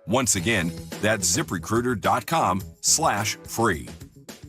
Once again, that's ZipRecruiter.com/free.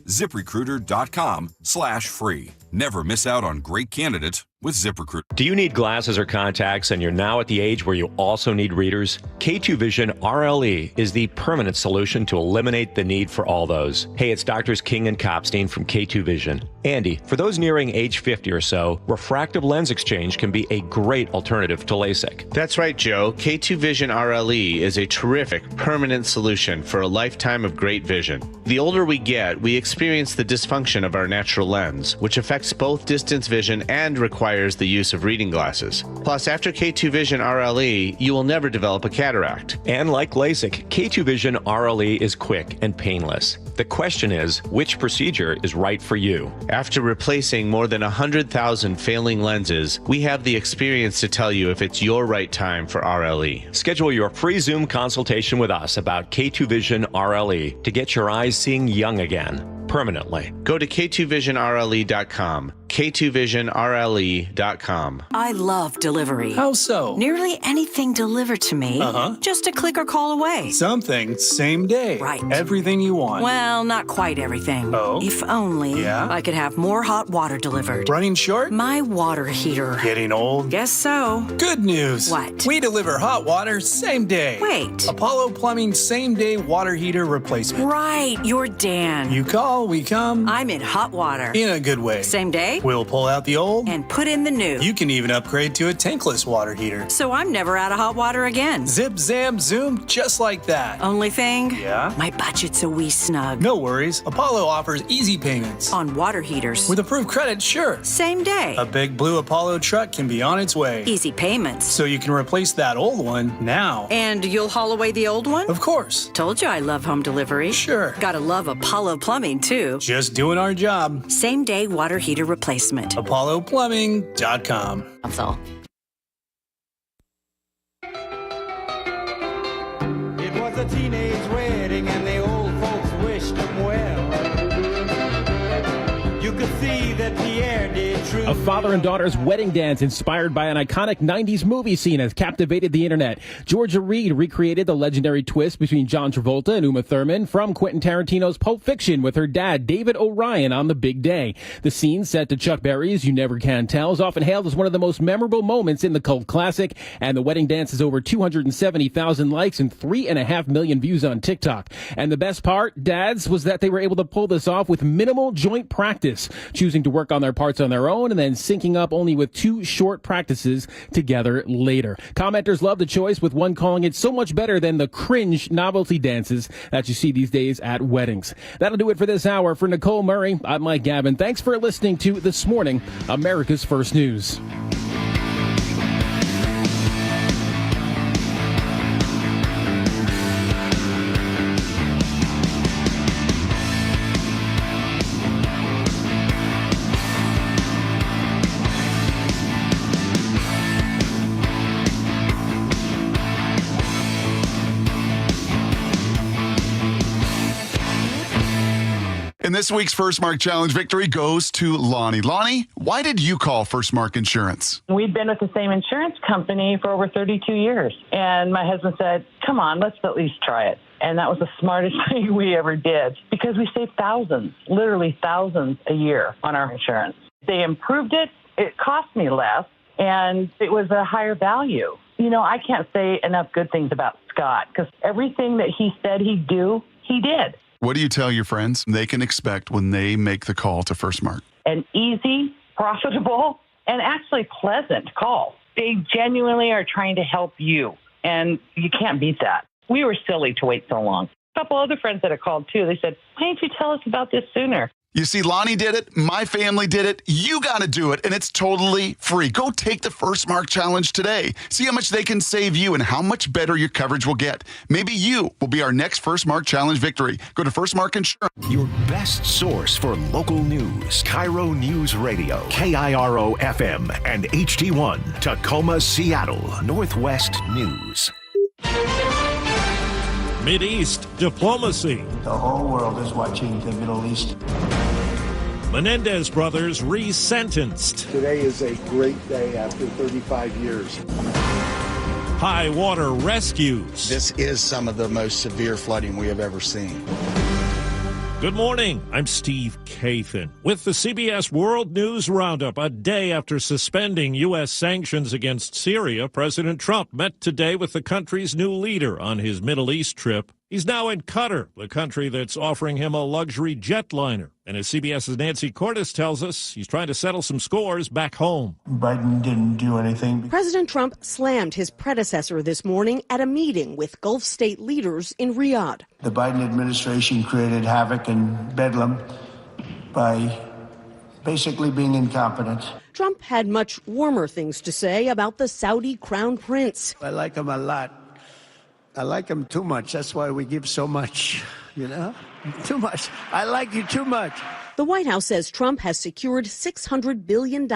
ZipRecruiter.com/free. Never miss out on great candidates with ZipRecruiter. Do you need glasses or contacts and you're now at the age where you also need readers? K2 Vision RLE is the permanent solution to eliminate the need for all those. Hey, it's Doctors King and Kopstein from K2 Vision. Andy, for those nearing age 50 or so, refractive lens exchange can be a great alternative to LASIK. That's right, Joe. K2 Vision RLE is a terrific permanent solution for a lifetime of great vision. The older we get, we experience the dysfunction of our natural lens, which affects both distance vision and requires the use of reading glasses. Plus, after K2 Vision RLE, you will never develop a cataract. And like LASIK, K2 Vision RLE is quick and painless. The question is, which procedure is right for you? After replacing more than 100,000 failing lenses, we have the experience to tell you if it's your right time for RLE. Schedule your free Zoom consultation with us about K2 Vision RLE to get your eyes seeing young again, permanently. Go to K2VisionRLE.com. K2VisionRLE.com. I love delivery. How so? Nearly anything delivered to me. Just a click or call away. Something same day. Right. Everything you want. Well, not quite everything. Oh? If only I could have more hot water delivered. Running short? My water heater. Getting old? Guess so. Good news. What? We deliver hot water same day. Wait. Apollo Plumbing same day water heater replacement. Right, you're Dan. You call, we come. I'm in hot water. In a good way. Same day? We'll pull out the old and put in the new. You can even upgrade to a tankless water heater. So I'm never out of hot water again. Zip, zam, zoom, just like that. Only thing? Yeah? My budget's a wee snug. No worries. Apollo offers easy payments. On water heaters. With approved credit, sure. Same day. A big blue Apollo truck can be on its way. Easy payments. So you can replace that old one now. And you'll haul away the old one? Of course. Told you I love home delivery. Sure. Gotta love Apollo Plumbing, too. Just doing our job. Same day water heater replacement. ApolloPlumbing.com. That's all. It was a teenage wedding and the old folks wished them well. You could see that Pierre did true. A father and daughter's wedding dance inspired by an iconic 90s movie scene has captivated the internet. Georgia Reed recreated the legendary twist between John Travolta and Uma Thurman from Quentin Tarantino's Pulp Fiction with her dad, David O'Ryan, on the big day. The scene, set to Chuck Berry's You Never Can Tell, is often hailed as one of the most memorable moments in the cult classic, and the wedding dance has over 270,000 likes and 3.5 million views on TikTok. And the best part, dads, was that they were able to pull this off with minimal joint practice, choosing to work on their parts on their own and then syncing up only with 2 short practices together later. Commenters love the choice, with one calling it so much better than the cringe novelty dances that you see these days at weddings. That'll do it for this hour. For Nicole Murray, I'm Mike Gavin. Thanks for listening to This Morning, America's First News. And this week's First Mark Challenge victory goes to Lonnie. Lonnie, why did you call First Mark Insurance? We'd been with the same insurance company for over 32 years. And my husband said, come on, let's at least try it. And that was the smartest thing we ever did, because we saved thousands, literally thousands a year on our insurance. They improved it. It cost me less, and it was a higher value. You know, I can't say enough good things about Scott, because everything that he said he'd do, he did. What do you tell your friends they can expect when they make the call to First Mark? An easy, profitable, and actually pleasant call. They genuinely are trying to help you, and you can't beat that. We were silly to wait so long. A couple other friends that had called, too. They said, why didn't you tell us about this sooner? You see, Lonnie did it. My family did it. You got to do it, and it's totally free. Go take the First Mark Challenge today. See how much they can save you and how much better your coverage will get. Maybe you will be our next First Mark Challenge victory. Go to First Mark Insurance. Your best source for local news. KIRO Newsradio, KIRO FM, and HD1, Tacoma, Seattle, Northwest News. Mideast diplomacy. The whole world is watching the Middle East. Menendez brothers resentenced. Today is a great day after 35 years. high water rescues. This is some of the most severe flooding we have ever seen. Good morning. I'm Steve Kathan with the CBS World News Roundup. A day after suspending U.S. sanctions against Syria, President Trump met today with the country's new leader on his Middle East trip. He's now in Qatar, the country that's offering him a luxury jetliner. And as CBS's Nancy Cordes tells us, he's trying to settle some scores back home. Biden didn't do anything. President Trump slammed his predecessor this morning at a meeting with Gulf state leaders in Riyadh. The Biden administration created havoc and bedlam by basically being incompetent. Trump had much warmer things to say about the Saudi crown prince. I like him a lot. I like him too much. That's why we give so much, you know? Too much. I like you too much. The White House says Trump has secured $600 billion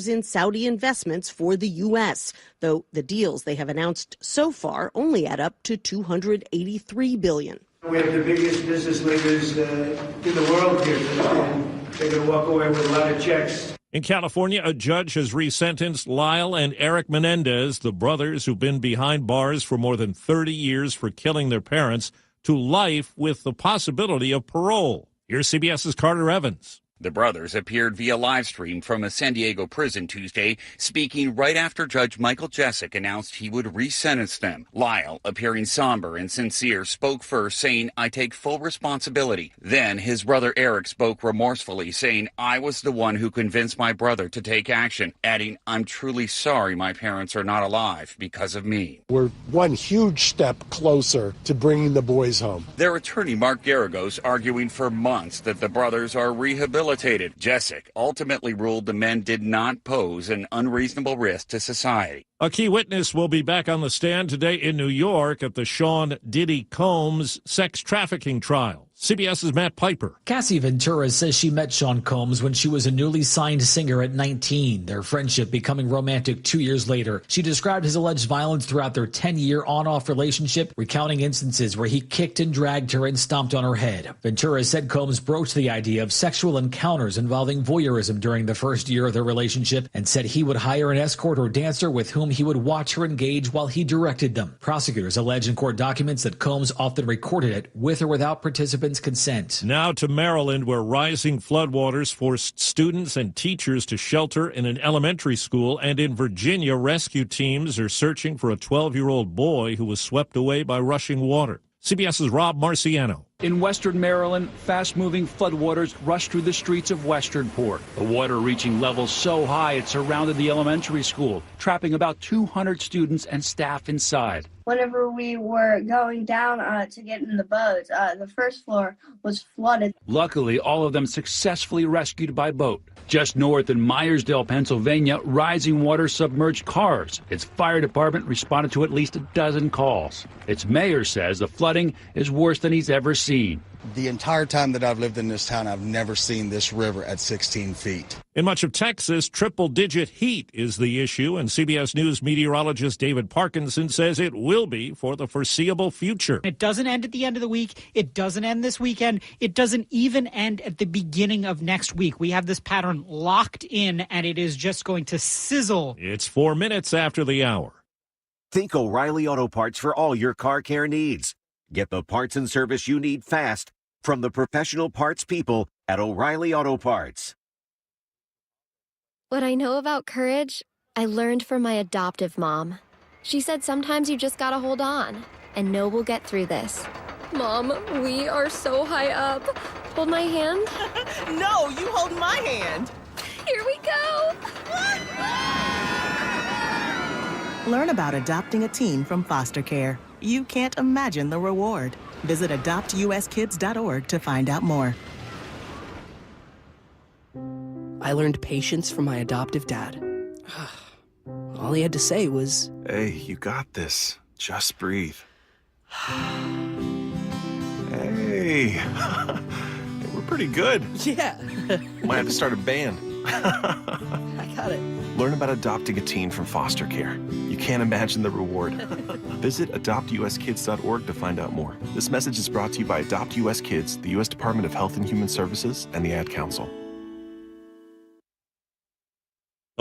in Saudi investments for the U.S., though the deals they have announced so far only add up to $283 billion. We have the biggest business leaders in the world here, and they're going to walk away with a lot of checks. In California, a judge has resentenced Lyle and Eric Menendez, the brothers who've been behind bars for more than 30 years for killing their parents, to life with the possibility of parole. Here's CBS's Carter Evans. The brothers appeared via live stream from a San Diego prison Tuesday, speaking right after Judge Michael Jessic announced he would re-sentence them. Lyle, appearing somber and sincere, spoke first, saying, "I take full responsibility." Then his brother Eric spoke remorsefully, saying, "I was the one who convinced my brother to take action," adding, "I'm truly sorry my parents are not alive because of me." We're one huge step closer to bringing the boys home. Their attorney, Mark Garagos, arguing for months that the brothers are rehabilitated. Jessic ultimately ruled the men did not pose an unreasonable risk to society. A key witness will be back on the stand today in New York at the Sean Diddy Combs sex trafficking trial. CBS's Matt Piper. Cassie Ventura says she met Sean Combs when she was a newly signed singer at 19, their friendship becoming romantic 2 years later. She described his alleged violence throughout their 10-year on-off relationship, recounting instances where he kicked and dragged her and stomped on her head. Ventura said Combs broached the idea of sexual encounters involving voyeurism during the first year of their relationship and said he would hire an escort or dancer with whom he would watch her engage while he directed them. Prosecutors allege in court documents that Combs often recorded it with or without participants' consent. Now to Maryland, where rising floodwaters forced students and teachers to shelter in an elementary school, and in Virginia, rescue teams are searching for a 12-year-old boy who was swept away by rushing water. CBS's Rob Marciano. In western Maryland, fast-moving floodwaters rushed through the streets of Westernport. The water reaching levels so high it surrounded the elementary school, trapping about 200 students and staff inside. Whenever we were going down to get in the boat, the first floor was flooded. Luckily, all of them successfully rescued by boat. Just north in Myersdale, Pennsylvania, rising water submerged cars. Its fire department responded to at least a dozen calls. Its mayor says the flooding is worse than he's ever seen. The entire time that I've lived in this town, I've never seen this river at 16 feet. In much of Texas, triple-digit heat is the issue, and CBS News meteorologist David Parkinson says it will be for the foreseeable future. It doesn't end at the end of the week. It doesn't end this weekend. It doesn't even end at the beginning of next week. We have this pattern locked in, and it is just going to sizzle. It's 4 minutes after the hour. Think O'Reilly Auto Parts for all your car care needs. Get the parts and service you need fast from the professional parts people at O'Reilly Auto Parts. What I know about courage, I learned from my adoptive mom. She said sometimes you just gotta hold on and know we'll get through this. Mom, we are so high up. Hold my hand. No, you hold my hand. Here we go. Learn about adopting a teen from foster care. You can't imagine the reward. Visit adoptuskids.org to find out more. I learned patience from my adoptive dad. All he had to say was, "Hey, you got this. Just breathe." Hey, we're pretty good. Yeah. Might have to start a band. I got it. Learn about adopting a teen from foster care. You can't imagine the reward. Visit adoptuskids.org to find out more. This message is brought to you by Adopt US Kids, the U.S. Department of Health and Human Services, and the Ad Council.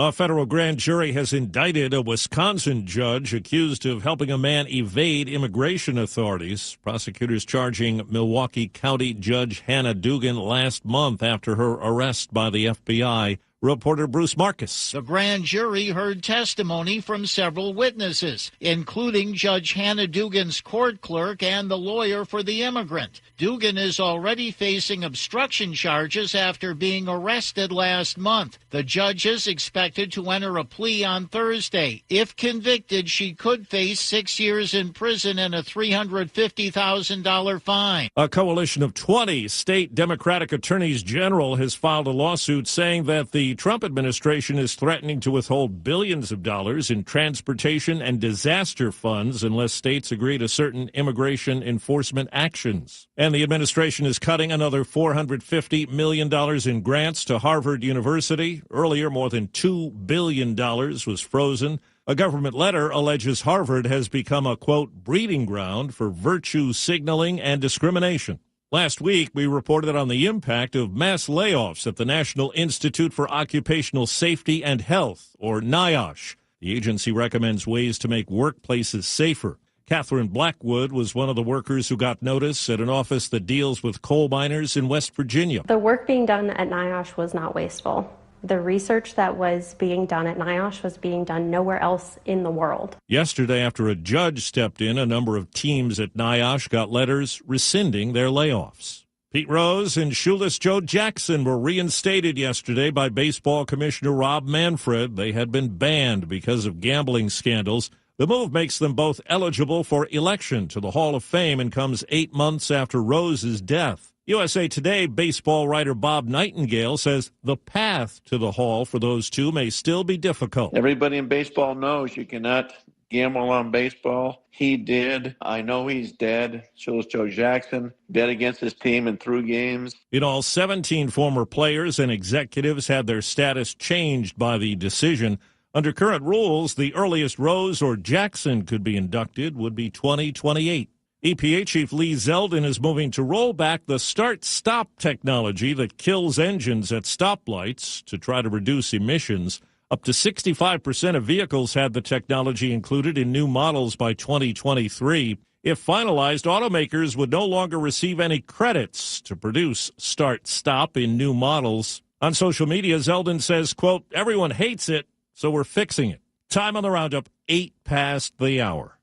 A federal grand jury has indicted a Wisconsin judge accused of helping a man evade immigration authorities. Prosecutors charging Milwaukee County Judge Hannah Dugan last month after her arrest by the FBI. Reporter Bruce Marcus. The grand jury heard testimony from several witnesses, including Judge Hannah Dugan's court clerk and the lawyer for the immigrant. Dugan is already facing obstruction charges after being arrested last month. The judge is expected to enter a plea on Thursday. If convicted, she could face 6 years in prison and a $350,000 fine. A coalition of 20 state Democratic attorneys general has filed a lawsuit saying that the Trump administration is threatening to withhold billions of dollars in transportation and disaster funds unless states agree to certain immigration enforcement actions. And the administration is cutting another $450 million in grants to Harvard University. Earlier, more than $2 billion was frozen. A government letter alleges Harvard has become a, quote, breeding ground for virtue signaling and discrimination. Last week, we reported on the impact of mass layoffs at the National Institute for Occupational Safety and Health, or NIOSH. The agency recommends ways to make workplaces safer. Catherine Blackwood was one of the workers who got notice at an office that deals with coal miners in West Virginia. The work being done at NIOSH was not wasteful. The research that was being done at NIOSH was being done nowhere else in the world. Yesterday, after a judge stepped in, a number of teams at NIOSH got letters rescinding their layoffs. Pete Rose and shoeless Joe Jackson were reinstated yesterday by Baseball Commissioner Rob Manfred. They had been banned because of gambling scandals. The move makes them both eligible for election to the Hall of Fame and comes 8 months after Rose's death. USA Today baseball writer Bob Nightingale says the path to the Hall for those two may still be difficult. Everybody in baseball knows you cannot gamble on baseball. He did. I know he's dead. So is Joe Jackson, dead against his team and through games. In all, 17 former players and executives had their status changed by the decision. Under current rules, the earliest Rose or Jackson could be inducted would be 2028. EPA Chief Lee Zeldin is moving to roll back the start-stop technology that kills engines at stoplights to try to reduce emissions. Up to 65% of vehicles had the technology included in new models by 2023. If finalized, automakers would no longer receive any credits to produce start-stop in new models. On social media, Zeldin says, quote, everyone hates it, so we're fixing it. Time on the roundup, 8 past the hour.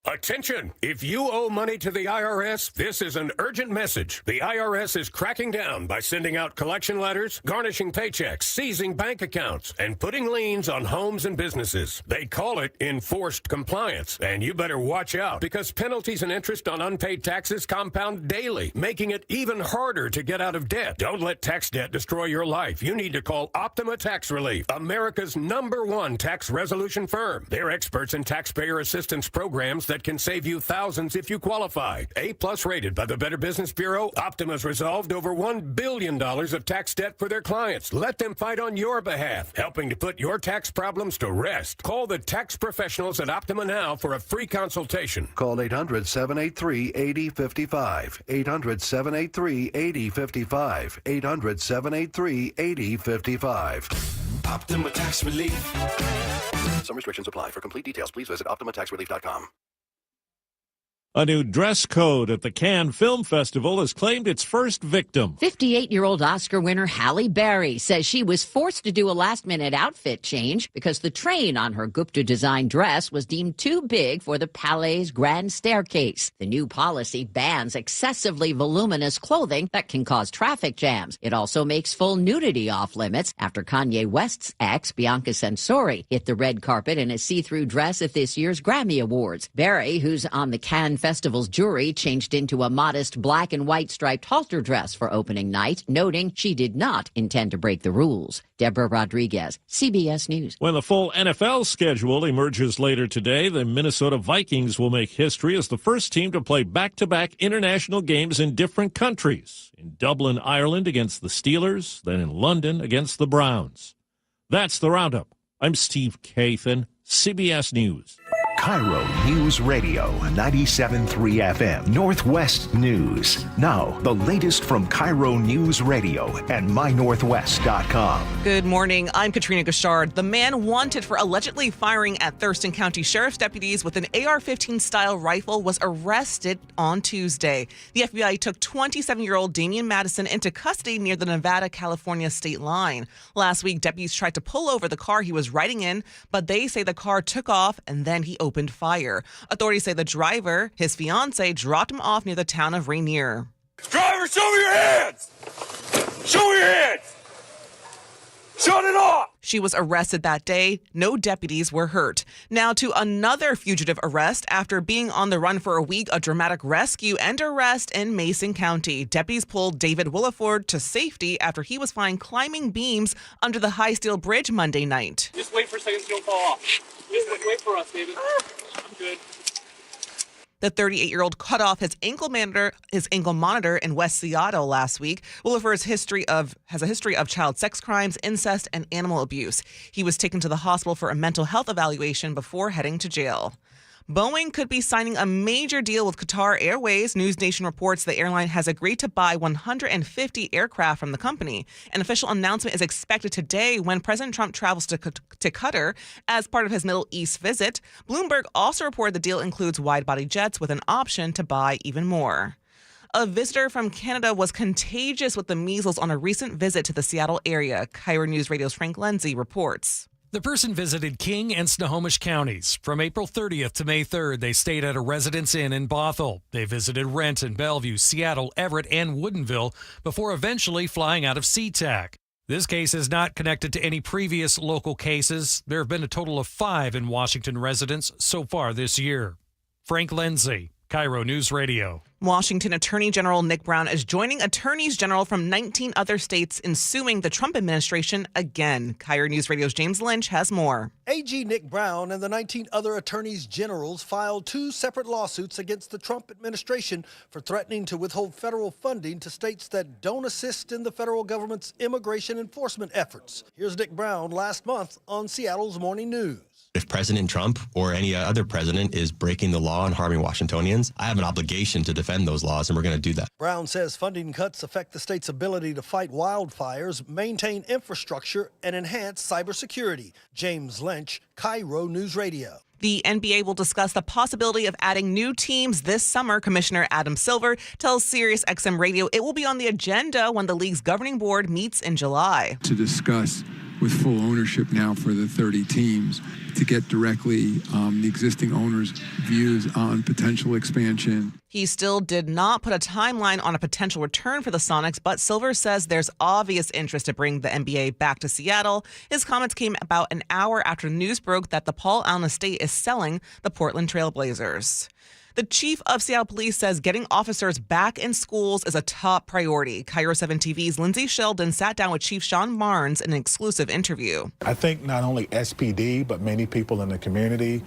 Attention! If you owe money to the IRS, this is an urgent message. The IRS is cracking down by sending out collection letters, garnishing paychecks, seizing bank accounts, and putting liens on homes and businesses. They call it enforced compliance, and you better watch out because penalties and interest on unpaid taxes compound daily, making it even harder to get out of debt. Don't let tax debt destroy your life. You need to call Optima Tax Relief, America's #1 tax resolution firm. They're experts in taxpayer assistance programs that can save you thousands if you qualify. A+ rated by the Better Business Bureau, Optima's resolved over $1 billion of tax debt for their clients. Let them fight on your behalf, helping to put your tax problems to rest. Call the tax professionals at Optima now for a free consultation. Call 800-783-8055. 800-783-8055. 800-783-8055. Optima Tax Relief. Some restrictions apply. For complete details, please visit OptimaTaxRelief.com. A new dress code at the Cannes Film Festival has claimed its first victim. 58-year-old Oscar winner Halle Berry says she was forced to do a last-minute outfit change because the train on her Gupta-designed dress was deemed too big for the Palais's grand staircase. The new policy bans excessively voluminous clothing that can cause traffic jams. It also makes full nudity off-limits after Kanye West's ex, Bianca Censori, hit the red carpet in a see-through dress at this year's Grammy Awards. Berry, who's on the Cannes Festival's jury, changed into a modest black and white striped halter dress for opening night, noting she did not intend to break the rules. Deborah Rodriguez, CBS News. When the full NFL schedule emerges later today, the Minnesota Vikings will make history as the first team to play back-to-back international games in different countries. In Dublin, Ireland against the Steelers, then in London against the Browns. That's the Roundup. I'm Steve Kathan, CBS News. KIRO Newsradio 97.3 FM Northwest News. Now, the latest from KIRO Newsradio and mynorthwest.com. Good morning. I'm Katrina Gashard. The man wanted for allegedly firing at Thurston County Sheriff's deputies with an AR-15 style rifle was arrested on Tuesday. The FBI took 27-year-old Damian Madison into custody near the Nevada-California state line. Last week, deputies tried to pull over the car he was riding in, but they say the car took off and then he opened fire. Authorities say the driver, his fiancée, dropped him off near the town of Rainier. Driver, show me your hands! Show me your hands! Shut it off! She was arrested that day. No deputies were hurt. Now to another fugitive arrest. After being on the run for a week, a dramatic rescue and arrest in Mason County. Deputies pulled David Williford to safety after he was found climbing beams under the High Steel Bridge Monday night. Just wait for seconds, you'll fall off. Just wait for us, David. I'm good. The 38-year-old cut off his ankle monitor in West Seattle last week. Williford has a history of child sex crimes, incest, and animal abuse. He was taken to the hospital for a mental health evaluation before heading to jail. Boeing could be signing a major deal with Qatar Airways. News Nation reports the airline has agreed to buy 150 aircraft from the company. An official announcement is expected today when President Trump travels to Qatar as part of his Middle East visit. Bloomberg also reported the deal includes wide-body jets with an option to buy even more. A visitor from Canada was contagious with the measles on a recent visit to the Seattle area. KIRO Newsradio's Frank Lindsay reports. The person visited King and Snohomish counties. From April 30th to May 3rd, they stayed at a Residence Inn in Bothell. They visited Renton, Bellevue, Seattle, Everett, and Woodinville before eventually flying out of SeaTac. This case is not connected to any previous local cases. There have been a total of 5 in Washington residents so far this year. Frank Lindsay, KIRO News Radio. Washington Attorney General Nick Brown is joining attorneys general from 19 other states in suing the Trump administration again. KIRO News Radio's James Lynch has more. AG Nick Brown and the 19 other attorneys generals filed 2 separate lawsuits against the Trump administration for threatening to withhold federal funding to states that don't assist in the federal government's immigration enforcement efforts. Here's Nick Brown last month on Seattle's Morning News. If President Trump or any other president is breaking the law and harming Washingtonians, I have an obligation to defend those laws, and we're going to do that. Brown says funding cuts affect the state's ability to fight wildfires, maintain infrastructure, and enhance cybersecurity. James Lynch, KIRO News Radio. The NBA will discuss the possibility of adding new teams this summer. Commissioner Adam Silver tells SiriusXM Radio it will be on the agenda when the league's governing board meets in July. To discuss with full ownership now for the 30 teams to get directly the existing owners' views on potential expansion. He still did not put a timeline on a potential return for the Sonics, but Silver says there's obvious interest to bring the NBA back to Seattle. His comments came about an hour after news broke that the Paul Allen estate is selling the Portland Trail Blazers. The chief of Seattle Police says getting officers back in schools is a top priority. KIRO 7 TV's Lindsay Sheldon sat down with Chief Sean Barnes in an exclusive interview. I think not only SPD, but many people in the community,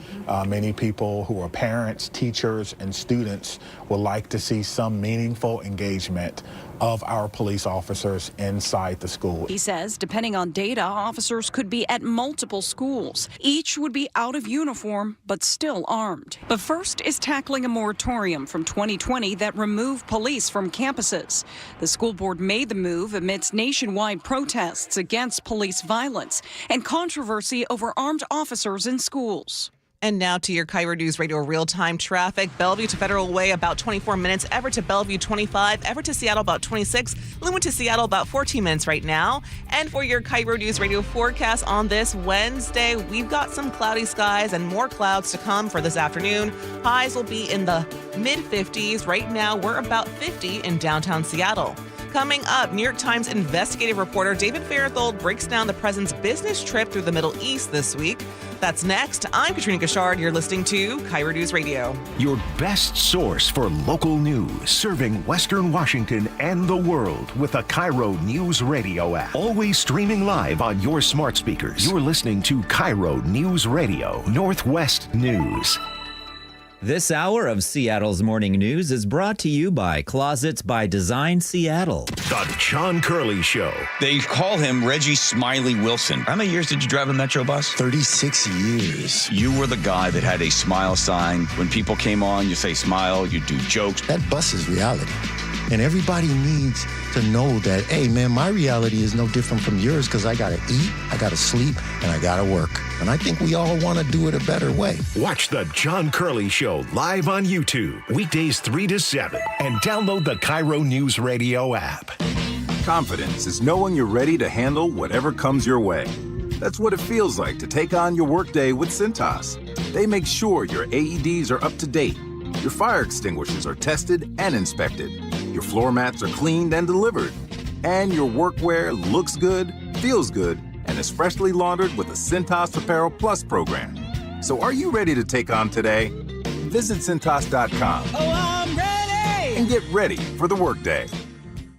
many people who are parents, teachers, and students would like to see some meaningful engagement of our police officers inside the school. He says, depending on data, officers could be at multiple schools. Each would be out of uniform, but still armed. But first is tackling a moratorium from 2020 that removed police from campuses. The school board made the move amidst nationwide protests against police violence and controversy over armed officers in schools. And now to your KIRO News Radio real-time traffic. Bellevue to Federal Way, about 24 minutes. Everett to Bellevue, 25. Everett to Seattle, about 26. Linwood to Seattle, about 14 minutes right now. And for your KIRO News Radio forecast on this Wednesday, we've got some cloudy skies and more clouds to come for this afternoon. Highs will be in the mid-50s. Right now, we're about 50 in downtown Seattle. Coming up, New York Times investigative reporter David Fairthold breaks down the president's business trip through the Middle East this week. That's next. I'm Katrina Gashard. You're listening to KIRO News Radio. Your best source for local news, serving Western Washington and the world with the KIRO News Radio app. Always streaming live on your smart speakers. You're listening to KIRO News Radio, Northwest News. This hour of Seattle's Morning News is brought to you by Closets by Design Seattle. The John Curley Show. They call him Reggie Smiley Wilson. How many years did you drive a Metro bus? 36 years. You were the guy that had a smile sign. When people came on, you say smile, you do jokes. That bus is reality. And everybody needs to know that, hey, man, my reality is no different from yours because I got to eat, I got to sleep, and I got to work. And I think we all want to do it a better way. Watch The John Curley Show live on YouTube, weekdays 3 to 7, and download the KIRO Newsradio app. Confidence is knowing you're ready to handle whatever comes your way. That's what it feels like to take on your workday with Cintas. They make sure your AEDs are up to date, your fire extinguishers are tested and inspected, your floor mats are cleaned and delivered, and your workwear looks good, feels good, and is freshly laundered with the Cintas Apparel Plus program. So are you ready to take on today? Visit Cintas.com. Oh, I'm ready! And get ready for the workday.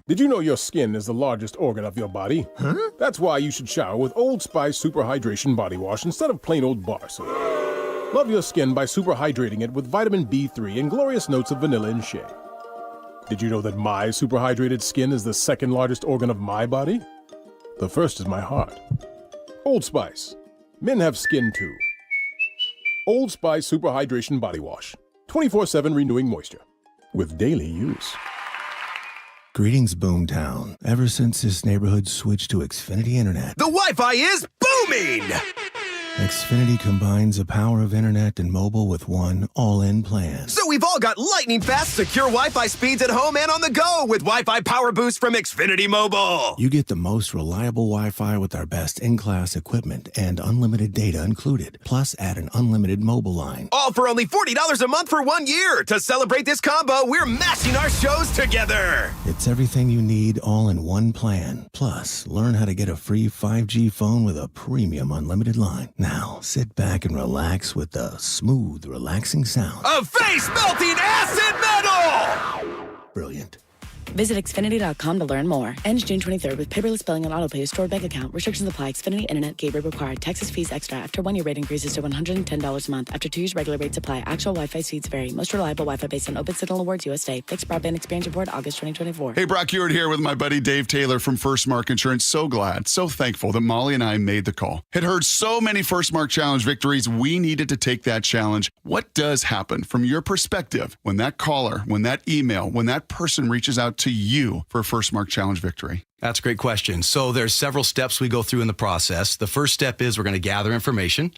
Did you know your skin is the largest organ of your body? Huh? That's why you should shower with Old Spice Super Hydration Body Wash instead of plain old bar soap. Love your skin by super hydrating it with vitamin B3 and glorious notes of vanilla and shea. Did you know that my super hydrated skin is the second largest organ of my body? The first is my heart. Old Spice. Men have skin too. Old Spice Super Hydration Body Wash. 24/7 renewing moisture. With daily use. Greetings, Boomtown. Ever since this neighborhood switched to Xfinity Internet, the Wi-Fi is booming! Xfinity combines the power of internet and mobile with one all-in plan. So we've all got lightning-fast, secure Wi-Fi speeds at home and on the go with Wi-Fi Power Boost from Xfinity Mobile. You get the most reliable Wi-Fi with our best in-class equipment and unlimited data included. Plus, add an unlimited mobile line. All for only $40 a month for 1 year. To celebrate this combo, we're mashing our shows together. It's everything you need all in one plan. Plus, learn how to get a free 5G phone with a premium unlimited line. Now, sit back and relax with the smooth, relaxing sound of face-melting acid metal! Brilliant. Visit Xfinity.com to learn more. Ends June 23rd with paperless billing and autopay stored bank account. Restrictions apply. Xfinity Internet gateway required. Texas fees extra. After 1 year rate increases to $110 a month. After 2 years regular rates apply. Actual Wi-Fi speeds vary. Most reliable Wi-Fi based on Open Signal Awards USA. Fixed broadband experience report August 2024. Hey, Brock Ewart here with my buddy Dave Taylor from First Mark Insurance. So glad, so thankful that Molly and I made the call. Had heard so many First Mark Challenge victories, we needed to take that challenge. What does happen from your perspective when that caller, when that email, when that person reaches out to you for a First Mark Challenge victory? That's a great question. So there's several steps we go through in the process. The first step is we're going to gather information,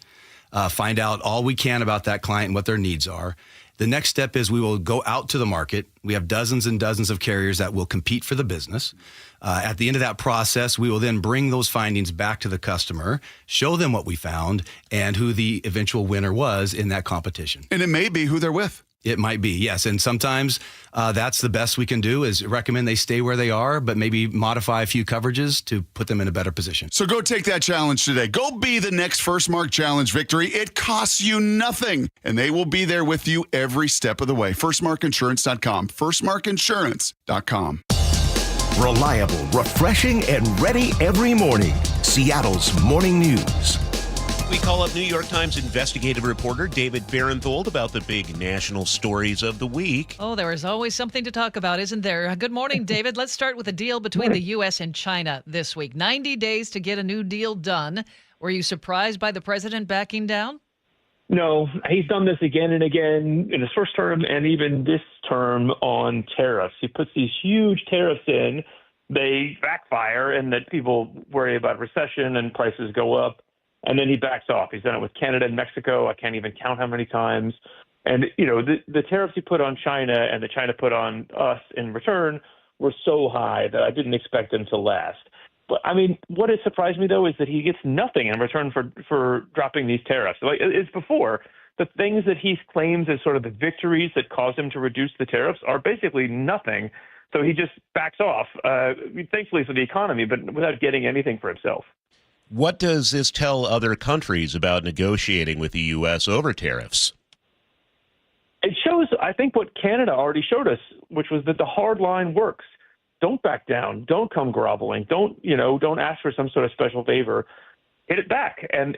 find out all we can about that client and what their needs are. The next step is we will go out to the market. We have dozens and dozens of carriers that will compete for the business. At the end of that process, we will then bring those findings back to the customer, show them what we found and who the eventual winner was in that competition. And it may be who they're with. It might be, yes. And sometimes that's the best we can do is recommend they stay where they are, but maybe modify a few coverages to put them in a better position. So go take that challenge today. Go be the next First Mark Challenge victory. It costs you nothing, and they will be there with you every step of the way. FirstMarkInsurance.com. FirstMarkInsurance.com. Reliable, refreshing, and ready every morning. Seattle's Morning News. We call up New York Times investigative reporter David Barenthold about the big national stories of the week. Oh, there is always something to talk about, isn't there? Good morning, David. Let's start with a deal between the U.S. and China this week. 90 days to get a new deal done. Were you surprised by the president backing down? No, he's done this again and again in his first term and even this term on tariffs. He puts these huge tariffs in. They backfire and that people worry about recession and prices go up. And then he backs off. He's done it with Canada and Mexico. I can't even count how many times. And, you know, the tariffs he put on China and that China put on us in return were so high that I didn't expect them to last. But, I mean, what has surprised me, though, is that he gets nothing in return for dropping these tariffs. Like, it's before. The things that he claims as sort of the victories that caused him to reduce the tariffs are basically nothing. So he just backs off, thankfully for the economy, but without getting anything for himself. What does this tell other countries about negotiating with the U.S. over tariffs? It shows, I think, what Canada already showed us, which was that the hard line works. Don't back down. Don't come groveling. Don't ask for some sort of special favor. hit it back and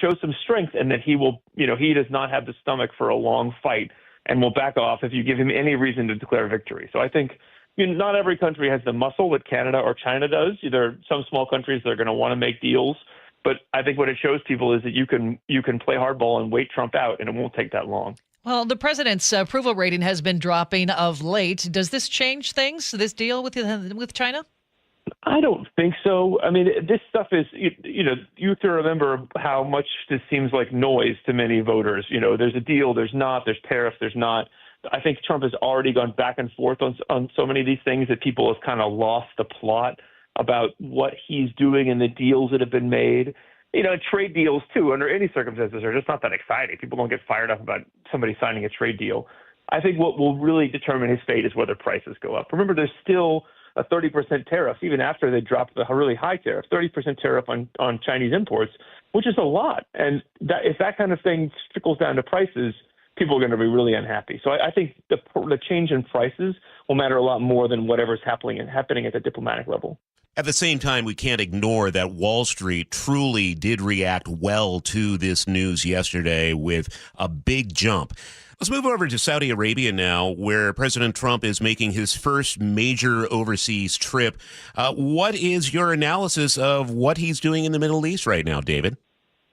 show some strength, and that he will, he does not have the stomach for a long fight and will back off if you give him any reason to declare victory. So I think not every country has the muscle that Canada or China does. There are some small countries that are going to want to make deals, but I think what it shows people is that you can play hardball and wait Trump out, and it won't take that long. Well, the president's approval rating has been dropping of late. Does this change things, this deal with China? I don't think so. I mean, this stuff is, you have to remember how much this seems like noise to many voters. There's a deal, there's not, there's tariffs, there's not. I think Trump has already gone back and forth on so many of these things that people have kind of lost the plot about what he's doing and the deals that have been made. Trade deals, too, under any circumstances, are just not that exciting. People don't get fired up about somebody signing a trade deal. I think what will really determine his fate is whether prices go up. Remember, there's still a 30% tariff, even after they dropped the really high tariff, 30% tariff on Chinese imports, which is a lot. And if that kind of thing trickles down to prices, people are going to be really unhappy. So I think the change in prices will matter a lot more than whatever's happening at the diplomatic level. At the same time, we can't ignore that Wall Street truly did react well to this news yesterday with a big jump. Let's move over to Saudi Arabia now, where President Trump is making his first major overseas trip. What is your analysis of what he's doing in the Middle East right now, David?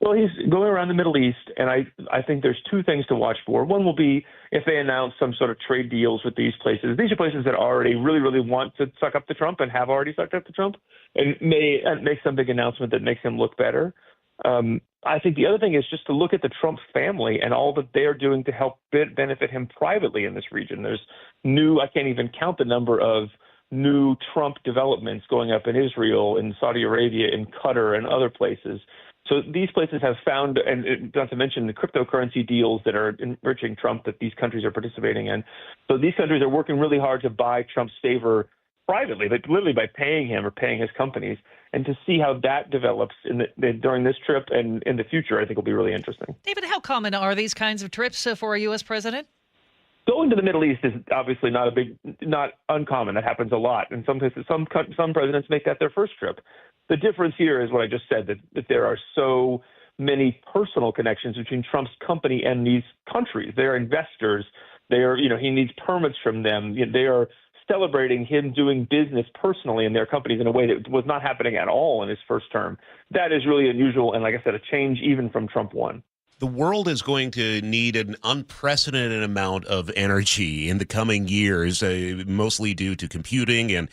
Well, he's going around the Middle East, and I think there's two things to watch for. One will be if they announce some sort of trade deals with these places. These are places that already really, really want to suck up to Trump and have already sucked up to Trump, and may make some big announcement that makes him look better. I think the other thing is just to look at the Trump family and all that they're doing to help benefit him privately in this region. There's I can't even count the number of new Trump developments going up in Israel, in Saudi Arabia, in Qatar, and other places. So these places have found, and not to mention the cryptocurrency deals that are enriching Trump that these countries are participating in. So these countries are working really hard to buy Trump's favor privately, but literally by paying him or paying his companies. And to see how that develops during this trip and in the future, I think will be really interesting. David, how common are these kinds of trips for a U.S. president? Going to the Middle East is obviously not uncommon. That happens a lot. In some cases, some presidents make that their first trip. The difference here is what I just said, that there are so many personal connections between Trump's company and these countries. They are investors. He needs permits from them. They are celebrating him doing business personally in their companies in a way that was not happening at all in his first term. That is really unusual, and like I said, a change even from Trump 1. The world is going to need an unprecedented amount of energy in the coming years, mostly due to computing and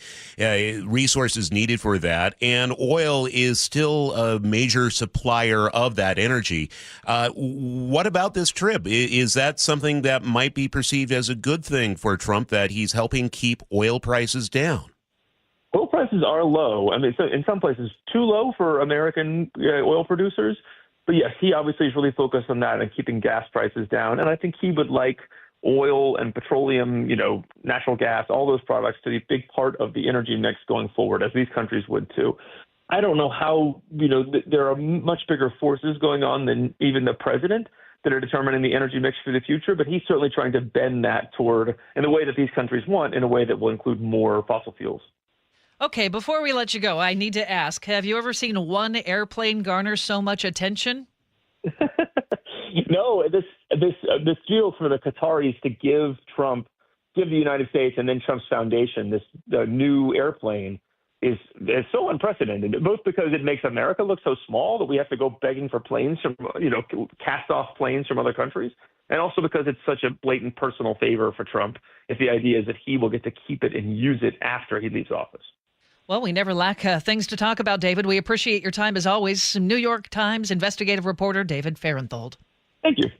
resources needed for that. And oil is still a major supplier of that energy. What about this trip? Is that something that might be perceived as a good thing for Trump, that he's helping keep oil prices down? Oil prices are low. I mean, in some places, too low for American oil producers. But yes, he obviously is really focused on that and keeping gas prices down. And I think he would like oil and petroleum, natural gas, all those products to be a big part of the energy mix going forward, as these countries would too. I don't know how, there are much bigger forces going on than even the president that are determining the energy mix for the future. But he's certainly trying to bend that toward, in the way that these countries want, in a way that will include more fossil fuels. Okay, before we let you go, I need to ask, have you ever seen one airplane garner so much attention? No, this deal for the Qataris to give the United States and then Trump's foundation the new airplane is so unprecedented, both because it makes America look so small that we have to go begging for planes from, cast off planes from other countries, and also because it's such a blatant personal favor for Trump if the idea is that he will get to keep it and use it after he leaves office. Well, we never lack things to talk about, David. We appreciate your time as always. New York Times investigative reporter David Farenthold. Thank you.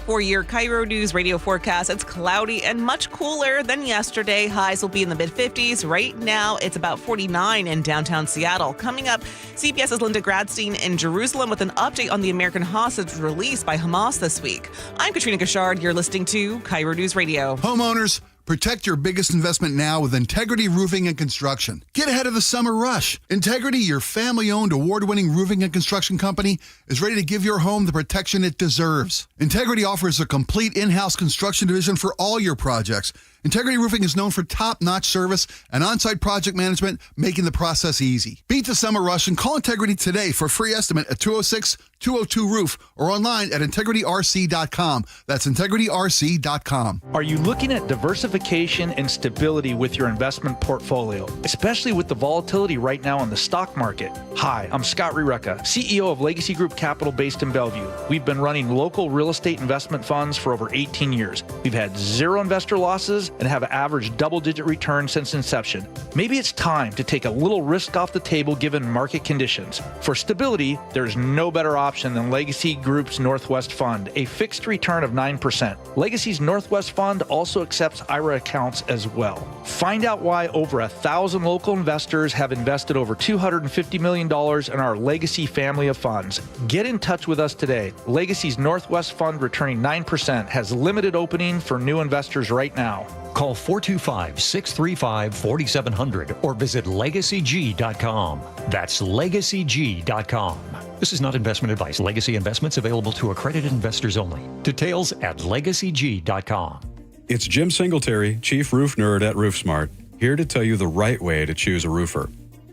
For your KIRO News radio forecast, it's cloudy and much cooler than yesterday. Highs will be in the mid-50s. Right now, it's about 49 in downtown Seattle. Coming up, CBS's Linda Gradstein in Jerusalem with an update on the American hostage released by Hamas this week. I'm Katrina Gashard. You're listening to KIRO News Radio. Homeowners, protect your biggest investment now with Integrity Roofing and Construction. Get ahead of the summer rush. Integrity, your family-owned, award-winning roofing and construction company, is ready to give your home the protection it deserves. Integrity offers a complete in-house construction division for all your projects Integrity Roofing is known for top-notch service and on-site project management, making the process easy. Beat the summer rush and call Integrity today for a free estimate at 206-202-ROOF or online at integrityrc.com. That's integrityrc.com. Are you looking at diversification and stability with your investment portfolio, especially with the volatility right now in the stock market? Hi, I'm Scott Rireka, CEO of Legacy Group Capital based in Bellevue. We've been running local real estate investment funds for over 18 years. We've had 0 investor losses and have averaged double-digit returns since inception. Maybe it's time to take a little risk off the table given market conditions. For stability, there's no better option than Legacy Group's Northwest Fund, a fixed return of 9%. Legacy's Northwest Fund also accepts IRA accounts as well. Find out why over 1,000 local investors have invested over $250 million in our Legacy family of funds. Get in touch with us today. Legacy's Northwest Fund returning 9% has limited opening for new investors right now. Call 425-635-4700 or visit legacyg.com. That's legacyg.com. This is not investment advice. Legacy investments available to accredited investors only. Details at legacyg.com. It's Jim Singletary, Chief Roof Nerd at RoofSmart, here to tell you the right way to choose a roofer.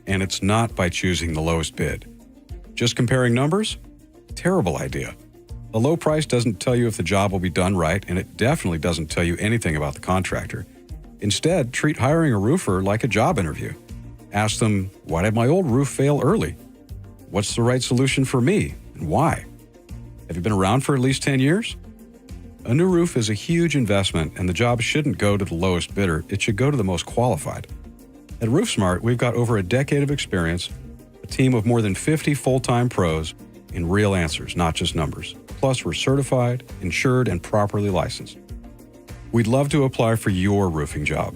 And it's not by choosing the lowest bid. Just comparing numbers? Terrible idea. A low price doesn't tell you if the job will be done right, and it definitely doesn't tell you anything about the contractor. Instead, treat hiring a roofer like a job interview. Ask them, why did my old roof fail early? What's the right solution for me, and why? Have you been around for at least 10 years? A new roof is a huge investment, and the job shouldn't go to the lowest bidder. It should go to the most qualified. At RoofSmart, we've got over a decade of experience, a team of more than 50 full-time pros, and real answers, not just numbers. Plus, we're certified, insured, and properly licensed. We'd love to apply for your roofing job.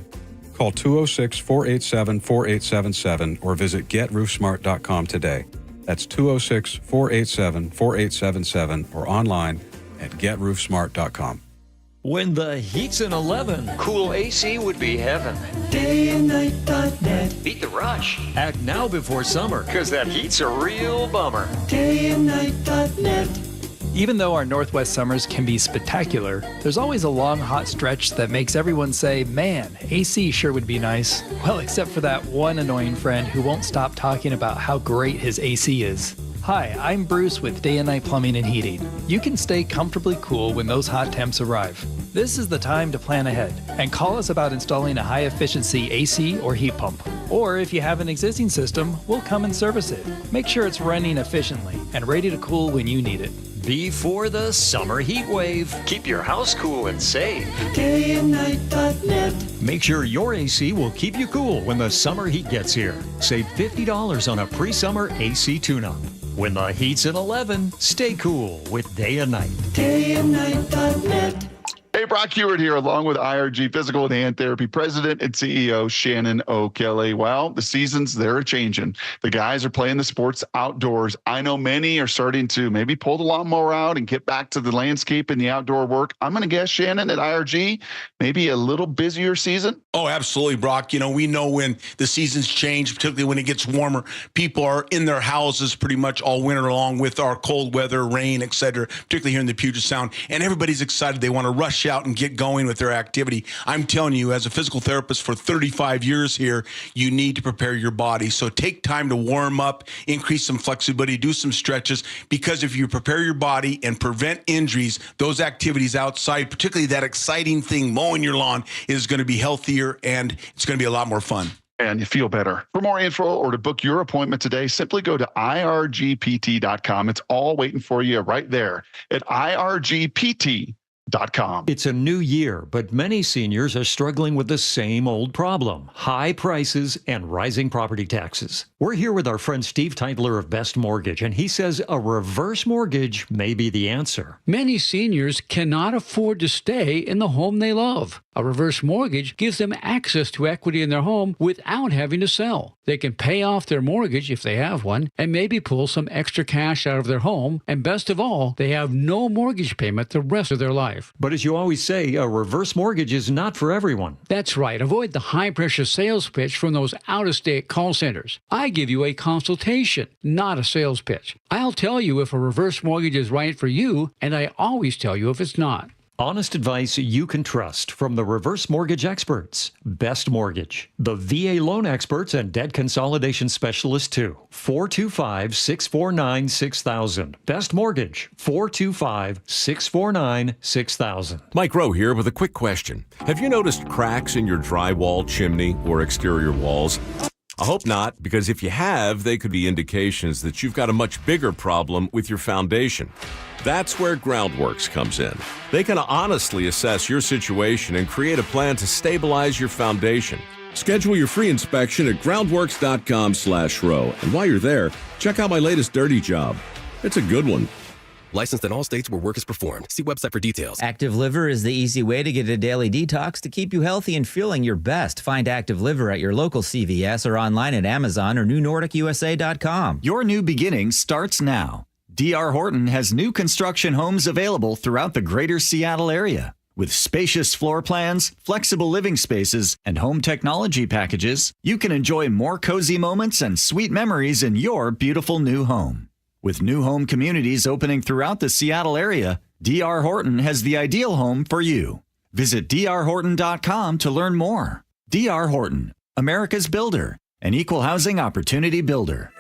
Call 206-487-4877 or visit GetRoofSmart.com today. That's 206-487-4877 or online at GetRoofSmart.com. When the heat's in 11, cool AC would be heaven. dayandnight.net. Beat the rush. Act now before summer, Because that heat's a real bummer. dayandnight.net. Even though our Northwest summers can be spectacular, there's always a long, hot stretch that makes everyone say, man, AC sure would be nice. Well, except for that one annoying friend who won't stop talking about how great his AC is. Hi, I'm Bruce with Day and Night Plumbing and Heating. You can stay comfortably cool when those hot temps arrive. This is the time to plan ahead and call us about installing a high-efficiency AC or heat pump. Or if you have an existing system, we'll come and service it. Make sure it's running efficiently and ready to cool when you need it. Before the summer heat wave. Keep your house cool and safe. dayandnight.net. Make sure your AC will keep you cool when the summer heat gets here. Save $50 on a pre-summer AC tune-up. When the heat's at 11, stay cool with Day and Night. dayandnight.net. Hey, Brock Hewitt here, along with IRG Physical and Hand Therapy President and CEO Shannon O'Kelly. Well, the seasons, they're changing. The guys are playing the sports outdoors. I know many are starting to maybe pull the lawnmower out and get back to the landscape and the outdoor work. I'm going to guess, Shannon, at IRG, maybe a little busier season? Oh, absolutely, Brock. You know, we know when the seasons change, particularly when it gets warmer, people are in their houses pretty much all winter long with our cold weather, rain, et cetera, particularly here in the Puget Sound. And everybody's excited. They want to rush out and get going with their activity. I'm telling you, as a physical therapist for 35 years here, you need to prepare your body. So take time to warm up, increase some flexibility, do some stretches, because if you prepare your body and prevent injuries, those activities outside, particularly that exciting thing, mowing your lawn, is going to be healthier and it's going to be a lot more fun. And you feel better. For more info or to book your appointment today, simply go to irgpt.com. It's all waiting for you right there at irgpt.com. It's a new year, but many seniors are struggling with the same old problem: high prices and rising property taxes. We're here with our friend Steve Teitler of Best Mortgage, and he says a reverse mortgage may be the answer. Many seniors cannot afford to stay in the home they love. A reverse mortgage gives them access to equity in their home without having to sell. They can pay off their mortgage if they have one and maybe pull some extra cash out of their home. And best of all, they have no mortgage payment the rest of their life. But as you always say, a reverse mortgage is not for everyone. That's right. Avoid the high-pressure sales pitch from those out-of-state call centers. I give you a consultation, not a sales pitch. I'll tell you if a reverse mortgage is right for you, and I always tell you if it's not. Honest advice you can trust from the reverse mortgage experts. Best Mortgage, the VA loan experts and debt consolidation specialists too. 425-649-6000. Best Mortgage, 425-649-6000. Mike Rowe here with a quick question. Have you noticed cracks in your drywall, chimney, or exterior walls? I hope not, because if you have, they could be indications that you've got a much bigger problem with your foundation. That's where Groundworks comes in. They can honestly assess your situation and create a plan to stabilize your foundation. Schedule your free inspection at groundworks.com/row. And while you're there, check out my latest dirty job. It's a good one. Licensed in all states where work is performed. See website for details. Active Liver is the easy way to get a daily detox to keep you healthy and feeling your best. Find Active Liver at your local CVS or online at Amazon or newnordicusa.com. Your new beginning starts now. D.R. Horton has new construction homes available throughout the greater Seattle area. With spacious floor plans, flexible living spaces, and home technology packages, you can enjoy more cozy moments and sweet memories in your beautiful new home. With new home communities opening throughout the Seattle area, D.R. Horton has the ideal home for you. Visit drhorton.com to learn more. D.R. Horton, America's builder, an equal housing opportunity builder.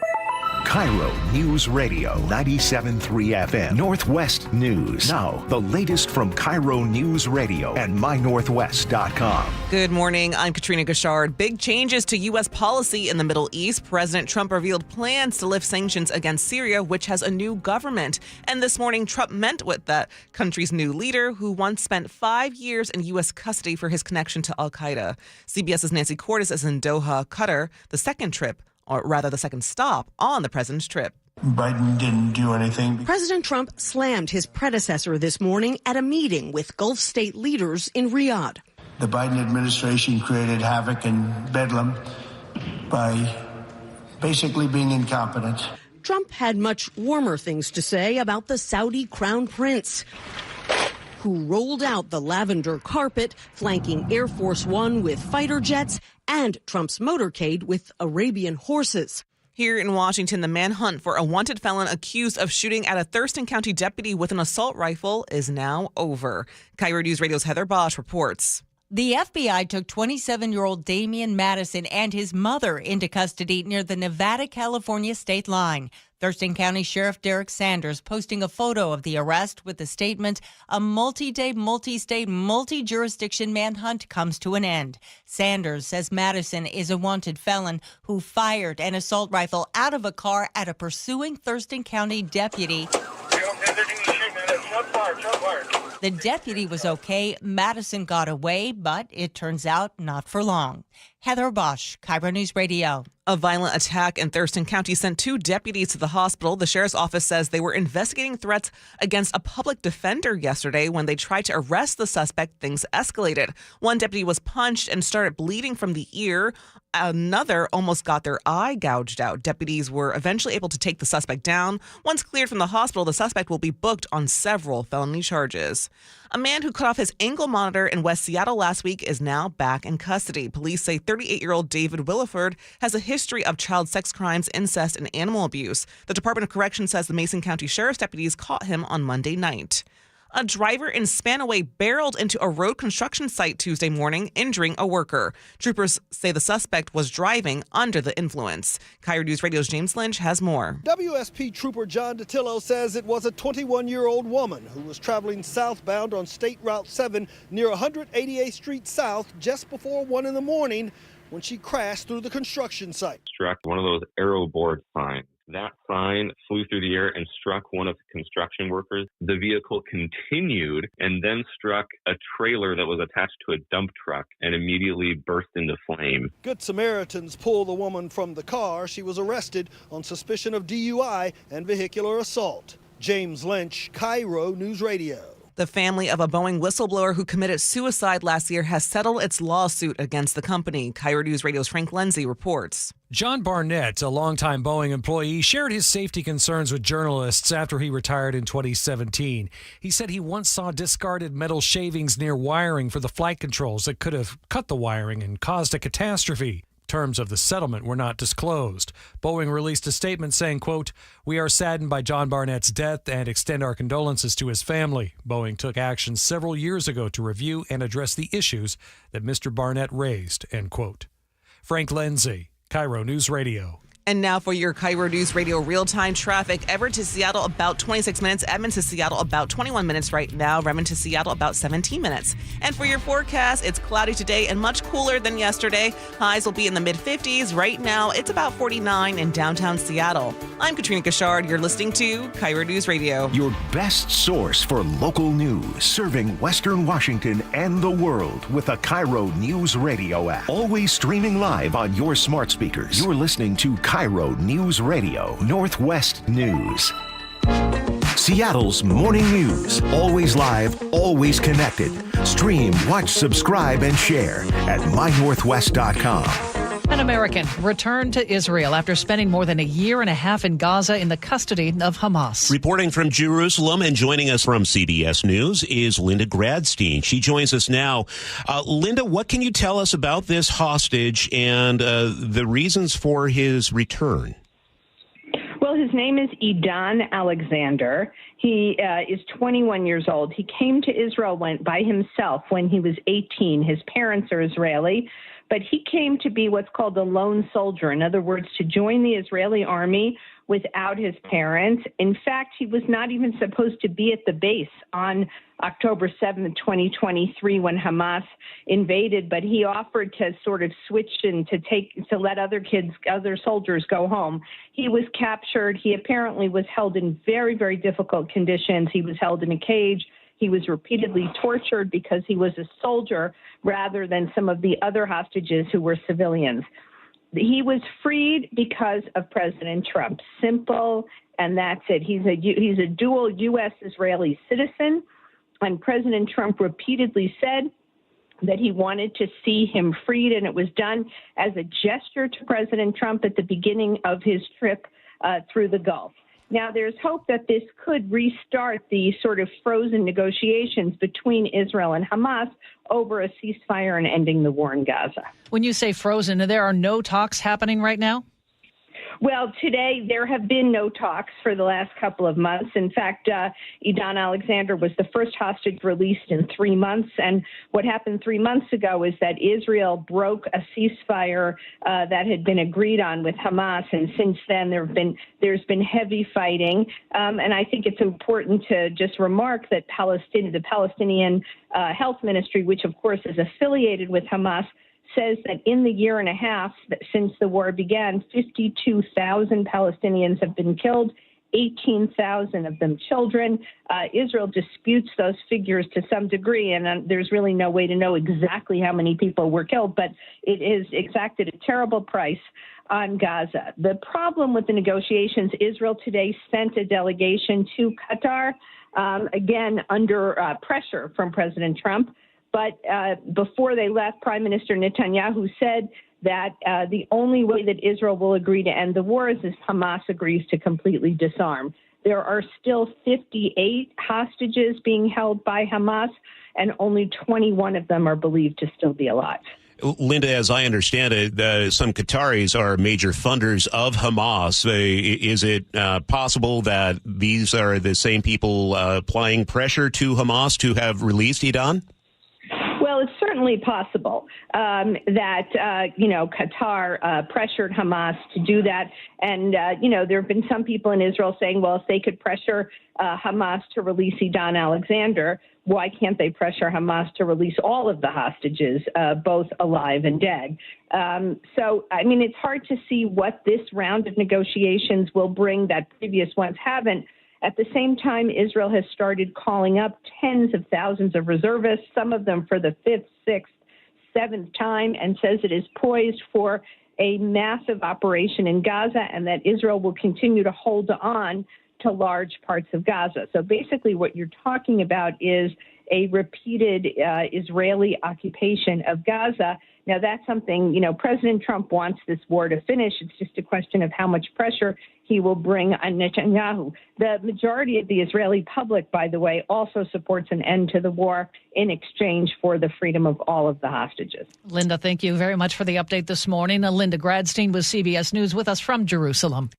KIRO Newsradio 97.3 FM Northwest News. Now, the latest from KIRO Newsradio and mynorthwest.com. Good morning. I'm Katrina Gashard. Big changes to U.S. policy in the Middle East. President Trump revealed plans to lift sanctions against Syria, which has a new government. And this morning, Trump met with that country's new leader, who once spent 5 years in U.S. custody for his connection to al-Qaeda. CBS's Nancy Cordes is in Doha, Qatar, the second stop on the president's trip. Biden didn't do anything. President Trump slammed his predecessor this morning at a meeting with Gulf state leaders in Riyadh. The Biden administration created havoc and bedlam by basically being incompetent. Trump had much warmer things to say about the Saudi crown prince, who rolled out the lavender carpet, flanking Air Force One with fighter jets and Trump's motorcade with Arabian horses. Here in Washington, the manhunt for a wanted felon accused of shooting at a Thurston County deputy with an assault rifle is now over. KIRO Newsradio's Heather Bosch reports. The FBI took 27-year-old Damian Madison and his mother into custody near the Nevada-California state line. Thurston County Sheriff Derek Sanders posting a photo of the arrest with the statement, "A multi-day, multi-state, multi-jurisdiction manhunt comes to an end." Sanders says Madison is a wanted felon who fired an assault rifle out of a car at a pursuing Thurston County deputy. The deputy was okay. Madison got away, but it turns out not for long. Heather Bosch, KIRO News Radio. A violent attack in Thurston County sent 2 deputies to the hospital. The sheriff's office says they were investigating threats against a public defender yesterday. When they tried to arrest the suspect, things escalated. One deputy was punched and started bleeding from the ear. Another almost got their eye gouged out. Deputies were eventually able to take the suspect down. Once cleared from the hospital, the suspect will be booked on several felony charges. A man who cut off his ankle monitor in West Seattle last week is now back in custody. Police say 38-year-old David Williford has a history of child sex crimes, incest, and animal abuse. The Department of Corrections says the Mason County Sheriff's deputies caught him on Monday night. A driver in Spanaway barreled into a road construction site Tuesday morning, injuring a worker. Troopers say the suspect was driving under the influence. KIRO News Radio's James Lynch has more. WSP Trooper John DeTillo says it was a 21-year-old woman who was traveling southbound on State Route 7 near 188th Street South just before 1 in the morning when she crashed through the construction site. Struck one of those arrow board signs. That sign flew through the air and struck one of the construction workers. The vehicle continued and then struck a trailer that was attached to a dump truck and immediately burst into flame. Good Samaritans pulled the woman from the car. She was arrested on suspicion of DUI and vehicular assault. James Lynch, KIRO News Radio. The family of a Boeing whistleblower who committed suicide last year has settled its lawsuit against the company. KIRO News Radio's Frank Lindsay reports. John Barnett, a longtime Boeing employee, shared his safety concerns with journalists after he retired in 2017. He said he once saw discarded metal shavings near wiring for the flight controls that could have cut the wiring and caused a catastrophe. Terms of the settlement were not disclosed. Boeing released a statement saying, quote, "We are saddened by John Barnett's death and extend our condolences to his family. Boeing took action several years ago to review and address the issues that Mr. Barnett raised," end quote. Frank Lindsay, KIRO News Radio. And now for your KIRO News Radio real-time traffic. Everett to Seattle, about 26 minutes. Edmond to Seattle, about 21 minutes right now. Redmond to Seattle, about 17 minutes. And for your forecast, it's cloudy today and much cooler than yesterday. Highs will be in the mid-50s. Right now, it's about 49 in downtown Seattle. I'm Katrina Gashard. You're listening to KIRO News Radio. Your best source for local news, serving Western Washington and the world with the KIRO News Radio app. Always streaming live on your smart speakers. You're listening to KIRO News Radio, Northwest News. Seattle's morning news. Always live, always connected. Stream, watch, subscribe, and share at mynorthwest.com. An American returned to Israel after spending more than a year and a half in Gaza in the custody of Hamas. Reporting from Jerusalem and joining us from CBS News is Linda Gradstein. She joins us now. Linda, what can you tell us about this hostage and the reasons for his return? Well, his name is Idan Alexander. He is 21 years old. He came to Israel by himself when he was 18. His parents are Israeli, but he came to be what's called a lone soldier. In other words, to join the Israeli army without his parents. In fact, he was not even supposed to be at the base on October 7th, 2023, when Hamas invaded, but he offered to sort of switch and to let other soldiers go home. He was captured. He apparently was held in very, very difficult conditions. He was held in a cage. He was repeatedly tortured because he was a soldier rather than some of the other hostages who were civilians. He was freed because of President Trump. Simple, and that's it. He's a dual U.S.-Israeli citizen, and President Trump repeatedly said that he wanted to see him freed, and it was done as a gesture to President Trump at the beginning of his trip through the Gulf. Now, there's hope that this could restart the sort of frozen negotiations between Israel and Hamas over a ceasefire and ending the war in Gaza. When you say frozen, there are no talks happening right now? Well, today there have been no talks for the last couple of months. In fact, Idan Alexander was the first hostage released in 3 months. And what happened 3 months ago is that Israel broke a ceasefire that had been agreed on with Hamas. And since then, there's been heavy fighting. And I think it's important to just remark that the Palestinian Health Ministry, which of course is affiliated with Hamas, says that in the year and a half since the war began, 52,000 Palestinians have been killed, 18,000 of them children. Israel disputes those figures to some degree, and there's really no way to know exactly how many people were killed, but it is exacted a terrible price on Gaza. The problem with the negotiations, Israel today sent a delegation to Qatar, again, under pressure from President Trump. But before they left, Prime Minister Netanyahu said that the only way that Israel will agree to end the war is if Hamas agrees to completely disarm. There are still 58 hostages being held by Hamas, and only 21 of them are believed to still be alive. Linda, as I understand it, some Qataris are major funders of Hamas. Is it possible that these are the same people applying pressure to Hamas to have released Idan? Well, it's certainly possible that, Qatar pressured Hamas to do that. And, there have been some people in Israel saying, well, if they could pressure Hamas to release Idan Alexander, why can't they pressure Hamas to release all of the hostages, both alive and dead? It's hard to see what this round of negotiations will bring that previous ones haven't. At the same time, Israel has started calling up tens of thousands of reservists, some of them for the 5th, 6th, 7th time, and says it is poised for a massive operation in Gaza and that Israel will continue to hold on to large parts of Gaza. So basically what you're talking about is a repeated Israeli occupation of Gaza. Now, that's something, President Trump wants this war to finish. It's just a question of how much pressure he will bring on Netanyahu. The majority of the Israeli public, by the way, also supports an end to the war in exchange for the freedom of all of the hostages. Linda, thank you very much for the update this morning. Linda Gradstein with CBS News with us from Jerusalem.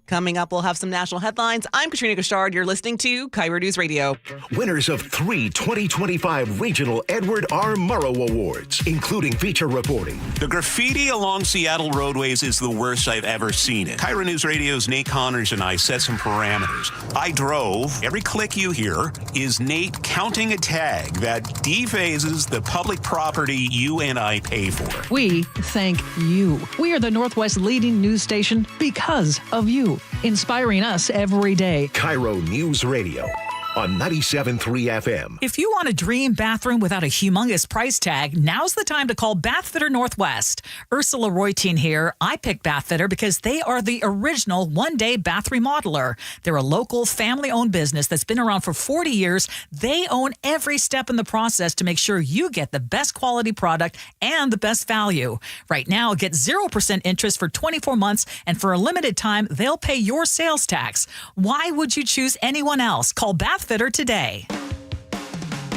Coming up, we'll have some national headlines. I'm Katrina Gustard. You're listening to KIRO News Radio. Winners of 3 2025 Regional Edward R. Murrow Awards, including feature reporting. The graffiti along Seattle roadways is the worst I've ever seen it. KIRO News Radio's Nate Connors and I set some parameters. I drove. Every click you hear is Nate counting a tag that defaces the public property you and I pay for. We thank you. We are the Northwest leading news station because of you. Inspiring us every day. KIRO News Radio on 97.3 FM. If you want a dream bathroom without a humongous price tag, now's the time to call Bathfitter Northwest. Ursula Roytine here. I picked Bathfitter because they are the original one-day bath remodeler. They're a local family-owned business that's been around for 40 years. They own every step in the process to make sure you get the best quality product and the best value. Right now, get 0% interest for 24 months, and for a limited time, they'll pay your sales tax. Why would you choose anyone else? Call Bathfitter today.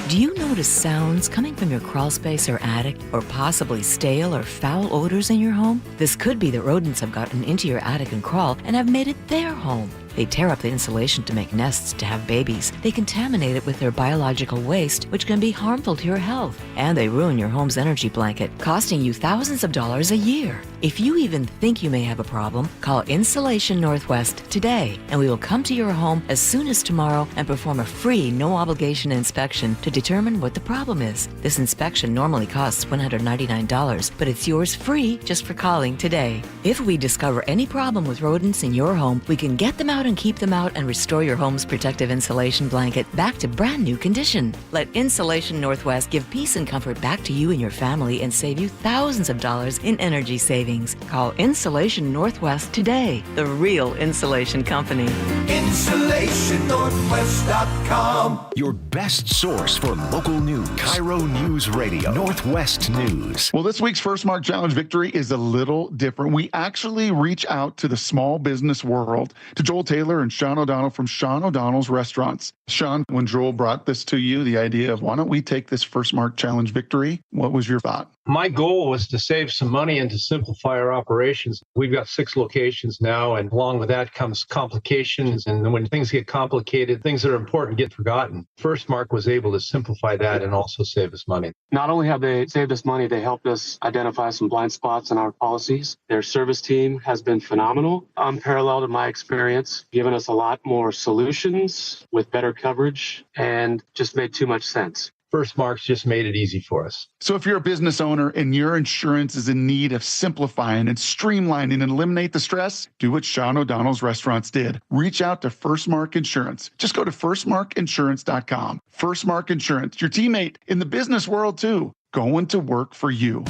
Do you notice sounds coming from your crawl space or attic, or possibly stale or foul odors in your home? This could be that rodents have gotten into your attic and crawl and have made it their home. They tear up the insulation to make nests to have babies. They contaminate it with their biological waste, which can be harmful to your health. And they ruin your home's energy blanket, costing you thousands of dollars a year. If you even think you may have a problem, call Insulation Northwest today, and we will come to your home as soon as tomorrow and perform a free, no-obligation inspection to determine what the problem is. This inspection normally costs $199, but it's yours free just for calling today. If we discover any problem with rodents in your home, we can get them out and keep them out and restore your home's protective insulation blanket back to brand new condition. Let Insulation Northwest give peace and comfort back to you and your family and save you thousands of dollars in energy savings. Call Insulation Northwest today, the real insulation company. InsulationNorthwest.com. Your best source for local news. KIRO News Radio, Northwest News. Well, this week's First Mark Challenge victory is a little different. We actually reach out to the small business world, to Joel Taylor and Sean O'Donnell from Sean O'Donnell's Restaurants. Sean, when Joel brought this to you, the idea of why don't we take this First Mark Challenge victory, what was your thought? My goal was to save some money and to simplify our operations. We've got 6 locations now, and along with that comes complications. And when things get complicated, things that are important get forgotten. First Mark was able to simplify that and also save us money. Not only have they saved us money, they helped us identify some blind spots in our policies. Their service team has been phenomenal, unparalleled in my experience, given us a lot more solutions with better coverage, and just made too much sense. First Mark's just made it easy for us. So if you're a business owner and your insurance is in need of simplifying and streamlining and eliminate the stress, do what Sean O'Donnell's Restaurants did. Reach out to First Mark Insurance. Just go to firstmarkinsurance.com. First Mark Insurance, your teammate in the business world too, going to work for you.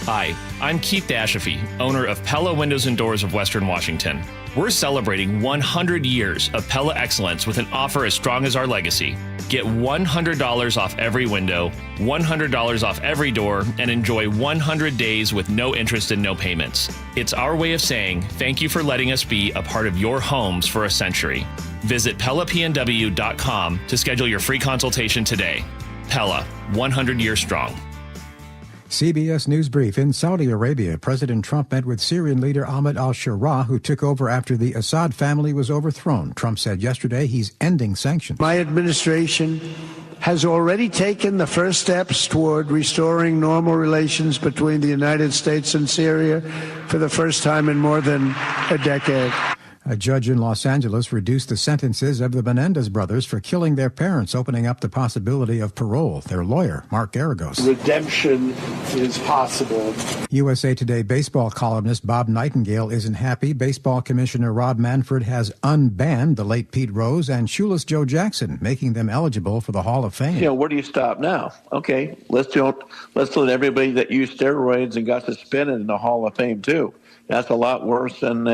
Hi, I'm Keith Dashafee, owner of Pella Windows and Doors of Western Washington. We're celebrating 100 years of Pella excellence with an offer as strong as our legacy. Get $100 off every window, $100 off every door, and enjoy 100 days with no interest and no payments. It's our way of saying thank you for letting us be a part of your homes for a century. Visit PellaPNW.com to schedule your free consultation today. Pella, 100 years strong. CBS News Brief. In Saudi Arabia, President Trump met with Syrian leader Ahmed al-Sharaa, who took over after the Assad family was overthrown. Trump said yesterday he's ending sanctions. My administration has already taken the first steps toward restoring normal relations between the United States and Syria for the first time in more than a decade. A judge in Los Angeles reduced the sentences of the Menendez brothers for killing their parents, opening up the possibility of parole. Their lawyer, Mark Garagos. Redemption is possible. USA Today baseball columnist Bob Nightingale isn't happy. Baseball Commissioner Rob Manfred has unbanned the late Pete Rose and shoeless Joe Jackson, making them eligible for the Hall of Fame. Where do you stop now? Okay, let's let everybody that used steroids and got suspended in the Hall of Fame too. That's a lot worse than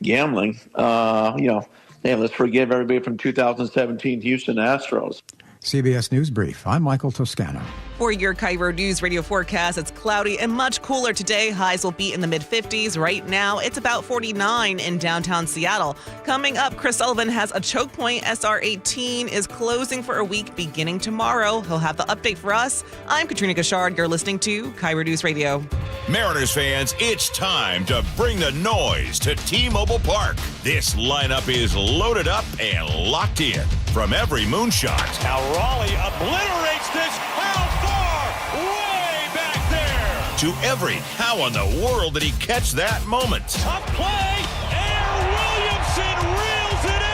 gambling. Let's forgive everybody from 2017 Houston Astros. CBS News Brief. I'm Michael Toscano. For your KIRO News Radio forecast, it's cloudy and much cooler today. Highs will be in the mid-50s. Right now, it's about 49 in downtown Seattle. Coming up, Chris Sullivan has a choke point. SR18 is closing for a week beginning tomorrow. He'll have the update for us. I'm Katrina Gashard. You're listening to KIRO News Radio. Mariners fans, it's time to bring the noise to T-Mobile Park. This lineup is loaded up and locked in. From every moonshot. Now Raleigh obliterates this. How far? Way back there. To every how in the world did he catch that moment? Tough play. Air Williamson reels it in.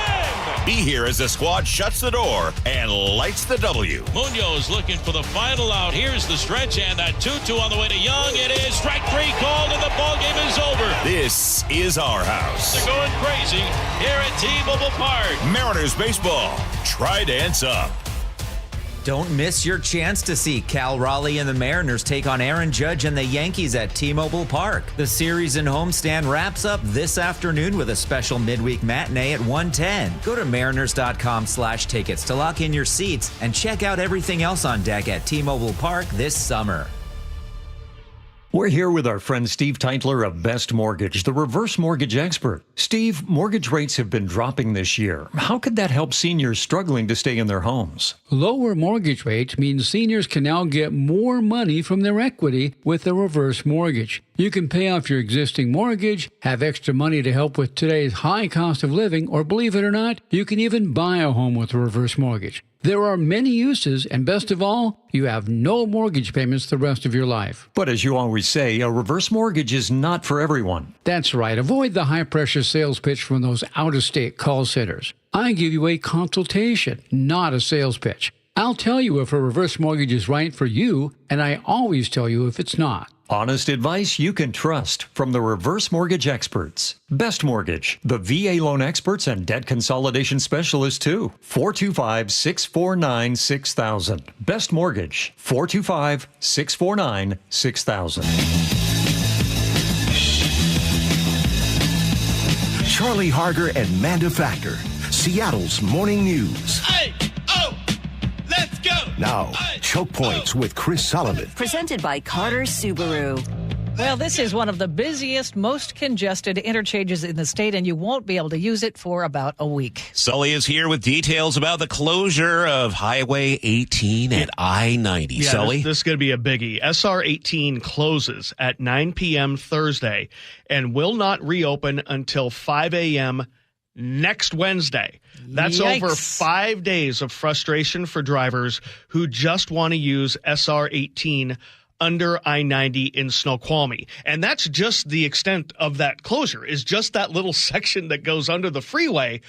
Be here as the squad shuts the door and lights the W. Munoz looking for the final out. Here's the stretch and a 2-2 on the way to Young. It is strike three called and the ball game is over. This is our house. They're going crazy here at T-Mobile Park. Mariners baseball. Try dance up. Don't miss your chance to see Cal Raleigh and the Mariners take on Aaron Judge and the Yankees at T-Mobile Park. The series in homestand wraps up this afternoon with a special midweek matinee at 1:10. Go to mariners.com/tickets to lock in your seats and check out everything else on deck at T-Mobile Park this summer. We're here with our friend Steve Teitler of Best Mortgage, the reverse mortgage expert. Steve, mortgage rates have been dropping this year. How could that help seniors struggling to stay in their homes? Lower mortgage rates means seniors can now get more money from their equity with a reverse mortgage. You can pay off your existing mortgage, have extra money to help with today's high cost of living, or believe it or not, you can even buy a home with a reverse mortgage. There are many uses, and best of all, you have no mortgage payments the rest of your life. But as you always say, a reverse mortgage is not for everyone. That's right. Avoid the high-pressure sales pitch from those out-of-state call centers. I give you a consultation, not a sales pitch. I'll tell you if a reverse mortgage is right for you, and I always tell you if it's not. Honest advice you can trust from the reverse mortgage experts. Best Mortgage, the VA loan experts and debt consolidation specialists too. 425-649-6000. Best Mortgage, 425-649-6000. Charlie Harger and Manda Factor, Seattle's morning news. Let's go. Now, Choke Points with Chris Sullivan. Presented by Carter Subaru. Well, this is one of the busiest, most congested interchanges in the state, and you won't be able to use it for about a week. Sully is here with details about the closure of Highway 18 and I-90. Yeah, Sully? This is going to be a biggie. SR18 closes at 9 p.m. Thursday and will not reopen until 5 a.m. next Wednesday. That's Yikes. over 5 days of frustration for drivers who just want to use SR18 under I-90 in Snoqualmie. And that's just the extent of that closure, is just that little section that goes under the freeway.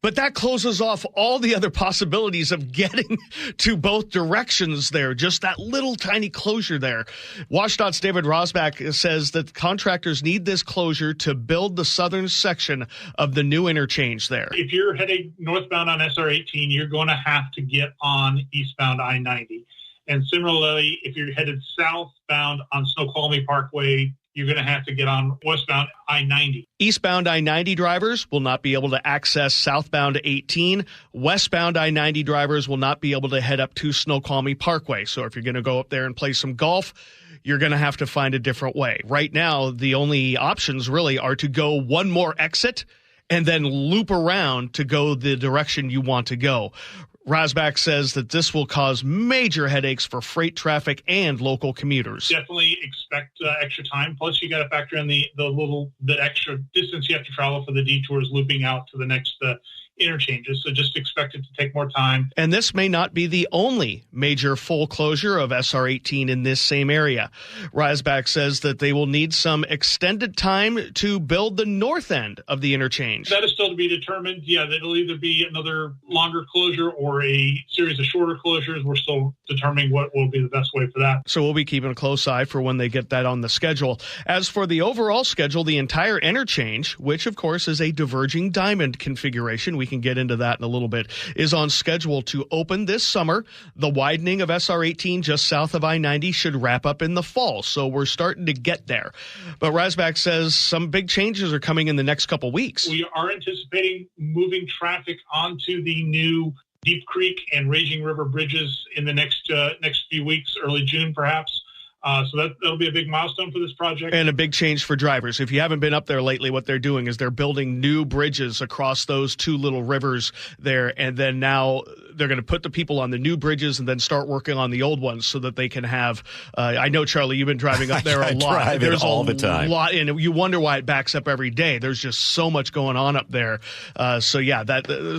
But that closes off all the other possibilities of getting to both directions there, just that little tiny closure there. WashDOT's David Rosbach says that contractors need this closure to build the southern section of the new interchange there. If you're heading northbound on SR18, you're going to have to get on eastbound I-90. And similarly, if you're headed southbound on Snoqualmie Parkway, you're going to have to get on westbound I-90. Eastbound I-90 drivers will not be able to access southbound 18. Westbound I-90 drivers will not be able to head up to Snoqualmie Parkway. So if you're going to go up there and play some golf, you're going to have to find a different way. Right now, the only options really are to go one more exit and then loop around to go the direction you want to go. Rosbach says that this will cause major headaches for freight traffic and local commuters. Definitely expect extra time. Plus, you got to factor in the little bit extra distance you have to travel for the detours looping out to the next interchanges. So just expect it to take more time. And this may not be the only major full closure of SR18 in this same area. Rosbach says that they will need some extended time to build the north end of the interchange. That is still to be determined. Yeah, it'll either be another longer closure or a series of shorter closures. We're still determining what will be the best way for that. So we'll be keeping a close eye for when they get that on the schedule. As for the overall schedule, the entire interchange, which of course is a diverging diamond configuration, we can get into that in a little bit, is on schedule to open this summer. The widening of SR18 just south of I-90 should wrap up in the fall, so we're starting to get there. But Rosbach says some big changes are coming in the next couple weeks. We are anticipating moving traffic onto the new Deep Creek and Raging River bridges in the next few weeks, early June perhaps. So that'll be a big milestone for this project. And a big change for drivers. If you haven't been up there lately, what they're doing is they're building new bridges across those two little rivers there. And then now they're going to put the people on the new bridges and then start working on the old ones so that they can have, I know, Charlie, you've been driving up there a lot. There's all the time. Lot, and you wonder why it backs up every day. There's just so much going on up there. So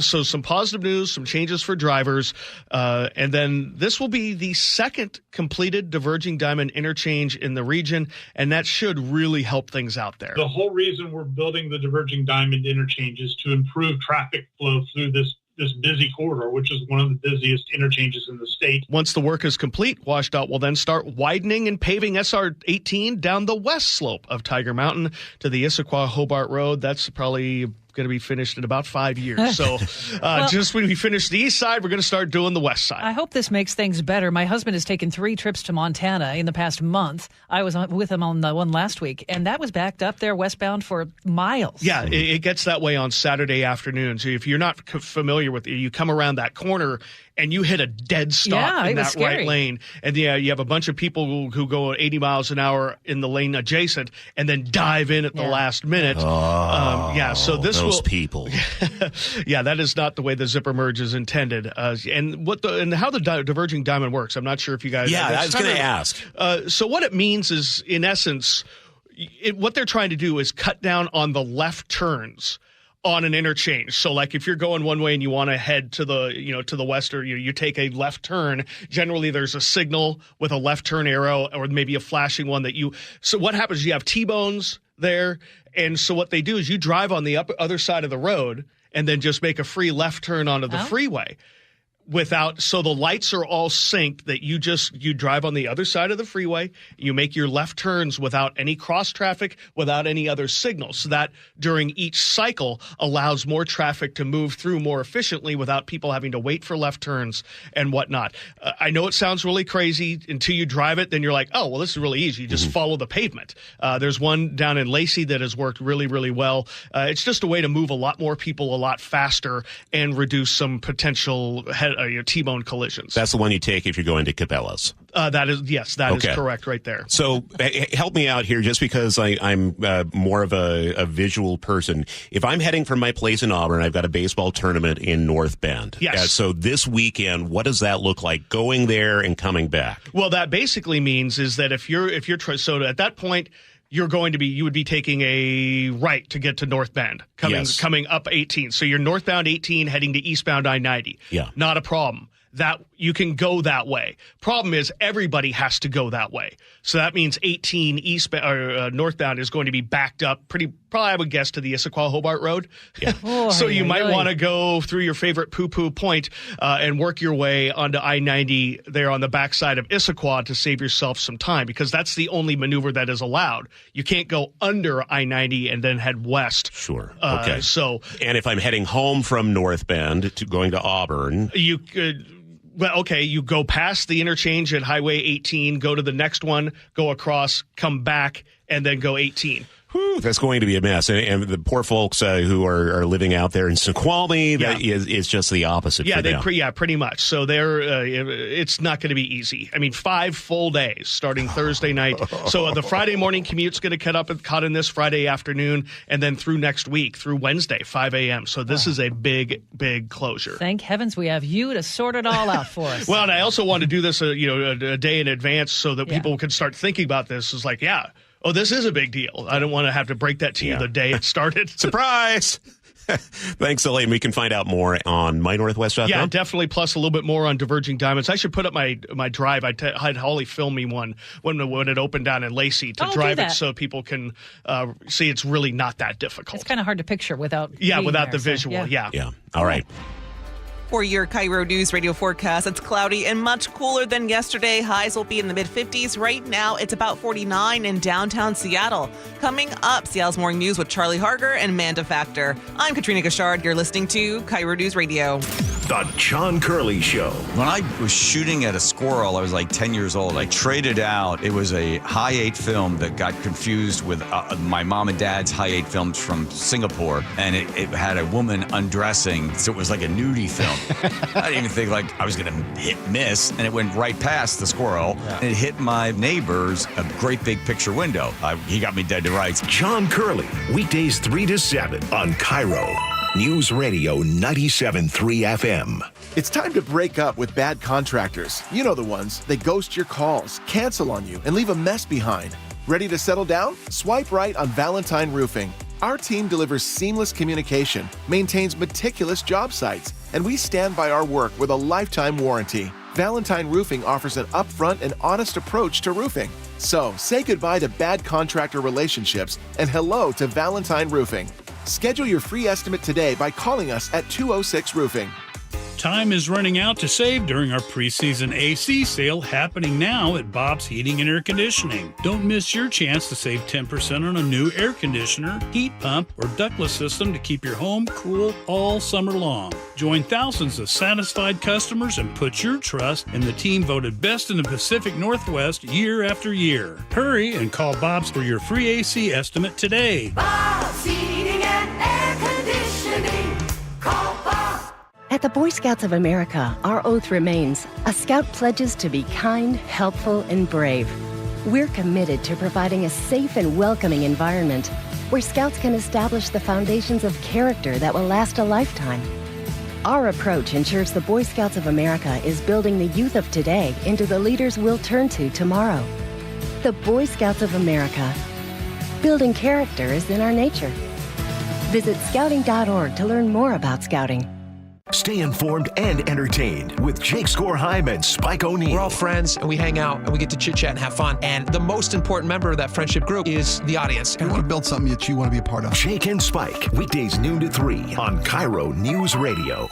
some positive news, some changes for drivers. And then this will be the second completed diverging diamond interchange in the region, and that should really help things out there. The whole reason we're building the diverging diamond interchange is to improve traffic flow through this busy corridor, which is one of the busiest interchanges in the state. Once the work is complete, WashDOT will then start widening and paving SR 18 down the west slope of Tiger Mountain to the Issaquah-Hobart Road. That's probably going to be finished in about 5 years. So just when we finish the east side, we're going to start doing the west side. I hope this makes things better. My husband has taken 3 trips to Montana in the past month. I was with him on the one last week, and that was backed up there westbound for miles. Yeah, it gets that way on Saturday afternoon. So if you're not familiar with it, you come around that corner and you hit a dead stop in that right lane. And you have a bunch of people who go 80 miles an hour in the lane adjacent and then dive in at the last minute. So this those people. Yeah, that is not the way the zipper merge is intended. And how the diverging diamond works, I'm not sure if you guys... Yeah, I was going to ask. So what it means is, in essence, what they're trying to do is cut down on the left turns on an interchange. So like if you're going one way and you want to head to the west, or you take a left turn, generally there's a signal with a left turn arrow or maybe a flashing one so what happens, you have T-bones there. And so what they do is you drive on the other side of the road and then just make a free left turn onto the freeway. So the lights are all synced that you drive on the other side of the freeway, you make your left turns without any cross traffic, without any other signals, so that during each cycle allows more traffic to move through more efficiently without people having to wait for left turns and whatnot. I know it sounds really crazy until you drive it, then you're like, oh, well, this is really easy. You just follow the pavement. There's one down in Lacey that has worked really, really well. It's just a way to move a lot more people a lot faster and reduce some potential T-bone collisions. That's the one you take if you're going to Cabela's. That is correct right there. So help me out here, just because I'm more of a visual person. If I'm heading from my place in Auburn, I've got a baseball tournament in North Bend. Yes. So this weekend, what does that look like going there and coming back? Well, that basically means is that if you're so at that point, you would be taking a right to get to North Bend, coming up 18. So you're northbound 18 heading to eastbound I-90. Yeah. Not a problem. That you can go that way. Problem is everybody has to go that way. So that means 18 northbound is going to be backed up probably I would guess to the Issaquah-Hobart Road. Yeah. So you might want to go through your favorite poo-poo point and work your way onto I-90 there on the backside of Issaquah to save yourself some time, because that's the only maneuver that is allowed. You can't go under I-90 and then head west. Sure. Okay. And if I'm heading home from North Bend going to Auburn, you could... Well, okay, you go past the interchange at Highway 18, go to the next one, go across, come back, and then go 18. Whew, that's going to be a mess. And the poor folks who are living out there in Snoqualmie, that is just the opposite for them. Pretty much. So it's not going to be easy. I mean, 5 full days starting Thursday night. So the Friday morning commute's going to cut in this Friday afternoon, and then through next week, through Wednesday, 5 a.m. So this is a big, big closure. Thank heavens we have you to sort it all out for us. Well, and I also want to do this a day in advance so that people can start thinking about this. It's like, oh, this is a big deal. I don't want to have to break that to you the day it started. Surprise! Thanks, Elaine. We can find out more on mynorthwest.com. Yeah, definitely. Plus a little bit more on diverging diamonds. I should put up my drive. I had Holly film me one when it opened down in Lacey to drive it so people can see it's really not that difficult. It's kind of hard to picture without the visual. Yeah. All right. For your KIRO News Radio forecast, it's cloudy and much cooler than yesterday. Highs will be in the mid-50s. Right now, it's about 49 in downtown Seattle. Coming up, Seattle's Morning News with Charlie Harger and Manda Factor. I'm Katrina Gashard. You're listening to KIRO News Radio. The John Curley Show. When I was shooting at a squirrel, I was like 10 years old. I traded out. It was a high-8 film that got confused with my mom and dad's high-8 films from Singapore. And it had a woman undressing, so it was like a nudie film. I didn't even think like I was going to miss, and it went right past the squirrel. Yeah. And it hit my neighbor's a great big picture window. He got me dead to rights. John Curley, weekdays 3 to 7 on KIRO News Radio 97.3 FM. It's time to break up with bad contractors. You know the ones. They ghost your calls, cancel on you, and leave a mess behind. Ready to settle down? Swipe right on Valentine Roofing. Our team delivers seamless communication, maintains meticulous job sites, and we stand by our work with a lifetime warranty. Valentine Roofing offers an upfront and honest approach to roofing. So, say goodbye to bad contractor relationships and hello to Valentine Roofing. Schedule your free estimate today by calling us at 206 Roofing. Time is running out to save during our preseason AC sale happening now at Bob's Heating and Air Conditioning. Don't miss your chance to save 10% on a new air conditioner, heat pump, or ductless system to keep your home cool all summer long. Join thousands of satisfied customers and put your trust in the team voted best in the Pacific Northwest year after year. Hurry and call Bob's for your free AC estimate today. Bob's Heating and Air Conditioning. Call Bob. At the Boy Scouts of America, our oath remains. A Scout pledges to be kind, helpful, and brave. We're committed to providing a safe and welcoming environment where Scouts can establish the foundations of character that will last a lifetime. Our approach ensures the Boy Scouts of America is building the youth of today into the leaders we'll turn to tomorrow. The Boy Scouts of America. Building character is in our nature. Visit scouting.org to learn more about Scouting. Stay informed and entertained with Jake Skorheim and Spike O'Neill. We're all friends, and we hang out, and we get to chit-chat and have fun. And the most important member of that friendship group is the audience. You want to build something that you want to be a part of. Jake and Spike, weekdays noon to 3 on KIRO News Radio.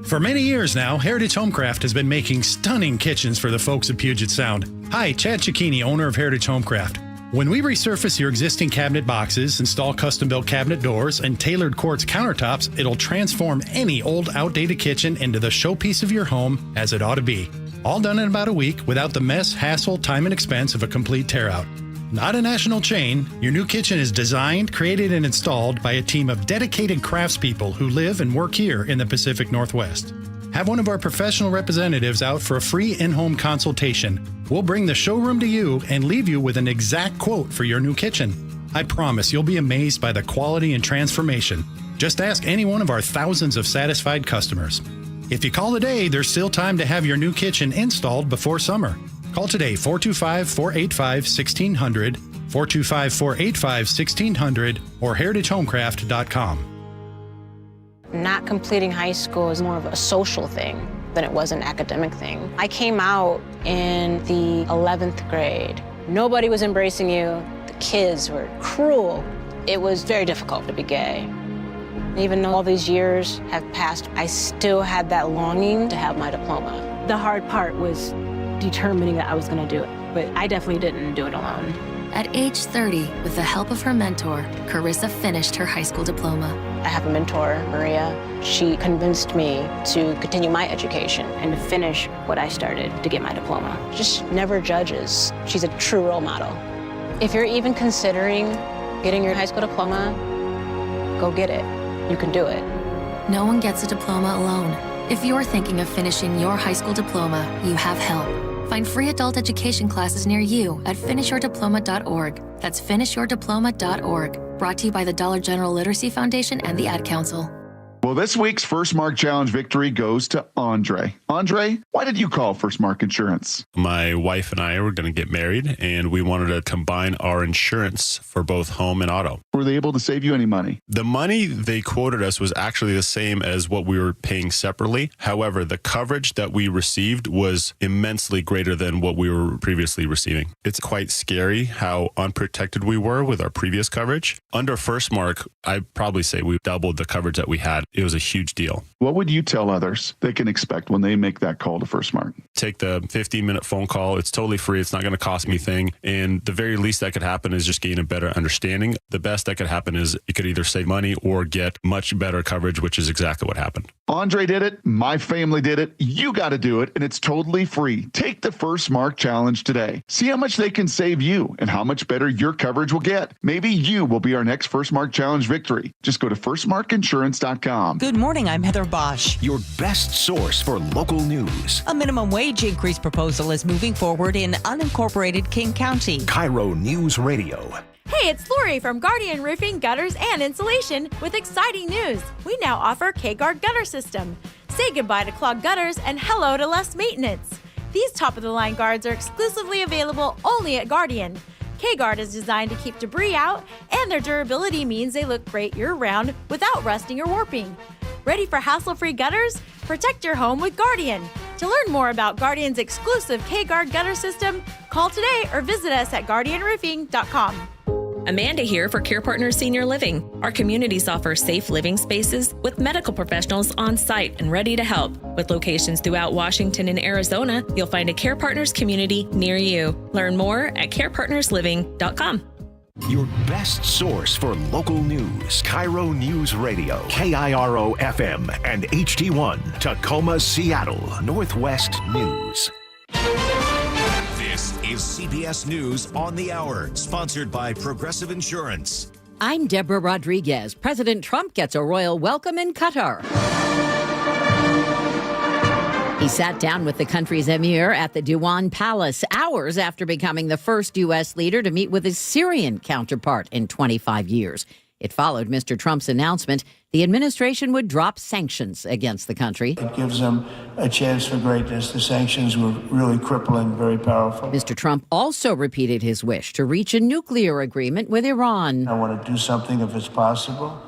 For many years now, Heritage Homecraft has been making stunning kitchens for the folks of Puget Sound. Hi, Chad Cicchini, owner of Heritage Homecraft. When we resurface your existing cabinet boxes, install custom-built cabinet doors, and tailored quartz countertops, it'll transform any old, outdated kitchen into the showpiece of your home as it ought to be. All done in about a week without the mess, hassle, time, and expense of a complete tear-out. Not a national chain, your new kitchen is designed, created, and installed by a team of dedicated craftspeople who live and work here in the Pacific Northwest. Have one of our professional representatives out for a free in-home consultation. We'll bring the showroom to you and leave you with an exact quote for your new kitchen. I promise you'll be amazed by the quality and transformation. Just ask any one of our thousands of satisfied customers. If you call today, there's still time to have your new kitchen installed before summer. Call today, 425-485-1600, 425-485-1600, or heritagehomecraft.com. Not completing high school is more of a social thing than it was an academic thing. I came out in the 11th grade. Nobody was embracing you. The kids were cruel. It was very difficult to be gay. Even though all these years have passed, I still had that longing to have my diploma. The hard part was determining that I was going to do it, but I definitely didn't do it alone. At age 30, with the help of her mentor, Carissa finished her high school diploma. I have a mentor, Maria. She convinced me to continue my education and to finish what I started to get my diploma. Just never judges. She's a true role model. If you're even considering getting your high school diploma, go get it. You can do it. No one gets a diploma alone. If you're thinking of finishing your high school diploma, you have help. Find free adult education classes near you at finishyourdiploma.org. That's finishyourdiploma.org. Brought to you by the Dollar General Literacy Foundation and the Ad Council. Well, this week's First Mark Challenge victory goes to Andre. Andre, why did you call First Mark Insurance? My wife and I were going to get married, and we wanted to combine our insurance for both home and auto. Were they able to save you any money? The money they quoted us was actually the same as what we were paying separately. However, the coverage that we received was immensely greater than what we were previously receiving. It's quite scary how unprotected we were with our previous coverage. Under First Mark, I'd probably say we doubled the coverage that we had. it was a huge deal. What would you tell others they can expect when they make that call to First Mark? Take the 15-minute phone call. It's totally free. It's not going to cost me a thing. And the very least that could happen is just gain a better understanding. The best that could happen is you could either save money or get much better coverage, which is exactly what happened. Andre did it. My family did it. You got to do it, and it's totally free. Take the First Mark Challenge today. See how much they can save you and how much better your coverage will get. Maybe you will be our next First Mark Challenge victory. Just go to firstmarkinsurance.com. Good morning. I'm Heather Bosch. Your best source for local news. A minimum wage increase proposal is moving forward in unincorporated King County. KIRO News Radio. Hey, it's Lori from Guardian Roofing, Gutters, and Insulation with exciting news. We now offer K-Guard Gutter System. Say goodbye to clogged gutters and hello to less maintenance. These top-of-the-line guards are exclusively available only at Guardian. K-Guard is designed to keep debris out, and their durability means they look great year-round without rusting or warping. Ready for hassle-free gutters? Protect your home with Guardian. To learn more about Guardian's exclusive K-Guard Gutter System, call today or visit us at guardianroofing.com. Amanda here for Care Partners Senior Living. Our communities offer safe living spaces with medical professionals on site and ready to help. With locations throughout Washington and Arizona, you'll find a Care Partners community near you. Learn more at carepartnersliving.com. Your best source for local news. KIRO News Radio. KIRO FM and HD1. Tacoma, Seattle. Northwest News. This is CBS News on the Hour, sponsored by Progressive Insurance. I'm Deborah Rodriguez. President Trump gets a royal welcome in Qatar. He sat down with the country's emir at the Diwan Palace hours after becoming the first U.S. leader to meet with his Syrian counterpart in 25 years. It followed Mr. Trump's announcement the administration would drop sanctions against the country. It gives them a chance for greatness. The sanctions were really crippling, very powerful. Mr. Trump also repeated his wish to reach a nuclear agreement with Iran. I want to do something if it's possible,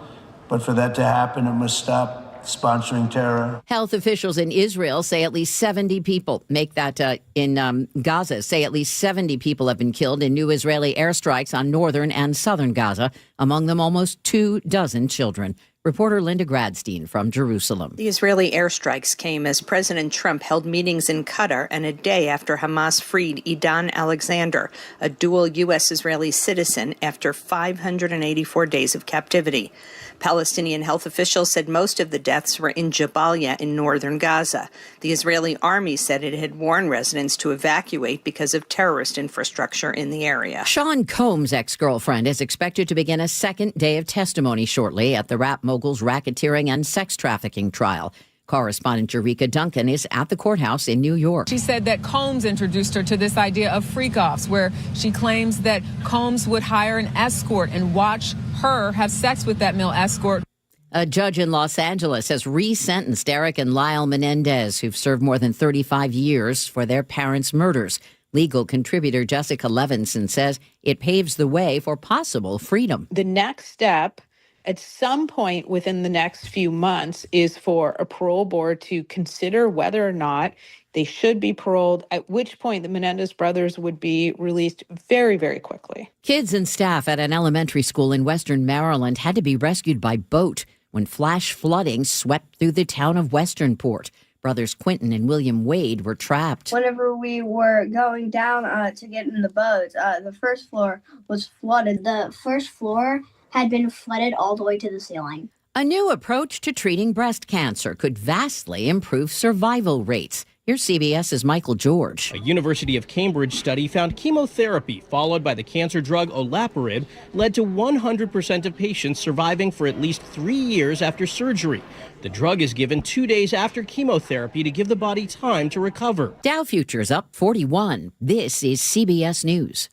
but for that to happen, it must stop sponsoring terror. Health officials in Israel say at least 70 people, in Gaza, say at least 70 people have been killed in new Israeli airstrikes on northern and southern Gaza, among them almost 24 children. Reporter Linda Gradstein from Jerusalem. The Israeli airstrikes came as President Trump held meetings in Qatar and a day after Hamas freed Idan Alexander, a dual U.S.-Israeli citizen, after 584 days of captivity. Palestinian health officials said most of the deaths were in Jabalia in northern Gaza. The Israeli army said it had warned residents to evacuate because of terrorist infrastructure in the area. Sean Combs' ex-girlfriend is expected to begin a second day of testimony shortly at the rap mogul's racketeering and sex trafficking trial. Correspondent Jerika Duncan is at the courthouse in New York. She said that Combs introduced her to this idea of freak-offs, where she claims that Combs would hire an escort and watch her have sex with that male escort. A judge in Los Angeles has resentenced Eric and Lyle Menendez, who've served more than 35 years for their parents' murders. Legal contributor Jessica Levinson says it paves the way for possible freedom. The next step at some point within the next few months is for a parole board to consider whether or not they should be paroled, at which point the Menendez brothers would be released very, very quickly. Kids and staff at an elementary school in western Maryland had to be rescued by boat when flash flooding swept through the town of Westernport. Brothers Quentin and William Wade were trapped. Whenever we were going down to get in the boat, the first floor was flooded. The first floor had been flooded all the way to the ceiling. A new approach to treating breast cancer could vastly improve survival rates. Here's CBS's Michael George. A University of Cambridge study found chemotherapy followed by the cancer drug olaparib led to 100% of patients surviving for at least 3 years after surgery. The drug is given 2 days after chemotherapy to give the body time to recover. Dow futures up 41. This is CBS News.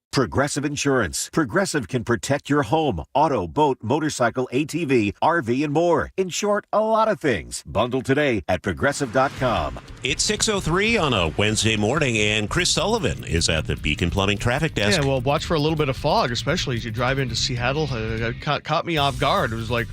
Progressive Insurance. Progressive can protect your home, auto, boat, motorcycle, ATV, RV, and more. In short, a lot of things. Bundle today at Progressive.com. It's 6:03 on a Wednesday morning, and Chris Sullivan is at the Beacon Plumbing Traffic Desk. Yeah, well, watch for a little bit of fog, especially as you drive into Seattle. It caught me off guard. It was like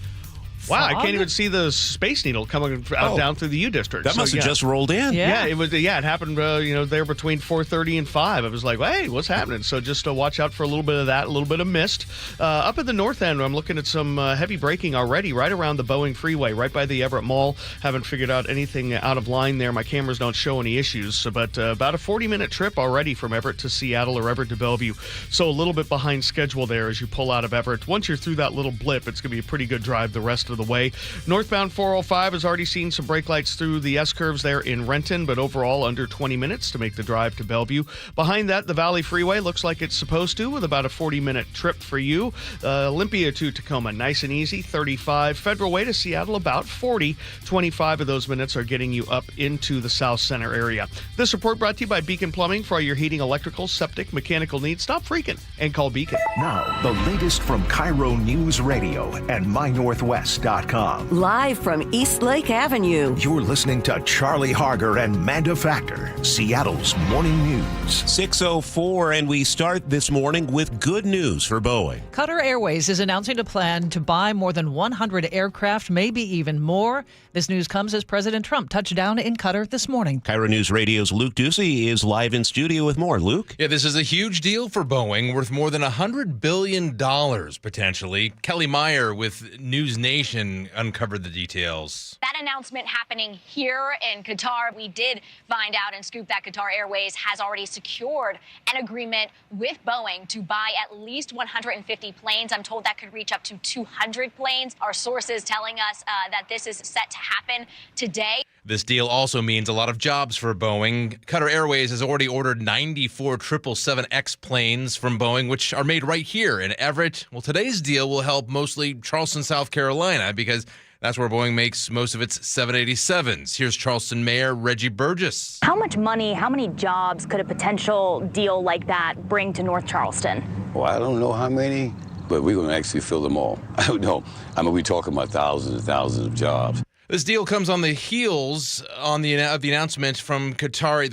Wow, I can't even see the Space Needle coming out down through the U District. That must have just rolled in. Yeah, it was. Yeah, it happened. There between 4:30 and 5. I was like, hey, what's happening? So just watch out for a little bit of that, a little bit of mist. Up at the north end, I'm looking at some heavy braking already, right around the Boeing Freeway, right by the Everett Mall. Haven't figured out anything out of line there. My cameras don't show any issues, but about a 40-minute trip already from Everett to Seattle or Everett to Bellevue. So a little bit behind schedule there as you pull out of Everett. Once you're through that little blip, it's going to be a pretty good drive the rest of the way. Northbound 405 has already seen some brake lights through the S-curves there in Renton, but overall under 20 minutes to make the drive to Bellevue. Behind that, the Valley Freeway looks like it's supposed to, with about a 40-minute trip for you. Olympia to Tacoma, nice and easy, 35. Federal Way to Seattle, about 40. 25 of those minutes are getting you up into the South Center area. This report brought to you by Beacon Plumbing. For all your heating, electrical, septic, mechanical needs, stop freaking and call Beacon. Now, the latest from KIRO News Radio and MyNorthwest.com. Live from East Lake Avenue. You're listening to Charlie Harger and Manda Factor, Seattle's morning news. 6:04, and we start this morning with good news for Boeing. Qatar Airways is announcing a plan to buy more than 100 aircraft, maybe even more. This news comes as President Trump touched down in Qatar this morning. KIRO News Radio's Luke Ducey is live in studio with more. Luke? Yeah, this is a huge deal for Boeing, worth more than $100 billion, potentially. Kelly Meyer with News Nation uncovered the details. That announcement happening here in Qatar. We did find out and scoop that Qatar Airways has already secured an agreement with Boeing to buy at least 150 planes. I'm told that could reach up to 200 planes. Our sources telling us that this is set to happen today. This deal also means a lot of jobs for Boeing. Qatar Airways has already ordered 94 777X planes from Boeing, which are made right here in Everett. Well, today's deal will help mostly Charleston, South Carolina, because that's where Boeing makes most of its 787s. Here's Charleston Mayor Reggie Burgess. How much money, how many jobs could a potential deal like that bring to North Charleston? Well, I don't know how many, but we're going to actually fill them all. I don't know. I mean, we're talking about thousands and thousands of jobs. This deal comes on the heels of the announcement from Qatari,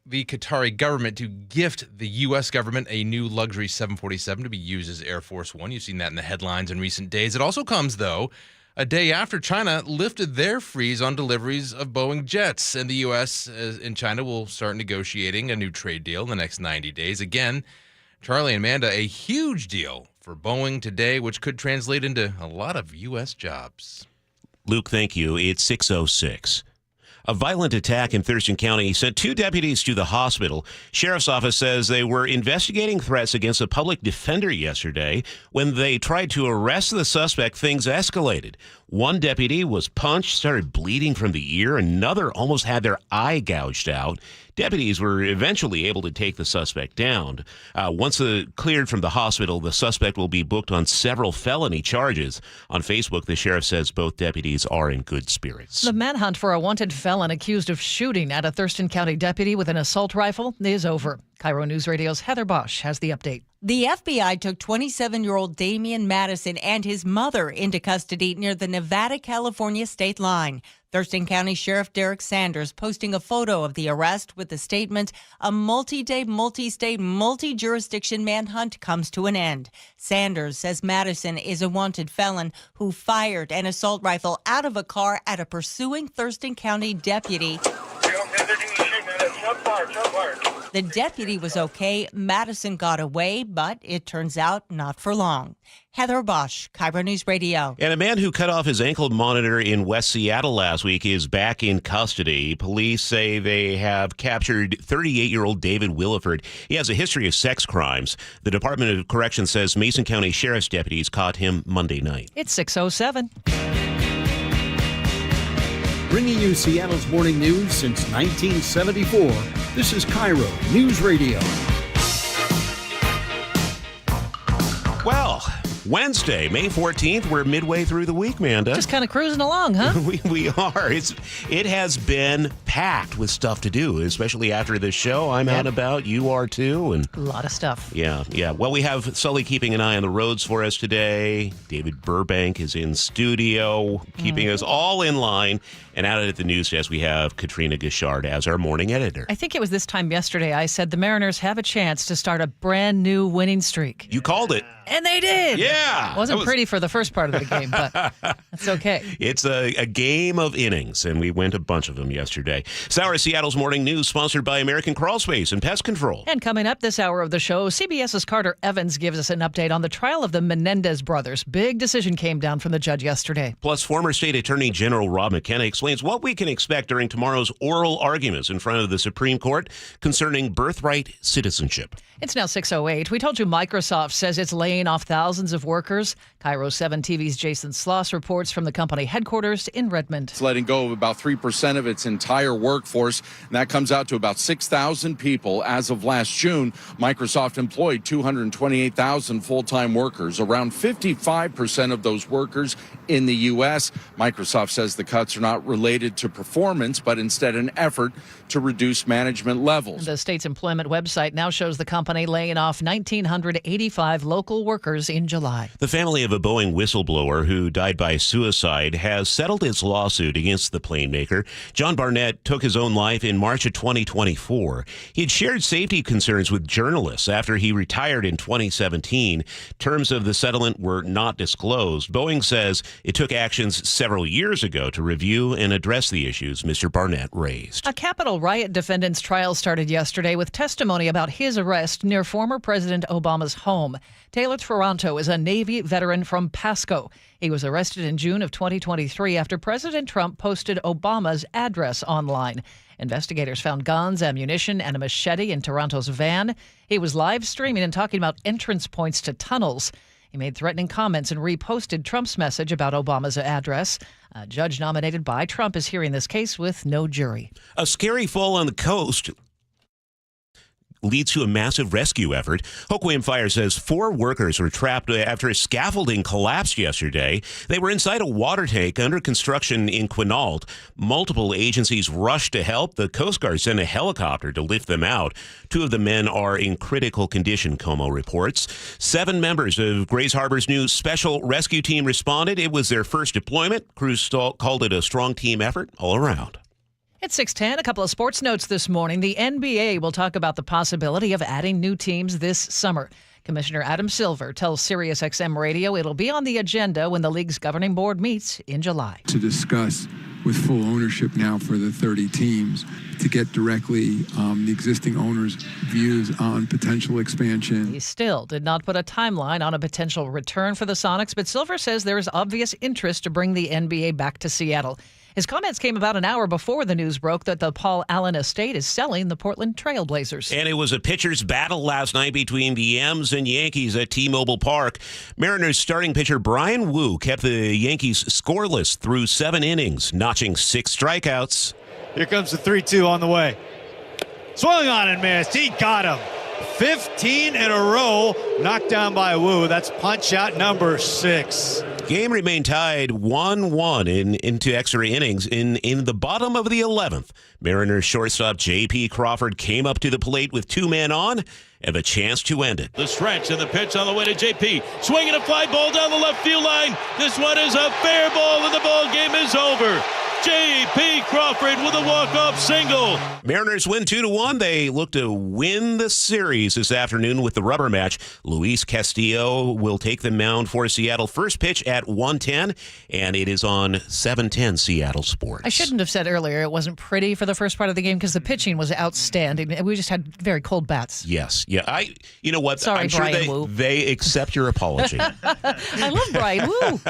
the Qatari government to gift the U.S. government a new luxury 747 to be used as Air Force One. You've seen that in the headlines in recent days. It also comes, though, a day after China lifted their freeze on deliveries of Boeing jets. And the U.S. and China will start negotiating a new trade deal in the next 90 days. Again, Charlie and Amanda, a huge deal for Boeing today, which could translate into a lot of U.S. jobs. Luke, thank you. It's 6:06. A violent attack in Thurston County sent 2 deputies to the hospital. Sheriff's office says they were investigating threats against a public defender yesterday. When they tried to arrest the suspect, things escalated. One deputy was punched, started bleeding from the ear. Another almost had their eye gouged out. Deputies were eventually able to take the suspect down. Once cleared from the hospital, the suspect will be booked on several felony charges. On Facebook, the sheriff says both deputies are in good spirits. The manhunt for a wanted felon accused of shooting at a Thurston County deputy with an assault rifle is over. KIRO News Radio's Heather Bosch has the update. The FBI took 27-year-old Damian Madison and his mother into custody near the Nevada-California state line. Thurston County Sheriff Derek Sanders posting a photo of the arrest with the statement, "A multi-day, multi-state, multi-jurisdiction manhunt comes to an end." Sanders says Madison is a wanted felon who fired an assault rifle out of a car at a pursuing Thurston County deputy. The deputy was okay. Madison got away, but it turns out not for long. Heather Bosch, KIRO News Radio. And a man who cut off his ankle monitor in West Seattle last week is back in custody. Police say they have captured 38-year-old David Williford. He has a history of sex crimes. The Department of Corrections says Mason County Sheriff's deputies caught him Monday night. It's 6:07. Bringing you Seattle's morning news since 1974, this is KIRO News Radio. Well, Wednesday, May 14th, we're midway through the week, Manda. Just kind of cruising along, huh? We are. It has been packed with stuff to do, especially after this show. I'm out and about. You are too. And a lot of stuff. Yeah. Well, we have Sully keeping an eye on the roads for us today. David Burbank is in studio, keeping us all in line. And out at the news desk, we have Katrina Gishard as our morning editor. I think it was this time yesterday I said the Mariners have a chance to start a brand new winning streak. You called it. And they did. Yeah. Yeah. It wasn't pretty for the first part of the game, but that's okay. It's a game of innings, and we went a bunch of them yesterday. Sour Seattle's Morning News, sponsored by American Crawl Space and Pest Control. And coming up this hour of the show, CBS's Carter Evans gives us an update on the trial of the Menendez brothers. Big decision came down from the judge yesterday. Plus, former State Attorney General Rob McKenna explains what we can expect during tomorrow's oral arguments in front of the Supreme Court concerning birthright citizenship. It's now 6:08. We told you Microsoft says it's laying off thousands of workers. KIRO 7 TV's Jason Sloss reports from the company headquarters in Redmond. It's letting go of about 3% of its entire workforce, and that comes out to about 6,000 people. As of last June, Microsoft employed 228,000 full-time workers, around 55% of those workers in the U.S. Microsoft says the cuts are not related to performance, but instead an effort to reduce management levels. The state's employment website now shows the company laying off 1,985 local workers in July. The family of a Boeing whistleblower who died by suicide has settled its lawsuit against the plane maker. John Barnett took his own life in March of 2024. He had shared safety concerns with journalists after he retired in 2017. Terms of the settlement were not disclosed. Boeing says it took actions several years ago to review and address the issues Mr. Barnett raised. A Capitol riot defendant's trial started yesterday with testimony about his arrest near former President Obama's home. Taylor Toronto is a Navy veteran from Pasco. He was arrested in June of 2023 after President Trump posted Obama's address online. Investigators found guns, ammunition, and a machete in Toronto's van. He was live streaming and talking about entrance points to tunnels. He made threatening comments and reposted Trump's message about Obama's address. A judge nominated by Trump is hearing this case with no jury. A scary fall on the coast leads to a massive rescue effort. Hoquiam Fire says 4 workers were trapped after a scaffolding collapsed yesterday. They were inside a water tank under construction in Quinault. Multiple agencies rushed to help. The Coast Guard sent a helicopter to lift them out. 2 of the men are in critical condition, Como reports. 7 members of Grays Harbor's new special rescue team responded. It was their first deployment. Crews called it a strong team effort all around. It's 6:10. A couple of sports notes this morning. The NBA will talk about the possibility of adding new teams this summer. Commissioner Adam Silver tells SiriusXM Radio it'll be on the agenda when the league's governing board meets in July. To discuss with full ownership now for the 30 teams to get directly the existing owners' views on potential expansion. He still did not put a timeline on a potential return for the Sonics, but Silver says there is obvious interest to bring the NBA back to Seattle. His comments came about an hour before the news broke that the Paul Allen estate is selling the Portland Trail Blazers. And it was a pitcher's battle last night between the M's and Yankees at T-Mobile Park. Mariners starting pitcher Brian Wu kept the Yankees scoreless through 7 innings, notching 6 strikeouts. Here comes the 3-2 on the way. Swung on and missed. He got him. 15 in a row knocked down by Wu. That's punch out number 6. Game remained tied 1-1 into extra innings. In the bottom of the 11th, Mariners shortstop J.P. Crawford came up to the plate with 2 men on and a chance to end it. The stretch and the pitch on the way to J.P. Swinging a fly ball down the left field line. This one is a fair ball and the ball game is over. J.P. Crawford with a walk-off single. Mariners win 2-1. They look to win the series this afternoon with the rubber match. Luis Castillo will take the mound for Seattle. First pitch at 1:10, and it is on 710 Seattle Sports. I shouldn't have said earlier it wasn't pretty for the first part of the game because the pitching was outstanding. We just had very cold bats. Yes. Yeah. You know what? Sorry, I'm sure Brian Wu. they accept your apology. I love Brian Wu.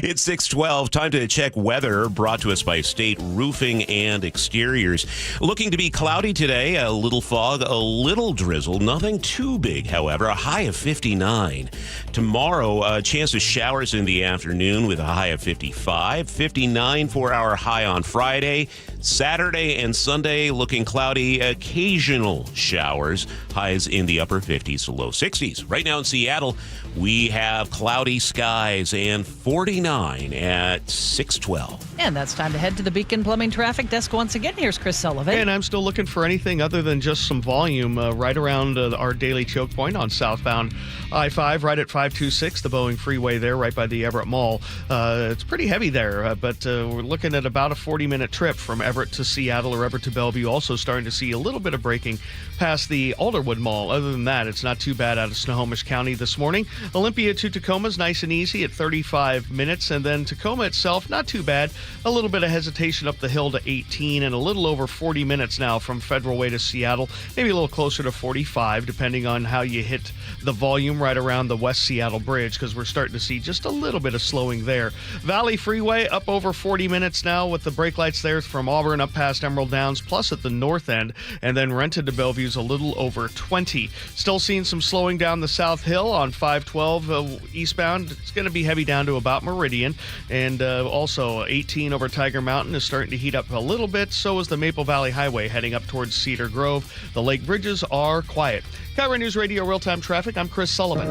It's 6:12. Time to check weather. Brought to us by State Roofing and Exteriors. Looking to be cloudy today, a little fog, a little drizzle, nothing too big, however, a high of 59. Tomorrow, a chance of showers in the afternoon with a high of 55. 59 for our high on Friday. Saturday and Sunday looking cloudy, occasional showers, highs in the upper 50s to low 60s. Right now in Seattle, we have cloudy skies and 49 at 6:12. And that's time to head to the Beacon Plumbing Traffic Desk once again. Here's Chris Sullivan. And I'm still looking for anything other than just some volume right around our daily choke point on southbound I-5, right at 526, the Boeing Freeway there, right by the Everett Mall. It's pretty heavy there, but we're looking at about a 40-minute trip from Everett to Seattle or Everett to Bellevue. Also starting to see a little bit of braking past the Alderwood Mall. Other than that, it's not too bad out of Snohomish County this morning. Olympia to Tacoma's nice and easy at 35 minutes, and then Tacoma itself, not too bad. A little bit of hesitation up the hill to 18, and a little over 40 minutes now from Federal Way to Seattle, maybe a little closer to 45, depending on how you hit the volume right around the West Seattle Bridge, because we're starting to see just a little bit of slowing there. Valley Freeway up over 40 minutes now with the brake lights there from Auburn up past Emerald Downs, plus at the north end, and then Renton to Bellevue's a little over 20. Still seeing some slowing down the South Hill on 512 eastbound. It's going to be heavy down to about Meridian, and also 18 over Tiger Mountain is starting to heat up a little bit. So is the Maple Valley Highway heading up towards Cedar Grove. The lake bridges are quiet. KIRO News Radio real-time traffic. I'm Chris Sullivan.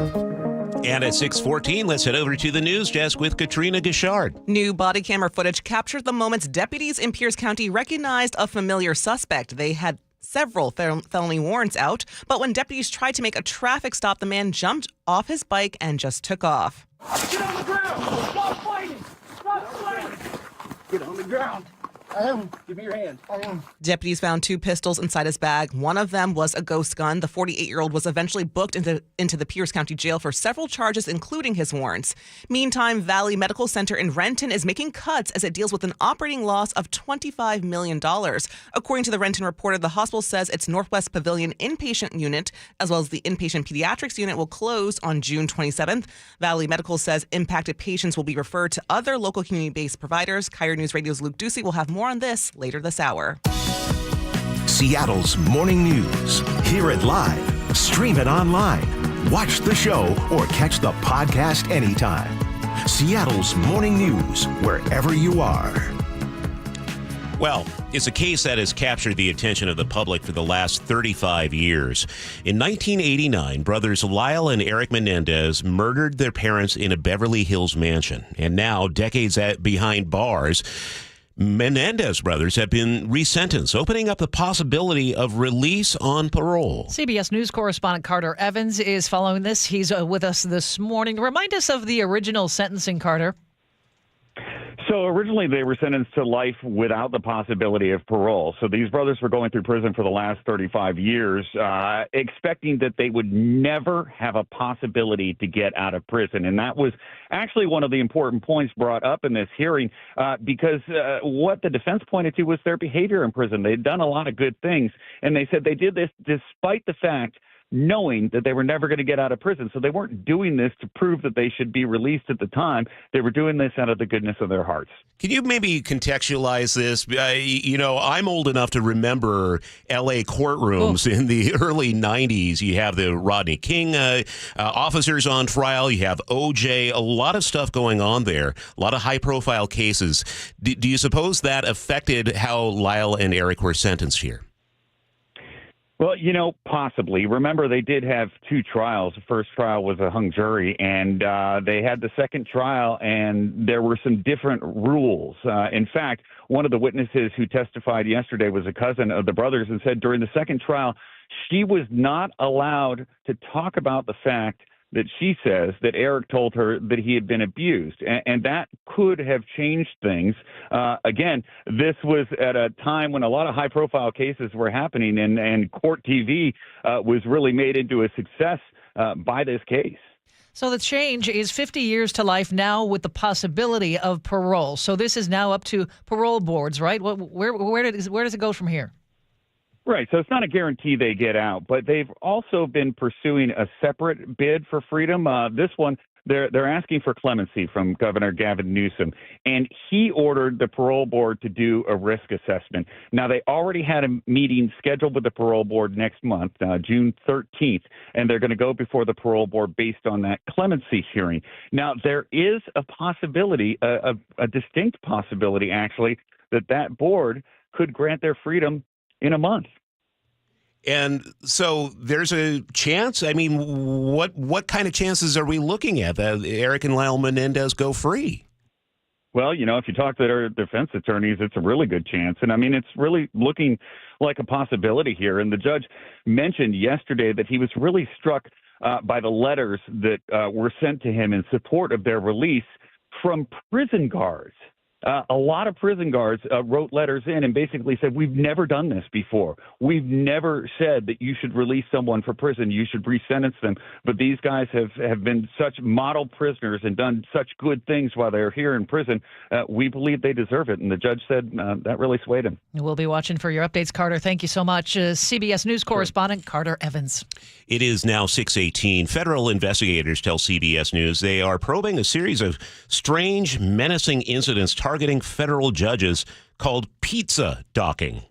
And at 6:14, let's head over to the news desk with Katrina Gishard. New body camera footage captured the moments deputies in Pierce County recognized a familiar suspect. They had several felony warrants out, but when deputies tried to make a traffic stop, the man jumped off his bike and just took off. Get on the ground! Stop fighting! Stop fighting! Get on the ground. Give me your hand. Deputies found 2 pistols inside his bag. One of them was a ghost gun. The 48-year-old was eventually booked into the Pierce County Jail for several charges, including his warrants. Meantime, Valley Medical Center in Renton is making cuts as it deals with an operating loss of $25 million. According to the Renton Reporter, the hospital says its Northwest Pavilion inpatient unit, as well as the inpatient pediatrics unit, will close on June 27th. Valley Medical says impacted patients will be referred to other local community-based providers. KIRO News Radio's Luke Ducey will have more on this later this hour. Seattle's morning news. Hear it live, stream it online, watch the show, or catch the podcast anytime. Seattle's morning news, wherever you are. Well, it's a case that has captured the attention of the public for the last 35 years. In 1989, brothers Lyle and Eric Menendez murdered their parents in a Beverly Hills mansion. And now, decades behind bars, Menendez brothers have been resentenced, opening up the possibility of release on parole. CBS News correspondent Carter Evans is following this. He's with us this morning. Remind us of the original sentencing, Carter. So originally they were sentenced to life without the possibility of parole. So these brothers were going through prison for the last 35 years, expecting that they would never have a possibility to get out of prison. And that was actually one of the important points brought up in this hearing, because what the defense pointed to was their behavior in prison. They'd done a lot of good things, and they said they did this despite the fact knowing that they were never going to get out of prison. So they weren't doing this to prove that they should be released at the time. They were doing this out of the goodness of their hearts. Can you maybe contextualize this? I'm old enough to remember L.A. courtrooms in the early 90s. You have the Rodney King officers on trial. You have O.J., a lot of stuff going on there, a lot of high-profile cases. Do you suppose that affected how Lyle and Eric were sentenced here? Well, possibly. Remember, they did have 2 trials. The first trial was a hung jury, and they had the second trial, and there were some different rules. In fact, one of the witnesses who testified yesterday was a cousin of the brothers and said during the second trial, she was not allowed to talk about the fact that she says that Eric told her that he had been abused, and that could have changed things. Again, this was at a time when a lot of high-profile cases were happening, and Court TV was really made into a success by this case. So the change is 50 years to life now with the possibility of parole. So this is now up to parole boards, right? Where does it go from here? Right. So it's not a guarantee they get out, but they've also been pursuing a separate bid for freedom. This one, they're asking for clemency from Governor Gavin Newsom, and he ordered the parole board to do a risk assessment. Now, they already had a meeting scheduled with the parole board next month, June 13th, and they're going to go before the parole board based on that clemency hearing. Now, there is a possibility, a distinct possibility, actually, that board could grant their freedom in a month. And so there's a chance. I mean, what kind of chances are we looking at that Eric and Lyle Menendez go free? Well, if you talk to their defense attorneys, it's a really good chance. And I mean, it's really looking like a possibility here. And the judge mentioned yesterday that he was really struck by the letters that were sent to him in support of their release from prison guards. A lot of prison guards wrote letters in and basically said, we've never done this before. We've never said that you should release someone for prison. You should re-sentence them. But these guys have been such model prisoners and done such good things while they're here in prison. We believe they deserve it. And the judge said that really swayed him. We'll be watching for your updates, Carter. Thank you so much. CBS News correspondent Carter Evans. It is now 6:18. Federal investigators tell CBS News they are probing a series of strange, menacing incidents targeting federal judges called pizza docking.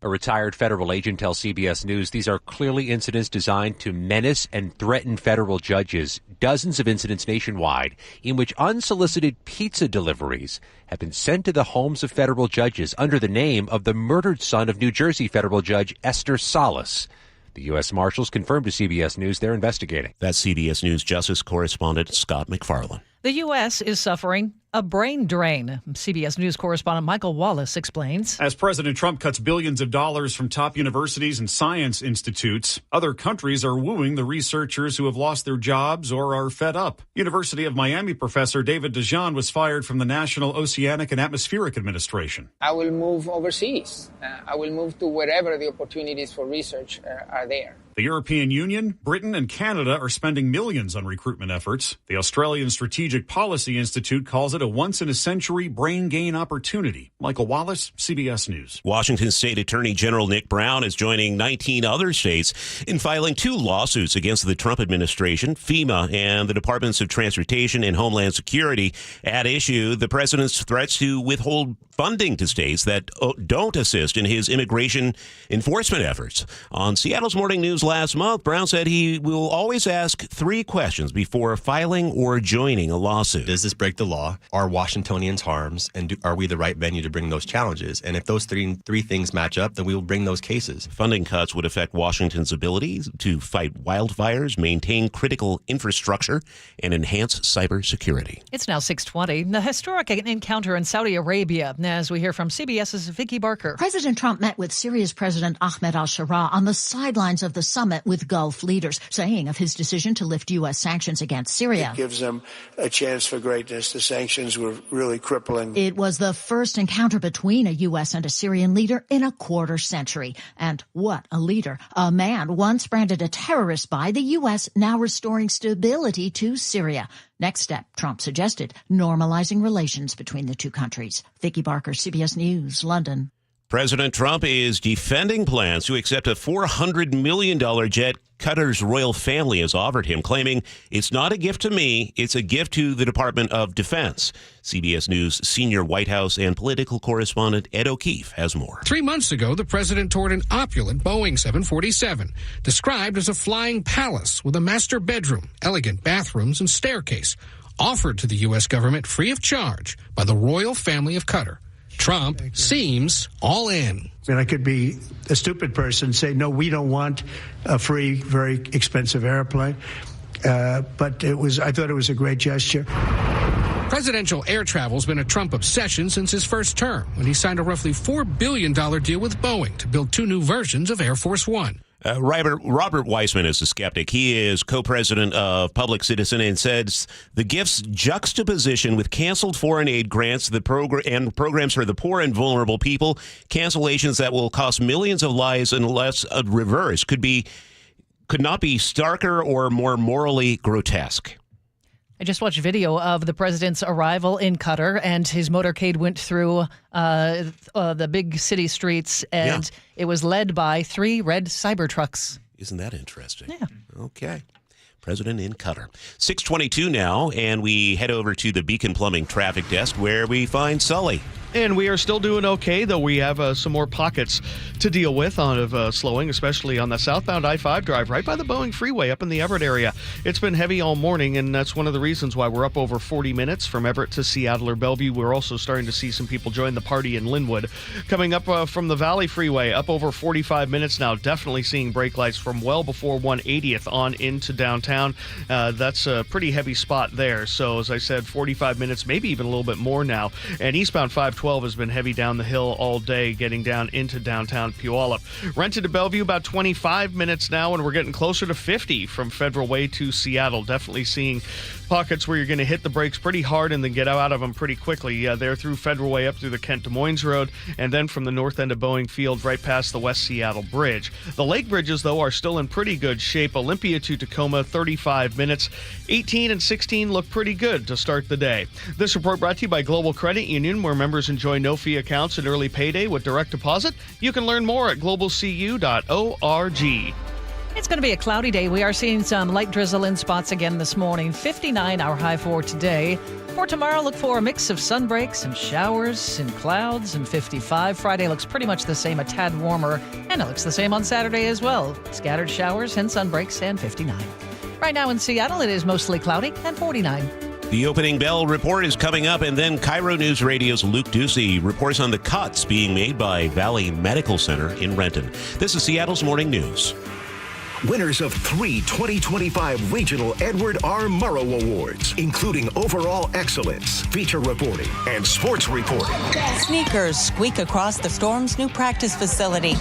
A retired federal agent tells CBS News these are clearly incidents designed to menace and threaten federal judges. Dozens of incidents nationwide in which unsolicited pizza deliveries have been sent to the homes of federal judges under the name of the murdered son of New Jersey federal judge Esther Salas. The U.S. Marshals confirmed to CBS News they're investigating. That's CBS News Justice correspondent Scott McFarland. The U.S. is suffering a brain drain. CBS News correspondent Michael Wallace explains. As President Trump cuts billions of dollars from top universities and science institutes, other countries are wooing the researchers who have lost their jobs or are fed up. University of Miami professor David DeJean was fired from the National Oceanic and Atmospheric Administration. I will move overseas. I will move to wherever the opportunities for research are there. The European Union, Britain, and Canada are spending millions on recruitment efforts. The Australian Strategic Policy Institute calls it a once-in-a-century brain gain opportunity. Michael Wallace, CBS News. Washington State Attorney General Nick Brown is joining 19 other states in filing 2 lawsuits against the Trump administration, FEMA, and the Departments of Transportation and Homeland Security. At issue, the president's threats to withhold funding to states that don't assist in his immigration enforcement efforts. On Seattle's Morning News last month, Brown said he will always ask 3 questions before filing or joining a lawsuit. Does this break the law? Are Washingtonians harms? And are we the right venue to bring those challenges? And if those three things match up, then we will bring those cases. Funding cuts would affect Washington's ability to fight wildfires, maintain critical infrastructure, and enhance cybersecurity. It's now 6:20. The historic encounter in Saudi Arabia, as we hear from CBS's Vicky Barker. President Trump met with Syria's President Ahmed al-Sharaa on the sidelines of the summit with Gulf leaders, saying of his decision to lift U.S. sanctions against Syria. It gives them a chance for greatness. The sanctions were really crippling. It was the first encounter between a U.S. and a Syrian leader in a quarter century. And what a leader. A man once branded a terrorist by the U.S., now restoring stability to Syria. Next step, Trump suggested, normalizing relations between the two countries. Vicky Barker, CBS News, London. President Trump is defending plans to accept a $400 million jet Qatar's royal family has offered him, claiming it's not a gift to me, it's a gift to the Department of Defense. CBS News senior White House and political correspondent Ed O'Keefe has more. 3 months ago, the president toured an opulent Boeing 747, described as a flying palace with a master bedroom, elegant bathrooms, and staircase, offered to the U.S. government free of charge by the royal family of Qatar. Trump seems all in. And I could be a stupid person, say, no, we don't want a free, very expensive airplane. But I thought it was a great gesture. Presidential air travel's been a Trump obsession since his first term, when he signed a roughly $4 billion deal with Boeing to build 2 new versions of Air Force One. Robert Weissman is a skeptic. He is co-president of Public Citizen and says the gift's juxtaposition with canceled foreign aid grants and programs for the poor and vulnerable people, cancellations that will cost millions of lives unless reversed, could not be starker or more morally grotesque. I just watched a video of the president's arrival in Qatar, and his motorcade went through the big city streets, and it was led by 3 red Cybertrucks. Isn't that interesting? Yeah. Okay. President in Qatar. 6:22 now, and we head over to the Beacon Plumbing traffic desk where we find Sully. And we are still doing okay, though we have some more pockets to deal with of slowing, especially on the southbound I-5 drive right by the Boeing Freeway up in the Everett area. It's been heavy all morning, and that's one of the reasons why we're up over 40 minutes from Everett to Seattle or Bellevue. We're also starting to see some people join the party in Linwood. Coming up from the Valley Freeway, up over 45 minutes now. Definitely seeing brake lights from well before 180th on into downtown. That's a pretty heavy spot there. So, as I said, 45 minutes, maybe even a little bit more now. And eastbound 512 has been heavy down the hill all day, getting down into downtown Puyallup. Renton to Bellevue, about 25 minutes now, and we're getting closer to 50 from Federal Way to Seattle. Definitely seeing pockets where you're going to hit the brakes pretty hard and then get out of them pretty quickly. They're through Federal Way up through the Kent Des Moines Road, and then from the north end of Boeing Field right past the West Seattle Bridge. The lake bridges, though, are still in pretty good shape. Olympia to Tacoma, 35 minutes. 18 and 16 look pretty good to start the day. This report brought to you by Global Credit Union, where members enjoy no-fee accounts and early payday with direct deposit. You can learn more at globalcu.org. It's going to be a cloudy day. We are seeing some light drizzle in spots again this morning. 59 our high for today. For tomorrow, look for a mix of sun breaks and showers and clouds and 55. Friday looks pretty much the same, a tad warmer. And it looks the same on Saturday as well. Scattered showers and sun breaks and 59. Right now in Seattle, it is mostly cloudy and 49. The opening bell report is coming up, and then KIRO News Radio's Luke Ducey reports on the cuts being made by Valley Medical Center in Renton. This is Seattle's Morning News. Winners of 3 2025 Regional Edward R. Murrow Awards, including Overall Excellence, Feature Reporting, and Sports Reporting. Sneakers squeak across the Storm's new practice facility.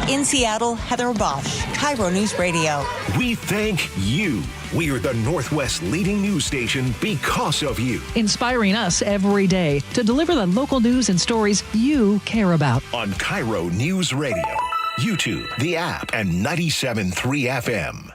In Seattle, Heather Bosch, KIRO News Radio. We thank you. We are the Northwest leading news station because of you. Inspiring us every day to deliver the local news and stories you care about. On KIRO News Radio, YouTube, the app, and 97.3 FM.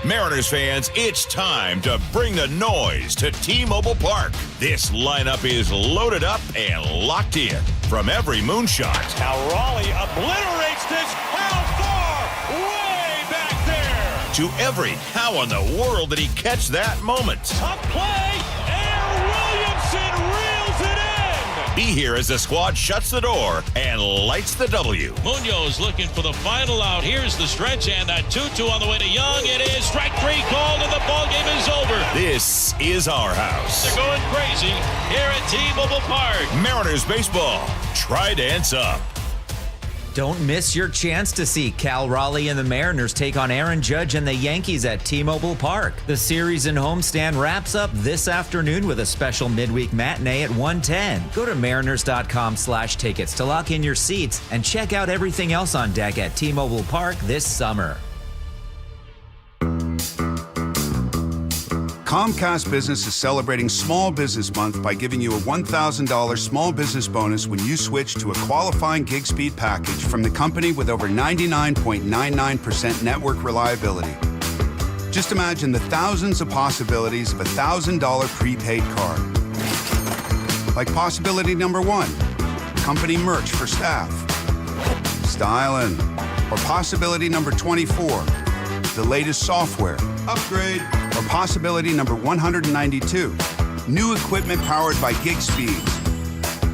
Mariners fans, it's time to bring the noise to T-Mobile Park. This lineup is loaded up and locked in. From every moonshot. Now Raleigh obliterates this. How far? Way back there. To every how in the world did he catch that moment? Tough play. Aaron Williamson reels it in. Be here as the squad shuts the door and lights the W. Munoz looking for the final out. Here's the stretch, and a 2-2 on the way to Young. It is strike three called, and the ball game is over. This is our house. They're going crazy here at T-Mobile Park. Mariners baseball. Tridents up. Don't miss your chance to see Cal Raleigh and the Mariners take on Aaron Judge and the Yankees at T-Mobile Park. The series in homestand wraps up this afternoon with a special midweek matinee at 1:10. Go to mariners.com/tickets to lock in your seats and check out everything else on deck at T-Mobile Park this summer. Comcast Business is celebrating Small Business Month by giving you a $1,000 small business bonus when you switch to a qualifying gig speed package from the company with over 99.99% network reliability. Just imagine the thousands of possibilities of a $1,000 prepaid card. Like possibility number 1, company merch for staff. Styling. Or possibility number 24, the latest software. Upgrade. Or possibility number 192, new equipment powered by gig speeds.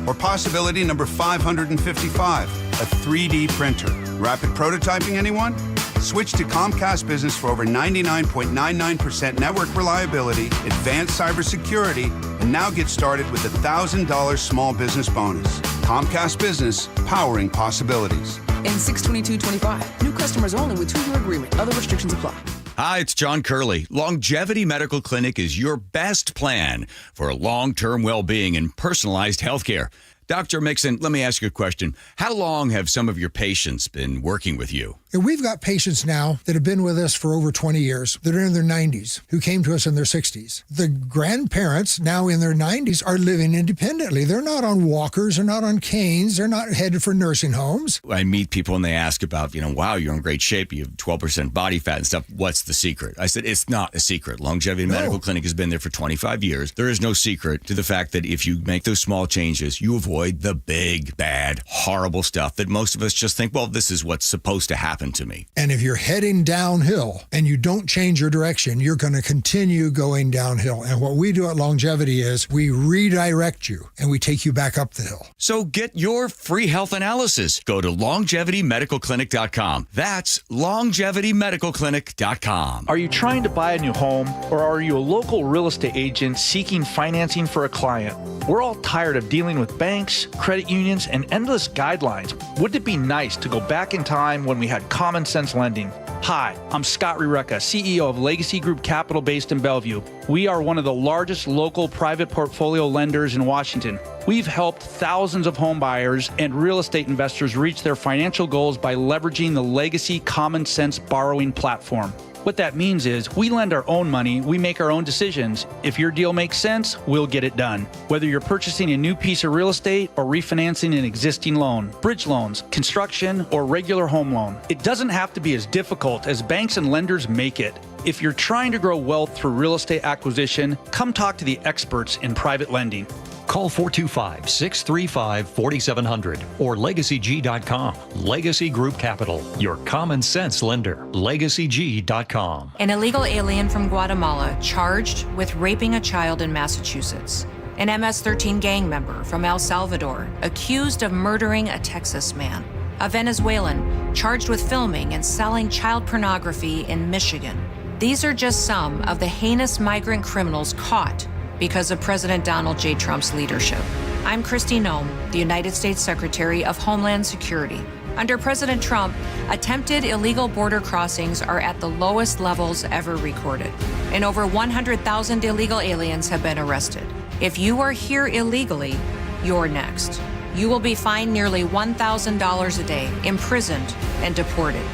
Or possibility number 555, a 3D printer. Rapid prototyping, anyone? Switch to Comcast Business for over 99.99% network reliability, advanced cybersecurity, and now get started with a $1,000 small business bonus. Comcast Business, powering possibilities. In 6/22/25, new customers only with 2-year agreement. Other restrictions apply. Hi, it's John Curley. Longevity Medical Clinic is your best plan for long-term well-being and personalized health care. Dr. Mixon, let me ask you a question. How long have some of your patients been working with you? We've got patients now that have been with us for over 20 years that are in their 90s who came to us in their 60s. The grandparents now in their 90s are living independently. They're not on walkers, they're not on canes, they're not headed for nursing homes. I meet people and they ask about, wow, you're in great shape, you have 12% body fat and stuff. What's the secret? I said, it's not a secret. Longevity Medical Clinic has been there for 25 years. There is no secret to the fact that if you make those small changes, you avoid avoid the big, bad, horrible stuff that most of us just think, well, this is what's supposed to happen to me. And if you're heading downhill and you don't change your direction, you're going to continue going downhill. And what we do at Longevity is we redirect you and we take you back up the hill. So get your free health analysis. Go to longevitymedicalclinic.com. That's longevitymedicalclinic.com. Are you trying to buy a new home, or are you a local real estate agent seeking financing for a client? We're all tired of dealing with banks, credit unions, and endless guidelines. Wouldn't it be nice to go back in time when we had common sense lending? Hi, I'm Scott Rureka, CEO of Legacy Group Capital based in Bellevue. We are one of the largest local private portfolio lenders in Washington. We've helped thousands of home buyers and real estate investors reach their financial goals by leveraging the Legacy Common Sense borrowing platform. What that means is we lend our own money, we make our own decisions. If your deal makes sense, we'll get it done. Whether you're purchasing a new piece of real estate or refinancing an existing loan, bridge loans, construction, or regular home loan, it doesn't have to be as difficult as banks and lenders make it. If you're trying to grow wealth through real estate acquisition, come talk to the experts in private lending. Call 425-635-4700 or LegacyG.com. Legacy Group Capital, your common sense lender. LegacyG.com. An illegal alien from Guatemala charged with raping a child in Massachusetts. An MS-13 gang member from El Salvador accused of murdering a Texas man. A Venezuelan charged with filming and selling child pornography in Michigan. These are just some of the heinous migrant criminals caught because of President Donald J. Trump's leadership. I'm Kristi Noem, the United States Secretary of Homeland Security. Under President Trump, attempted illegal border crossings are at the lowest levels ever recorded, and over 100,000 illegal aliens have been arrested. If you are here illegally, you're next. You will be fined nearly $1,000 a day, imprisoned, and deported.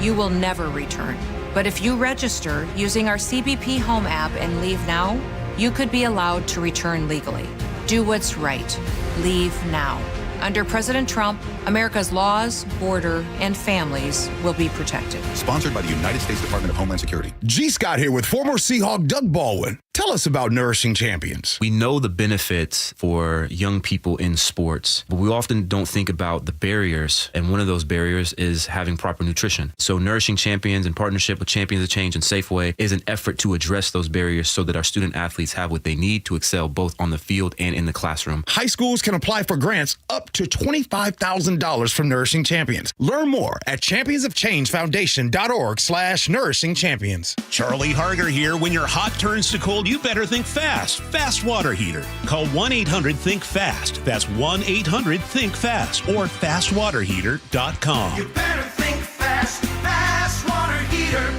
You will never return. But if you register using our CBP Home app and leave now, you could be allowed to return legally. Do what's right. Leave now. Under President Trump, America's laws, border, and families will be protected. Sponsored by the United States Department of Homeland Security. G. Scott here with former Seahawk Doug Baldwin. Tell us about Nourishing Champions. We know the benefits for young people in sports, but we often don't think about the barriers. And one of those barriers is having proper nutrition. So Nourishing Champions, in partnership with Champions of Change and Safeway, is an effort to address those barriers so that our student athletes have what they need to excel both on the field and in the classroom. High schools can apply for grants up to $25,000 from Nourishing Champions. Learn more at championsofchangefoundation.org/Nourishing Champions. Charlie Harger here. When your hot turns to cold, you better think fast. Fast water heater. Call 1-800-THINK-FAST. That's 1-800-THINK-FAST or fastwaterheater.com. You better think fast. Fast water heater.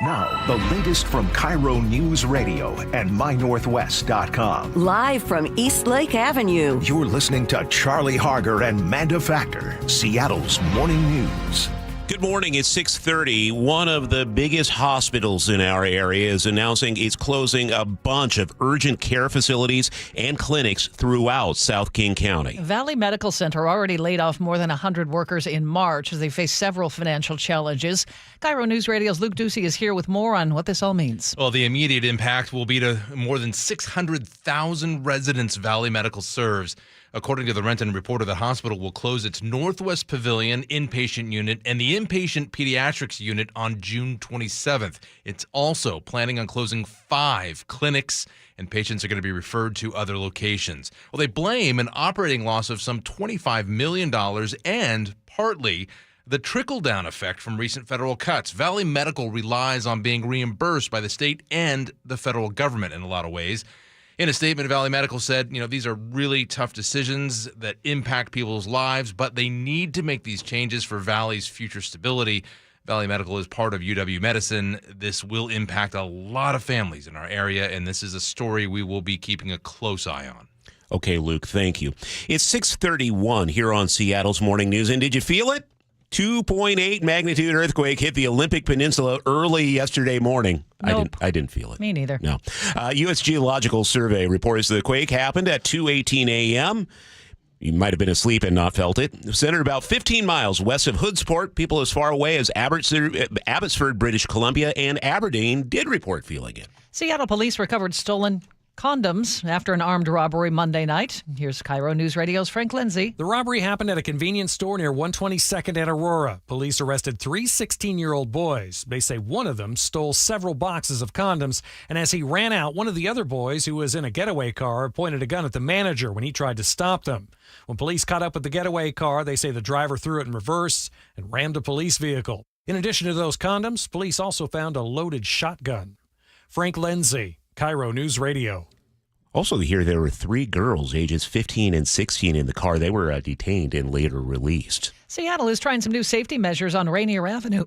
Now, the latest from KIRO Newsradio and MyNorthwest.com. Live from East Lake Avenue. You're listening to Charlie Harger and Manda Factor, Seattle's morning news. Good morning. It's 6:30. One of the biggest hospitals in our area is announcing it's closing a bunch of urgent care facilities and clinics throughout South King County. Valley Medical Center already laid off more than 100 workers in March as they face several financial challenges. KIRO News Radio's Luke Ducey is here with more on what this all means. Well, the immediate impact will be to more than 600,000 residents Valley Medical serves. According to the Renton Reporter, the hospital will close its Northwest Pavilion inpatient unit and the inpatient pediatrics unit on June 27th. It's also planning on closing 5 clinics, and patients are going to be referred to other locations. Well, they blame an operating loss of some $25 million and partly the trickle-down effect from recent federal cuts. Valley Medical relies on being reimbursed by the state and the federal government in a lot of ways. In a statement, Valley Medical said, these are really tough decisions that impact people's lives, but they need to make these changes for Valley's future stability. Valley Medical is part of UW Medicine. This will impact a lot of families in our area, and this is a story we will be keeping a close eye on. Okay, Luke, thank you. It's 6:31 here on Seattle's Morning News, and did you feel it? 2.8 magnitude earthquake hit the Olympic Peninsula early yesterday morning. Nope. I didn't feel it. Me neither. No. U.S. Geological Survey reports the quake happened at 2:18 a.m. You might have been asleep and not felt it. Centered about 15 miles west of Hoodsport. People as far away as Abbotsford, British Columbia, and Aberdeen did report feeling it. Seattle police recovered stolen condoms after an armed robbery Monday night. Here's KIRO News Radio's Frank Lindsay. The robbery happened at a convenience store near 122nd and Aurora. Police arrested 3 16-year-old boys. They say one of them stole several boxes of condoms, and as he ran out, one of the other boys, who was in a getaway car, pointed a gun at the manager when he tried to stop them. When police caught up with the getaway car, they say the driver threw it in reverse and rammed a police vehicle. In addition to those condoms, police also found a loaded shotgun. Frank Lindsay, KIRO News Radio. Also here, there were 3 girls ages 15 and 16 in the car. They were detained and later released. Seattle is trying some new safety measures on Rainier Avenue.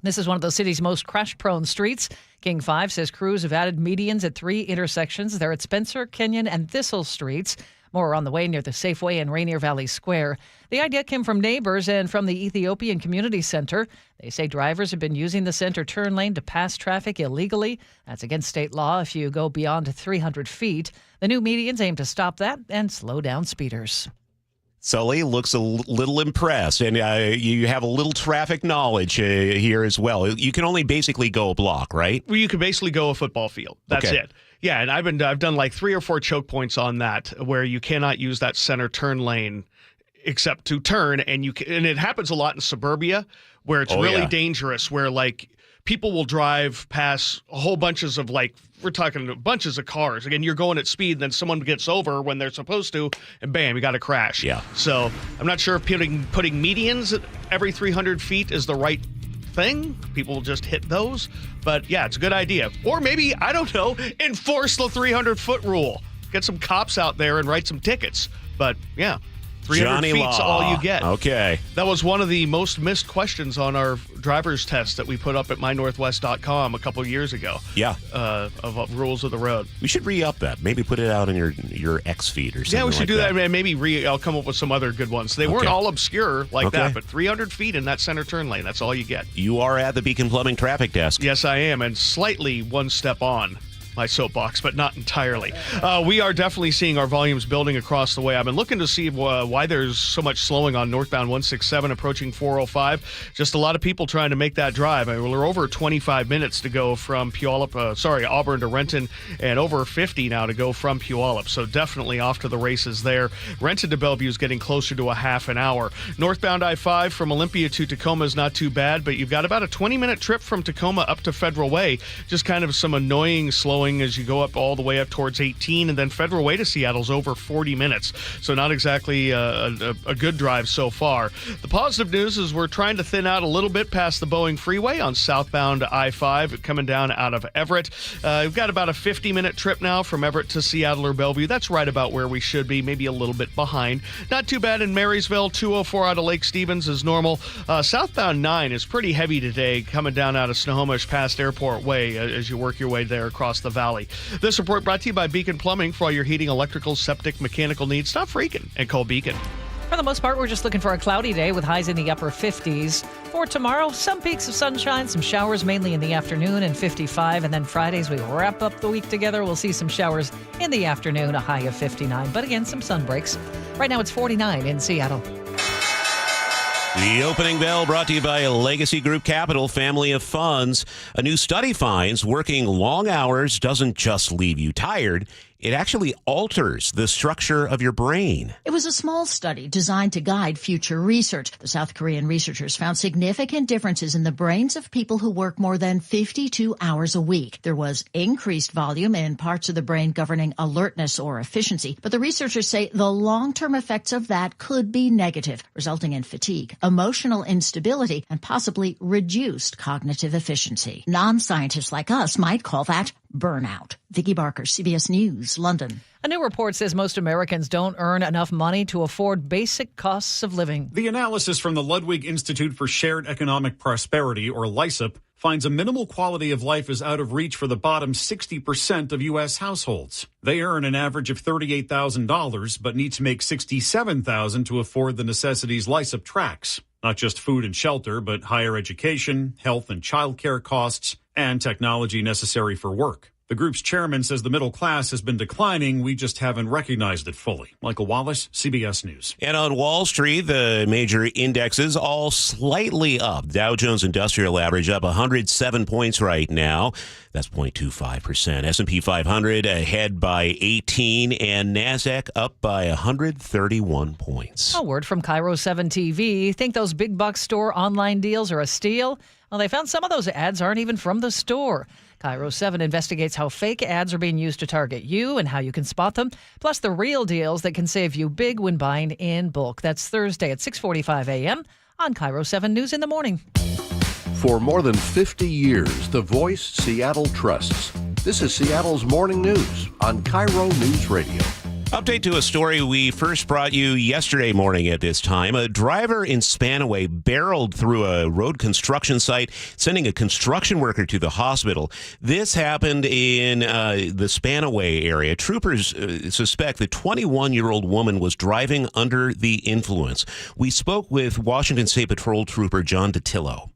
This is one of the city's most crash-prone streets. King 5 says crews have added medians at 3 intersections. They're at Spencer, Kenyon, and Thistle Streets. More on the way near the Safeway and Rainier Valley Square. The idea came from neighbors and from the Ethiopian Community Center. They say drivers have been using the center turn lane to pass traffic illegally. That's against state law if you go beyond 300 feet. The new medians aim to stop that and slow down speeders. Sully looks a little impressed, and you have a little traffic knowledge here as well. You can only basically go a block, right? Well, you can basically go a football field. That's okay. it. Yeah, and I've done like 3 or 4 choke points on that where you cannot use that center turn lane except to turn, and it happens a lot in suburbia where it's really dangerous, where like people will drive past a whole bunches of we're talking bunches of cars. Again, you're going at speed, then someone gets over when they're supposed to, and bam, you got to crash. Yeah. So I'm not sure if putting medians at every 300 feet is the right thing. People will just hit those. But yeah, it's a good idea. Or maybe, I don't know, enforce the 300-foot rule. Get some cops out there and write some tickets. But yeah. 300 feet's all you get. Okay. That was one of the most missed questions on our driver's test that we put up at mynorthwest.com a couple of years ago. Yeah. Of rules of the road. We should re-up that. Maybe put it out on your X feed or something. Yeah, we should do that. And maybe I'll come up with some other good ones. They weren't all obscure like that, but 300 feet in that center turn lane, that's all you get. You are at the Beacon Plumbing traffic desk. Yes, I am, and slightly one step on my soapbox, but not entirely. We are definitely seeing our volumes building across the way. I've been looking to see why there's so much slowing on northbound 167 approaching 405. Just a lot of people trying to make that drive. I mean, we're over 25 minutes to go from Auburn to Renton, and over 50 now to go from Puyallup. So definitely off to the races there. Renton to Bellevue is getting closer to a half an hour. Northbound I-5 from Olympia to Tacoma is not too bad, but you've got about a 20-minute trip from Tacoma up to Federal Way. Just kind of some annoying slowing as you go up all the way up towards 18, and then Federal Way to Seattle's over 40 minutes. So not exactly a good drive so far. The positive news is we're trying to thin out a little bit past the Boeing Freeway on southbound I-5 coming down out of Everett. We've got about a 50-minute trip now from Everett to Seattle or Bellevue. That's right about where we should be, maybe a little bit behind. Not too bad in Marysville. 204 out of Lake Stevens is normal. Southbound 9 is pretty heavy today coming down out of Snohomish past Airport Way as you work your way there across the valley. This report brought to you by Beacon Plumbing. For all your heating, electrical, septic, mechanical needs, stop freaking and call Beacon. For the most part, we're just looking for a cloudy day with highs in the upper 50s. For tomorrow, some peaks of sunshine, some showers mainly in the afternoon and 55. And then Fridays, we wrap up the week together. We'll see some showers in the afternoon, a high of 59. But again, some sun breaks. Right now, it's 49 in Seattle. The opening bell brought to you by Legacy Group Capital, family of funds. A new study finds working long hours doesn't just leave you tired. It actually alters the structure of your brain. It was a small study designed to guide future research. The South Korean researchers found significant differences in the brains of people who work more than 52 hours a week. There was increased volume in parts of the brain governing alertness or efficiency, but the researchers say the long-term effects of that could be negative, resulting in fatigue, emotional instability, and possibly reduced cognitive efficiency. Non-scientists like us might call that burnout. Vicki Barker, CBS News, London. A new report says most Americans don't earn enough money to afford basic costs of living. The analysis from the Ludwig Institute for Shared Economic Prosperity, or LISEP, finds a minimal quality of life is out of reach for the bottom 60% of U.S. households. They earn an average of $38,000, but need to make $67,000 to afford the necessities LISEP tracks. Not just food and shelter, but higher education, health and child care costs, and technology necessary for work. The group's chairman says the middle class has been declining. We just haven't recognized it fully. Michael Wallace, CBS News. And on Wall Street, the major indexes all slightly up. Dow Jones Industrial Average up 107 points right now. That's 0.25%. S&P 500 ahead by 18, and NASDAQ up by 131 points. A word from KIRO 7 TV. Think those big box store online deals are a steal? Well, they found some of those ads aren't even from the store. KIRO 7 investigates how fake ads are being used to target you and how you can spot them, plus the real deals that can save you big when buying in bulk. That's Thursday at 6:45 a.m. on KIRO 7 News in the Morning. For more than 50 years, the voice Seattle trusts. This is Seattle's Morning News on KIRO Newsradio. Update to a story we first brought you yesterday morning at this time. A driver in Spanaway barreled through a road construction site, sending a construction worker to the hospital. This happened in the Spanaway area. Troopers suspect the 21-year-old woman was driving under the influence. We spoke with Washington State Patrol Trooper John DeTillo.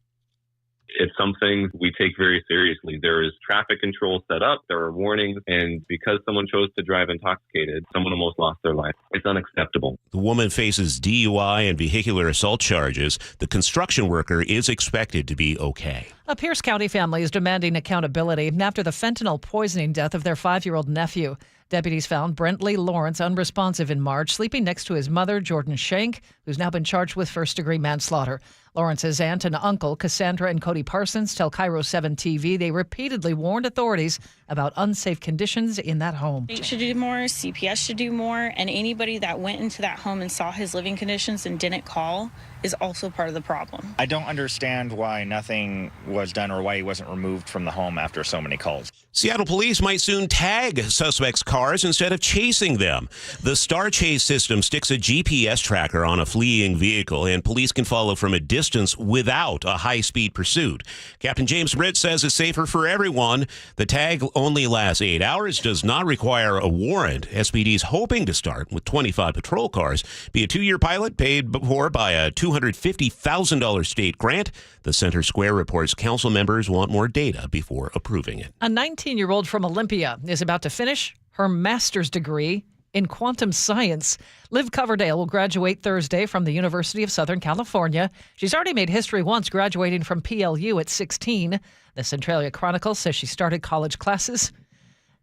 It's something we take very seriously. There is traffic control set up. There are warnings. And because someone chose to drive intoxicated, someone almost lost their life. It's unacceptable. The woman faces DUI and vehicular assault charges. The construction worker is expected to be okay. A Pierce County family is demanding accountability after the fentanyl poisoning death of their 5-year-old nephew. Deputies found Brentley Lawrence unresponsive in March, sleeping next to his mother, Jordan Shank, who's now been charged with first-degree manslaughter. Lawrence's aunt and uncle, Cassandra and Cody Parsons, tell KIRO 7 TV they repeatedly warned authorities about unsafe conditions in that home. State should do more, CPS should do more, and anybody that went into that home and saw his living conditions and didn't call is also part of the problem. I don't understand why nothing was done or why he wasn't removed from the home after so many calls. Seattle police might soon tag suspects' cars instead of chasing them. The Star Chase system sticks a GPS tracker on a fleeing vehicle, and police can follow from a distance without a high-speed pursuit. Captain James Britt says it's safer for everyone. The tag only lasts 8 hours, does not require a warrant. SPD is hoping to start with 25 patrol cars, be a 2-year pilot paid for by a $250,000 state grant. The Center Square reports council members want more data before approving it. A 19-year-old from Olympia is about to finish her master's degree in quantum science. Liv Coverdale will graduate Thursday from the University of Southern California. She's already made history once, graduating from PLU at 16. The Centralia Chronicle says she started college classes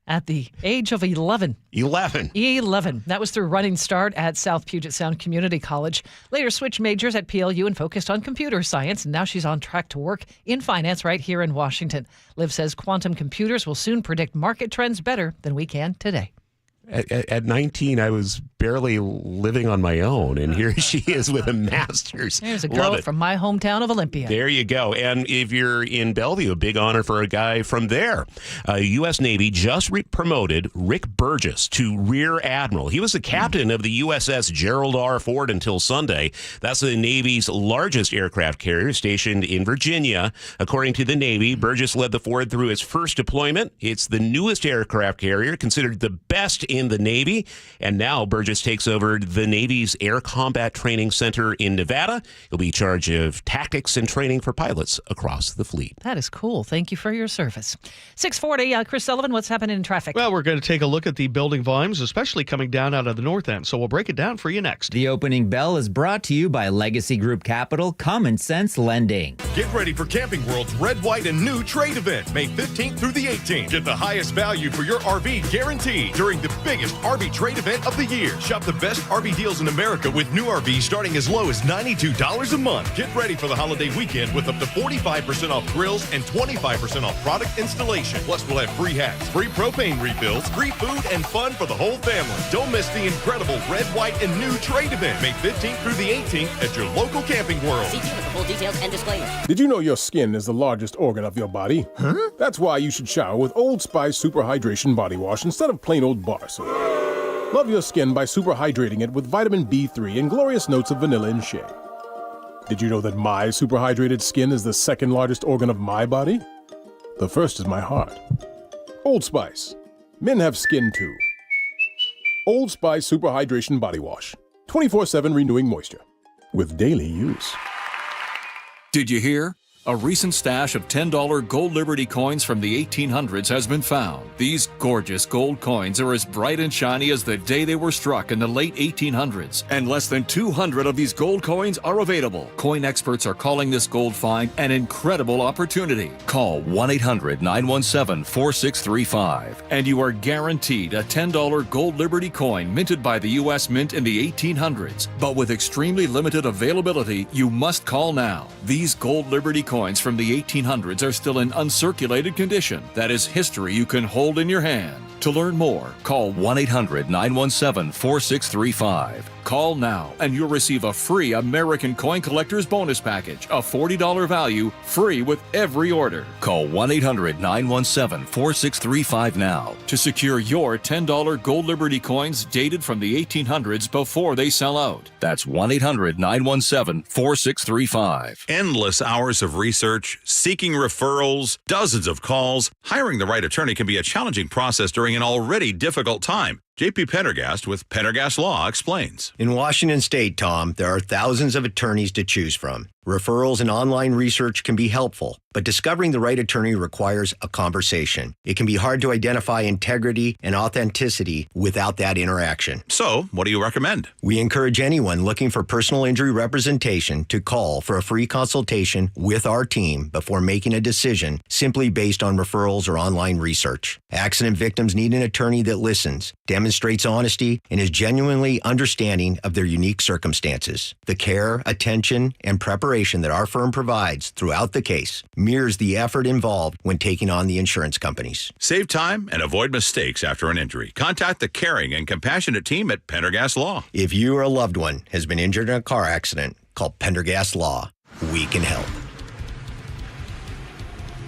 at the age of 11. 11. That was through Running Start at South Puget Sound Community College. Later switched majors at PLU and focused on computer science. And now she's on track to work in finance right here in Washington. Liv says quantum computers will soon predict market trends better than we can today. At 19, I was barely living on my own, and here she is with a master's. There's a girl from my hometown of Olympia. There you go. And if you're in Bellevue, a big honor for a guy from there. U.S. Navy just promoted Rick Burgess to Rear Admiral. He was the captain of the USS Gerald R. Ford until Sunday. That's the Navy's largest aircraft carrier stationed in Virginia. According to the Navy, Burgess led the Ford through its first deployment. It's the newest aircraft carrier, considered the best in the Navy, and now Burgess takes over the Navy's Air Combat Training Center in Nevada. He'll be in charge of tactics and training for pilots across the fleet. That is cool. Thank you for your service. 6:40, Chris Sullivan, what's happening in traffic? Well, we're going to take a look at the building volumes, especially coming down out of the north end, so we'll break it down for you next. The opening bell is brought to you by Legacy Group Capital Common Sense Lending. Get ready for Camping World's Red, White, and New Trade event, May 15th through the 18th. Get the highest value for your RV guaranteed during the biggest RV trade event of the year. Shop the best RV deals in America with new RVs starting as low as $92 a month. Get ready for the holiday weekend with up to 45% off grills and 25% off product installation. Plus, we'll have free hats, free propane refills, free food, and fun for the whole family. Don't miss the incredible Red, White, and New Trade event, May 15th through the 18th at your local Camping World. See for the full details and disclaimer. Did you know your skin is the largest organ of your body? Huh? That's why you should shower with Old Spice Super Hydration Body Wash instead of plain old bar soap. Love your skin by super hydrating it with vitamin B3 and glorious notes of vanilla and shea. Did you know that my super hydrated skin is the second largest organ of my body? The first is my heart. Old Spice. Men have skin too. Old Spice Super Hydration Body Wash. 24/7 renewing moisture. With daily use. Did you hear? A recent stash of $10 gold Liberty coins from the 1800s has been found. These gorgeous gold coins are as bright and shiny as the day they were struck in the late 1800s, and less than 200 of these gold coins are available. Coin experts are calling this gold find an incredible opportunity. Call 1-800-917-4635, and you are guaranteed a $10 gold Liberty coin minted by the U.S. Mint in the 1800s. But with extremely limited availability, you must call now. These gold Liberty coins from the 1800s are still in uncirculated condition. That is history you can hold in your hand. To learn more, call 1-800-917-4635. Call now and you'll receive a free American Coin Collector's Bonus Package, a $40 value, free with every order. Call 1-800-917-4635 now to secure your $10 gold Liberty coins dated from the 1800s before they sell out. That's 1-800-917-4635. Endless hours of research, seeking referrals, dozens of calls. Hiring the right attorney can be a challenging process during an already difficult time. J.P. Pendergast with Pendergast Law explains. In Washington State, Tom, there are thousands of attorneys to choose from. Referrals and online research can be helpful, but discovering the right attorney requires a conversation. It can be hard to identify integrity and authenticity without that interaction. So, what do you recommend? We encourage anyone looking for personal injury representation to call for a free consultation with our team before making a decision simply based on referrals or online research. Accident victims need an attorney that listens, demonstrates honesty, and is genuinely understanding of their unique circumstances. The care, attention, and preparation that our firm provides throughout the case mirrors the effort involved when taking on the insurance companies. Save time and avoid mistakes after an injury. Contact the caring and compassionate team at Pendergast Law. If you or a loved one has been injured in a car accident, call Pendergast Law. We can help.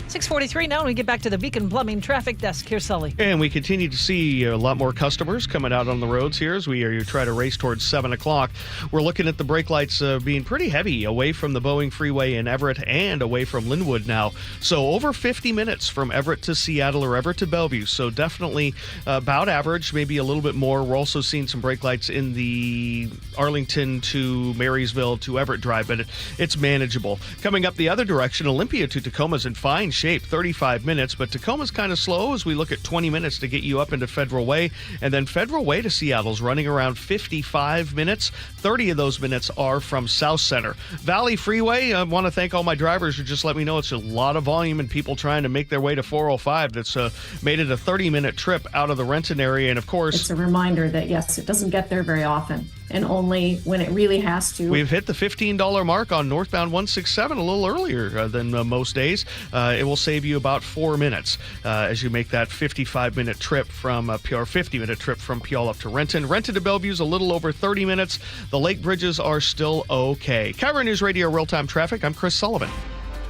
6:43 now, and we get back to the Beacon Plumbing Traffic Desk. Here's Sully. And we continue to see a lot more customers coming out on the roads here as we try to race towards 7 o'clock. We're looking at the brake lights being pretty heavy away from the Boeing Freeway in Everett and away from Linwood now. So over 50 minutes from Everett to Seattle or Everett to Bellevue. So definitely about average, maybe a little bit more. We're also seeing some brake lights in the Arlington to Marysville to Everett Drive, but it's manageable. Coming up the other direction, Olympia to Tacoma's in fine shape, 35 minutes, but Tacoma's kind of slow as we look at 20 minutes to get you up into Federal Way, and then Federal Way to Seattle's running around 55 minutes. 30 of those minutes are from South Center. Valley Freeway, I want to thank all my drivers who just let me know it's a lot of volume and people trying to make their way to 405. That's made it a 30-minute trip out of the Renton area, and of course, it's a reminder that yes, it doesn't get there very often, and only when it really has to. We've hit the $15 mark on northbound 167 a little earlier than most days. It will save you about 4 minutes as you make that 55-minute trip from Puyallup, 50-minute trip from Puyallup to Renton. Renton to Bellevue's a little over 30 minutes. The lake bridges are still okay. KIRO Newsradio Real-Time Traffic. I'm Chris Sullivan.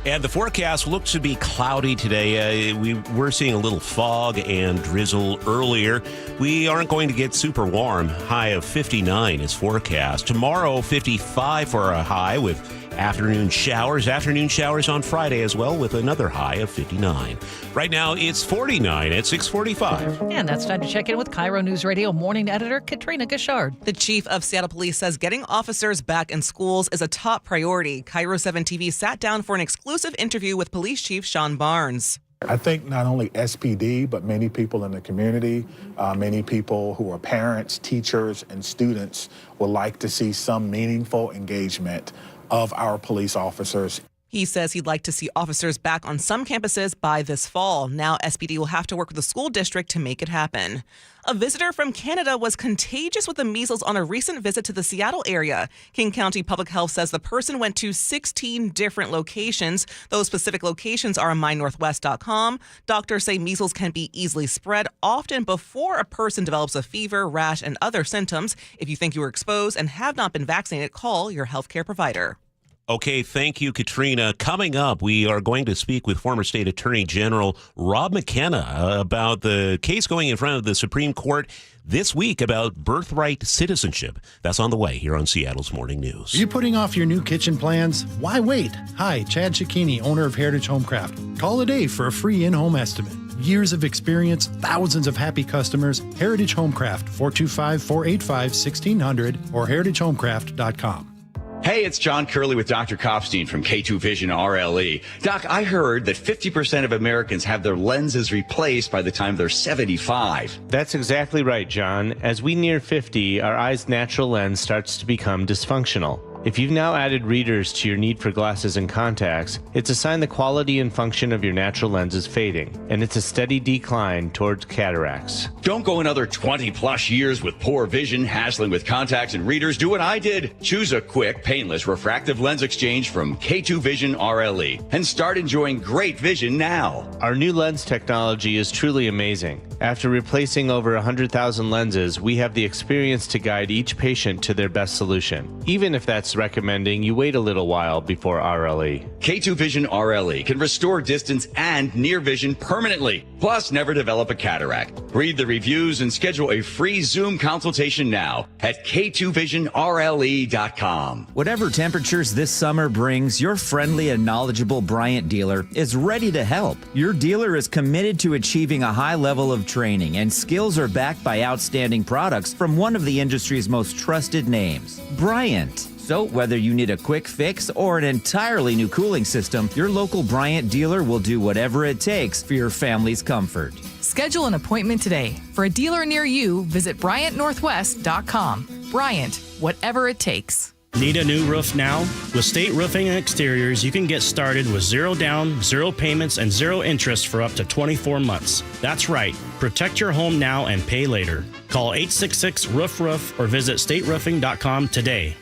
And the forecast looks to be cloudy today. We're seeing a little fog and drizzle earlier. We aren't going to get super warm. High of 59 is forecast. Tomorrow, 55 for a high with afternoon showers. Afternoon showers on Friday as well with another high of 59. Right now, it's 49 at 6:45. And that's time to check in with KIRO News Radio morning editor Katrina Gashard. The chief of Seattle Police says getting officers back in schools is a top priority. KIRO 7 TV sat down for an exclusive interview with Police Chief Sean Barnes. I think not only SPD, but many people in the community, many people who are parents, teachers, and students would like to see some meaningful engagement of our police officers. He says he'd like to see officers back on some campuses by this fall. Now SPD will have to work with the school district to make it happen. A visitor from Canada was contagious with the measles on a recent visit to the Seattle area. King County Public Health says the person went to 16 different locations. Those specific locations are on mynorthwest.com. Doctors say measles can be easily spread, often before a person develops a fever, rash, and other symptoms. If you think you were exposed and have not been vaccinated, call your healthcare provider. Okay, thank you, Katrina. Coming up, we are going to speak with former State Attorney General Rob McKenna about the case going in front of the Supreme Court this week about birthright citizenship. That's on the way here on Seattle's Morning News. Are you putting off your new kitchen plans? Why wait? Hi, Chad Cicchini, owner of Heritage Homecraft. Call today for a free in-home estimate. Years of experience, thousands of happy customers. Heritage Homecraft, 425-485-1600 or heritagehomecraft.com. Hey, it's John Curley with Dr. Kopstein from K2 Vision RLE. Doc, I heard that 50% of Americans have their lenses replaced by the time they're 75. That's exactly right, John. As we near 50, our eye's natural lens starts to become dysfunctional. If you've now added readers to your need for glasses and contacts, it's a sign the quality and function of your natural lens is fading, and it's a steady decline towards cataracts. Don't go another 20 plus years with poor vision, hassling with contacts and readers. Do what I did. Choose a quick, painless refractive lens exchange from K2 Vision RLE and start enjoying great vision now. Our new lens technology is truly amazing. After replacing over 100,000 lenses, we have the experience to guide each patient to their best solution, even if that's recommending you wait a little while before RLE. K2 Vision RLE can restore distance and near vision permanently, plus never develop a cataract. Read the reviews and schedule a free Zoom consultation now at k2visionrle.com. Whatever temperatures this summer brings, your friendly and knowledgeable Bryant dealer is ready to help. Your dealer is committed to achieving a high level of training, and skills are backed by outstanding products from one of the industry's most trusted names, Bryant. So whether you need a quick fix or an entirely new cooling system, your local Bryant dealer will do whatever it takes for your family's comfort. Schedule an appointment today. For a dealer near you, visit BryantNorthwest.com. Bryant, whatever it takes. Need a new roof now? With State Roofing and Exteriors, you can get started with 0 down, 0 payments, and 0 interest for up to 24 months. That's right. Protect your home now and pay later. Call 866-ROOF-ROOF or visit stateroofing.com today.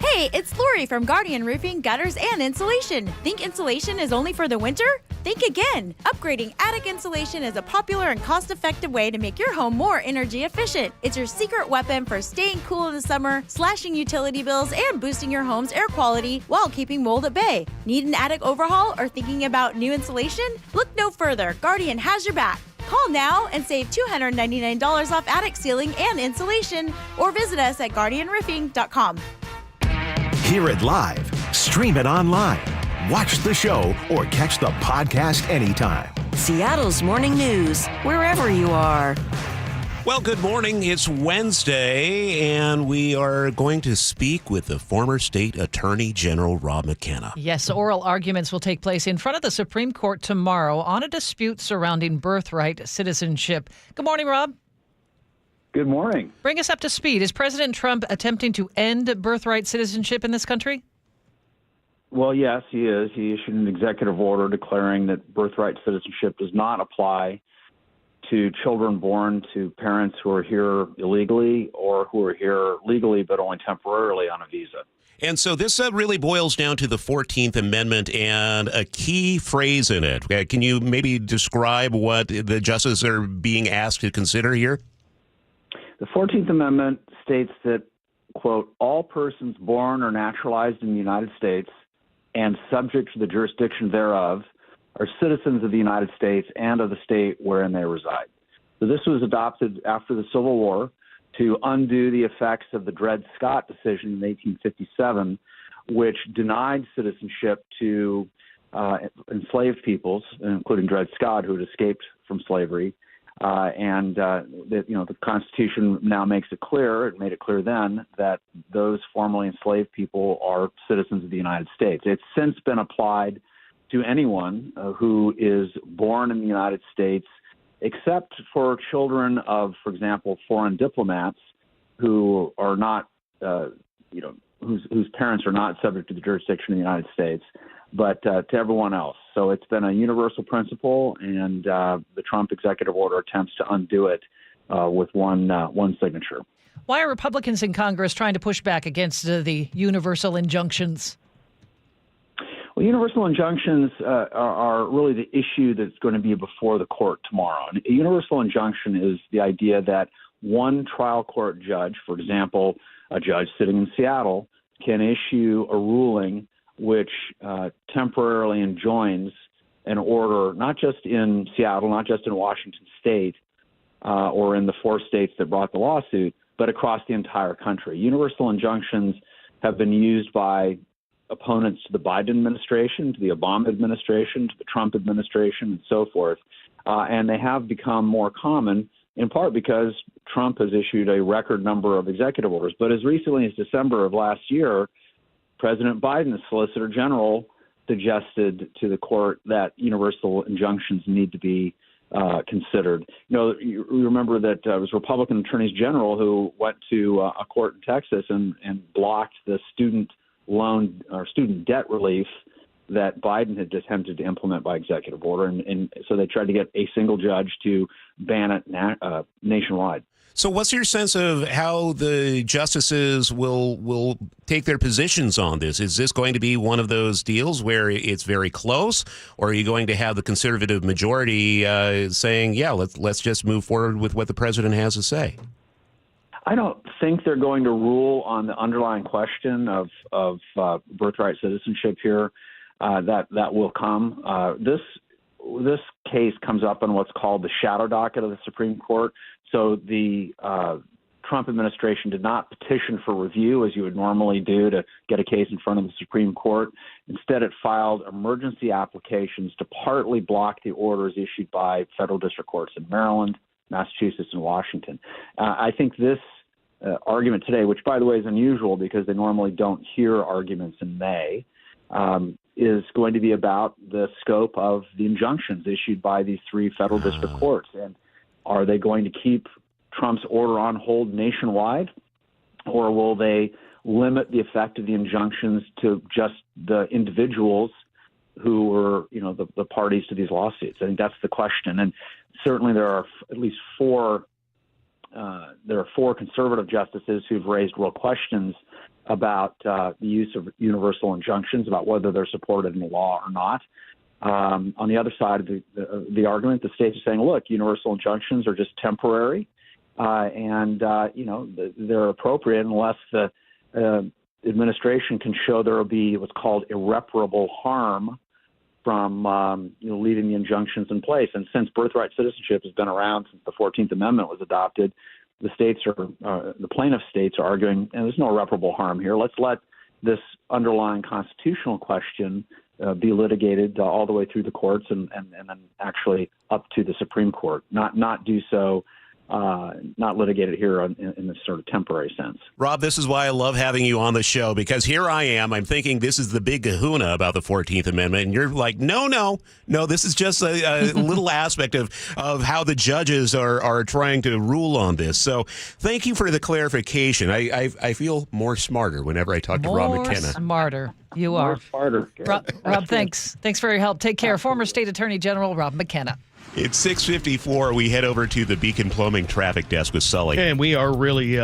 Hey, it's Lori from Guardian Roofing, Gutters, and Insulation. Think insulation is only for the winter? Think again. Upgrading attic insulation is a popular and cost-effective way to make your home more energy efficient. It's your secret weapon for staying cool in the summer, slashing utility bills, and boosting your home's air quality while keeping mold at bay. Need an attic overhaul or thinking about new insulation? Look no further. Guardian has your back. Call now and save $299 off attic ceiling and insulation, or visit us at guardianroofing.com. Hear it live, stream it online, watch the show, or catch the podcast anytime. Seattle's Morning News, wherever you are. Well, good morning. It's Wednesday, and we are going to speak with the former state attorney general, Rob McKenna. Yes, oral arguments will take place in front of the Supreme Court tomorrow on a dispute surrounding birthright citizenship. Good morning, Rob. Good morning. Bring us up to speed. Is President Trump attempting to end birthright citizenship in this country? Well, yes, he is. He issued an executive order declaring that birthright citizenship does not apply to children born to parents who are here illegally or who are here legally but only temporarily on a visa. And so this really boils down to the 14th Amendment and a key phrase in it. Can you maybe describe what the justices are being asked to consider here? The 14th Amendment states that, quote, all persons born or naturalized in the United States and subject to the jurisdiction thereof are citizens of the United States and of the state wherein they reside. So this was adopted after the Civil War to undo the effects of the Dred Scott decision in 1857, which denied citizenship to enslaved peoples, including Dred Scott, who had escaped from slavery. The Constitution now makes it clear, it made it clear then, that those formerly enslaved people are citizens of the United States. It's since been applied to anyone who is born in the United States, except for children of, for example, foreign diplomats who are not, whose parents are not subject to the jurisdiction of the United States, but to everyone else. So it's been a universal principle, and the Trump executive order attempts to undo it with one signature. Why are Republicans in Congress trying to push back against the universal injunctions? Well, universal injunctions are really the issue that's going to be before the court tomorrow. And a universal injunction is the idea that one trial court judge, for example, a judge sitting in Seattle, can issue a ruling which temporarily enjoins an order, not just in Seattle, not just in Washington State, or in the 4 states that brought the lawsuit, but across the entire country. Universal injunctions have been used by opponents to the Biden administration, to the Obama administration, to the Trump administration, and so forth. And they have become more common, in part because Trump has issued a record number of executive orders. But as recently as December of last year, President Biden's Solicitor General suggested to the court that universal injunctions need to be considered. You remember that it was Republican attorneys general who went to a court in Texas and blocked the student loan or student debt relief that Biden had attempted to implement by executive order. And so they tried to get a single judge to ban it nationwide. So what's your sense of how the justices will take their positions on this? Is this going to be one of those deals where it's very close, or are you going to have the conservative majority saying, yeah, let's just move forward with what the president has to say? I don't think they're going to rule on the underlying question of birthright citizenship here. That will come. This case comes up in what's called the shadow docket of the Supreme Court. So the Trump administration did not petition for review as you would normally do to get a case in front of the Supreme Court. Instead, it filed emergency applications to partly block the orders issued by federal district courts in Maryland, Massachusetts, and Washington. I think this argument today, which, by the way, is unusual because they normally don't hear arguments in May, is going to be about the scope of the injunctions issued by these three federal district courts. And are they going to keep Trump's order on hold nationwide, or will they limit the effect of the injunctions to just the individuals who were, the parties to these lawsuits? I think that's the question. And certainly there are at least four conservative justices who've raised real questions about the use of universal injunctions, about whether they're supported in the law or not. On the other side of the argument, the states are saying, look, universal injunctions are just temporary, and they're appropriate unless the administration can show there will be what's called irreparable harm from leaving the injunctions in place. And since birthright citizenship has been around since the 14th Amendment was adopted, the plaintiff states are arguing, and there's no irreparable harm here. Let's let this underlying constitutional question be litigated all the way through the courts and then actually up to the Supreme Court. Not do so, not litigate it here in this sort of temporary sense. Rob, this is why I love having you on the show, because here I am. I'm thinking this is the big kahuna about the 14th Amendment, and you're like, no, this is just a little aspect of how the judges are trying to rule on this. So thank you for the clarification. I feel more smarter whenever I talk to Rob McKenna. More smarter. You are. More smarter. Rob, thanks. Thanks for your help. Take care. Former State Attorney General Rob McKenna. It's 6:54. We head over to the Beacon Plumbing traffic desk with Sully. And we are really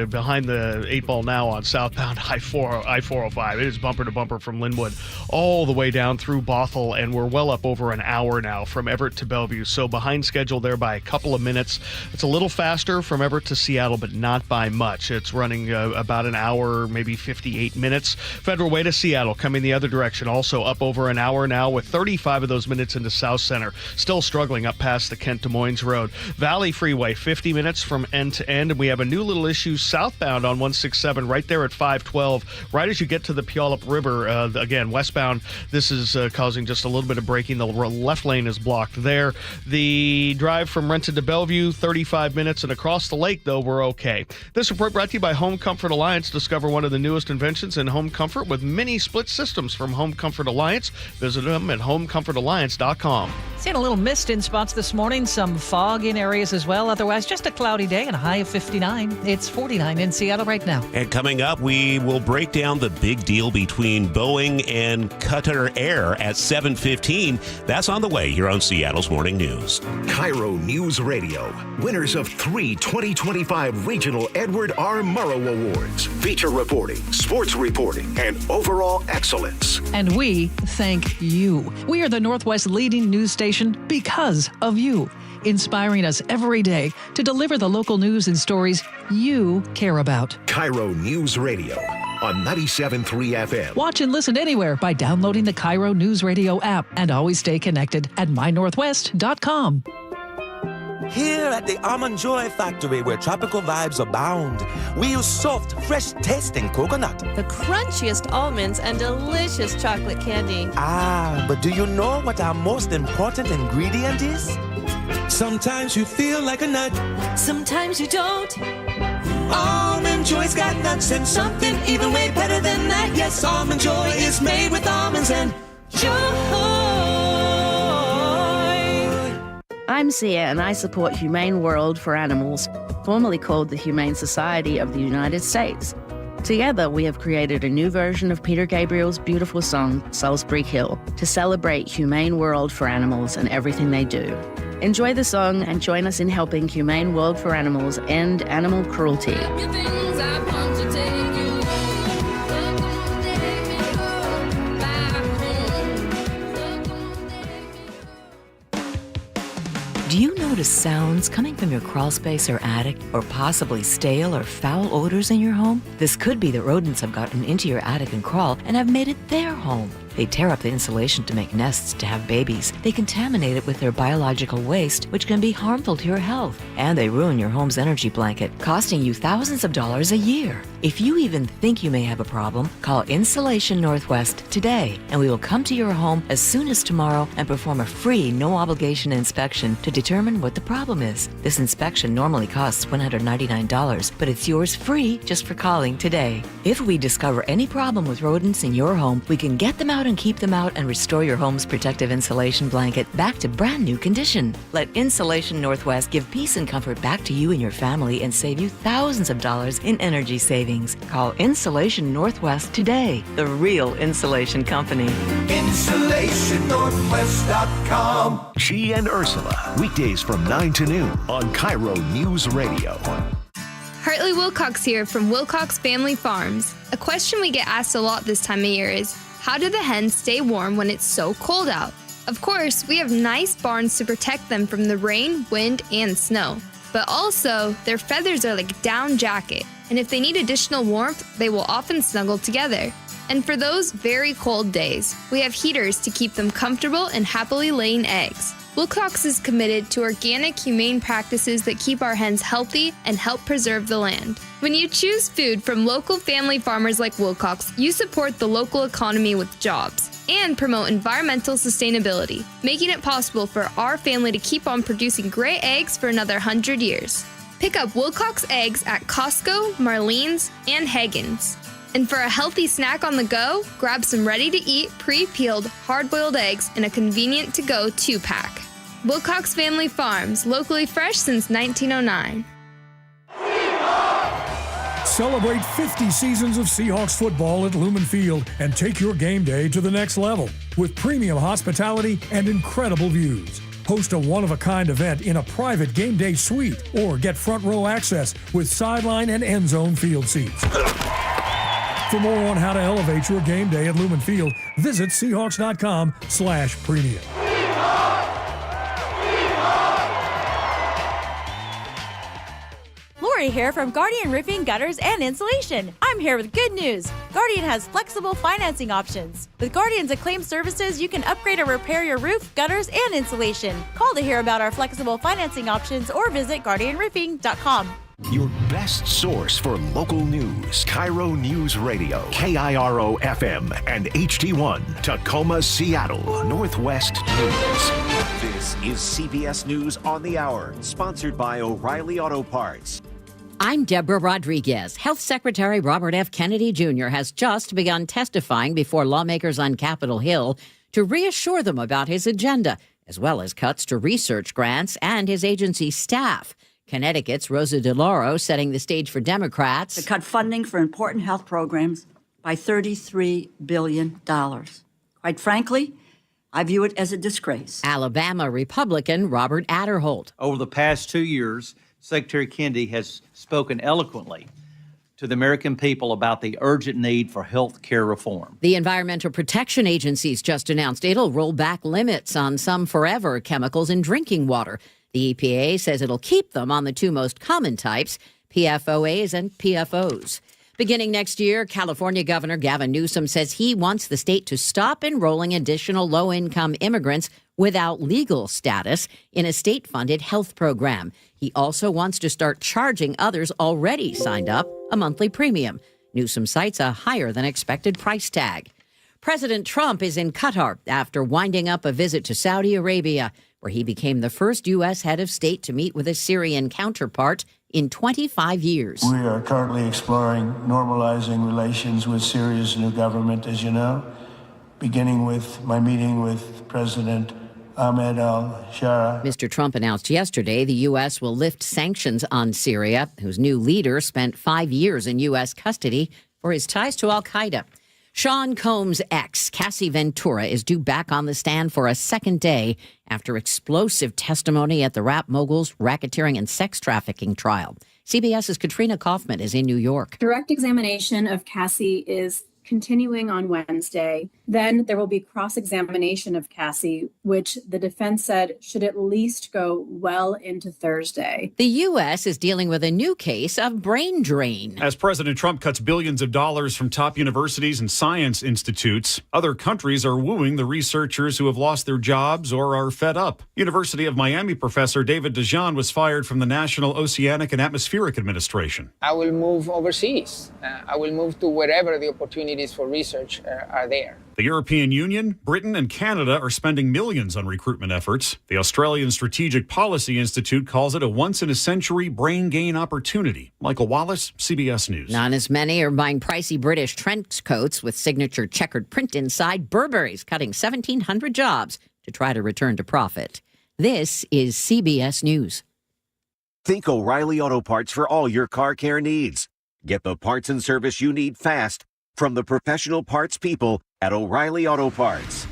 behind the 8 ball now on southbound I-405. It is bumper to bumper from Linwood all the way down through Bothell, and we're well up over an hour now from Everett to Bellevue. So behind schedule there by a couple of minutes. It's a little faster from Everett to Seattle, but not by much. It's running about an hour, maybe 58 minutes. Federal Way to Seattle coming the other direction, also up over an hour now with 35 of those minutes into South Center. Still struggling up past the Kent-Des Moines Road. Valley Freeway, 50 minutes from end to end. And we have a new little issue southbound on 167 right there at 512, right as you get to the Puyallup River. Again, westbound, this is causing just a little bit of braking. The left lane is blocked there. The drive from Renton to Bellevue, 35 minutes. And across the lake, though, we're okay. This report brought to you by Home Comfort Alliance. Discover one of the newest inventions in home comfort with mini split systems from Home Comfort Alliance. Visit them at homecomfortalliance.com. Seeing a little mist in spots this morning, some fog in areas as well. Otherwise, just a cloudy day and a high of 59. It's 49 in Seattle right now. And coming up, we will break down the big deal between Boeing and Qatar Air at 7:15. That's on the way here on Seattle's Morning News. KIRO Newsradio, winners of 3 2025 Regional Edward R. Murrow Awards. Feature reporting, sports reporting, and overall excellence. And we thank you. We are the Northwest leading news station because of you, inspiring us every day to deliver the local news and stories you care about. KIRO Newsradio on 97.3 FM. Watch and listen anywhere by downloading the KIRO Newsradio app, and always stay connected at mynorthwest.com. Here at the Almond Joy Factory, where tropical vibes abound, we use soft, fresh-tasting coconut. The crunchiest almonds and delicious chocolate candy. Ah, but do you know what our most important ingredient is? Sometimes you feel like a nut. Sometimes you don't. Almond Joy's got nuts and something even way better than that. Yes, Almond Joy is made with almonds and joy. I'm Sia, and I support Humane World for Animals, formerly called the Humane Society of the United States. Together, we have created a new version of Peter Gabriel's beautiful song, Salisbury Hill, to celebrate Humane World for Animals and everything they do. Enjoy the song and join us in helping Humane World for Animals end animal cruelty. Do you notice sounds coming from your crawl space or attic, or possibly stale or foul odors in your home? This could be that rodents have gotten into your attic and crawl and have made it their home. They tear up the insulation to make nests to have babies. They contaminate it with their biological waste, which can be harmful to your health. And they ruin your home's energy blanket, costing you thousands of dollars a year. If you even think you may have a problem, call Insulation Northwest today, and we will come to your home as soon as tomorrow and perform a free, no-obligation inspection to determine what the problem is. This inspection normally costs $199, but it's yours free just for calling today. If we discover any problem with rodents in your home, we can get them out and keep them out and restore your home's protective insulation blanket back to brand new condition. Let Insulation Northwest give peace and comfort back to you and your family and save you thousands of dollars in energy savings. Call Insulation Northwest today, the real insulation company. InsulationNorthwest.com. She and Ursula, weekdays from 9 to noon on KIRO Newsradio. Hartley Wilcox here from Wilcox Family Farms. A question we get asked a lot this time of year is, how do the hens stay warm when it's so cold out? Of course, we have nice barns to protect them from the rain, wind, and snow. But also, their feathers are like a down jacket, and if they need additional warmth, they will often snuggle together. And for those very cold days, we have heaters to keep them comfortable and happily laying eggs. Wilcox is committed to organic, humane practices that keep our hens healthy and help preserve the land. When you choose food from local family farmers like Wilcox, you support the local economy with jobs and promote environmental sustainability, making it possible for our family to keep on producing great eggs for another 100 years. Pick up Wilcox eggs at Costco, Marlene's, and Hagen's. And for a healthy snack on the go, grab some ready-to-eat, pre-peeled, hard-boiled eggs in a convenient to-go 2-pack. Wilcox Family Farms, locally fresh since 1909. Celebrate 50 seasons of Seahawks football at Lumen Field and take your game day to the next level with premium hospitality and incredible views. Host a one-of-a-kind event in a private game day suite or get front row access with sideline and end zone field seats. For more on how to elevate your game day at Lumen Field, visit Seahawks.com/premium. Lori here from Guardian Roofing, Gutters, and Insulation. I'm here with good news. Guardian has flexible financing options. With Guardian's acclaimed services, you can upgrade or repair your roof, gutters, and insulation. Call to hear about our flexible financing options or visit GuardianRoofing.com. Your best source for local news. KIRO News Radio. KIRO FM and HD1. Tacoma, Seattle. Northwest News. This is CBS News on the Hour, sponsored by O'Reilly Auto Parts. I'm Deborah Rodriguez. Health Secretary Robert F. Kennedy Jr. has just begun testifying before lawmakers on Capitol Hill to reassure them about his agenda, as well as cuts to research grants and his agency's staff. Connecticut's Rosa DeLauro setting the stage for Democrats to cut funding for important health programs by $33 billion. Quite frankly, I view it as a disgrace. Alabama Republican Robert Adderholt. Over the past 2 years, Secretary Kennedy has spoken eloquently to the American people about the urgent need for health care reform. The Environmental Protection Agency's just announced it'll roll back limits on some forever chemicals in drinking water. The EPA says it'll keep them on the two most common types, PFOAs and PFOs. Beginning next year, California Governor Gavin Newsom says he wants the state to stop enrolling additional low-income immigrants without legal status in a state-funded health program. He also wants to start charging others already signed up a monthly premium. Newsom cites a higher-than-expected price tag. President Trump is in Qatar after winding up a visit to Saudi Arabia, where he became the first U.S. head of state to meet with his Syrian counterpart in 25 years. We are currently exploring normalizing relations with Syria's new government, as you know, beginning with my meeting with President Ahmed al-Shara. Mr. Trump announced yesterday the U.S. will lift sanctions on Syria, whose new leader spent 5 years in U.S. custody for his ties to al-Qaeda. Sean Combs' ex, Cassie Ventura, is due back on the stand for a second day after explosive testimony at the rap mogul's racketeering and sex trafficking trial. CBS's Katrina Kaufman is in New York. Direct examination of Cassie is continuing on Wednesday. Then there will be cross-examination of Cassie, which the defense said should at least go well into Thursday. The U.S. is dealing with a new case of brain drain. As President Trump cuts billions of dollars from top universities and science institutes, other countries are wooing the researchers who have lost their jobs or are fed up. University of Miami professor David DeJean was fired from the National Oceanic and Atmospheric Administration. I will move overseas. I will move to wherever the opportunities for research are there. The European Union, Britain, and Canada are spending millions on recruitment efforts. The Australian Strategic Policy Institute calls it a once-in-a-century brain gain opportunity. Michael Wallace, CBS News. Not as many are buying pricey British trench coats with signature checkered print inside. Burberry's cutting 1,700 jobs to try to return to profit. This is CBS News. Think O'Reilly Auto Parts for all your car care needs. Get the parts and service you need fast from the professional parts people at O'Reilly Auto Parts.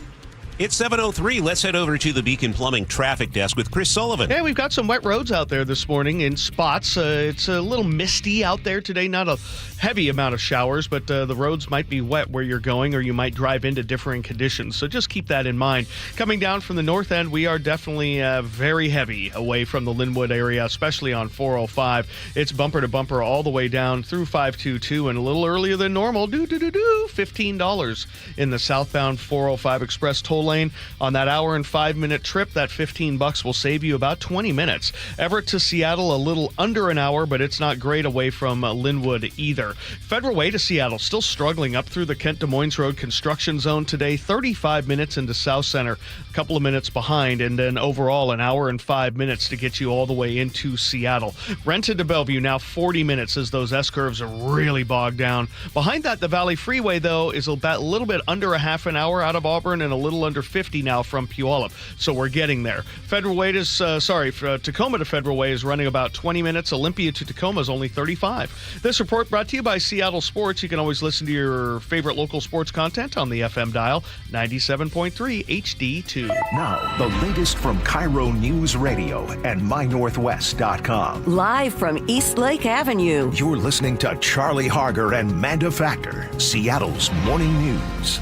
It's 7:03. Let's head over to the Beacon Plumbing traffic desk with Chris Sullivan. Yeah, we've got some wet roads out there this morning in spots. It's a little misty out there today. Not a heavy amount of showers, but the roads might be wet where you're going, or you might drive into differing conditions. So just keep that in mind. Coming down from the north end, we are definitely very heavy away from the Linwood area, especially on 405. It's bumper to bumper all the way down through 522, and a little earlier than normal, $15 in the southbound 405 express toll lane. On that hour and 5 minute trip, that $15 will save you about 20 minutes. Everett to Seattle, a little under an hour, but it's not great away from Linwood either. Federal Way to Seattle, still struggling up through the Kent Des Moines Road construction zone today. 35 minutes into South Center, a couple of minutes behind, and then overall an hour and 5 minutes to get you all the way into Seattle. Renton to Bellevue, now 40 minutes as those S-curves are really bogged down. Behind that, the Valley Freeway, though, is about a little bit under a half an hour out of Auburn and a little under 50 now from Puyallup. So we're getting there. Federal Way to Tacoma to Federal Way is running about 20 minutes. Olympia to Tacoma is only 35. This report brought to you by Seattle Sports. You can always listen to your favorite local sports content on the FM dial, 97.3 HD2. Now, the latest from KIRO Newsradio and MyNorthwest.com. Live from Eastlake Avenue. You're listening to Charlie Harger and Manda Factor, Seattle's morning news.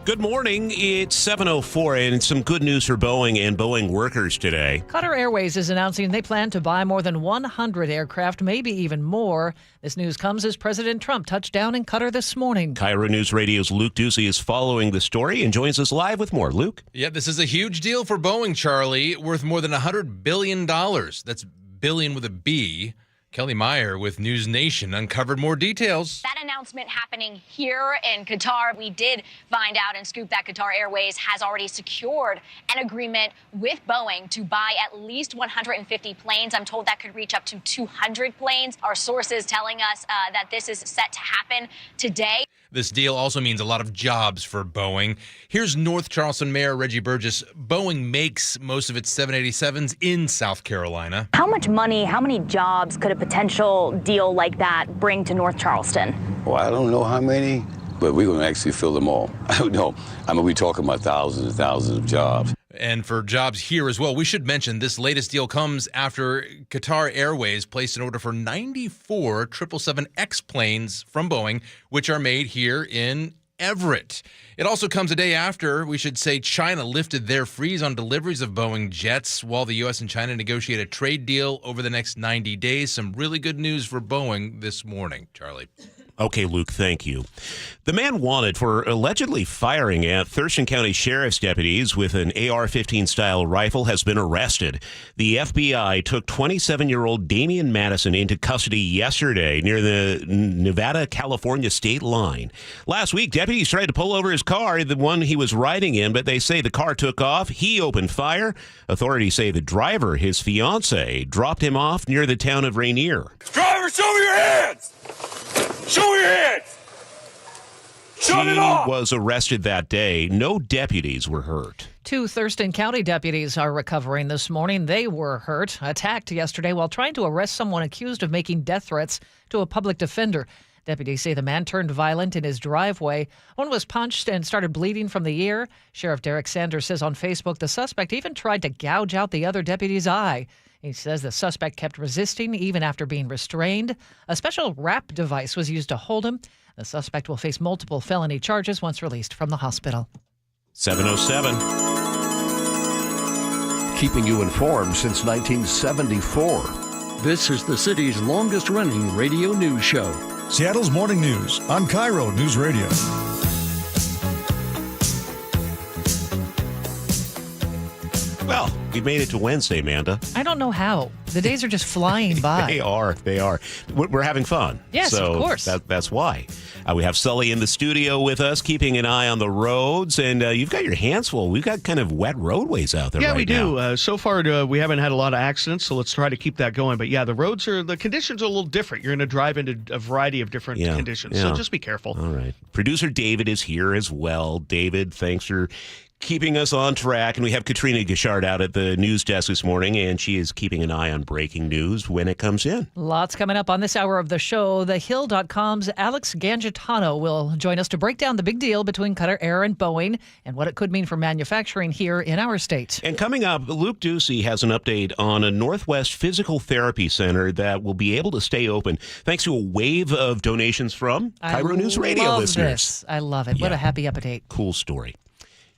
Good morning. It's 7:04, and some good news for Boeing and Boeing workers today. Qatar Airways is announcing they plan to buy more than 100 aircraft, maybe even more. This news comes as President Trump touched down in Qatar this morning. KIRO News Radio's Luke Ducey is following the story and joins us live with more. Luke? Yeah, this is a huge deal for Boeing, Charlie, worth more than $100 billion. That's billion with a B. Kelly Meyer with News Nation uncovered more details. That announcement happening here in Qatar. We did find out and scoop that Qatar Airways has already secured an agreement with Boeing to buy at least 150 planes. I'm told that could reach up to 200 planes. Our sources telling us that this is set to happen today. This deal also means a lot of jobs for Boeing. Here's North Charleston Mayor Reggie Burgess. Boeing makes most of its 787s in South Carolina. How much money, how many jobs could a potential deal like that bring to North Charleston? Well, I don't know how many, but we're going to actually fill them all. I don't know. I mean, we're talking about thousands and thousands of jobs. And for jobs here as well, we should mention this latest deal comes after Qatar Airways placed an order for 94 777X planes from Boeing, which are made here in Everett. It also comes a day after, we should say, China lifted their freeze on deliveries of Boeing jets while the U.S. and China negotiate a trade deal over the next 90 days. Some really good news for Boeing this morning, Charlie. Okay, Luke, thank you. The man wanted for allegedly firing at Thurston County Sheriff's deputies with an AR-15 style rifle has been arrested. The FBI took 27-year-old Damian Madison into custody yesterday near the Nevada-California state line. Last week, deputies tried to pull over his car, the one he was riding in, but they say the car took off. He opened fire. Authorities say the driver, his fiancée, dropped him off near the town of Rainier. Driver, show me your hands! Show me your hands! Shut it off! He was arrested that day. No deputies were hurt. 2 Thurston County deputies are recovering this morning. They were hurt, attacked yesterday while trying to arrest someone accused of making death threats to a public defender. Deputies say the man turned violent in his driveway. One was punched and started bleeding from the ear. Sheriff Derek Sanders says on Facebook the suspect even tried to gouge out the other deputy's eye. He says the suspect kept resisting even after being restrained. A special wrap device was used to hold him. The suspect will face multiple felony charges once released from the hospital. 7:07. Keeping you informed since 1974. This is the city's longest-running radio news show. Seattle's Morning News on KIRO Newsradio. Well, we made it to Wednesday, Amanda. I don't know how. The days are just flying by. They are. We're having fun. Yes, so of course. That's why. We have Sully in the studio with us, keeping an eye on the roads, and you've got your hands full. We've got kind of wet roadways out there right now. Yeah, we do. So far, we haven't had a lot of accidents, so let's try to keep that going. But yeah, the conditions are a little different. You're going to drive into a variety of different conditions, so just be careful. All right. Producer David is here as well. David, thanks for keeping us on track. And we have Katrina Gishard out at the news desk this morning, and she is keeping an eye on breaking news when it comes in. Lots coming up on this hour of the show. TheHill.com's Alex Gangitano will join us to break down the big deal between Qatar Air and Boeing and what it could mean for manufacturing here in our state. And coming up, Luke Ducey has an update on a Northwest Physical Therapy Center that will be able to stay open thanks to a wave of donations from KIRO Newsradio listeners. I love it. What a happy update. Cool story.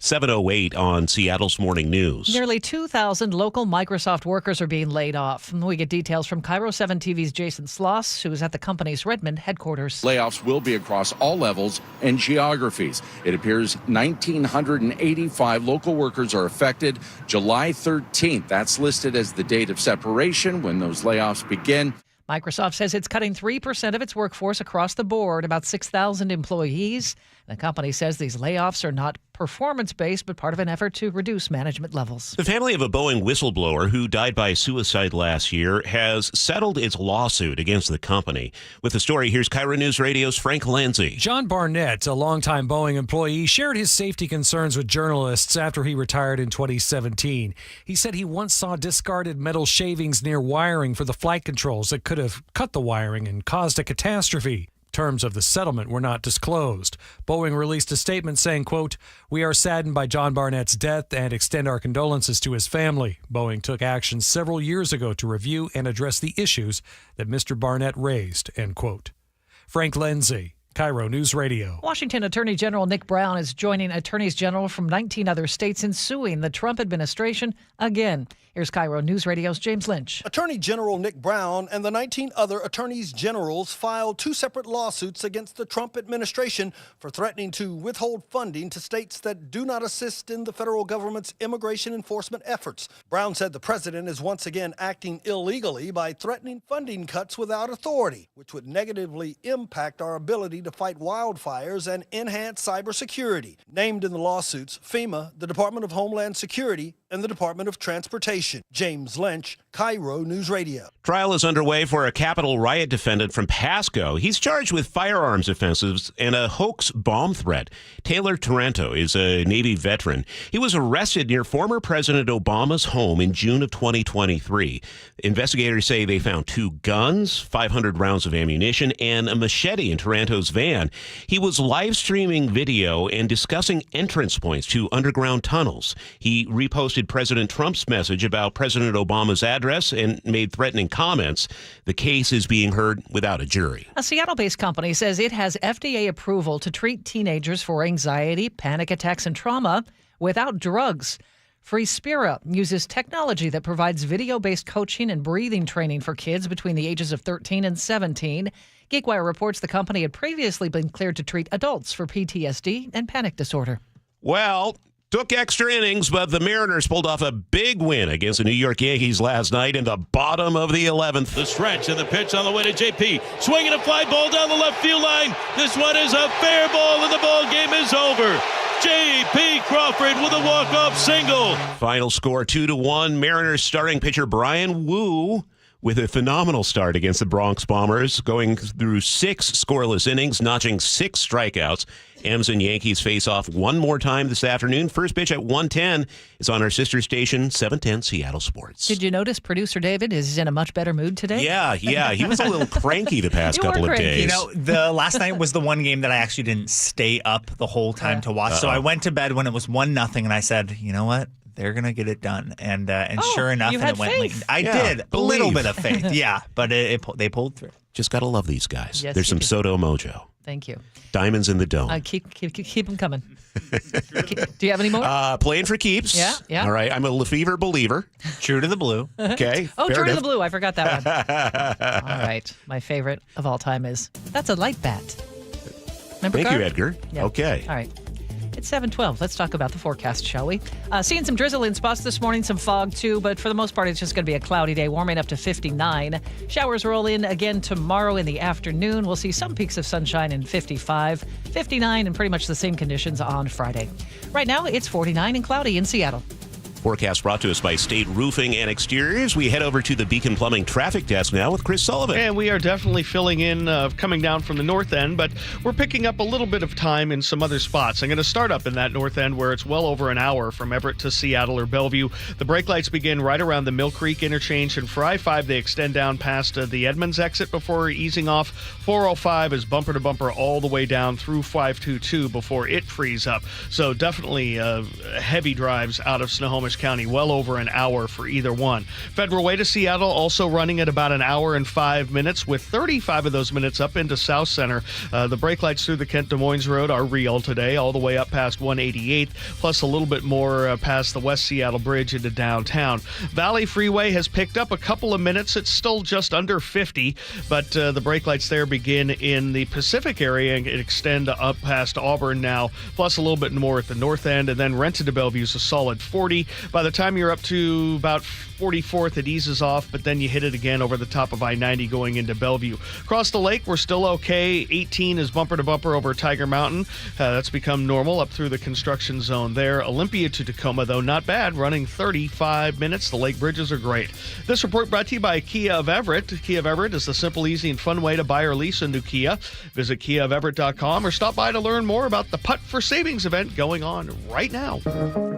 7:08 on Seattle's Morning News. Nearly 2,000 local Microsoft workers are being laid off. We get details from KIRO 7 TV's Jason Sloss, who is at the company's Redmond headquarters. Layoffs will be across all levels and geographies. It appears 1,985 local workers are affected. July 13th, that's listed as the date of separation when those layoffs begin. Microsoft says it's cutting 3% of its workforce across the board, about 6,000 employees. The company says these layoffs are not performance-based, but part of an effort to reduce management levels. The family of a Boeing whistleblower who died by suicide last year has settled its lawsuit against the company. With the story, here's KIRO News Radio's Frank Lindsay. John Barnett, a longtime Boeing employee, shared his safety concerns with journalists after he retired in 2017. He said he once saw discarded metal shavings near wiring for the flight controls that could have cut the wiring and caused a catastrophe. Terms of the settlement were not disclosed. Boeing released a statement saying, quote, "We are saddened by John Barnett's death and extend our condolences to his family. Boeing took action several years ago to review and address the issues that Mr. Barnett raised," end quote. Frank Lindsay, KIRO News Radio. Washington Attorney General Nick Brown is joining attorneys general from 19 other states in suing the Trump administration again. Here's KIRO News Radio's James Lynch. Attorney General Nick Brown and the 19 other attorneys generals filed 2 separate lawsuits against the Trump administration for threatening to withhold funding to states that do not assist in the federal government's immigration enforcement efforts. Brown said the president is once again acting illegally by threatening funding cuts without authority, which would negatively impact our ability to fight wildfires and enhance cybersecurity. Named in the lawsuits, FEMA, the Department of Homeland Security, and the Department of Transportation. James Lynch, KIRO News Radio. Trial is underway for a Capitol riot defendant from Pasco. He's charged with firearms offenses and a hoax bomb threat. Taylor Taranto is a Navy veteran. He was arrested near former President Obama's home in June of 2023. Investigators say they found 2 guns, 500 rounds of ammunition, and a machete in Taranto's van. He was live streaming video and discussing entrance points to underground tunnels. He reposted President Trump's message about President Obama's address and made threatening comments. The case is being heard without a jury. A Seattle-based company says it has FDA approval to treat teenagers for anxiety, panic attacks, and trauma without drugs. Freespira uses technology that provides video-based coaching and breathing training for kids between the ages of 13 and 17. GeekWire reports the company had previously been cleared to treat adults for PTSD and panic disorder. Well, took extra innings, but the Mariners pulled off a big win against the New York Yankees last night in the bottom of the 11th. The stretch and the pitch on the way to JP. Swinging a fly ball down the left field line. This one is a fair ball, and the ball game is over. J.P. Crawford with a walk-off single. Final score 2-1. Mariners starting pitcher Brian Wu with a phenomenal start against the Bronx Bombers, going through 6 scoreless innings, notching 6 strikeouts. M's and Yankees face off one more time this afternoon. First pitch at 1:10 is on our sister station, 710 Seattle Sports. Did you notice producer David is in a much better mood today? Yeah. He was a little cranky the past couple of days. You know, the last night was the one game that I actually didn't stay up the whole time to watch. So I went to bed when it was 1-0, and I said, you know what? They're going to get it done. And sure enough, you and had it went faith. late. I did. A little bit of faith, yeah. But they pulled through. Just got to love these guys. Yes, There's some Soto mojo. Thank you. Diamonds in the dome. Keep them coming. Do you have any more? Playing for keeps. Yeah. All right. I'm a Lefevre believer. True to the blue. Okay. Oh, fair True to enough. the Blue. I forgot that one. All right. My favorite of all time is That's a Light Bat. Remember, Thank Gar? you, Edgar. Yeah. Okay. All right. It's 7:12. Let's talk about the forecast, shall we? Seeing some drizzle in spots this morning, some fog too, but for the most part, it's just going to be a cloudy day, warming up to 59. Showers roll in again tomorrow in the afternoon. We'll see some peaks of sunshine in 55, 59, and pretty much the same conditions on Friday. Right now, it's 49 and cloudy in Seattle. Forecast brought to us by State Roofing and Exteriors. We head over to the Beacon Plumbing traffic desk now with Chris Sullivan. And we are definitely filling in, coming down from the north end, but we're picking up a little bit of time in some other spots. I'm going to start up in that north end where it's well over an hour from Everett to Seattle or Bellevue. The brake lights begin right around the Mill Creek interchange, and for I-5, they extend down past the Edmonds exit before easing off. 405 is bumper to bumper all the way down through 522 before it frees up. So definitely heavy drives out of Snohomish County, well over an hour for either one. Federal Way to Seattle also running at about an hour and 5 minutes, with 35 of those minutes up into South Center. The brake lights through the Kent Des Moines Road are real today, all the way up past 188th, plus a little bit more past the West Seattle Bridge into downtown. Valley Freeway has picked up a couple of minutes. It's still just under 50, but the brake lights there begin in the Pacific area and extend up past Auburn now, plus a little bit more at the north end, and then Renton to Bellevue is a solid 40. By the time you're up to about 44th, it eases off, but then you hit it again over the top of I-90 going into Bellevue. Across the lake, we're still okay. 18 is bumper to bumper over Tiger Mountain. That's become normal up through the construction zone there. Olympia to Tacoma, though, not bad, running 35 minutes. The lake bridges are great. This report brought to you by Kia of Everett. Kia of Everett is the simple, easy, and fun way to buy or lease a new Kia. Visit KiaofEverett.com or stop by to learn more about the Putt for Savings event going on right now.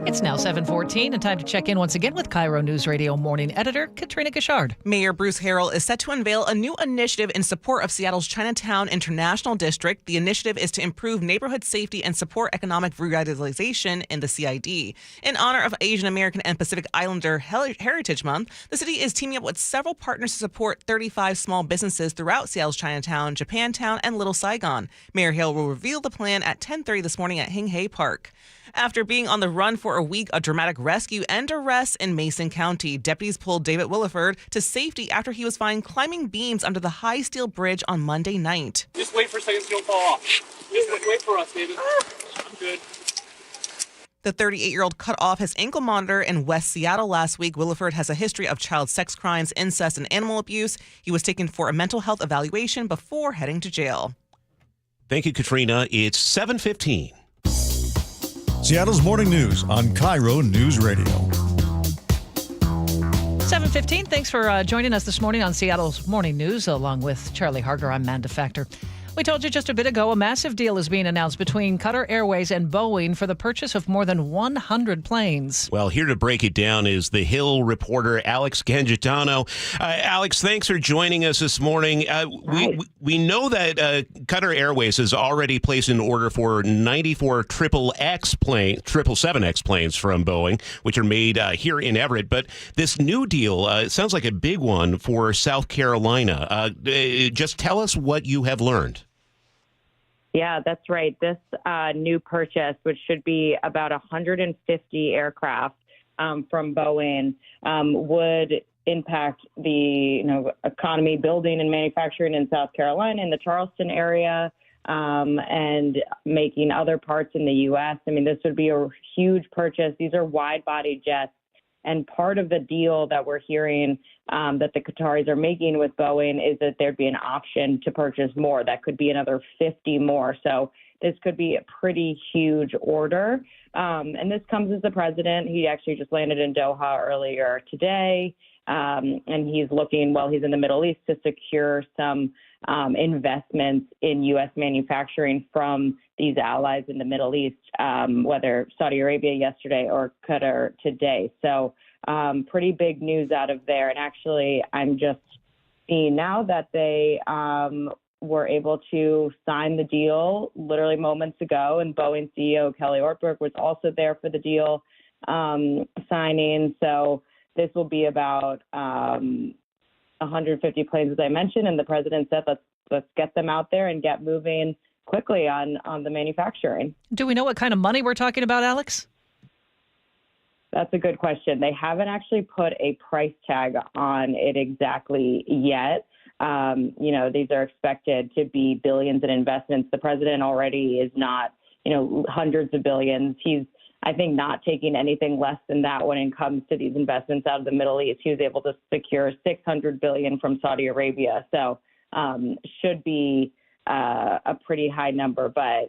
It's now 7:14 and time to check in once again with KIRO Newsradio morning editor Katrina Gashard. Mayor Bruce Harrell is set to unveil a new initiative in support of Seattle's Chinatown International District. The initiative is to improve neighborhood safety and support economic revitalization in the CID. In honor of Asian American and Pacific Islander Heritage Month, the city is teaming up with several partners to support 35 small businesses throughout Seattle's Chinatown, Japantown, and Little Saigon. Mayor Harrell will reveal the plan at 10:30 this morning at Hing Hay Park. After being on the run for a week, a dramatic rescue and arrest in Mason County. Deputies pulled David Williford to safety after he was found climbing beams under the high steel bridge on Monday night. Just wait for a second so you don't fall off. Just wait for us, David. I'm good. The 38-year-old cut off his ankle monitor in West Seattle last week. Williford has a history of child sex crimes, incest, and animal abuse. He was taken for a mental health evaluation before heading to jail. Thank you, Katrina. It's 7:15. Seattle's morning news on KIRO News Radio. 7:15. Thanks for joining us this morning on Seattle's Morning News, along with Charlie Harger. I'm Manda Factor. We told you just a bit ago, a massive deal is being announced between Qatar Airways and Boeing for the purchase of more than 100 planes. Well, here to break it down is the Hill reporter, Alex Cangitano. Alex, thanks for joining us this morning. We know that Qatar Airways has already placed an order for 94 777X planes from Boeing, which are made here in Everett. But this new deal sounds like a big one for South Carolina. Just tell us what you have learned. Yeah, that's right. This new purchase, which should be about 150 aircraft, from Boeing would impact the economy, building and manufacturing in South Carolina, in the Charleston area, and making other parts in the U.S. I mean, this would be a huge purchase. These are wide-body jets. And part of the deal that we're hearing that the Qataris are making with Boeing is that there'd be an option to purchase more. That could be another 50 more. So this could be a pretty huge order. And this comes as the president. He actually just landed in Doha earlier today. And he's looking, while he's in the Middle East, to secure some investments in U.S. manufacturing from these allies in the Middle East, whether Saudi Arabia yesterday or Qatar today. So pretty big news out of there. And actually, I'm just seeing now that they were able to sign the deal literally moments ago. And Boeing CEO Kelly Ortberg was also there for the deal signing. So this will be about 150 planes, as I mentioned, and the president said, let's get them out there and get moving quickly on the manufacturing. Do we know what kind of money we're talking about, Alex? That's a good question. They haven't actually put a price tag on it exactly yet. These are expected to be billions in investments. The president already is not, hundreds of billions. He's, I think, not taking anything less than that when it comes to these investments out of the Middle East. He was able to secure $600 billion from Saudi Arabia. So should be a pretty high number, but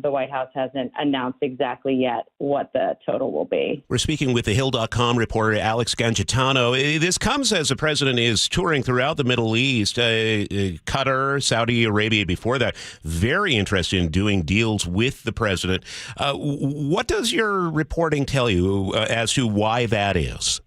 the White House hasn't announced exactly yet what the total will be. We're speaking with the Hill.com reporter Alex Gangitano. This comes as the president is touring throughout the Middle East, Qatar, Saudi Arabia before that. Very interested in doing deals with the president. What does your reporting tell you as to why that is?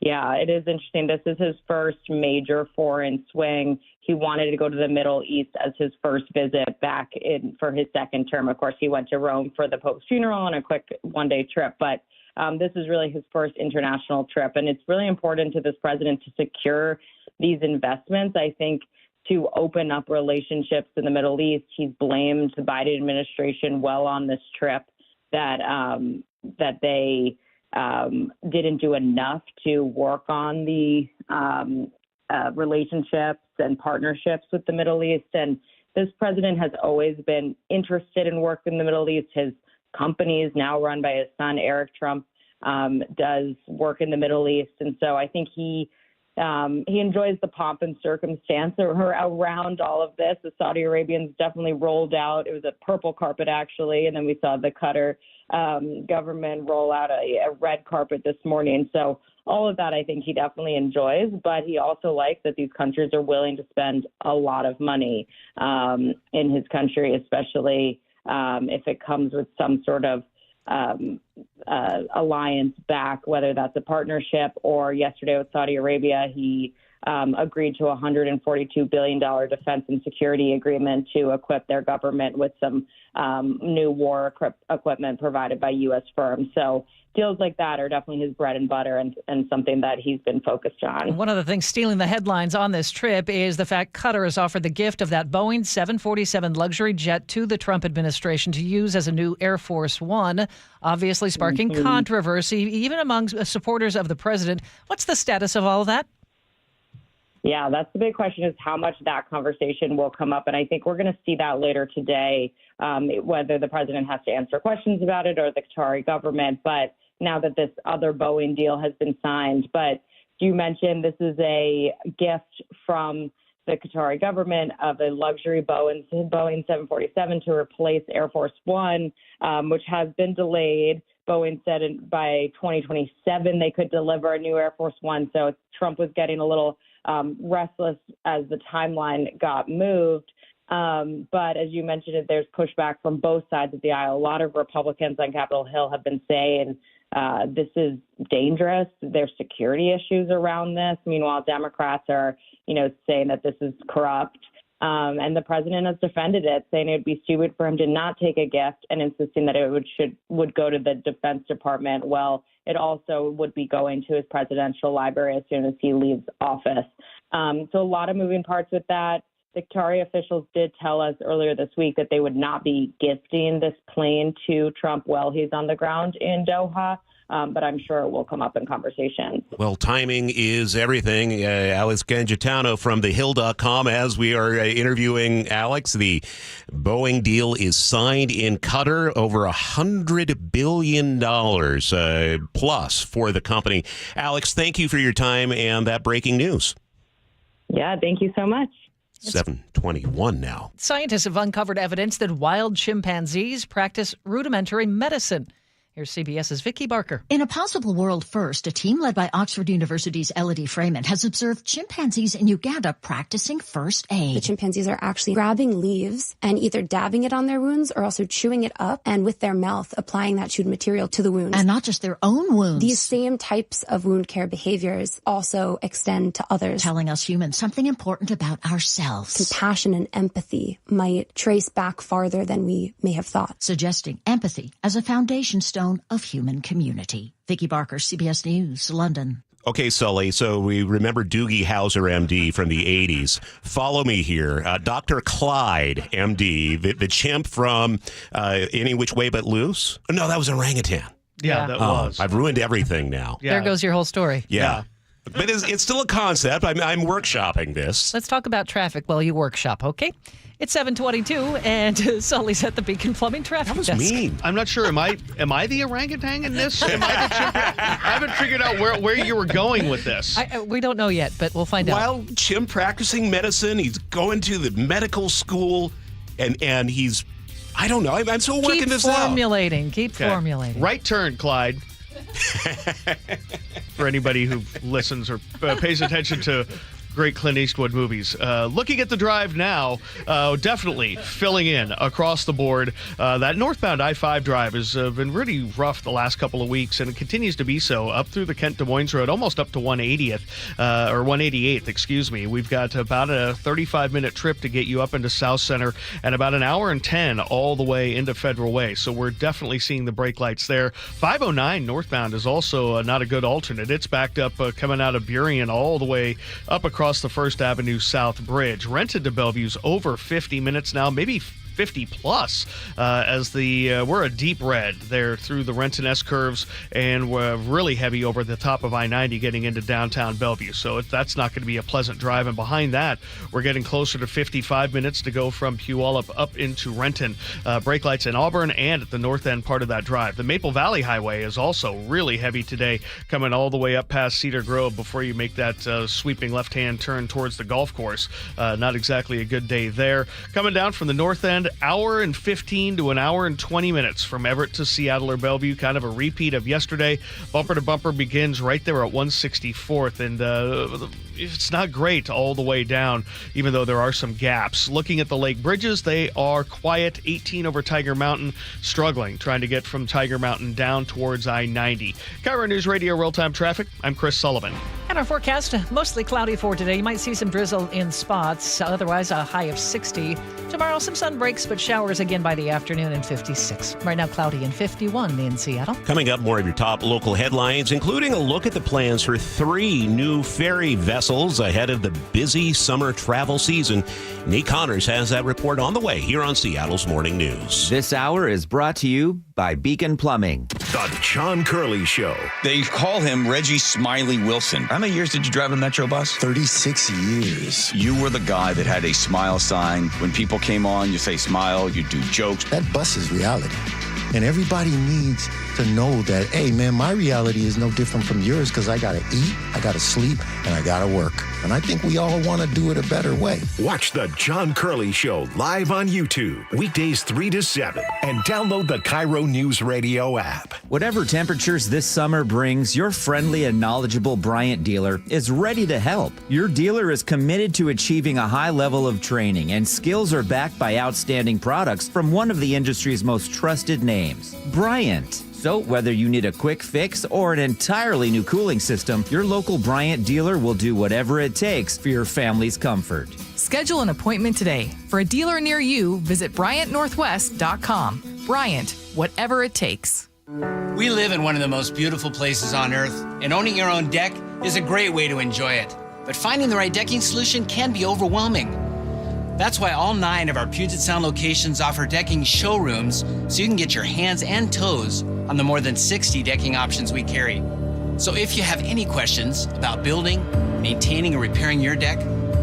Yeah, it is interesting. This is his first major foreign swing. He wanted to go to the Middle East as his first visit back in for his second term. Of course, he went to Rome for the Pope's funeral on a quick one-day trip, but this is really his first international trip. And it's really important to this president to secure these investments, I think, to open up relationships in the Middle East. He's blamed the Biden administration well on this trip that they didn't do enough to work on the relationships and partnerships with the Middle East. And this president has always been interested in work in the Middle East. His company is now run by his son, Eric Trump, does work in the Middle East. And so I think he enjoys the pomp and circumstance around all of this. The Saudi Arabians definitely rolled out. It was a purple carpet, actually. And then we saw the Qatar government roll out a red carpet this morning. So all of that, I think he definitely enjoys. But he also likes that these countries are willing to spend a lot of money in his country, especially if it comes with some sort of alliance back, whether that's a partnership or yesterday with Saudi Arabia, he agreed to a $142 billion defense and security agreement to equip their government with some new war equipment provided by U.S. firms. So deals like that are definitely his bread and butter and something that he's been focused on. One of the things stealing the headlines on this trip is the fact Qatar has offered the gift of that Boeing 747 luxury jet to the Trump administration to use as a new Air Force One, obviously sparking controversy, even among supporters of the president. What's the status of all of that? Yeah, that's the big question, is how much that conversation will come up. And I think we're going to see that later today, whether the president has to answer questions about it or the Qatari government. But now that this other Boeing deal has been signed, but you mentioned this is a gift from the Qatari government of a luxury Boeing 747 to replace Air Force One, which has been delayed. Boeing said by 2027 they could deliver a new Air Force One. So Trump was getting a little restless as the timeline got moved. But as you mentioned, there's pushback from both sides of the aisle. A lot of Republicans on Capitol Hill have been saying this is dangerous. There's security issues around this. Meanwhile, Democrats are, saying that this is corrupt. And the president has defended it, saying it would be stupid for him to not take a gift and insisting that it would go to the Defense Department. Well, it also would be going to his presidential library as soon as he leaves office. So a lot of moving parts with that. The Qatari officials did tell us earlier this week that they would not be gifting this plane to Trump while he's on the ground in Doha. but I'm sure it will come up in conversations. Well, timing is everything. Alex Gangitano from thehill.com. As we are interviewing Alex, the Boeing deal is signed in Qatar, over $100 billion plus for the company. Alex, thank you for your time and that breaking news. Yeah, thank you so much. 7:21 now. Scientists have uncovered evidence that wild chimpanzees practice rudimentary medicine. Here's CBS's Vicki Barker. In a possible world first, a team led by Oxford University's Elodie Freeman has observed chimpanzees in Uganda practicing first aid. The chimpanzees are actually grabbing leaves and either dabbing it on their wounds or also chewing it up and with their mouth applying that chewed material to the wounds. And not just their own wounds. These same types of wound care behaviors also extend to others. Telling us humans something important about ourselves. Compassion and empathy might trace back farther than we may have thought. Suggesting empathy as a foundation stone of human community. Vicki Barker, CBS News, London. Okay, Sully, so we remember Doogie Howser, MD, from the 80s. Follow me here. Dr. Clyde, MD, the chimp from Any Which Way But Loose? No, that was orangutan. Yeah, that was. I've ruined everything now. Yeah. There goes your whole story. Yeah. But it's still a concept. I'm workshopping this. Let's talk about traffic while you workshop, okay? It's 7:22, and Sully's at the Beacon Plumbing traffic desk. That was mean. I'm not sure. Am I the orangutan in this? Am I the chimp? I haven't figured out where you were going with this. We don't know yet, but we'll find out. Wild chimp practicing medicine. He's going to the medical school, and he's, I don't know. I'm still working this out. Keep formulating. Right turn, Clyde. For anybody who listens or pays attention to great Clint Eastwood movies. Looking at the drive now, definitely filling in across the board. That northbound I-5 drive has been really rough the last couple of weeks, and it continues to be so up through the Kent-Des Moines Road, almost up to 180th, or 188th, excuse me. We've got about a 35-minute trip to get you up into South Center, and about an hour and 10 all the way into Federal Way. So we're definitely seeing the brake lights there. 509 northbound is also not a good alternate. It's backed up coming out of Burien all the way up across the First Avenue South Bridge. Rented to Bellevue's over 50 minutes now, maybe 50 plus, as we're a deep red there through the Renton S curves, and we're really heavy over the top of I-90 getting into downtown Bellevue. So that's not going to be a pleasant drive. And behind that, we're getting closer to 55 minutes to go from Puyallup up into Renton. Brake lights in Auburn and at the north end part of that drive. The Maple Valley Highway is also really heavy today, coming all the way up past Cedar Grove before you make that sweeping left-hand turn towards the golf course. Not exactly a good day there. Coming down from the north end, hour and 15 to an hour and 20 minutes from Everett to Seattle or Bellevue, kind of a repeat of yesterday. Bumper to bumper begins right there at 164th, and it's not great all the way down, even though there are some gaps. Looking at the lake bridges, they are quiet. 18 over Tiger Mountain, struggling, trying to get from Tiger Mountain down towards I-90. KIRO Newsradio real-time traffic. I'm Chris Sullivan. And our forecast, mostly cloudy for today. You might see some drizzle in spots, otherwise a high of 60. Tomorrow, some sun breaks, but showers again by the afternoon and 56. Right now, cloudy and 51 in Seattle. Coming up, more of your top local headlines, including a look at the plans for 3 new ferry vessels ahead of the busy summer travel season. Nate Connors has that report on the way here on Seattle's Morning News. This hour is brought to you by Beacon Plumbing. The John Curley Show. They call him Reggie Smiley Wilson. How many years did you drive a Metro bus? 36 years. You were the guy that had a smile sign. When people came on, you say smile, you do jokes. That bus is reality. And everybody needs to know that, hey, man, my reality is no different from yours because I got to eat, I got to sleep, and I got to work. And I think we all want to do it a better way. Watch the John Curley Show live on YouTube, weekdays 3 to 7, and download the KIRO Newsradio app. Whatever temperatures this summer brings, your friendly and knowledgeable Bryant dealer is ready to help. Your dealer is committed to achieving a high level of training, and skills are backed by outstanding products from one of the industry's most trusted names, Bryant. So whether you need a quick fix or an entirely new cooling system, your local Bryant dealer will do whatever it takes for your family's comfort. Schedule an appointment today. For a dealer near you, visit BryantNorthwest.com. Bryant, whatever it takes. We live in one of the most beautiful places on earth, and owning your own deck is a great way to enjoy it. But finding the right decking solution can be overwhelming. That's why all 9 of our Puget Sound locations offer decking showrooms so you can get your hands and toes on the more than 60 decking options we carry. So if you have any questions about building, maintaining, or repairing your deck,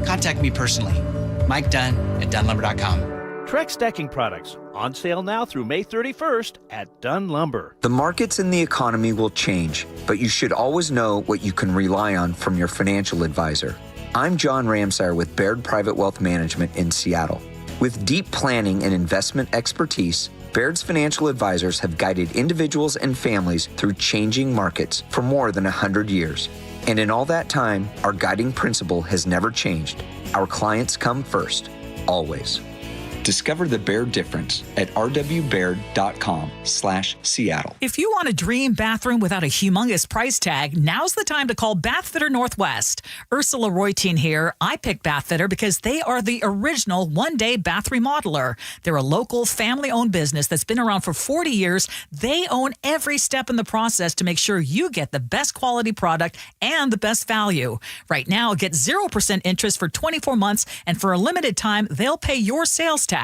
contact me personally. Mike Dunn at DunnLumber.com. Trex decking products on sale now through May 31st at Dunn Lumber. The markets and the economy will change, but you should always know what you can rely on from your financial advisor. I'm John Ramsire with Baird Private Wealth Management in Seattle. With deep planning and investment expertise, Baird's financial advisors have guided individuals and families through changing markets for more than 100 years. And in all that time, our guiding principle has never changed. Our clients come first, always. Discover the Baird difference at rwbaird.com/Seattle. If you want a dream bathroom without a humongous price tag, now's the time to call Bathfitter Northwest. Ursula Royteen here. I picked Bathfitter because they are the original one-day bath remodeler. They're a local family-owned business that's been around for 40 years. They own every step in the process to make sure you get the best quality product and the best value. Right now, get 0% interest for 24 months, and for a limited time, they'll pay your sales tax.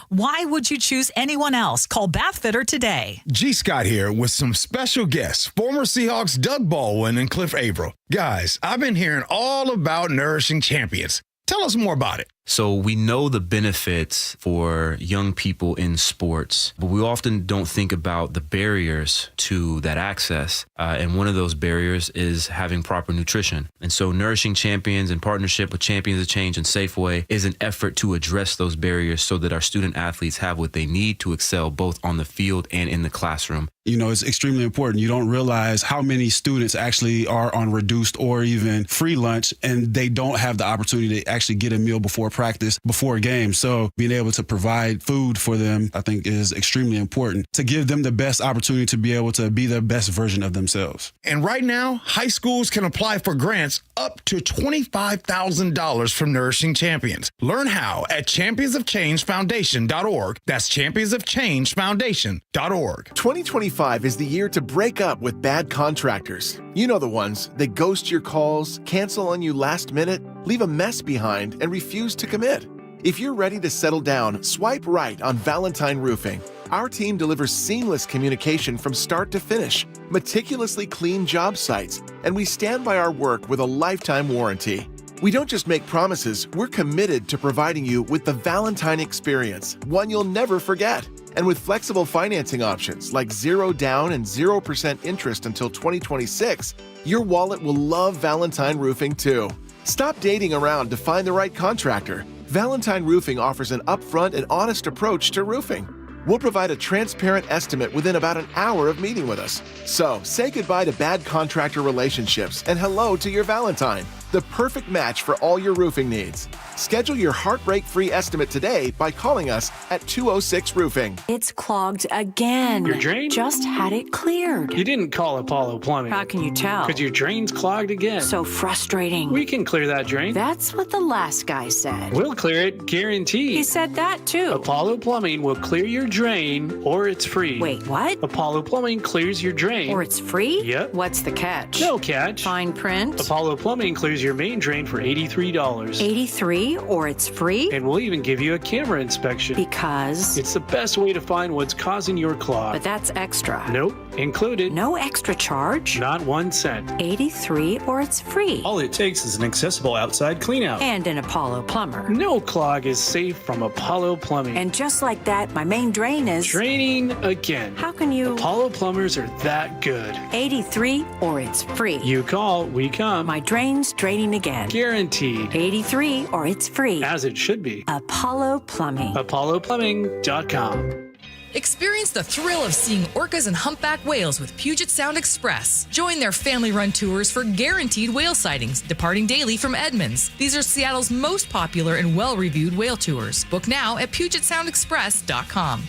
Why would you choose anyone else? Call Bathfitter today. G. Scott here with some special guests, former Seahawks Doug Baldwin and Cliff Averill. Guys, I've been hearing all about Nourishing Champions. Tell us more about it. So we know the benefits for young people in sports, but we often don't think about the barriers to that access. And one of those barriers is having proper nutrition. And so Nourishing Champions, in partnership with Champions of Change and Safeway, is an effort to address those barriers so that our student athletes have what they need to excel both on the field and in the classroom. You know, it's extremely important. You don't realize how many students actually are on reduced or even free lunch, and they don't have the opportunity to actually get a meal before practice, before a game. So being able to provide food for them, I think, is extremely important to give them the best opportunity to be able to be the best version of themselves. And right now, high schools can apply for grants up to $25,000 from Nourishing Champions. Learn how at championsofchangefoundation.org. That's championsofchangefoundation.org. 2025 is the year to break up with bad contractors. You know the ones that ghost your calls, cancel on you last minute, leave a mess behind, and refuse to commit. If you're ready to settle down, swipe right on Valentine Roofing. Our team delivers seamless communication from start to finish, meticulously clean job sites, and we stand by our work with a lifetime warranty. We don't just make promises, we're committed to providing you with the Valentine experience, one you'll never forget. And with flexible financing options like 0 down and 0% interest until 2026, your wallet will love Valentine Roofing too. Stop dating around to find the right contractor. Valentine Roofing offers an upfront and honest approach to roofing. We'll provide a transparent estimate within about an hour of meeting with us. So say goodbye to bad contractor relationships and hello to your Valentine, the perfect match for all your roofing needs. Schedule your heartbreak-free estimate today by calling us at 206 Roofing. It's clogged again. Your drain? Just had it cleared. You didn't call Apollo Plumbing. How can you tell? Because your drain's clogged again. So frustrating. We can clear that drain. That's what the last guy said. We'll clear it, guaranteed. He said that too. Apollo Plumbing will clear your drain, or it's free. Wait, what? Apollo Plumbing clears your drain. Or it's free? Yep. What's the catch? No catch. Fine print? Apollo Plumbing clears your main drain for $83. $83, or it's free? And we'll even give you a camera inspection. Because? It's the best way to find what's causing your clog. But that's extra. Nope, included. No extra charge? Not 1 cent. $83, or it's free. All it takes is an accessible outside cleanout. And an Apollo plumber. No clog is safe from Apollo Plumbing. And just like that, my main drain is... draining again. How can you... Apollo plumbers are that good. $83, or it's free. You call, we come. My drain's draining again. Guaranteed. $83, or it's free. As it should be. Apollo Plumbing. ApolloPlumbing.com. Experience the thrill of seeing orcas and humpback whales with Puget Sound Express. Join their family-run tours for guaranteed whale sightings, departing daily from Edmonds. These are Seattle's most popular and well-reviewed whale tours. Book now at PugetSoundExpress.com.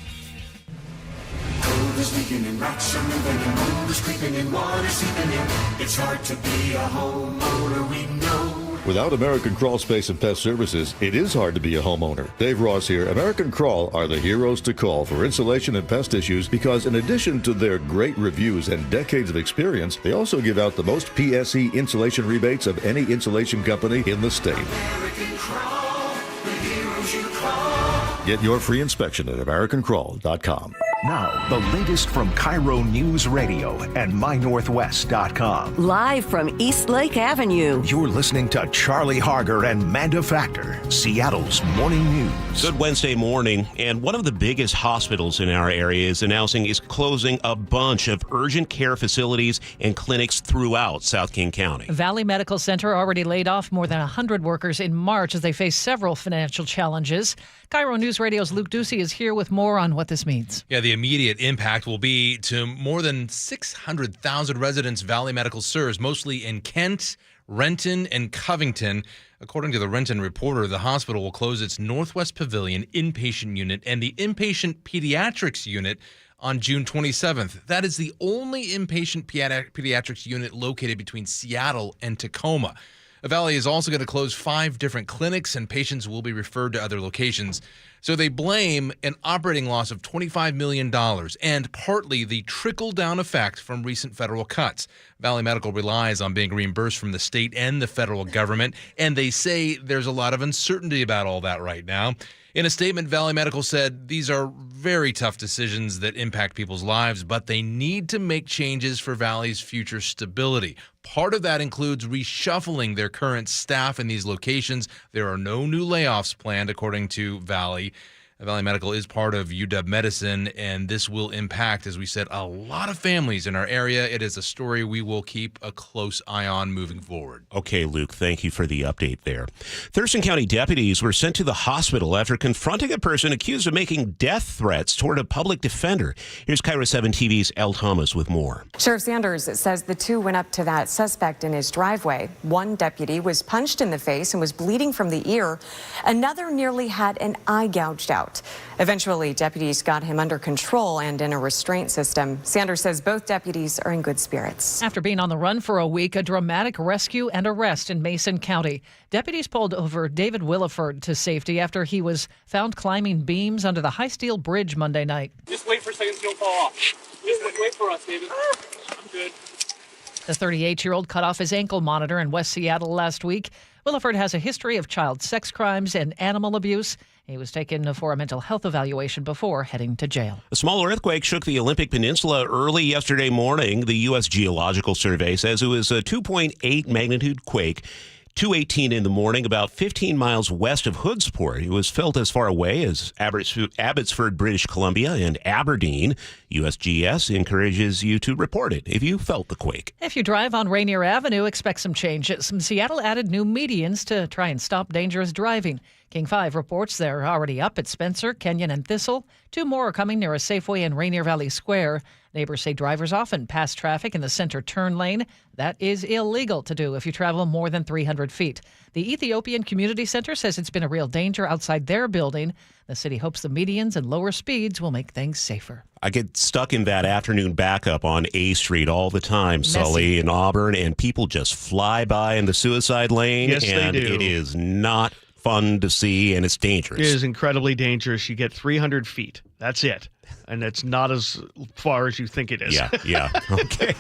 Cold is leaking and rocks are moving and mold is creeping and water seeping in. It's hard to be a homeowner, we know. Without American Crawl Space and Pest Services, it is hard to be a homeowner. Dave Ross here. American Crawl are the heroes to call for insulation and pest issues because in addition to their great reviews and decades of experience, they also give out the most PSE insulation rebates of any insulation company in the state. American Crawl, the heroes you call. Get your free inspection at AmericanCrawl.com. Now, the latest from KIRO Newsradio and MyNorthwest.com. Live from East Lake Avenue. You're listening to Charlie Harger and Manda Factor, Seattle's morning news. Good Wednesday morning, and one of the biggest hospitals in our area is announcing is closing a bunch of urgent care facilities and clinics throughout South King County. Valley Medical Center already laid off more than 100 workers in March as they face several financial challenges. KIRO News Radio's Luke Ducey is here with more on what this means. Yeah, the immediate impact will be to more than 600,000 residents Valley Medical serves, mostly in Kent, Renton, and Covington. According to the Renton Reporter, the hospital will close its Northwest Pavilion inpatient unit and the inpatient pediatrics unit on June 27th. That is the only inpatient pediatrics unit located between Seattle and Tacoma. Valley is also going to close 5 different clinics, and patients will be referred to other locations. So they blame an operating loss of $25 million and partly the trickle-down effect from recent federal cuts. Valley Medical relies on being reimbursed from the state and the federal government, and they say there's a lot of uncertainty about all that right now. In a statement, Valley Medical said these are very tough decisions that impact people's lives, but they need to make changes for Valley's future stability. Part of that includes reshuffling their current staff in these locations. There are no new layoffs planned, according to Valley. Valley Medical is part of UW Medicine, and this will impact, as we said, a lot of families in our area. It is a story we will keep a close eye on moving forward. Okay, Luke, thank you for the update there. Thurston County deputies were sent to the hospital after confronting a person accused of making death threats toward a public defender. Here's KIRO 7 TV's Elle Thomas with more. Sheriff Sanders says the two went up to that suspect in his driveway. One deputy was punched in the face and was bleeding from the ear. Another nearly had an eye gouged out. Eventually, deputies got him under control and in a restraint system. Sanders says both deputies are in good spirits. After being on the run for a week, a dramatic rescue and arrest in Mason County. Deputies pulled over David Williford to safety after he was found climbing beams under the high steel bridge Monday night. Just wait for a second, don't fall off. Just wait for us, David. I'm good. The 38-year-old cut off his ankle monitor in West Seattle last week. Williford has a history of child sex crimes and animal abuse. He was taken for a mental health evaluation before heading to jail. A small earthquake shook the Olympic Peninsula early yesterday morning. The U.S. Geological Survey says it was a 2.8 magnitude quake. 2:18 in the morning, about 15 miles west of Hoodsport. It was felt as far away as Abbotsford, British Columbia, and Aberdeen. USGS encourages you to report it if you felt the quake. If you drive on Rainier Avenue, expect some changes. Seattle added new medians to try and stop dangerous driving. King 5 reports they're already up at Spencer, Kenyon, and Thistle. 2 more are coming near a Safeway in Rainier Valley Square. Neighbors say drivers often pass traffic in the center turn lane. That is illegal to do if you travel more than 300 feet. The Ethiopian Community Center says it's been a real danger outside their building. The city hopes the medians and lower speeds will make things safer. I get stuck in that afternoon backup on A Street all the time, Sully, in Auburn, and people just fly by in the suicide lane. Yes, and they do. It is not fun to see, and it's dangerous. It is incredibly dangerous. You get 300 feet. That's it. And it's not as far as you think it is. Yeah. Okay.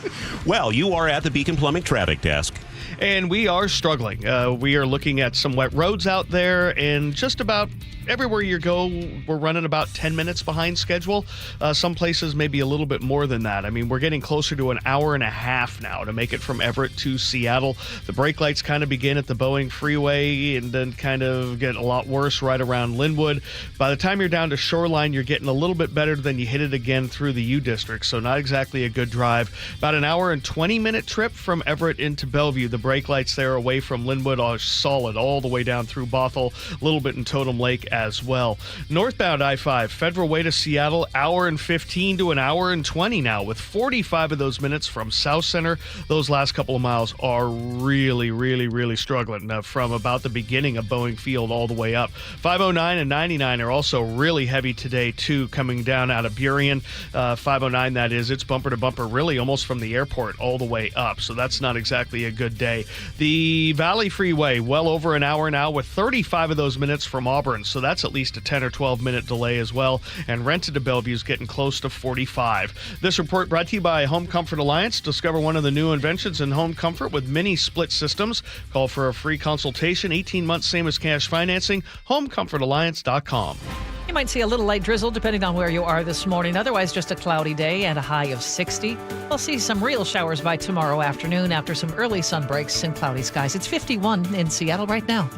Well, you are at the Beacon Plumbing Traffic Desk. And we are struggling. We are looking at some wet roads out there, and just about everywhere you go, we're running about 10 minutes behind schedule. Some places maybe a little bit more than that. I mean, we're getting closer to an hour and a half now to make it from Everett to Seattle. The brake lights kind of begin at the Boeing Freeway and then kind of get a lot worse right around Linwood. By the time you're down to Shoreline, you're getting a little bit better than you hit it again through the U District, so not exactly a good drive. About an hour and 20-minute trip from Everett into Bellevue. The brake lights there away from Linwood are solid all the way down through Bothell, a little bit in Totem Lake as well. Northbound I-5, Federal Way to Seattle, hour and 15 to an hour and 20 now, with 45 of those minutes from South Center. Those last couple of miles are really struggling from about the beginning of Boeing Field all the way up. 509 and 99 are also really heavy today, too, coming down out of Burien. 509, that is, it's bumper to bumper, really almost from the airport all the way up, so that's not exactly a good day. The Valley Freeway, well over an hour now, with 35 of those minutes from Auburn, so that's at least a 10 or 12 minute delay as well. And Renton to Bellevue is getting close to 45. This report brought to you by Home Comfort Alliance. Discover one of the new inventions in home comfort with mini split systems. Call for a free consultation. 18 months, same as cash financing. HomeComfortAlliance.com. You might see a little light drizzle depending on where you are this morning. Otherwise, just a cloudy day and a high of 60. We'll see some real showers by tomorrow afternoon after some early sun breaks and cloudy skies. It's 51 in Seattle right now.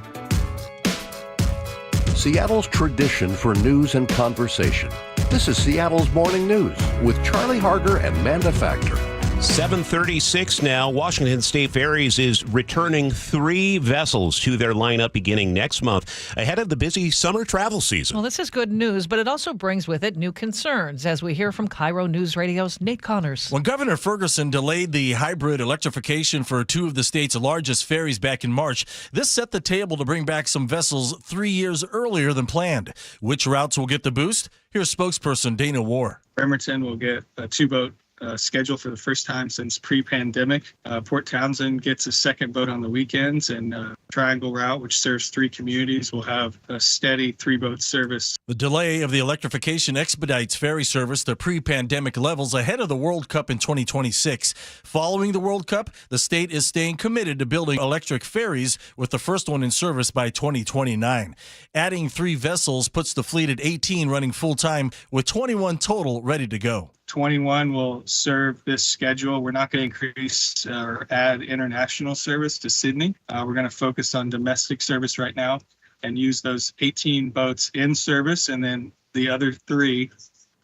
Seattle's tradition for news and conversation. This is Seattle's Morning News with Charlie Harger and Manda Factor. 7:36 now. Washington State Ferries is returning 3 vessels to their lineup beginning next month ahead of the busy summer travel season. Well, this is good news, but it also brings with it new concerns, as we hear from KIRO Newsradio's Nate Connors. When Governor Ferguson delayed the hybrid electrification for 2 of the state's largest ferries back in March, this set the table to bring back some vessels 3 years earlier than planned. Which routes will get the boost? Here's spokesperson Dana Warr. Bremerton will get a 2-boat schedule for the first time since pre-pandemic. Port Townsend gets a second boat on the weekends, and Triangle Route, which serves 3 communities, will have a steady 3-boat service. The delay of the electrification expedites ferry service to pre-pandemic levels ahead of the World Cup in 2026. Following the World Cup, the state is staying committed to building electric ferries, with the first one in service by 2029. Adding 3 vessels puts the fleet at 18 running full-time, with 21 total ready to go. 21 will serve this schedule. We're not going to increase or add international service to Sydney. We're going to focus on domestic service right now and use those 18 boats in service, and then the other 3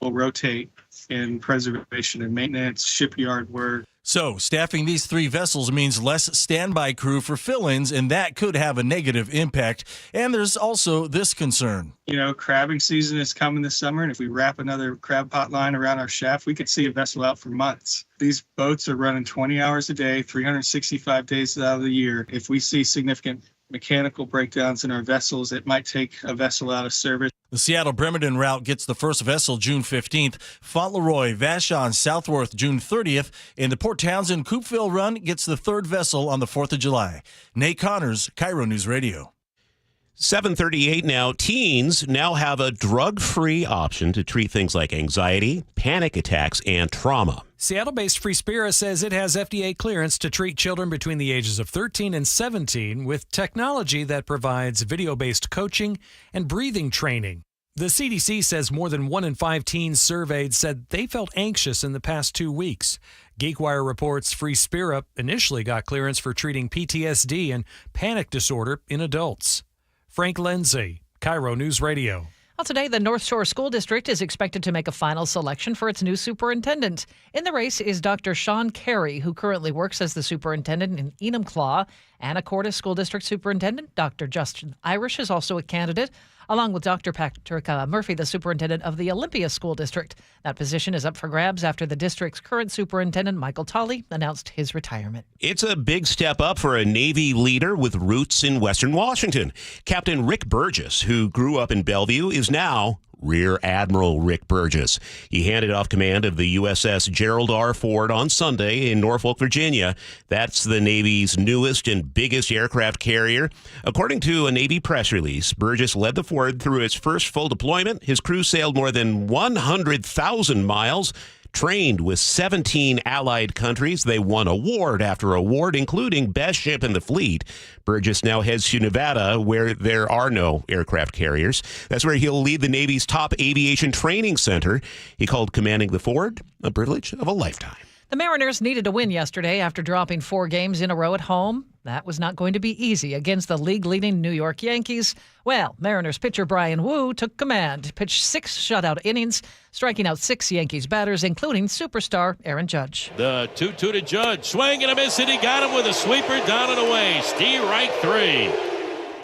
will rotate in preservation and maintenance, shipyard work. So, staffing these 3 vessels means less standby crew for fill-ins, and that could have a negative impact. And there's also this concern. You know, crabbing season is coming this summer, and if we wrap another crab pot line around our shaft, we could see a vessel out for months. These boats are running 20 hours a day, 365 days out of the year. If we see significant mechanical breakdowns in our vessels, it might take a vessel out of service. The Seattle-Bremerton route gets the first vessel June 15th, Fauntleroy, Vashon, Southworth June 30th, and the Port Townsend Coupeville run gets the 3rd vessel on the 4th of July. Nate Connors, KIRO News Radio. 7:38 now. Teens now have a drug-free option to treat things like anxiety, panic attacks, and trauma. Seattle-based Free Spirit says it has FDA clearance to treat children between the ages of 13 and 17 with technology that provides video-based coaching and breathing training. The CDC says more than 1 in 5 teens surveyed said they felt anxious in the past 2 weeks. GeekWire reports Free Spirit initially got clearance for treating PTSD and panic disorder in adults. Frank Lindsay, KIRO News Radio. Well, today, the North Shore School District is expected to make a final selection for its new superintendent. In the race is Dr. Sean Carey, who currently works as the superintendent in Enumclaw. Anacortes School District Superintendent Dr. Justin Irish is also a candidate, along with Dr. Patrick Murphy, the superintendent of the Olympia School District. That position is up for grabs after the district's current superintendent, Michael Tolley, announced his retirement. It's a big step up for a Navy leader with roots in Western Washington. Captain Rick Burgess, who grew up in Bellevue, is now Rear Admiral Rick Burgess. He handed off command of the USS Gerald R. Ford on Sunday in Norfolk, Virginia. That's the Navy's newest and biggest aircraft carrier. According to a Navy press release, Burgess led the Ford through its first full deployment. His crew sailed more than 100,000 miles. Trained with 17 allied countries, they won award after award, including Best Ship in the Fleet. Burgess now heads to Nevada, where there are no aircraft carriers. That's where he'll lead the Navy's top aviation training center. He called commanding the Ford a privilege of a lifetime. The Mariners needed a win yesterday after dropping 4 games in a row at home. That was not going to be easy against the league-leading New York Yankees. Well, Mariners pitcher Brian Wu took command, pitched 6 shutout innings, striking out 6 Yankees batters, including superstar Aaron Judge. The 2-2 to Judge. Swing and a miss, and he got him with a sweeper down and away. Steve Reich 3.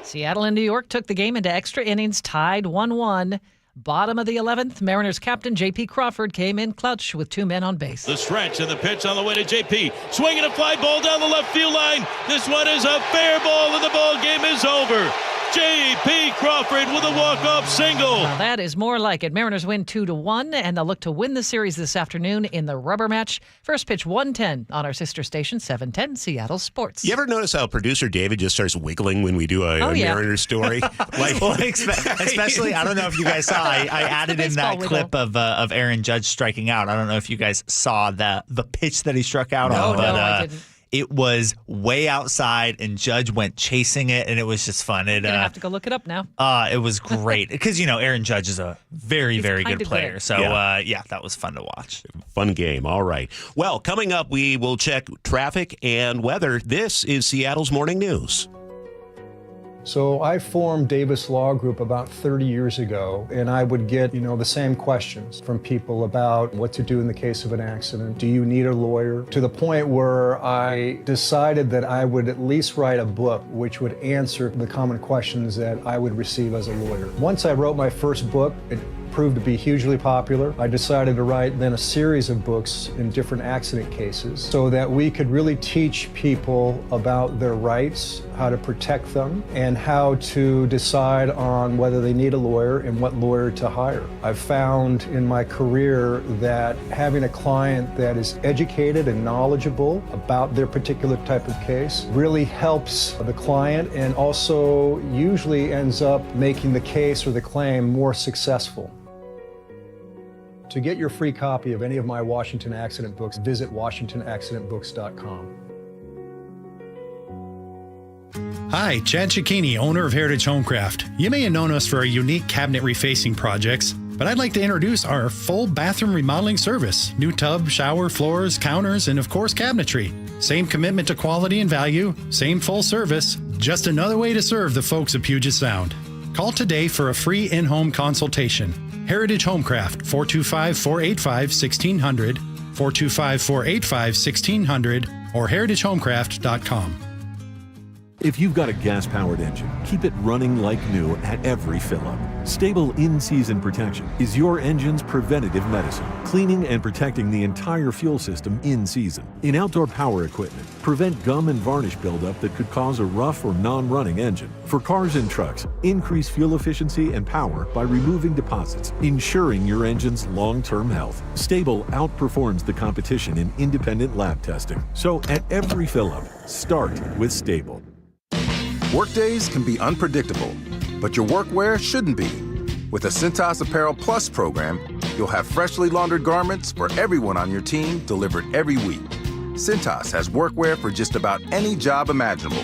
Seattle and New York took the game into extra innings, tied 1-1. Bottom of the 11th, Mariners captain J.P. Crawford came in clutch with 2 men on base. The stretch and the pitch on the way to J.P. Swinging a fly ball down the left field line. This one is a fair ball, and the ball game is over. J.P. Crawford with a walk-off single. Now that is more like it. Mariners win 2-1, and they'll look to win the series this afternoon in the rubber match. First pitch 1:10 on our sister station, 710 Seattle Sports. You ever notice how producer David just starts wiggling when we do a Mariners story? Especially, I don't know if you guys saw, I added in that clip of Aaron Judge striking out. I don't know if you guys saw the pitch that he struck out on. No, I didn't. It was way outside, and Judge went chasing it, and it was just fun. You're gonna have to go look it up now. It was great because Aaron Judge is a very, very good player. Good. So that was fun to watch. Fun game. All right. Well, coming up, we will check traffic and weather. This is Seattle's Morning News. So I formed Davis Law Group about 30 years ago, and I would get, the same questions from people about what to do in the case of an accident. Do you need a lawyer? To the point where I decided that I would at least write a book which would answer the common questions that I would receive as a lawyer. Once I wrote my first book, it proved to be hugely popular. I decided to write then a series of books in different accident cases so that we could really teach people about their rights, how to protect them, and how to decide on whether they need a lawyer and what lawyer to hire. I've found in my career that having a client that is educated and knowledgeable about their particular type of case really helps the client and also usually ends up making the case or the claim more successful. To get your free copy of any of my Washington accident books, visit WashingtonAccidentBooks.com. Hi, Chad Cicchini, owner of Heritage Homecraft. You may have known us for our unique cabinet refacing projects, but I'd like to introduce our full bathroom remodeling service. New tub, shower, floors, counters, and of course cabinetry. Same commitment to quality and value, same full service, just another way to serve the folks of Puget Sound. Call today for a free in-home consultation. Heritage Homecraft, 425-485-1600, 425-485-1600, or heritagehomecraft.com. If you've got a gas-powered engine, keep it running like new at every fill-up. Stable in-season protection is your engine's preventative medicine, cleaning and protecting the entire fuel system in season. In outdoor power equipment, prevent gum and varnish buildup that could cause a rough or non-running engine. For cars and trucks, increase fuel efficiency and power by removing deposits, ensuring your engine's long-term health. Stable outperforms the competition in independent lab testing. So at every fill-up, start with Stable. Workdays can be unpredictable, but your workwear shouldn't be. With the Cintas Apparel Plus program, you'll have freshly laundered garments for everyone on your team delivered every week. Cintas has workwear for just about any job imaginable,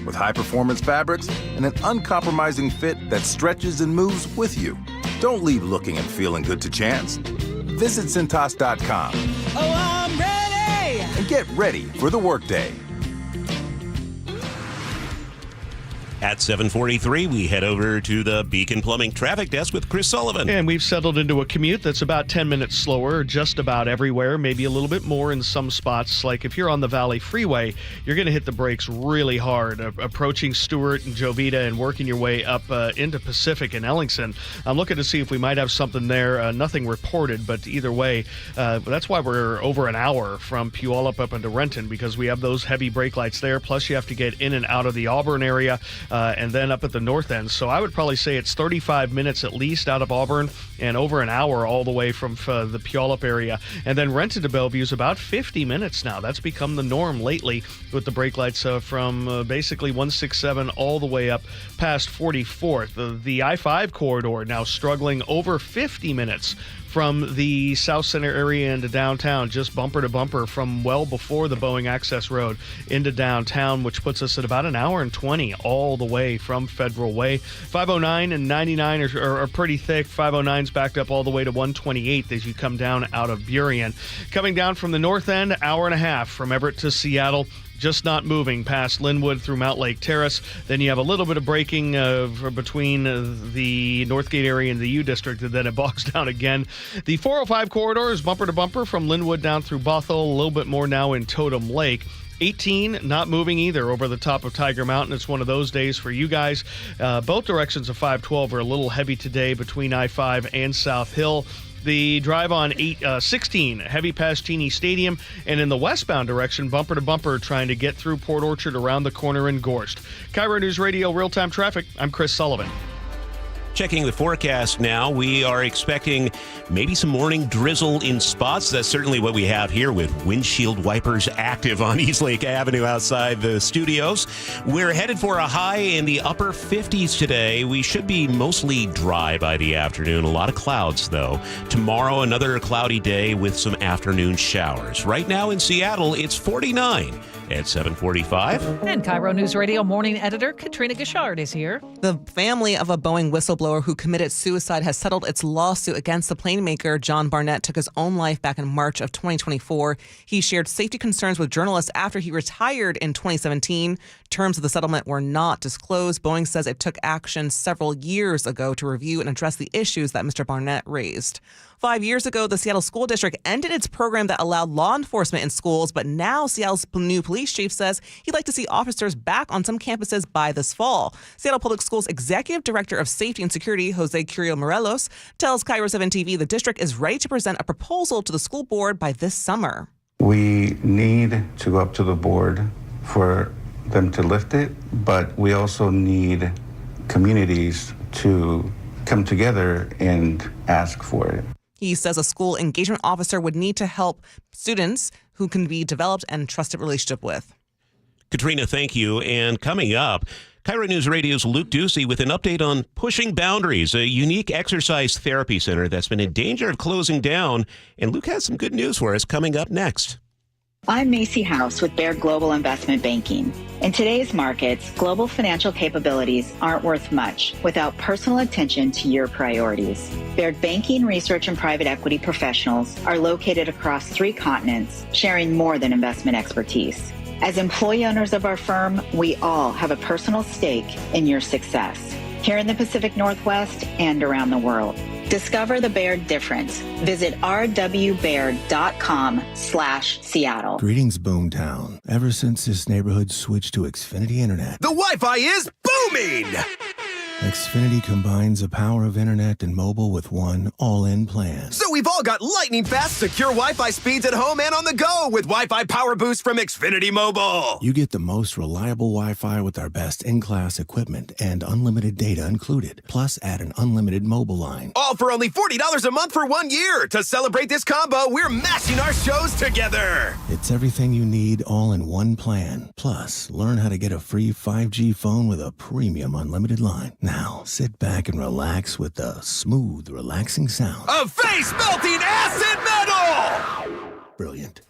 with high-performance fabrics and an uncompromising fit that stretches and moves with you. Don't leave looking and feeling good to chance. Visit Cintas.com. Oh, I'm ready! And get ready for the workday. At 7:43, we head over to the Beacon Plumbing Traffic Desk with Chris Sullivan. And we've settled into a commute that's about 10 minutes slower, just about everywhere, maybe a little bit more in some spots. Like if you're on the Valley Freeway, you're going to hit the brakes really hard, approaching Stewart and Jovita and working your way up into Pacific and Ellingson. I'm looking to see if we might have something there. Nothing reported, but either way, that's why we're over an hour from Puyallup up into Renton, because we have those heavy brake lights there. Plus, you have to get in and out of the Auburn area. And then up at the north end. So I would probably say it's 35 minutes at least out of Auburn and over an hour all the way from the Puyallup area. And then Renton to Bellevue is about 50 minutes now. That's become the norm lately with the brake lights from basically 167 all the way up past 44th. The I-5 corridor now struggling over 50 minutes from the South Center area into downtown, just bumper to bumper from well before the Boeing Access Road into downtown, which puts us at about an hour and 20 all the way from Federal Way. 509 and 99 are pretty thick. 509's backed up all the way to 128 as you come down out of Burien. Coming down from the north end, hour and a half from Everett to Seattle. Just not moving past Linwood through Mount Lake Terrace. Then you have a little bit of braking between the Northgate area and the U District, and then it bogs down again. The 405 corridor is bumper to bumper from Linwood down through Bothell, a little bit more now in Totem Lake. 18 not moving either over the top of Tiger Mountain. It's one of those days for you guys. Both directions of 512 are a little heavy today between I-5 and South Hill. The drive on 16, heavy past Cheney Stadium, and in the westbound direction, bumper to bumper, trying to get through Port Orchard around the corner in Gorst. KIRO Newsradio Real-Time Traffic, I'm Chris Sullivan. Checking the forecast now, we are expecting maybe some morning drizzle in spots. That's certainly what we have here with windshield wipers active on Eastlake Avenue outside the studios. We're headed for a high in the upper 50s today. We should be mostly dry by the afternoon. A lot of clouds, though. Tomorrow, another cloudy day with some afternoon showers. Right now in Seattle, it's 49. at 7:45. And KIRO Newsradio morning editor Katrina Gishard is here. The family of a Boeing whistleblower who committed suicide has settled its lawsuit against the plane maker. John Barnett took his own life back in March of 2024. He shared safety concerns with journalists after he retired in 2017. Terms of the settlement were not disclosed. Boeing says it took action several years ago to review and address the issues that Mr. Barnett raised. 5 years ago, the Seattle School District ended its program that allowed law enforcement in schools, but now Seattle's new police chief says he'd like to see officers back on some campuses by this fall. Seattle Public Schools Executive Director of Safety and Security, Jose KIRO Morelos, tells KIRO 7 TV the district is ready to present a proposal to the school board by this summer. We need to go up to the board for them to lift it, but we also need communities to come together and ask for it. He says a school engagement officer would need to help students who can be developed and trusted relationship with. Katrina, thank you. And coming up, KIRO News Radio's Luke Ducey with an update on Pushing Boundaries, a unique exercise therapy center that's been in danger of closing down. And Luke has some good news for us coming up next. I'm Macy House with Baird Global Investment Banking. In today's markets, global financial capabilities aren't worth much without personal attention to your priorities. Baird Banking, Research, and Private Equity professionals are located across 3 continents, sharing more than investment expertise. As employee owners of our firm, we all have a personal stake in your success, here in the Pacific Northwest and around the world. Discover the Baird difference. Visit rwbaird.com/Seattle. Greetings, Boomtown. Ever since this neighborhood switched to Xfinity Internet, the Wi-Fi is booming! Xfinity combines the power of internet and mobile with one all-in plan. So we've all got lightning-fast, secure Wi-Fi speeds at home and on the go with Wi-Fi Power Boost from Xfinity Mobile. You get the most reliable Wi-Fi with our best in-class equipment and unlimited data included. Plus, add an unlimited mobile line. All for only $40 a month for 1 year. To celebrate this combo, we're mashing our shows together. It's everything you need all in one plan. Plus, learn how to get a free 5G phone with a premium unlimited line. Now, sit back and relax with the smooth, relaxing sound of face-melting acid metal! Brilliant.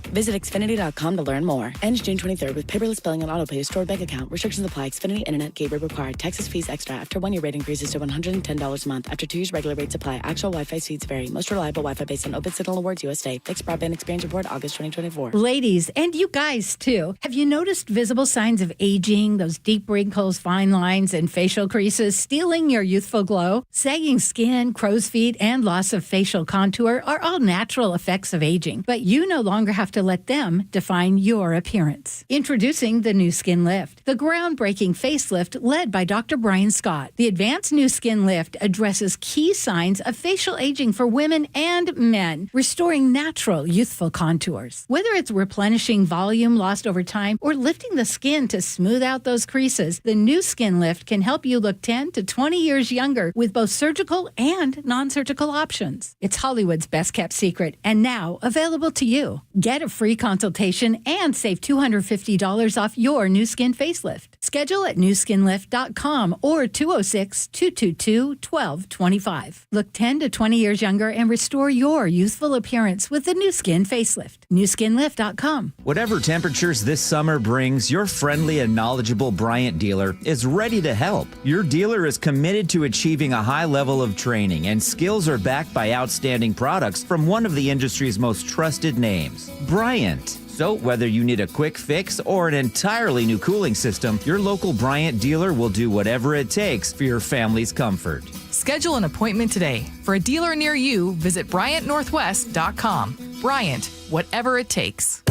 Visit Xfinity.com to learn more. Ends June 23rd with paperless billing and autopay stored bank account. Restrictions apply. Xfinity Internet gateway required. Taxes, fees extra. After 1 year rate increases to $110 a month. After 2 years regular rates apply. Actual Wi-Fi speeds vary. Most reliable Wi-Fi based on Open Signal Awards USA. Fixed Broadband Experience Report August 2024. Ladies, and you guys too, have you noticed visible signs of aging? Those deep wrinkles, fine lines, and facial creases stealing your youthful glow? Sagging skin, crow's feet, and loss of facial contour are all natural effects of aging. But you no longer have to let them define your appearance. Introducing the New Skin Lift, the groundbreaking facelift led by Dr. Brian Scott. The advanced New Skin Lift addresses key signs of facial aging for women and men, restoring natural youthful contours. Whether it's replenishing volume lost over time or lifting the skin to smooth out those creases, the New Skin Lift can help you look 10 to 20 years younger with both surgical and non-surgical options. It's Hollywood's best kept secret and now available to you. Get a free consultation and save $250 off your New Skin facelift. Schedule at newskinlift.com or 206-222-1225. Look 10 to 20 years younger and restore your youthful appearance with the New Skin facelift. newskinlift.com. Whatever temperatures this summer brings, your friendly and knowledgeable Bryant dealer is ready to help. Your dealer is committed to achieving a high level of training, and skills are backed by outstanding products from one of the industry's most trusted names, Bryant. So whether you need a quick fix or an entirely new cooling system, your local Bryant dealer will do whatever it takes for your family's comfort. Schedule an appointment today. For a dealer near you, visit BryantNorthwest.com. Bryant, whatever it takes.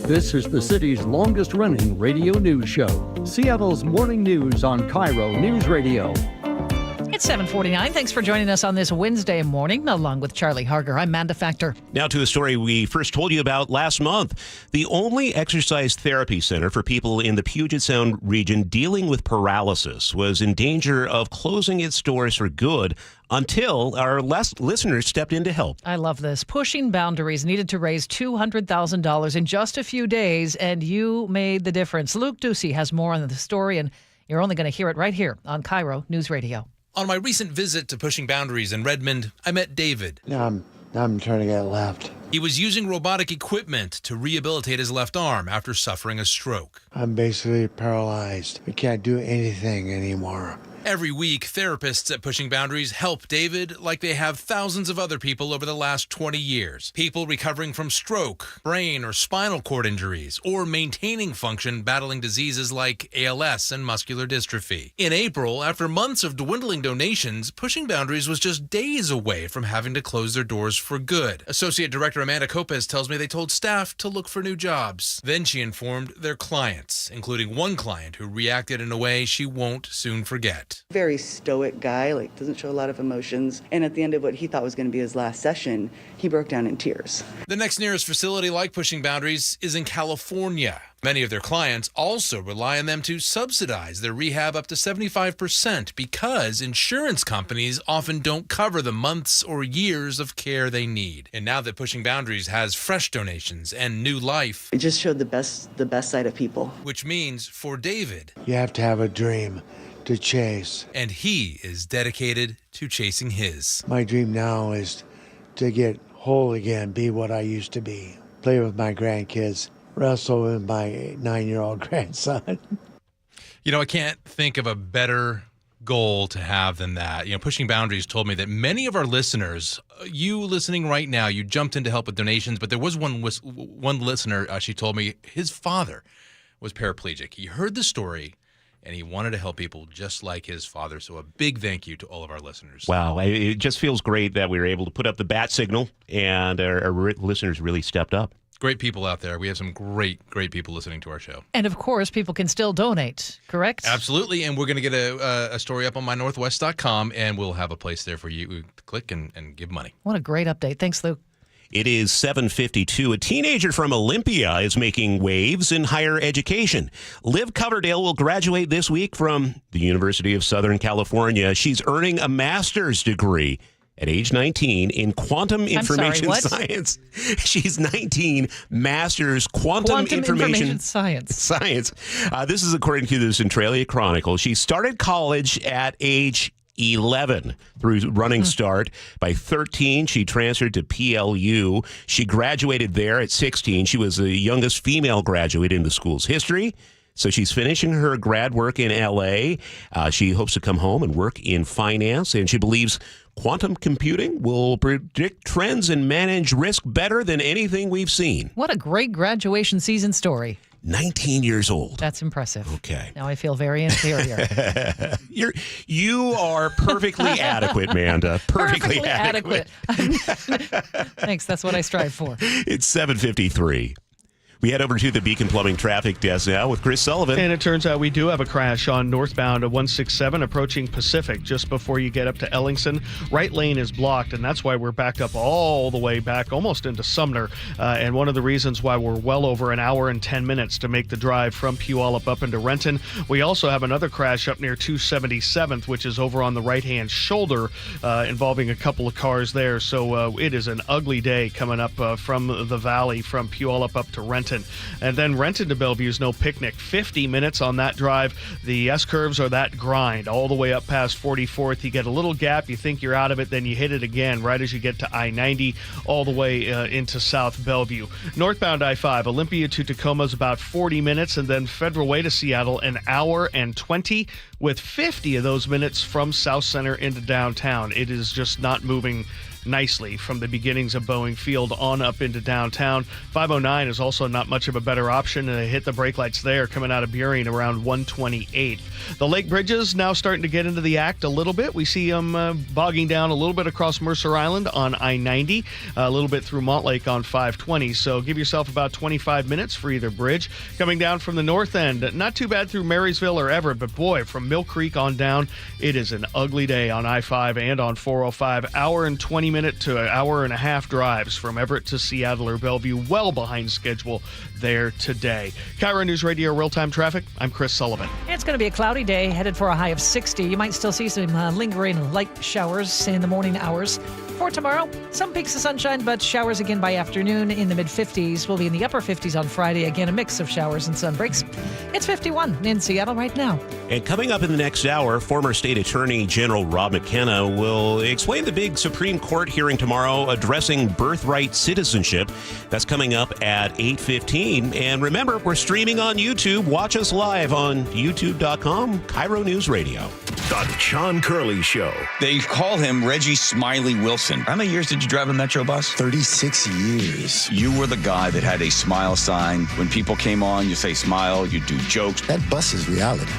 This is the city's longest-running radio news show, Seattle's Morning News on KIRO News Radio. It's 7:49. Thanks for joining us on this Wednesday morning, along with Charlie Harger. I'm Manda Factor. Now to a story we first told you about last month. The only exercise therapy center for people in the Puget Sound region dealing with paralysis was in danger of closing its doors for good until our listeners stepped in to help. I love this. Pushing Boundaries needed to raise $200,000 in just a few days, and you made the difference. Luke Ducey has more on the story, and you're only going to hear it right here on KIRO News Radio. On my recent visit to Pushing Boundaries in Redmond, I met David. Now I'm trying to get left. He was using robotic equipment to rehabilitate his left arm after suffering a stroke. I'm basically paralyzed. I can't do anything anymore. Every week, therapists at Pushing Boundaries help David like they have thousands of other people over the last 20 years. People recovering from stroke, brain or spinal cord injuries, or maintaining function battling diseases like ALS and muscular dystrophy. In April, after months of dwindling donations, Pushing Boundaries was just days away from having to close their doors for good. Associate Director Amanda Copez tells me they told staff to look for new jobs. Then she informed their clients, including one client who reacted in a way she won't soon forget. Very stoic guy, doesn't show a lot of emotions. And at the end of what he thought was going to be his last session, he broke down in tears. The next nearest facility like Pushing Boundaries is in California. Many of their clients also rely on them to subsidize their rehab up to 75% because insurance companies often don't cover the months or years of care they need. And now that Pushing Boundaries has fresh donations and new life, it just showed the best side of people. Which means for David, you have to have a dream to chase. And he is dedicated to chasing his. My dream now is to get whole again, be what I used to be, play with my grandkids, wrestle with my 9-year-old grandson. You know, I can't think of a better goal to have than that. You know, Pushing Boundaries told me that many of our listeners, you listening right now, you jumped in to help with donations, but there was one listener, she told me his father was paraplegic. He heard the story and he wanted to help people just like his father. So a big thank you to all of our listeners. Wow. It just feels great that we were able to put up the bat signal and our listeners really stepped up. Great people out there. We have some great people listening to our show. And of course, people can still donate, correct? Absolutely. And we're going to get a story up on mynorthwest.com and we'll have a place there for you to click and give money. What a great update. Thanks, Luke. It is 7:52. A teenager from Olympia is making waves in higher education. Liv Coverdale will graduate this week from the University of Southern California. She's earning a master's degree at age 19 in quantum information science. She's 19, master's quantum information science. This is according to the Centralia Chronicle. She started college at age 11 through Running Start. By 13, she transferred to PLU. She graduated there at 16. She was the youngest female graduate in the school's history. So she's finishing her grad work in L.A. She hopes to come home and work in finance, and she believes quantum computing will predict trends and manage risk better than anything we've seen. What a great graduation season story. 19 years old. That's impressive. Okay. Now I feel very inferior. You are perfectly adequate, Manda. Perfectly adequate. Thanks. That's what I strive for. It's 7:53. We head over to the Beacon Plumbing Traffic Desk now with Chris Sullivan. And it turns out we do have a crash on northbound 167 approaching Pacific just before you get up to Ellingson. Right lane is blocked, and that's why we're backed up all the way back almost into Sumner. And one of the reasons why we're well over an hour and 10 minutes to make the drive from Puyallup up into Renton. We also have another crash up near 277th, which is over on the right-hand shoulder, involving a couple of cars there. So it is an ugly day coming up from the valley from Puyallup up to Renton. And then Renton to Bellevue is no picnic. 50 minutes on that drive. The S-curves are that grind all the way up past 44th. You get a little gap. You think you're out of it. Then you hit it again right as you get to I-90 all the way into South Bellevue. Northbound I-5, Olympia to Tacoma is about 40 minutes. And then Federal Way to Seattle, an hour and 20 with 50 of those minutes from South Center into downtown. It is just not moving nicely from the beginnings of Boeing Field on up into downtown. 509 is also not much of a better option, and they hit the brake lights there coming out of Burien around 128. The Lake Bridges now starting to get into the act a little bit. We see them bogging down a little bit across Mercer Island on I-90, a little bit through Montlake on 520. So give yourself about 25 minutes for either bridge. Coming down from the north end, not too bad through Marysville or Everett, but boy, from Mill Creek on down, it is an ugly day on I-5 and on 405. Hour and 20 minute to an hour and a half drives from Everett to Seattle or Bellevue, well behind schedule there today. KIRO Newsradio real-time traffic. I'm Chris Sullivan. It's going to be a cloudy day, headed for a high of 60. You might still see some lingering light showers in the morning hours. For tomorrow, some peaks of sunshine, but showers again by afternoon in the mid-50s. We'll be in the upper 50s on Friday. Again, a mix of showers and sun breaks. It's 51 in Seattle right now. And coming up in the next hour, former State Attorney General Rob McKenna will explain the big Supreme Court hearing tomorrow addressing birthright citizenship. That's coming up at 8:15. And remember, we're streaming on YouTube. Watch us live on youtube.com, KIRO News Radio. The John Curley Show. They call him Reggie Smiley Wilson. How many years did you drive a Metro bus? 36 years. You were the guy that had a smile sign. When people came on, you say smile, you do jokes. That bus is reality.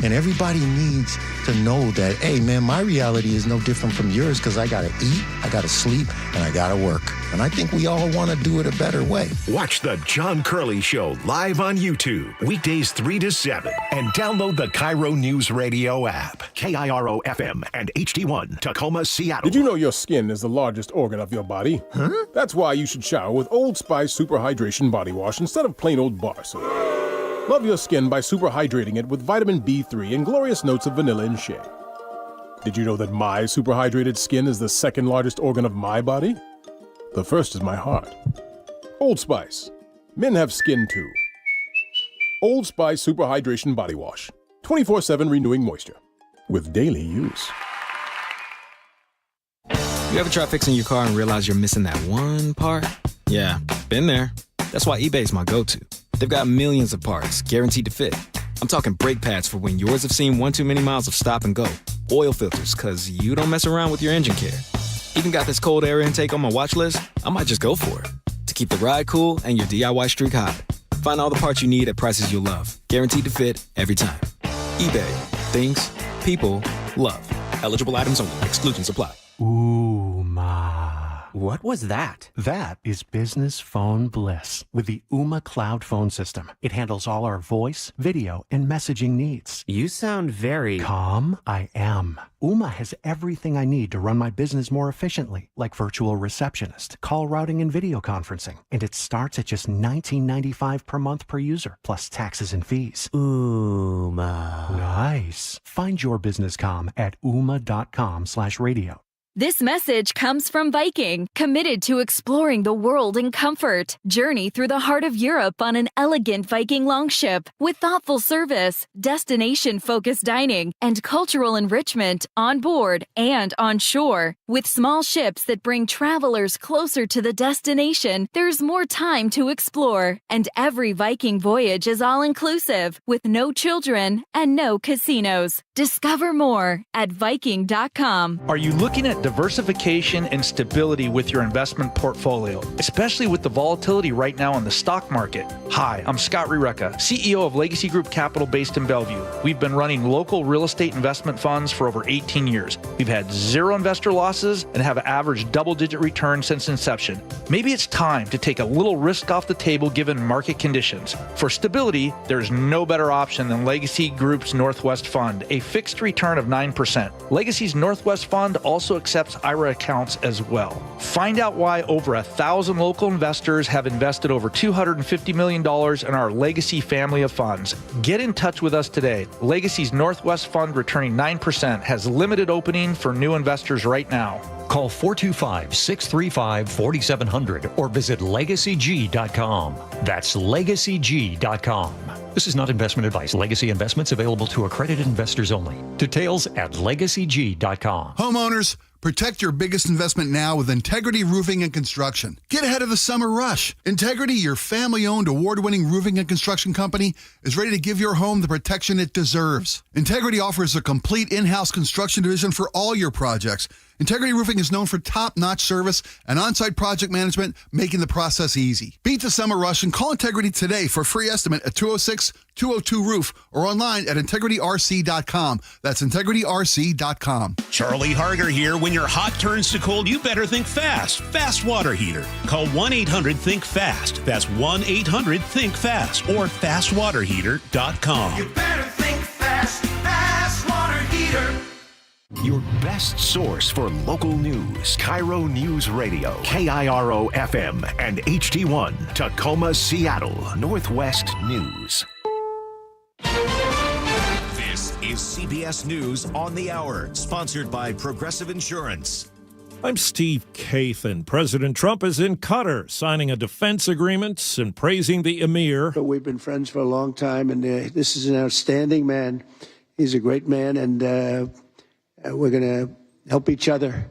And everybody needs to know that, hey, man, my reality is no different from yours because I got to eat, I got to sleep, and I got to work. And I think we all want to do it a better way. Watch The John Curley Show live on YouTube, weekdays 3 to 7. And download the KIRO Newsradio app. KIRO FM and HD1, Tacoma, Seattle. Did you know your skin is the largest organ of your body? Huh? That's why you should shower with Old Spice Super Hydration Body Wash instead of plain old bar soap. Love your skin by super hydrating it with vitamin B3 and glorious notes of vanilla and shea. Did you know that my super hydrated skin is the second largest organ of my body? The first is my heart. Old Spice. Men have skin too. Old Spice Super Hydration Body Wash. 24/7 renewing moisture. With daily use. You ever try fixing your car and realize you're missing that one part? Yeah, been there. That's why eBay's my go-to. They've got millions of parts, guaranteed to fit. I'm talking brake pads for when yours have seen one too many miles of stop and go. Oil filters, cause you don't mess around with your engine care. Even got this cold air intake on my watch list. I might just go for it. To keep the ride cool and your DIY streak hot. Find all the parts you need at prices you'll love. Guaranteed to fit every time. eBay. Things. People. Love. Eligible items only. Exclusions apply. Ooh, ma. What was that? That is business phone bliss with the Ooma Cloud Phone System. It handles all our voice, video, and messaging needs. You sound very... Calm. I am. Ooma has everything I need to run my business more efficiently, like virtual receptionist, call routing, and video conferencing. And it starts at just $19.95 per month per user, plus taxes and fees. Ooma. Nice. Find your business calm at ooma.com/radio. This message comes from Viking, committed to exploring the world in comfort. Journey through the heart of Europe on an elegant Viking longship with thoughtful service, destination-focused dining, and cultural enrichment on board and on shore. With small ships that bring travelers closer to the destination, there's more time to explore. And every Viking voyage is all-inclusive, with no children and no casinos. Discover more at Viking.com. Are you looking at diversification and stability with your investment portfolio, especially with the volatility right now in the stock market? Hi, I'm Scott Rireka, CEO of Legacy Group Capital based in Bellevue. We've been running local real estate investment funds for over 18 years. We've had 0 investor losses and have averaged double-digit returns since inception. Maybe it's time to take a little risk off the table given market conditions. For stability, there's no better option than Legacy Group's Northwest Fund, a fixed return of 9%. Legacy's Northwest Fund also accepts IRA accounts as well. Find out why over 1,000 local investors have invested over $250 million in our Legacy family of funds. Get in touch with us today. Legacy's Northwest Fund, returning 9%, has limited opening for new investors right now. Call 425-635-4700 or visit LegacyG.com. That's LegacyG.com. This is not investment advice. Legacy investments available to accredited investors only. Details at LegacyG.com. Homeowners, protect your biggest investment now with Integrity Roofing and Construction. Get ahead of the summer rush. Integrity, your family-owned, award-winning roofing and construction company, is ready to give your home the protection it deserves. Integrity offers a complete in-house construction division for all your projects. Integrity Roofing is known for top-notch service and on-site project management, making the process easy. Beat the summer rush and call Integrity today for a free estimate at 206-202-ROOF or online at integrityrc.com. That's integrityrc.com. Charlie Harger here. When your hot turns to cold, you better think fast. Fast water heater. Call 1-800-THINK-FAST. That's 1-800-THINK-FAST or fastwaterheater.com. You better think fast. Fast water heater. Your best source for local news. KIRO News Radio. KIRO FM and HD1. Tacoma, Seattle. Northwest News. This is CBS News on the Hour, sponsored by Progressive Insurance. I'm Steve Kathan. President Trump is in Qatar, signing a defense agreement and praising the emir. But we've been friends for a long time, and this is an outstanding man. He's a great man, and we're going to help each other.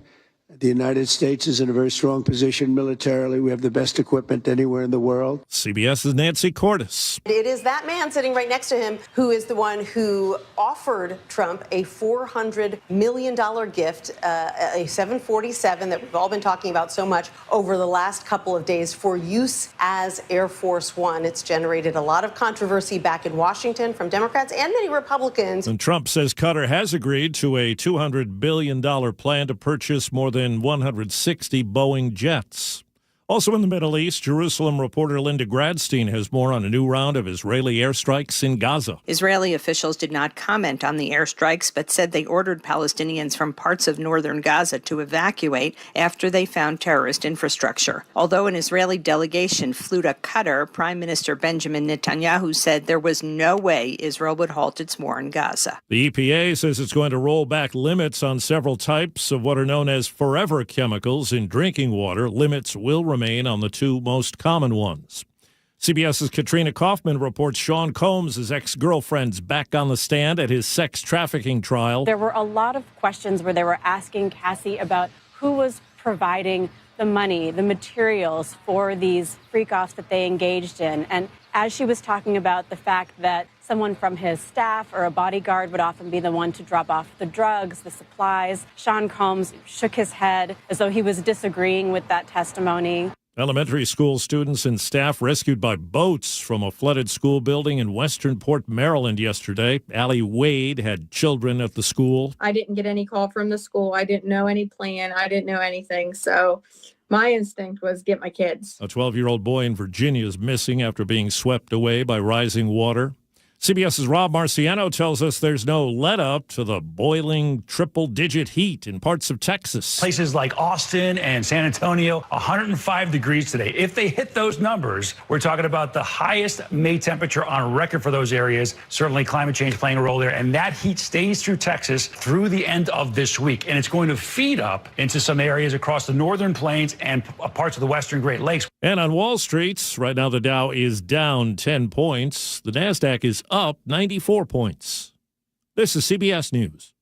The United States is in a very strong position militarily. We have the best equipment anywhere in the world. CBS's Nancy Cordes. It is that man sitting right next to him who is the one who offered Trump a $400 million gift, a 747 that we've all been talking about so much over the last couple of days for use as Air Force One. It's generated a lot of controversy back in Washington from Democrats and many Republicans. And Trump says Qatar has agreed to a $200 billion plan to purchase more than 160 Boeing jets. Also in the Middle East, Jerusalem reporter Linda Gradstein has more on a new round of Israeli airstrikes in Gaza. Israeli officials did not comment on the airstrikes, but said they ordered Palestinians from parts of northern Gaza to evacuate after they found terrorist infrastructure. Although an Israeli delegation flew to Qatar, Prime Minister Benjamin Netanyahu said there was no way Israel would halt its war in Gaza. The EPA says it's going to roll back limits on several types of what are known as forever chemicals in drinking water. Limits will remain on the two most common ones. CBS's Katrina Kaufman reports Sean Combs' ex-girlfriend's back on the stand at his sex trafficking trial. There were a lot of questions where they were asking Cassie about who was providing the money, the materials for these freak-offs that they engaged in. And as she was talking about the fact that someone from his staff or a bodyguard would often be the one to drop off the drugs, the supplies, Sean Combs shook his head as though he was disagreeing with that testimony. Elementary school students and staff rescued by boats from a flooded school building in Westernport, Maryland yesterday. Allie Wade had children at the school. I didn't get any call from the school. I didn't know any plan. I didn't know anything. So my instinct was get my kids. A 12-year-old boy in Virginia is missing after being swept away by rising water. CBS's Rob Marciano tells us there's no let-up to the boiling triple-digit heat in parts of Texas. Places like Austin and San Antonio, 105 degrees today. If they hit those numbers, we're talking about the highest May temperature on record for those areas. Certainly climate change playing a role there. And that heat stays through Texas through the end of this week. And it's going to feed up into some areas across the northern plains and parts of the western Great Lakes. And on Wall Street, right now the Dow is down 10 points. The NASDAQ is up 94 points. This is CBS News.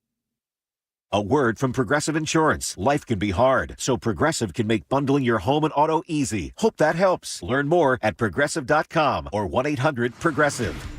A word from Progressive Insurance. Life can be hard, so Progressive can make bundling your home and auto easy. Hope that helps. Learn more at Progressive.com or 1-800-PROGRESSIVE.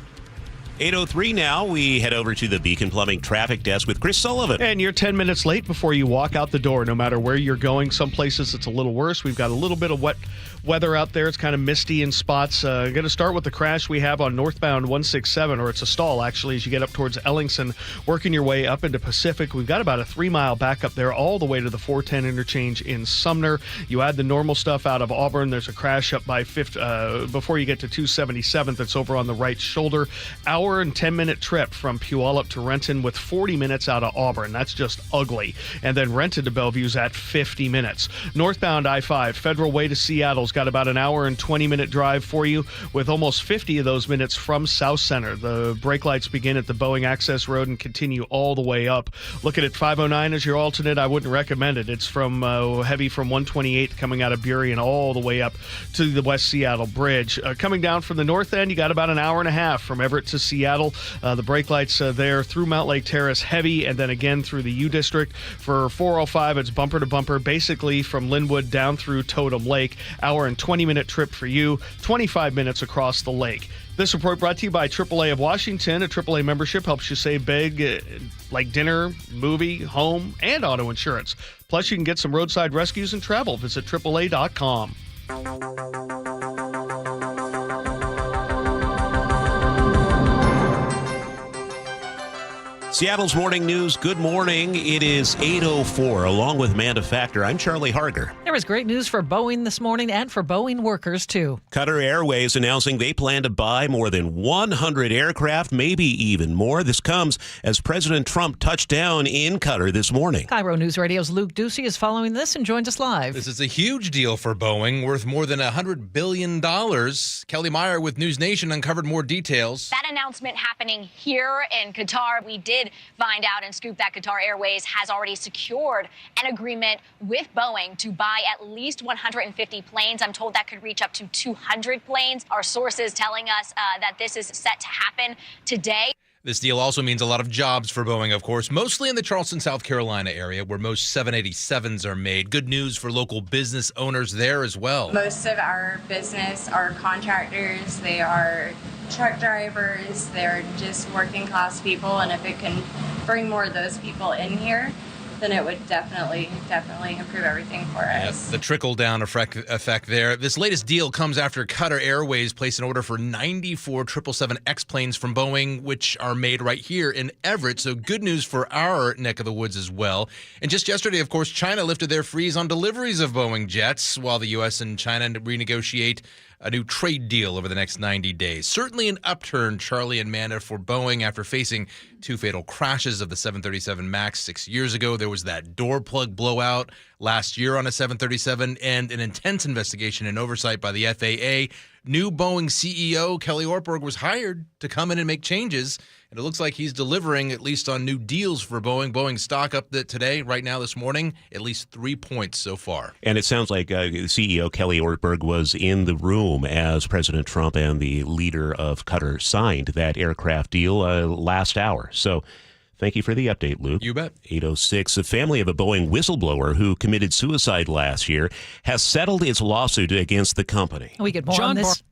8:03 now. We head over to the Beacon Plumbing Traffic Desk with Chris Sullivan. And you're 10 minutes late before you walk out the door, no matter where you're going. Some places it's a little worse. We've got a little bit of wet weather out there. It's kind of misty in spots. Going to start with the crash we have on northbound 167, or it's a stall, actually, as you get up towards Ellingson, working your way up into Pacific. We've got about a 3-mile backup there all the way to the 410 interchange in Sumner. You add the normal stuff out of Auburn. There's a crash up by before you get to 277th. That's over on the right shoulder. Hour and 10-minute trip from Puyallup to Renton with 40 minutes out of Auburn. That's just ugly. And then Renton to Bellevue's at 50 minutes. Northbound I-5, Federal Way to Seattle's got about an hour and 20-minute drive for you with almost 50 of those minutes from South Center. The brake lights begin at the Boeing Access Road and continue all the way up. Looking at 509 as your alternate, I wouldn't recommend it. It's from heavy from 128 coming out of Burien all the way up to the West Seattle Bridge. Coming down from the north end, you got about an hour and a half from Everett to Seattle. The brake lights there through Mount Lake Terrace heavy, and then again through the U District. For 405, it's bumper to bumper, basically from Linwood down through Totem Lake. Hour and 20-minute trip for you, 25 minutes across the lake. This report brought to you by AAA of Washington. A AAA membership helps you save big, like dinner, movie, home, and auto insurance. Plus, you can get some roadside rescues and travel. Visit AAA.com. Seattle's Morning News, good morning. It is 8:04. Along with Manda Factor, I'm Charlie Harger. There was great news for Boeing this morning and for Boeing workers, too. Qatar Airways announcing they plan to buy more than 100 aircraft, maybe even more. This comes as President Trump touched down in Qatar this morning. KIRO Newsradio's Luke Ducey is following this and joins us live. This is a huge deal for Boeing, worth more than $100 billion. Kelly Meyer with News Nation uncovered more details. That announcement happening here in Qatar. We did did find out and scoop that Qatar Airways has already secured an agreement with Boeing to buy at least 150 planes. I'm told that could reach up to 200 planes. Our sources telling us that this is set to happen today. This deal also means a lot of jobs for Boeing, of course, mostly in the Charleston, South Carolina area where most 787s are made. Good news for local business owners there as well. Most of our business are contractors. They are truck drivers. They're just working class people. And if it can bring more of those people in here, then it would definitely improve everything for us. The trickle-down effect there. This latest deal comes after Qatar Airways placed an order for 94 777X planes from Boeing, which are made right here in Everett. So good news for our neck of the woods as well. And just yesterday, of course, China lifted their freeze on deliveries of Boeing jets while the U.S. and China renegotiate a new trade deal over the next 90 days. Certainly an upturn, Charlie and Manda, for Boeing after facing two fatal crashes of the 737 MAX 6 years ago. There was that door plug blowout last year on a 737 and an intense investigation and oversight by the FAA. New Boeing CEO Kelly Ortberg was hired to come in and make changes, and it looks like he's delivering at least on new deals for Boeing. Boeing stock up today, right now this morning, at least 3 points so far. And it sounds like CEO Kelly Ortberg was in the room as President Trump and the leader of Qatar signed that aircraft deal last hour. So thank you for the update, Luke. You bet. 8:06. A family of a Boeing whistleblower who committed suicide last year has settled its lawsuit against the company. We get more on this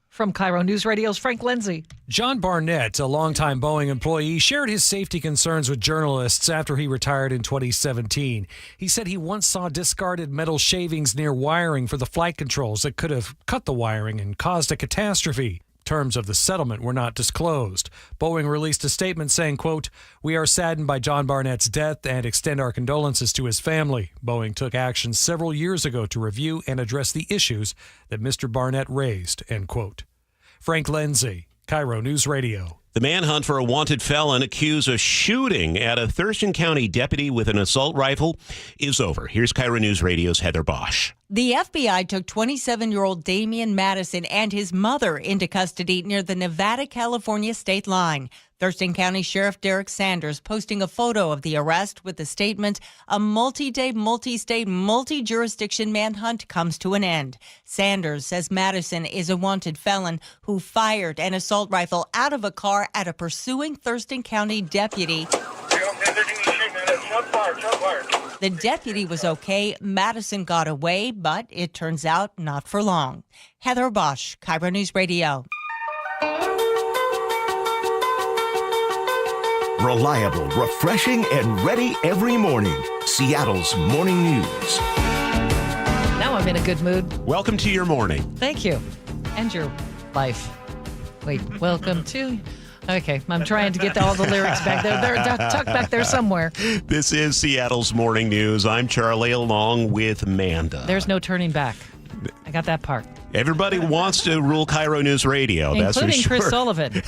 from KIRO Newsradio's Frank Lindsay. John Barnett, a longtime Boeing employee, shared his safety concerns with journalists after he retired in 2017. He said he once saw discarded metal shavings near wiring for the flight controls that could have cut the wiring and caused a catastrophe. Terms of the settlement were not disclosed. Boeing released a statement saying, quote, "We are saddened by John Barnett's death and extend our condolences to his family. Boeing took action several years ago to review and address the issues that Mr. Barnett raised," end quote. Frank Lindsay, KIRO News Radio. The manhunt for a wanted felon accused of shooting at a Thurston County deputy with an assault rifle is over. Here's KIRO News Radio's Heather Bosch. The FBI took 27-year-old Damian Madison and his mother into custody near the Nevada-California state line. Thurston County Sheriff Derek Sanders posting a photo of the arrest with the statement, "A multi-day, multi-state, multi-jurisdiction manhunt comes to an end." Sanders says Madison is a wanted felon who fired an assault rifle out of a car at a pursuing Thurston County deputy. The deputy was okay. Madison got away, but it turns out not for long. Heather Bosch, KIRO News Radio. Reliable, refreshing, and ready every morning. Seattle's Morning News. Now I'm in a good mood. Welcome to your morning. Thank you. And your life. Wait, welcome to... Okay, I'm trying to get all the lyrics back there. They're tucked back there somewhere. This is Seattle's Morning News. I'm Charlie along with Manda. There's no turning back. I got that part. Everybody wants to rule KIRO News Radio, that's for including sure. Chris Sullivan,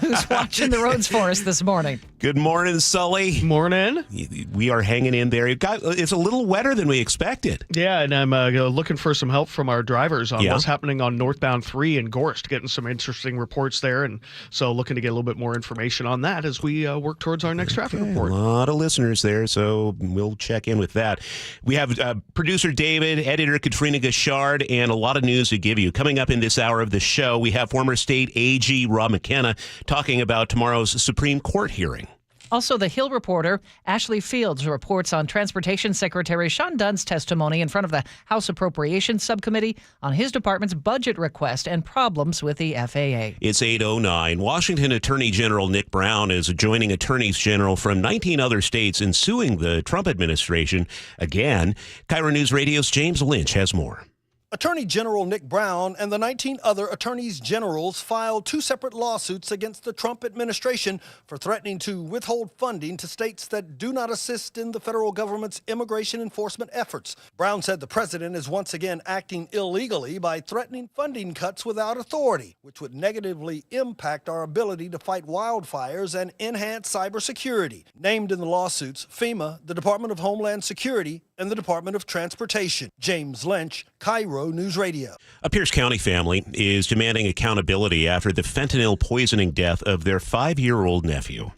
who's watching the roads for us this morning. Good morning, Sully. Morning. We are hanging in there. It's a little wetter than we expected. Yeah, and I'm looking for some help from our drivers on what's happening on northbound 3 in Gorst, getting some interesting reports there, and so looking to get a little bit more information on that as we work towards our next traffic report. A lot of listeners there, so we'll check in with that. We have producer David, editor Katrina Gashard, and a lot of news to give you. Coming up in this hour of the show, we have former state AG Rob McKenna talking about tomorrow's Supreme Court hearing. Also, the Hill reporter Ashley Fields reports on Transportation Secretary Sean Dunn's testimony in front of the House Appropriations Subcommittee on his department's budget request and problems with the FAA. It's 8:09. Washington Attorney General Nick Brown is joining attorneys general from 19 other states in suing the Trump administration again. KIRO News Radio's James Lynch has more. Attorney General Nick Brown and the 19 other attorneys generals filed 2 separate lawsuits against the Trump administration for threatening to withhold funding to states that do not assist in the federal government's immigration enforcement efforts. Brown said the president is once again acting illegally by threatening funding cuts without authority, which would negatively impact our ability to fight wildfires and enhance cybersecurity. Named in the lawsuits, FEMA, the Department of Homeland Security, and the Department of Transportation. James Lynch, KIRO News Radio. A Pierce County family is demanding accountability after the fentanyl poisoning death of their 5-year-old nephew.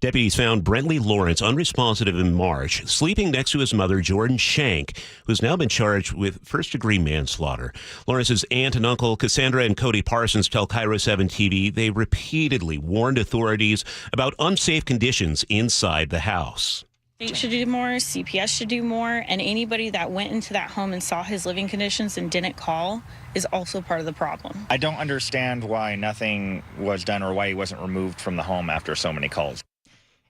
Deputies found Brentley Lawrence unresponsive in March, sleeping next to his mother, Jordan Shank, who's now been charged with first-degree manslaughter. Lawrence's aunt and uncle, Cassandra and Cody Parsons, tell KIRO 7 TV they repeatedly warned authorities about unsafe conditions inside the house. State should do more, CPS should do more, and anybody that went into that home and saw his living conditions and didn't call is also part of the problem. I don't understand why nothing was done or why he wasn't removed from the home after so many calls.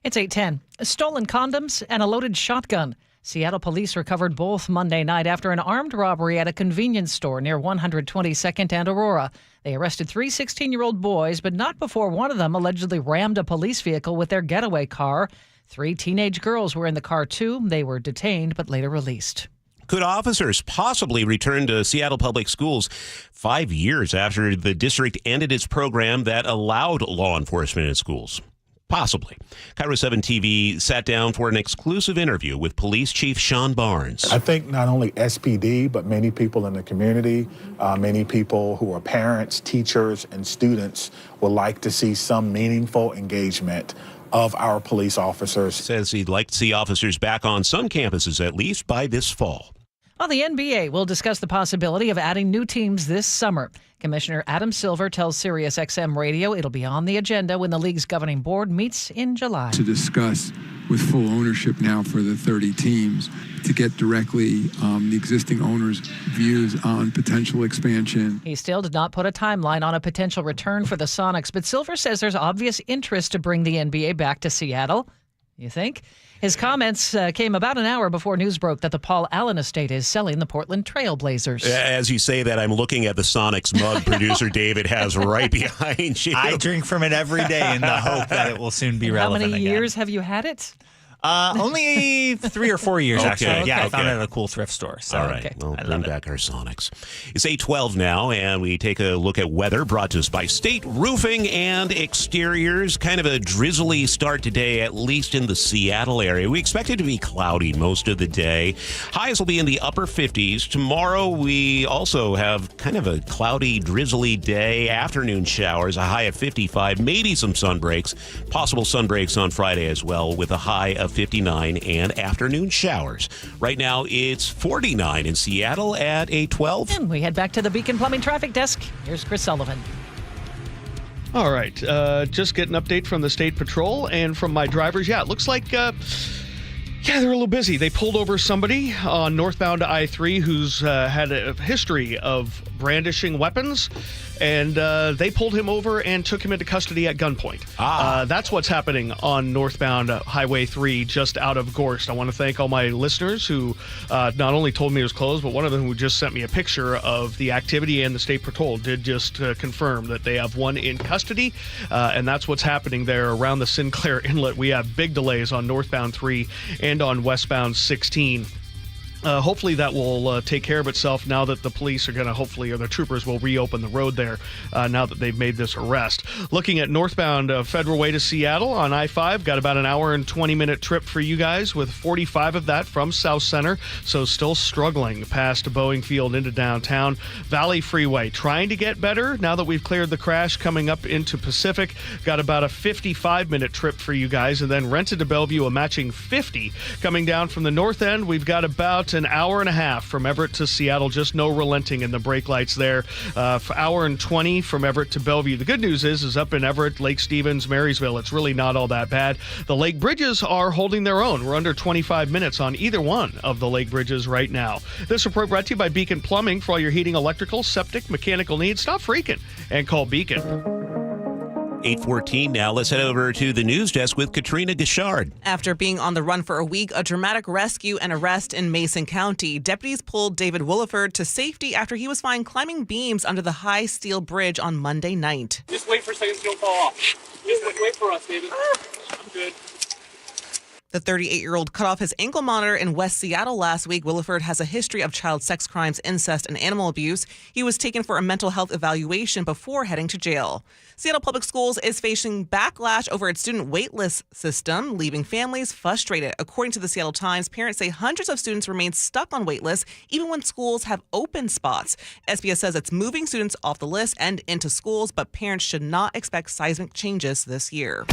It's 8:10. Stolen condoms and a loaded shotgun. Seattle police recovered both Monday night after an armed robbery at a convenience store near 122nd and Aurora. They arrested 3 16-year-old boys, but not before one of them allegedly rammed a police vehicle with their getaway car. 3 teenage girls were in the car, too. They were detained but later released. Could officers possibly return to Seattle Public Schools 5 years after the district ended its program that allowed law enforcement in schools? Possibly. KIRO 7 TV sat down for an exclusive interview with Police Chief Sean Barnes. I think not only SPD, but many people in the community, many people who are parents, teachers, and students would like to see some meaningful engagement of our police officers. Says he'd like to see officers back on some campuses at least by this fall. Well, the NBA will discuss the possibility of adding new teams this summer. Commissioner Adam Silver tells SiriusXM Radio it'll be on the agenda when the league's governing board meets in July. To discuss with full ownership now for the 30 teams to get directly the existing owners' views on potential expansion. He still did not put a timeline on a potential return for the Sonics, but Silver says there's obvious interest to bring the NBA back to Seattle. You think? His comments came about an hour before news broke that the Paul Allen estate is selling the Portland Trail Blazers. As you say that, I'm looking at the Sonics mug producer David has right behind you. I drink from it every day in the hope that it will soon be relevant How many again. years have you had it? Only 3 or 4 years, actually. Yeah, I found it at a cool thrift store. So. All right. Well, bring back our Sonics. It's 8:12 now, and we take a look at weather brought to us by State Roofing and Exteriors. Kind of a drizzly start today, at least in the Seattle area. We expect it to be cloudy most of the day. Highs will be in the upper 50s. Tomorrow, we also have kind of a cloudy, drizzly day. Afternoon showers, a high of 55, maybe some sun breaks. Possible sun breaks on Friday as well, with a high of 59 and afternoon showers. Right now, it's 49 in Seattle at 8:12. And we head back to the Beacon Plumbing Traffic Desk. Here's Chris Sullivan. All right. Just get an update from the State Patrol and from my drivers. Yeah, it looks like... they're a little busy. They pulled over somebody on northbound I-3 who's had a history of brandishing weapons, and they pulled him over and took him into custody at gunpoint. That's what's happening on northbound Highway 3 just out of Gorst. I want to thank all my listeners who not only told me it was closed, but one of them who just sent me a picture of the activity, and the State Patrol did just confirm that they have one in custody, and that's what's happening there around the Sinclair Inlet. We have big delays on northbound 3 and on westbound 16. Hopefully that will take care of itself now that the police are going to or the troopers will reopen the road there now that they've made this arrest. Looking at northbound Federal Way to Seattle on I-5, got about an hour and 20-minute trip for you guys with 45 of that from South Center, so still struggling past Boeing Field into downtown. Valley Freeway trying to get better now that we've cleared the crash coming up into Pacific. Got about a 55-minute trip for you guys, and then Renton to Bellevue a matching 50. Coming down from the north end, we've got about an hour and a half from Everett to Seattle. Just no relenting in the brake lights there. For hour and 20 from Everett to Bellevue. The good news is up in Everett, Lake Stevens, Marysville, it's really not all that bad. The lake bridges are holding their own. We're under 25 minutes on either one of the lake bridges right now. This report brought to you by Beacon Plumbing. For all your heating, electrical, septic, mechanical needs, stop freaking and call Beacon. 8:14 now. Let's head over to the news desk with Katrina Gishard. After being on the run for a week, a dramatic rescue and arrest in Mason County. Deputies pulled David Williford to safety after he was found climbing beams under the high steel bridge on Monday night. Just wait for a second, don't fall off. Just wait for us, David. I'm good. The 38-year-old cut off his ankle monitor in West Seattle last week. Williford has a history of child sex crimes, incest, and animal abuse. He was taken for a mental health evaluation before heading to jail. Seattle Public Schools is facing backlash over its student waitlist system, leaving families frustrated. According to the Seattle Times, parents say hundreds of students remain stuck on waitlists even when schools have open spots. SBS says it's moving students off the list and into schools, but parents should not expect seismic changes this year.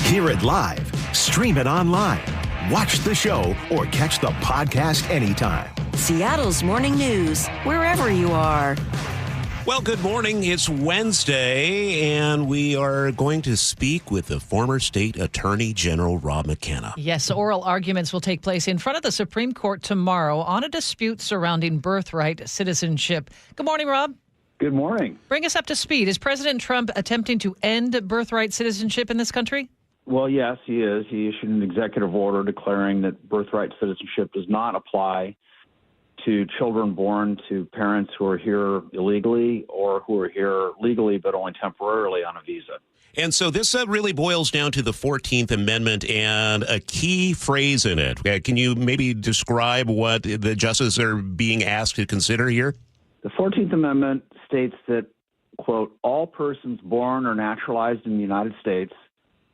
Hear it live Stream it online. Watch the show or catch the podcast anytime. Seattle's morning news, wherever you are. Well, good morning. It's Wednesday, and we are going to speak with the former state attorney general, Rob McKenna. Yes, oral arguments will take place in front of the Supreme Court tomorrow on a dispute surrounding birthright citizenship. Good morning, Rob. Good morning. Bring us up to speed. Is President Trump attempting to end birthright citizenship in this country? Well, yes, he is. He issued an executive order declaring that birthright citizenship does not apply to children born to parents who are here illegally or who are here legally but only temporarily on a visa. And so this really boils down to the 14th Amendment and a key phrase in it. Can you maybe describe what the justices are being asked to consider here? The 14th Amendment states that, quote, all persons born or naturalized in the United States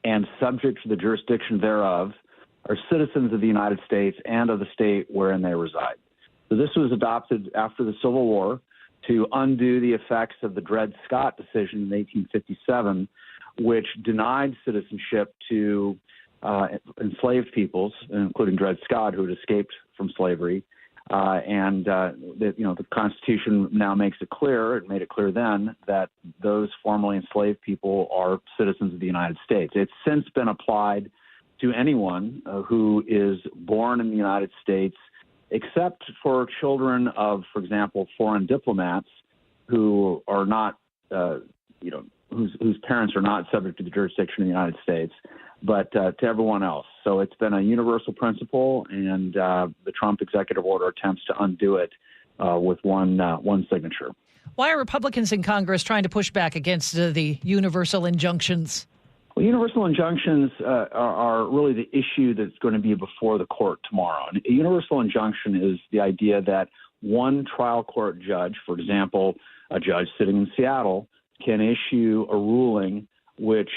and subject to the jurisdiction thereof are citizens of the United States and of the state wherein they reside. So this was adopted after the Civil War to undo the effects of the Dred Scott decision in 1857, which denied citizenship to enslaved peoples, including Dred Scott, who had escaped from slavery. The Constitution now makes it clear, it made it clear then, that those formerly enslaved people are citizens of the United States. It's since been applied to anyone who is born in the United States, except for children of, for example, foreign diplomats who are not, whose parents are not subject to the jurisdiction of the United States, but to everyone else. So it's been a universal principle, and the Trump executive order attempts to undo it with one signature. Why are Republicans in Congress trying to push back against the universal injunctions? Well, universal injunctions are really the issue that's going to be before the court tomorrow. And a universal injunction is the idea that one trial court judge, for example, a judge sitting in Seattle, can issue a ruling which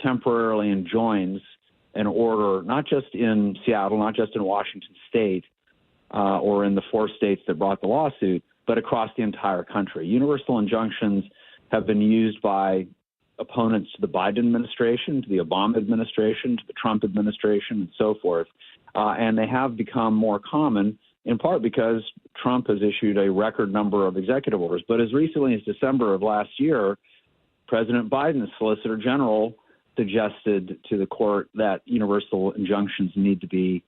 temporarily enjoins an order, not just in Seattle, not just in Washington State or in the 4 states that brought the lawsuit, but across the entire country. Universal injunctions have been used by opponents to the Biden administration, to the Obama administration, to the Trump administration, and so forth. And they have become more common, in part because Trump has issued a record number of executive orders. But as recently as December of last year, President Biden's Solicitor General suggested to the court that universal injunctions need to be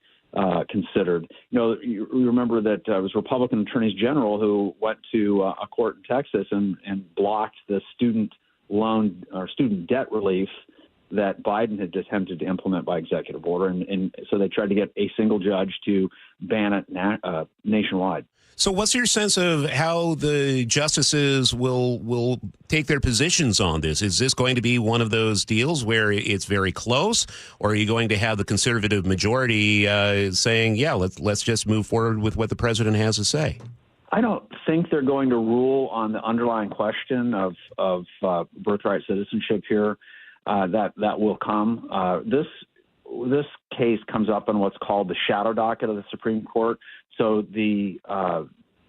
considered. You remember that it was Republican attorneys general who went to a court in Texas and blocked the student loan or student debt relief that Biden had attempted to implement by executive order. And so they tried to get a single judge to ban it nationwide. So what's your sense of how the justices will take their positions on this? Is this going to be one of those deals where it's very close, or are you going to have the conservative majority saying, yeah, let's just move forward with what the president has to say? I don't think they're going to rule on the underlying question of birthright citizenship here. That will come. This case comes up in what's called the shadow docket of the Supreme Court. So the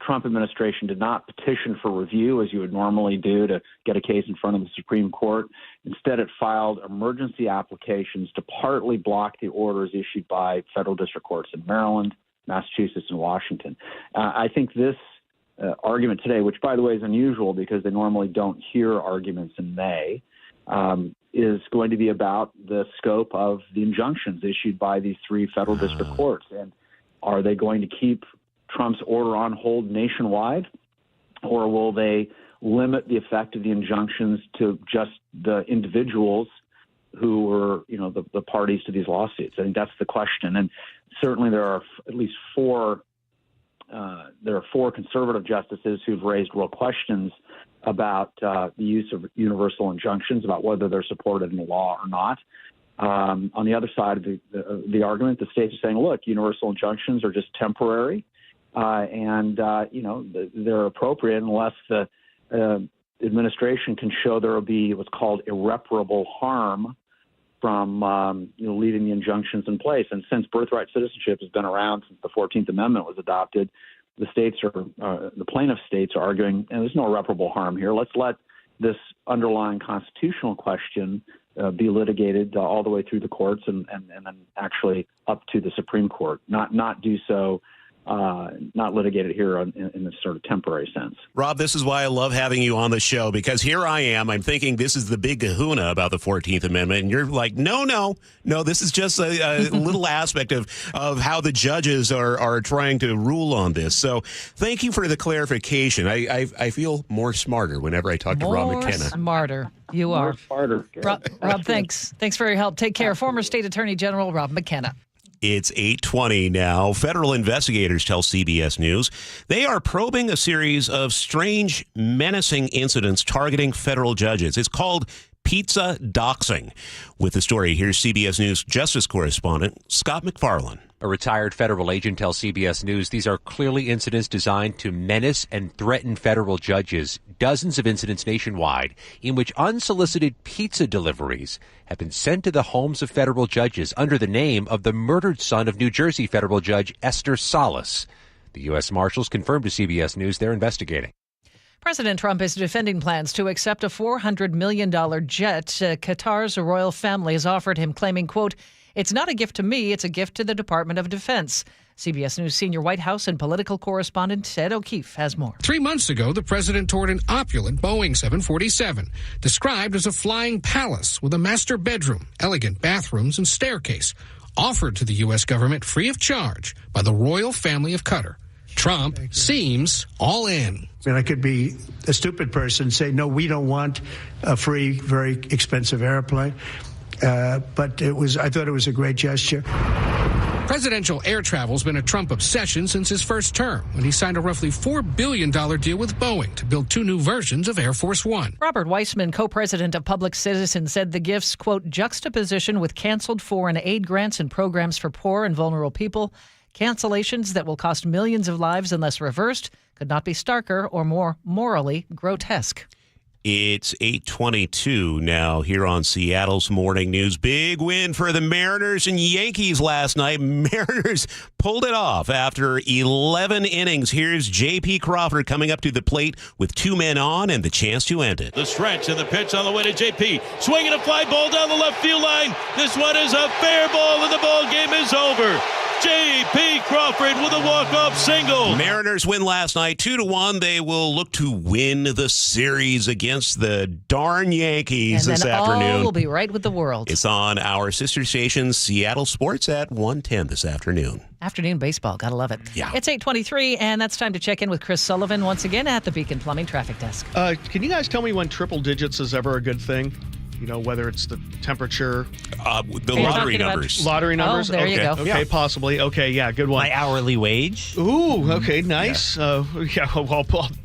Trump administration did not petition for review as you would normally do to get a case in front of the Supreme Court. Instead, it filed emergency applications to partly block the orders issued by federal district courts in Maryland, Massachusetts, and Washington. I think this argument today, which, by the way, is unusual because they normally don't hear arguments in May, is going to be about the scope of the injunctions issued by these 3 federal district courts. And are they going to keep Trump's order on hold nationwide, or will they limit the effect of the injunctions to just the individuals who were, the parties to these lawsuits? I think that's the question. And certainly there are at least 4 conservative justices who've raised real questions about the use of universal injunctions, about whether they're supported in the law or not. On the other side of the argument, the states are saying, look, universal injunctions are just temporary, and they're appropriate unless the administration can show there will be what's called irreparable harm from leaving the injunctions in place. And since birthright citizenship has been around since the 14th Amendment was adopted, the plaintiff states are arguing, and there's no irreparable harm here. Let's let this underlying constitutional question be litigated all the way through the courts and then actually up to the Supreme Court, not do so. Not litigated here in this sort of temporary sense. Rob, this is why I love having you on the show, because here I am. I'm thinking this is the big kahuna about the 14th Amendment, and you're like, no, this is just a little aspect of how the judges are trying to rule on this. So thank you for the clarification. I feel more smarter whenever I talk to Rob McKenna. Smarter. You are. More smarter. Rob, thanks. Thanks for your help. Take care. Former State Attorney General Rob McKenna. It's 8:20 now. Federal investigators tell CBS News they are probing a series of strange, menacing incidents targeting federal judges. It's called pizza doxing. With the story, here's CBS News justice correspondent Scott McFarland. A retired federal agent tells CBS News these are clearly incidents designed to menace and threaten federal judges. Dozens of incidents nationwide in which unsolicited pizza deliveries have been sent to the homes of federal judges under the name of the murdered son of New Jersey federal judge Esther Salas. The U.S. Marshals confirmed to CBS News they're investigating. President Trump is defending plans to accept a $400 million jet Qatar's royal family has offered him, claiming, quote, "It's not a gift to me, it's a gift to the Department of Defense." CBS News senior White House and political correspondent Ted O'Keefe has more. 3 months ago, the president toured an opulent Boeing 747, described as a flying palace with a master bedroom, elegant bathrooms, and staircase, offered to the U.S. government free of charge by the royal family of Qatar. Trump seems all in. I could be a stupid person and say, no, we don't want a free, very expensive airplane. But I thought it was a great gesture. Presidential air travel's been a Trump obsession since his first term, when he signed a roughly $4 billion deal with Boeing to build 2 new versions of Air Force One. Robert Weissman, co-president of Public Citizen, said the gifts, quote, juxtaposition with canceled foreign aid grants and programs for poor and vulnerable people, cancellations that will cost millions of lives unless reversed, could not be starker or more morally grotesque. It's 8:22 now here on Seattle's Morning News. Big win for the Mariners and Yankees last night. Mariners pulled it off after 11 innings. Here's J.P. Crawford coming up to the plate with 2 men on and the chance to end it. The stretch and the pitch on the way to J.P. Swinging a fly ball down the left field line. This one is a fair ball and the ball game is over. J.P. Crawford with a walk-off single. Mariners win last night 2-1. They will look to win the series against the darn Yankees this afternoon. We'll be right with the world. It's on our sister station, Seattle Sports, at 1:10 this afternoon. Afternoon baseball. Gotta love it. Yeah. It's 8:23, and that's time to check in with Chris Sullivan once again at the Beacon Plumbing Traffic Desk. Can you guys tell me when triple digits is ever a good thing? You know, whether it's the temperature. The lottery numbers. Lottery numbers? Oh, there you go. Okay, possibly. Okay, yeah, good one. My hourly wage. Ooh, okay, nice. Well,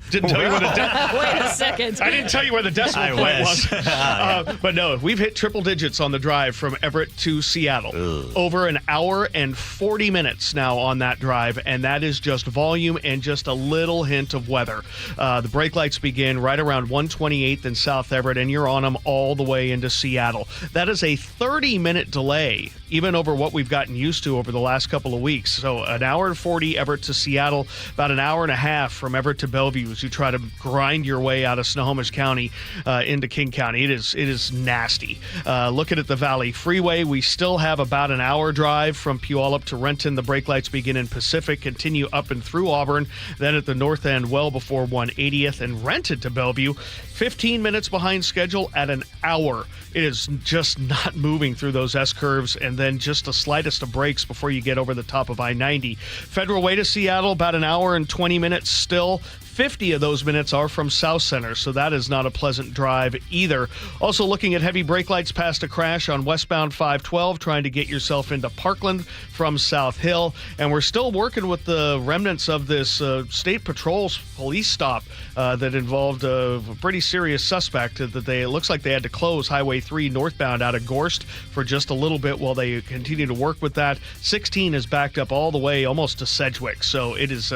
didn't tell you where the Wait a second. I didn't tell you where the decimal point was. But no, we've hit triple digits on the drive from Everett to Seattle. Over an hour and 40 minutes now on that drive, and that is just volume and just a little hint of weather. The brake lights begin right around 128th in South Everett, and you're on them all the way into Seattle. That is a 30-minute delay, even over what we've gotten used to over the last couple of weeks. So an hour and 40 Everett to Seattle, about an hour and a half from Everett to Bellevue as you try to grind your way out of Snohomish County into King County. It is nasty. Looking at the Valley Freeway, we still have about an hour drive from Puyallup to Renton. The brake lights begin in Pacific, continue up and through Auburn, then at the north end well before 180th, and Renton to Bellevue. 15 minutes behind schedule at an hour. It is just not moving through those S-curves, and then just the slightest of brakes before you get over the top of I-90. Federal Way to Seattle, about an hour and 20 minutes still. 50 of those minutes are from South Center, so that is not a pleasant drive either. Also looking at heavy brake lights past a crash on westbound 512, trying to get yourself into Parkland from South Hill. And we're still working with the remnants of this State Patrol's police stop that involved a pretty serious suspect. It looks like they had to close Highway 3 northbound out of Gorst for just a little bit while they continue to work with that. 16 is backed up all the way almost to Sedgwick, so it is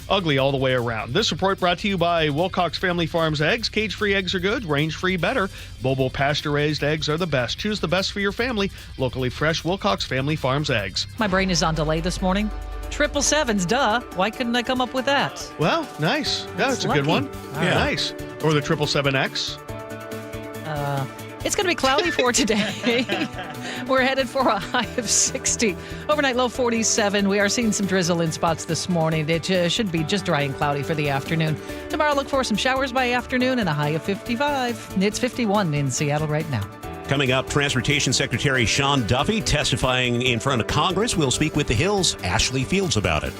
ugly all the way around. This report brought to you by Wilcox Family Farms Eggs. Cage-free eggs are good, range-free better. Bobo pasture-raised eggs are the best. Choose the best for your family. Locally fresh Wilcox Family Farms Eggs. My brain is on delay this morning. 777s, duh. Why couldn't I come up with that? Well, nice. Yeah, it's a good one. Yeah, nice. Or the 777X. It's going to be cloudy for today. We're headed for a high of 60. Overnight low 47. We are seeing some drizzle in spots this morning. It should be just dry and cloudy for the afternoon. Tomorrow, look for some showers by afternoon and a high of 55. It's 51 in Seattle right now. Coming up, Transportation Secretary Sean Duffy testifying in front of Congress. We'll speak with the Hill's Ashley Fields about it.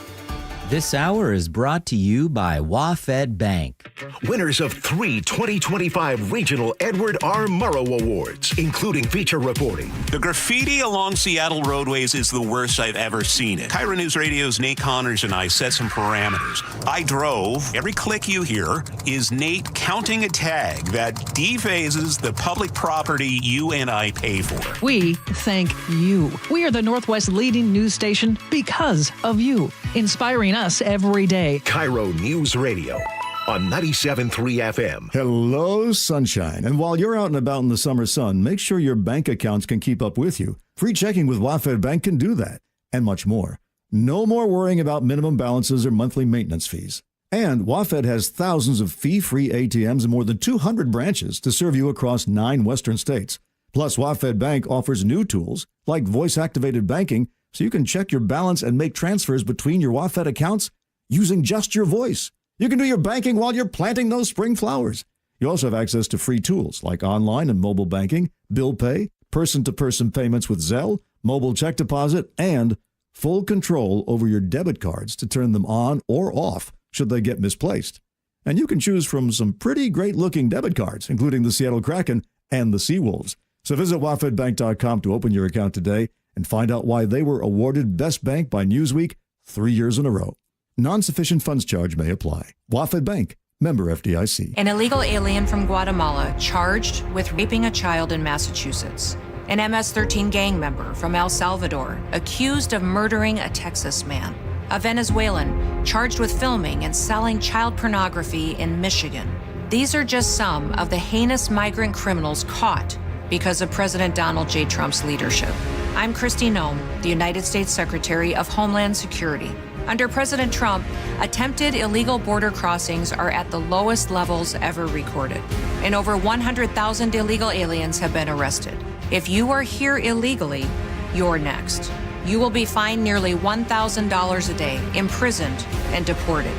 This hour is brought to you by WaFd Bank. Winners of 3 2025 Regional Edward R. Murrow Awards, including feature reporting. The graffiti along Seattle roadways is the worst I've ever seen it. KIRO Newsradio's Nate Connors and I set some parameters. I drove. Every click you hear is Nate counting a tag that defaces the public property you and I pay for. We thank you. We are the Northwest leading news station because of you, inspiring us every day. KIRO News Radio on 97.3 FM. Hello, sunshine. And while you're out and about in the summer sun, make sure your bank accounts can keep up with you. Free checking with WaFd Bank can do that, and much more. No more worrying about minimum balances or monthly maintenance fees. And WaFd has thousands of fee-free ATMs and more than 200 branches to serve you across 9 western states. Plus, WaFd Bank offers new tools like voice-activated banking, so you can check your balance and make transfers between your WaFd accounts using just your voice. You can do your banking while you're planting those spring flowers. You also have access to free tools like online and mobile banking, bill pay, person-to-person payments with Zelle, mobile check deposit, and full control over your debit cards to turn them on or off should they get misplaced. And you can choose from some pretty great-looking debit cards, including the Seattle Kraken and the Seawolves. So visit wafdbank.com to open your account today and find out why they were awarded Best Bank by Newsweek 3 years in a row. Non-sufficient funds charge may apply. WaFd Bank, member FDIC. An illegal alien from Guatemala charged with raping a child in Massachusetts. An MS-13 gang member from El Salvador accused of murdering a Texas man. A Venezuelan charged with filming and selling child pornography in Michigan. These are just some of the heinous migrant criminals caught because of President Donald J. Trump's leadership. I'm Kristi Noem, the United States Secretary of Homeland Security. Under President Trump, attempted illegal border crossings are at the lowest levels ever recorded, and over 100,000 illegal aliens have been arrested. If you are here illegally, you're next. You will be fined nearly $1,000 a day, imprisoned, and deported.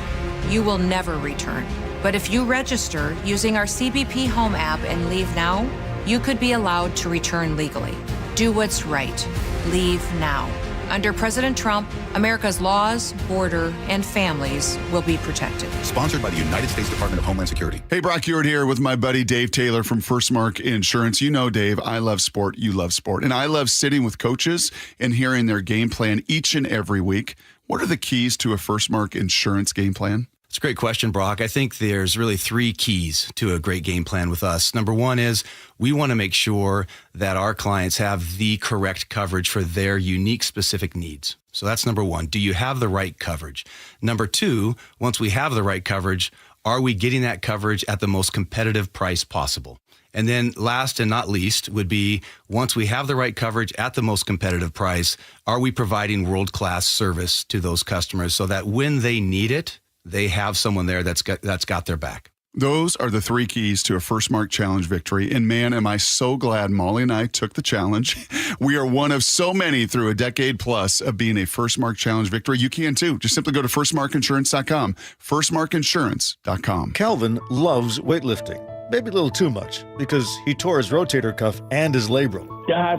You will never return. But if you register using our CBP Home app and leave now, you could be allowed to return legally. Do what's right. Leave now. Under President Trump, America's laws, border, and families will be protected. Sponsored by the United States Department of Homeland Security. Hey, Brock Ewart here with my buddy Dave Taylor from First Mark Insurance. You know, Dave, I love sport. You love sport. And I love sitting with coaches and hearing their game plan each and every week. What are the keys to a First Mark Insurance game plan? It's a great question, Brock. I think there's really 3 keys to a great game plan with us. Number 1 is we want to make sure that our clients have the correct coverage for their unique specific needs. So that's number 1. Do you have the right coverage? Number 2, once we have the right coverage, are we getting that coverage at the most competitive price possible? And then last and not least would be, once we have the right coverage at the most competitive price, are we providing world-class service to those customers so that when they need it, they have someone there that's got their back. Those are the 3 keys to a First Mark Challenge victory. And man, am I so glad Molly and I took the challenge. We are one of so many through a decade plus of being a First Mark Challenge victory. You can too. Just simply go to firstmarkinsurance.com, firstmarkinsurance.com. Calvin loves weightlifting. Maybe a little too much, because he tore his rotator cuff and his labrum.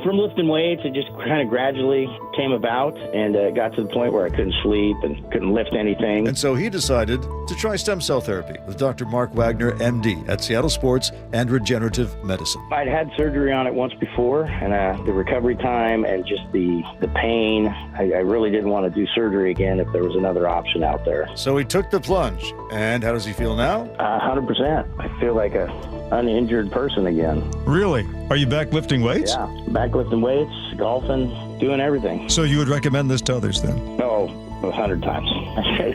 From lifting weights, it just kind of gradually came about, and it got to the point where I couldn't sleep and couldn't lift anything. And so he decided to try stem cell therapy with Dr. Mark Wagner, MD, at Seattle Sports and Regenerative Medicine. I'd had surgery on it once before, and the recovery time and just the pain, I really didn't want to do surgery again if there was another option out there. So he took the plunge. And how does he feel now? 100%. I feel like an uninjured person again. Really? Are you back lifting weights? Yeah, back lifting weights, golfing, doing everything. So you would recommend this to others then? Oh, 100 times.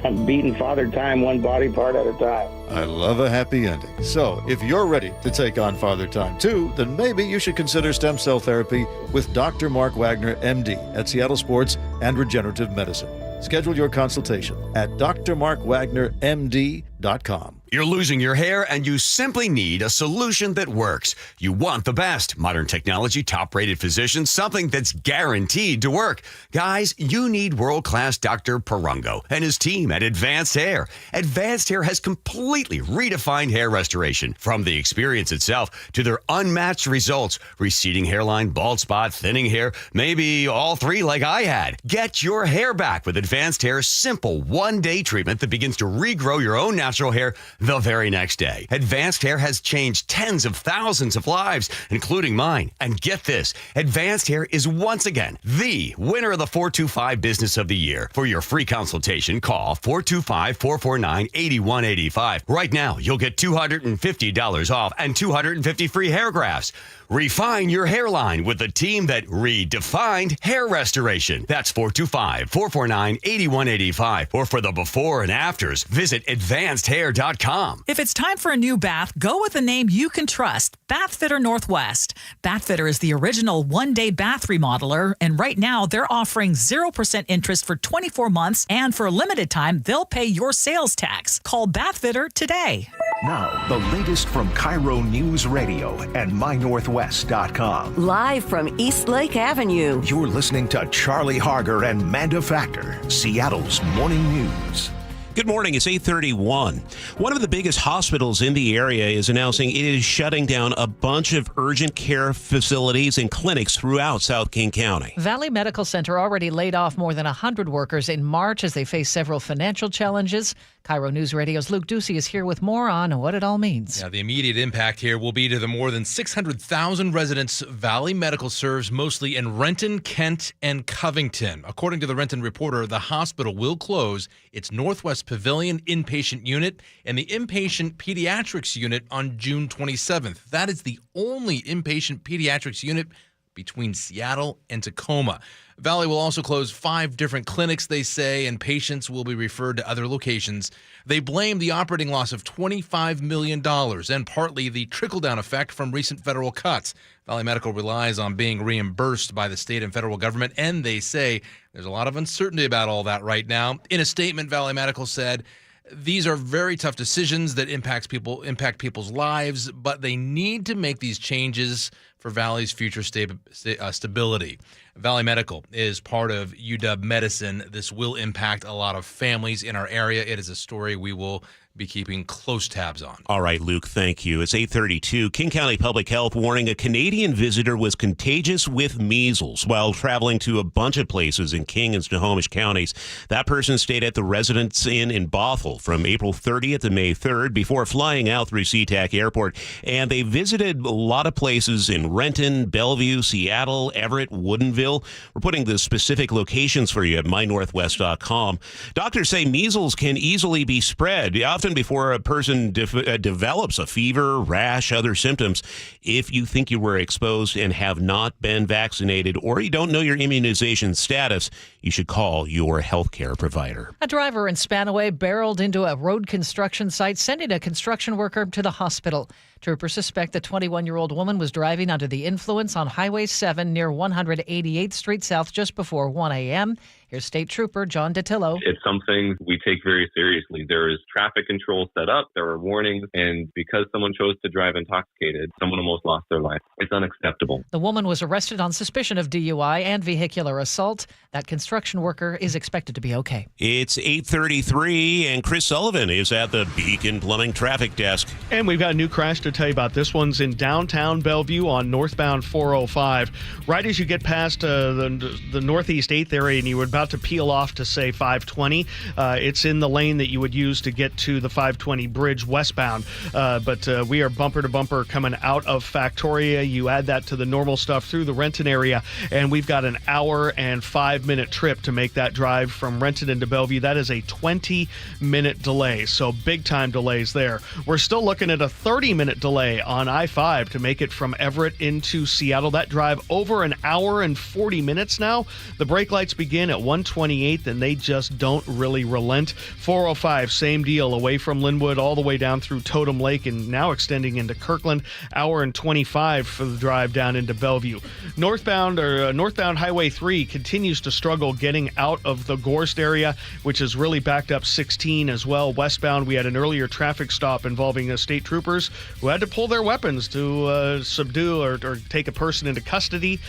I'm beating Father Time one body part at a time. I love a happy ending. So if you're ready to take on Father Time too, then maybe you should consider stem cell therapy with Dr. Mark Wagner, MD, at Seattle Sports and Regenerative Medicine. Schedule your consultation at drmarkwagnermd.com. You're losing your hair and you simply need a solution that works. You want the best. Modern technology, top-rated physicians, something that's guaranteed to work. Guys, you need world-class Dr. Perungo and his team at Advanced Hair. Advanced Hair has completely redefined hair restoration. From the experience itself to their unmatched results. Receding hairline, bald spot, thinning hair, maybe all three like I had. Get your hair back with Advanced Hair's simple one-day treatment that begins to regrow your own natural hair the very next day. Advanced Hair has changed tens of thousands of lives, including mine. And get this, Advanced Hair is once again the winner of the 425 Business of the Year. For your free consultation, call 425-449-8185. Right now, you'll get $250 off and 250 free hair grafts. Refine your hairline with the team that redefined hair restoration. That's 425-449-8185. Or for the before and afters, visit advancedhair.com. If it's time for a new bath, go with a name you can trust, Bathfitter Northwest. Bathfitter is the original one-day bath remodeler, and right now they're offering 0% interest for 24 months, and for a limited time, they'll pay your sales tax. Call Bathfitter today. Now, the latest from KIRO Newsradio and MyNorthwest.com. Live from East Lake Avenue. You're listening to Charlie Harger and Manda Factor, Seattle's morning news. Good morning. It's 8:31. One of the biggest hospitals in the area is announcing it is shutting down a bunch of urgent care facilities and clinics throughout South King County. Valley Medical Center already laid off more than 100 workers in March as they face several financial challenges. KIRO News Radio's Luke Ducey is here with more on what it all means. Yeah, the immediate impact here will be to the more than 600,000 residents Valley Medical serves, mostly in Renton, Kent, and Covington. According to the Renton Reporter, the hospital will close its Northwest Pavilion inpatient unit and the inpatient pediatrics unit on June 27th. That is the only inpatient pediatrics unit between Seattle and Tacoma. Valley will also close 5 different clinics, they say, and patients will be referred to other locations. They blame the operating loss of $25 million and partly the trickle-down effect from recent federal cuts. Valley Medical relies on being reimbursed by the state and federal government, and they say there's a lot of uncertainty about all that right now. In a statement, Valley Medical said, these are very tough decisions that impact people's lives, but they need to make these changes for Valley's future stability. Valley Medical is part of UW Medicine. This will impact a lot of families in our area. It is a story we will be keeping close tabs on. All right, Luke, thank you. It's 8:32. King County Public Health warning a Canadian visitor was contagious with measles while traveling to a bunch of places in King and Snohomish counties. That person stayed at the Residence Inn in Bothell from April 30th to May 3rd before flying out through SeaTac Airport. And they visited a lot of places in Renton, Bellevue, Seattle, Everett, Woodinville. We're putting the specific locations for you at mynorthwest.com. Doctors say measles can easily be spread, often before a person develops a fever, rash, other symptoms. If you think you were exposed and have not been vaccinated, or you don't know your immunization status, you should call your healthcare provider. A driver in Spanaway barreled into a road construction site, sending a construction worker to the hospital. Troopers suspect the 21-year-old woman was driving under the influence on Highway 7 near 188th Street South just before 1 a.m. Here's State Trooper John Datillo. It's something we take very seriously. There is traffic control set up. There are warnings. And because someone chose to drive intoxicated, someone almost lost their life. It's unacceptable. The woman was arrested on suspicion of DUI and vehicular assault. That construction worker is expected to be okay. It's 8:33, and Chris Sullivan is at the Beacon Plumbing Traffic Desk. And we've got a new crash to tell you about. This one's in downtown Bellevue on northbound 405. Right as you get past the Northeast 8th area and you were about to peel off to, say, 520, it's in the lane that you would use to get to the 520 bridge westbound. But we are bumper to bumper coming out of Factoria. You add that to the normal stuff through the Renton area, and we've got an hour and 5-minute trip to make that drive from Renton into Bellevue. That is a 20-minute delay, so big-time delays there. We're still looking at a 30-minute delay on I-5 to make it from Everett into Seattle. That drive over an hour and 40 minutes now. The brake lights begin at 128th, and they just don't really relent. 405, same deal, away from Linwood all the way down through Totem Lake and now extending into Kirkland. Hour and 25 for the drive down into Bellevue. Northbound Highway 3 continues to struggle getting out of the Gorst area, which is really backed up 16 as well. Westbound, we had an earlier traffic stop involving state troopers who had to pull their weapons to subdue or take a person into custody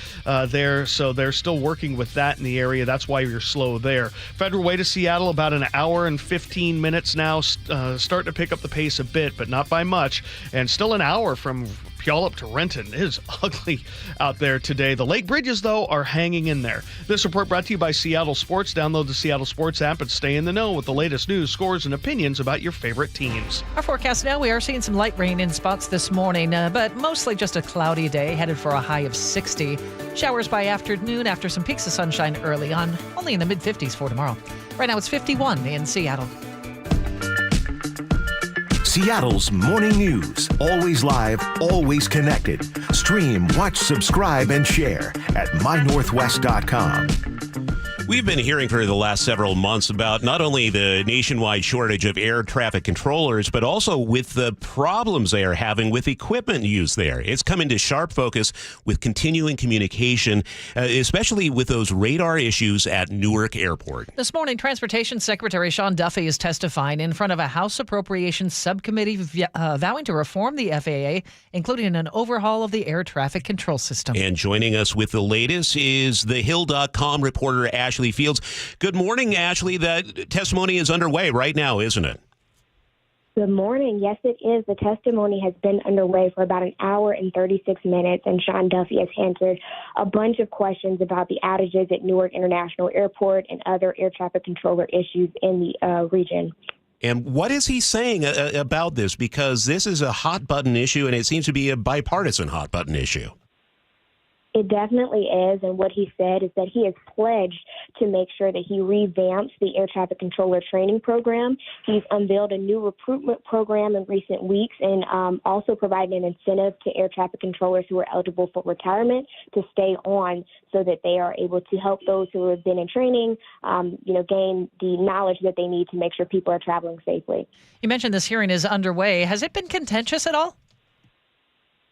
there. So they're still working with that in the area. That's why you're slow there. Federal Way to Seattle, about an hour and 15 minutes now, starting to pick up the pace a bit, but not by much. And still an hour from Puyallup to Renton. It is ugly out there today. The Lake Bridges, though, are hanging in there. This report brought to you by Seattle Sports. Download the Seattle Sports app and stay in the know with the latest news, scores, and opinions about your favorite teams. Our forecast now, we are seeing some light rain in spots this morning, but mostly just a cloudy day, headed for a high of 60. Showers by afternoon after some peaks of sunshine early on, only in the mid-50s for tomorrow. Right now it's 51 in Seattle. Seattle's morning news. Always live, always connected. Stream, watch, subscribe, and share at mynorthwest.com. We've been hearing for the last several months about not only the nationwide shortage of air traffic controllers, but also with the problems they are having with equipment used there. It's come into sharp focus with continuing communication, especially with those radar issues at Newark Airport. This morning, Transportation Secretary Sean Duffy is testifying in front of a House Appropriations Subcommittee vowing to reform the FAA, including an overhaul of the air traffic control system. And joining us with the latest is thehill.com reporter Ashley Fields. Good morning, Ashley. That testimony is underway right now, isn't it? Good morning. Yes, it is. The testimony has been underway for about an hour and 36 minutes, and Sean Duffy has answered a bunch of questions about the outages at Newark International Airport and other air traffic controller issues in the region. And what is he saying about this? Because this is a hot-button issue, and it seems to be a bipartisan hot-button issue. It definitely is, and what he said is that he has pledged to make sure that he revamps the air traffic controller training program. He's unveiled a new recruitment program in recent weeks and also provided an incentive to air traffic controllers who are eligible for retirement to stay on so that they are able to help those who have been in training, gain the knowledge that they need to make sure people are traveling safely. You mentioned this hearing is underway. Has it been contentious at all?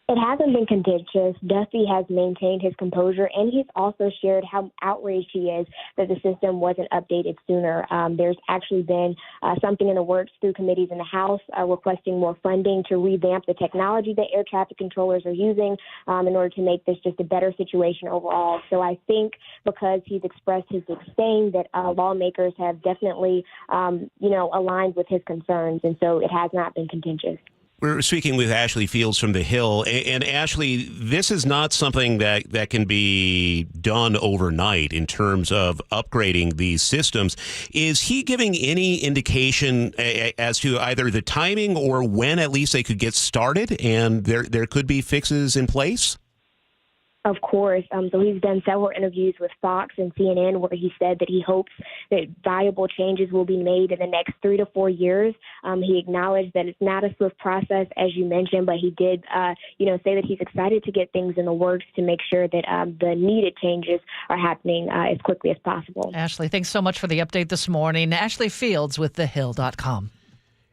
It hasn't been contentious. Duffy has maintained his composure, and he's also shared how outraged he is that the system wasn't updated sooner. There's actually been something in the works through committees in the House requesting more funding to revamp the technology that air traffic controllers are using in order to make this just a better situation overall. So I think because he's expressed his disdain that lawmakers have definitely, aligned with his concerns, and so it has not been contentious. We're speaking with Ashley Fields from The Hill. And Ashley, this is not something that can be done overnight in terms of upgrading these systems. Is he giving any indication as to either the timing or when at least they could get started and there could be fixes in place? Of course. So he's done several interviews with Fox and CNN where he said that he hopes that viable changes will be made in the next 3 to 4 years. He acknowledged that it's not a swift process, as you mentioned, but he did, say that he's excited to get things in the works to make sure that the needed changes are happening as quickly as possible. Ashley, thanks so much for the update this morning. Ashley Fields with thehill.com.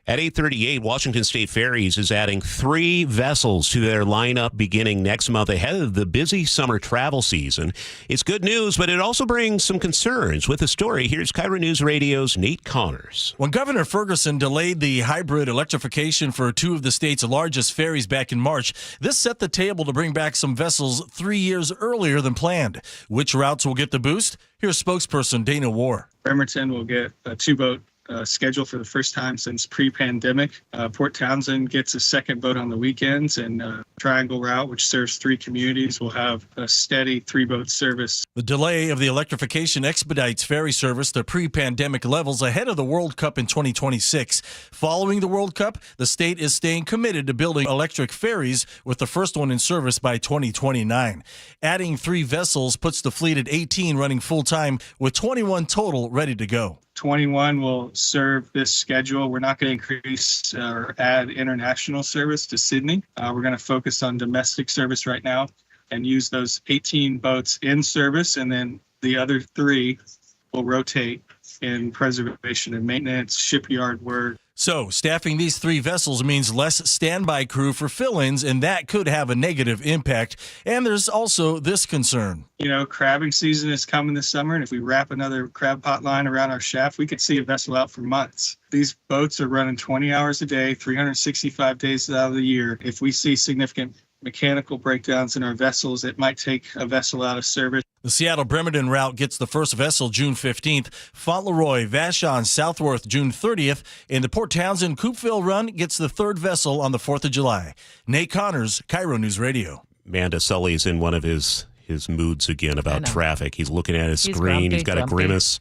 At 8:38, Washington State Ferries is adding 3 vessels to their lineup beginning next month ahead of the busy summer travel season. It's good news, but it also brings some concerns. With the story, here's KIRO News Radio's Nate Connors. When Governor Ferguson delayed the hybrid electrification for 2 of the state's largest ferries back in March, this set the table to bring back some vessels 3 years earlier than planned. Which routes will get the boost? Here's spokesperson Dana Warr. Bremerton will get a 2-boat schedule for the first time since pre-pandemic. Port Townsend gets a second boat on the weekends, and Triangle Route, which serves 3 communities, will have a steady 3-boat service. The delay of the electrification expedites ferry service to pre-pandemic levels ahead of the World Cup in 2026. Following the World Cup, the state is staying committed to building electric ferries, with the first one in service by 2029. Adding 3 vessels puts the fleet at 18 running full-time, with 21 total ready to go. 21 will serve this schedule. We're not going to increase or add international service to Sydney. We're going to focus on domestic service right now and use those 18 boats in service, and then the other 3 will rotate in preservation and maintenance, shipyard work. So, staffing these 3 vessels means less standby crew for fill-ins, and that could have a negative impact. And there's also this concern. Crabbing season is coming this summer, and if we wrap another crab pot line around our shaft, we could see a vessel out for months. These boats are running 20 hours a day, 365 days out of the year. If we see significant mechanical breakdowns in our vessels, it might take a vessel out of service. The Seattle-Bremerton route gets the first vessel June 15th, Fauntleroy, Vashon, Southworth June 30th, and the Port Townsend-Coupeville run gets the 3rd vessel on the 4th of July. Nate Connors, KIRO News Radio. Manda, Sully's in one of his moods again about traffic. He's looking at his screen. He's got a grimace.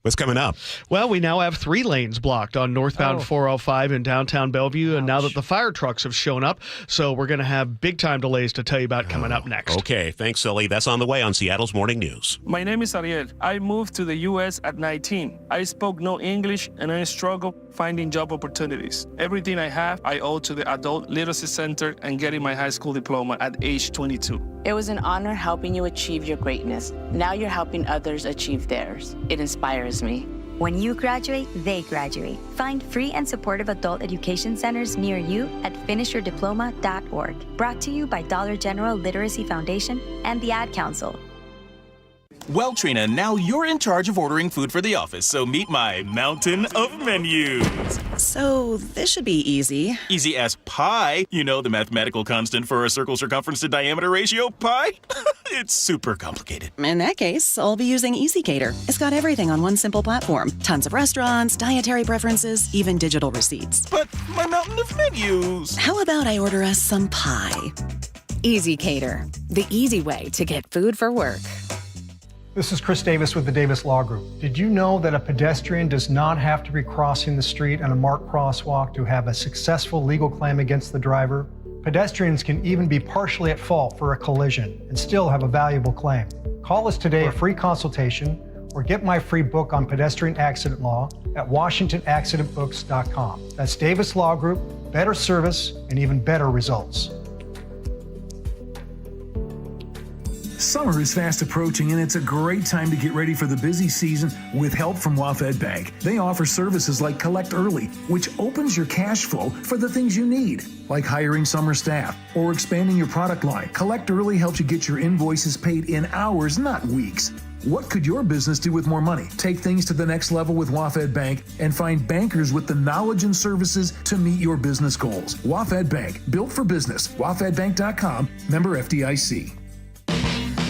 What's coming up? Well, we now have 3 lanes blocked on northbound 405 in downtown Bellevue, and now that the fire trucks have shown up, so we're going to have big-time delays to tell you about coming up next. Okay, thanks, Sully. That's on the way on Seattle's Morning News. My name is Ariel. I moved to the U.S. at 19. I spoke no English, and I struggled finding job opportunities. Everything I have, I owe to the Adult Literacy Center and getting my high school diploma at age 22. It was an honor helping you achieve your greatness. Now you're helping others achieve theirs. It inspires me. When you graduate, they graduate. Find free and supportive adult education centers near you at finishyourdiploma.org. Brought to you by Dollar General Literacy Foundation and the Ad Council. Well, Trina, now you're in charge of ordering food for the office, so meet my mountain of menus. So, this should be easy. Easy as pie. You know the mathematical constant for a circle circumference to diameter ratio, pi? It's super complicated. In that case, I'll be using EasyCater. It's got everything on one simple platform. Tons of restaurants, dietary preferences, even digital receipts. But my mountain of menus. How about I order us some pie? EasyCater, the easy way to get food for work. This is Chris Davis with the Davis Law Group. Did you know that a pedestrian does not have to be crossing the street on a marked crosswalk to have a successful legal claim against the driver? Pedestrians can even be partially at fault for a collision and still have a valuable claim. Call us today for a free consultation or get my free book on pedestrian accident law at WashingtonAccidentBooks.com. That's Davis Law Group, better service and even better results. Summer is fast approaching, and it's a great time to get ready for the busy season with help from WaFd Bank. They offer services like Collect Early, which opens your cash flow for the things you need, like hiring summer staff or expanding your product line. Collect Early helps you get your invoices paid in hours, not weeks. What could your business do with more money? Take things to the next level with WaFd Bank and find bankers with the knowledge and services to meet your business goals. WaFd Bank, built for business. WaFdBank.com, member FDIC.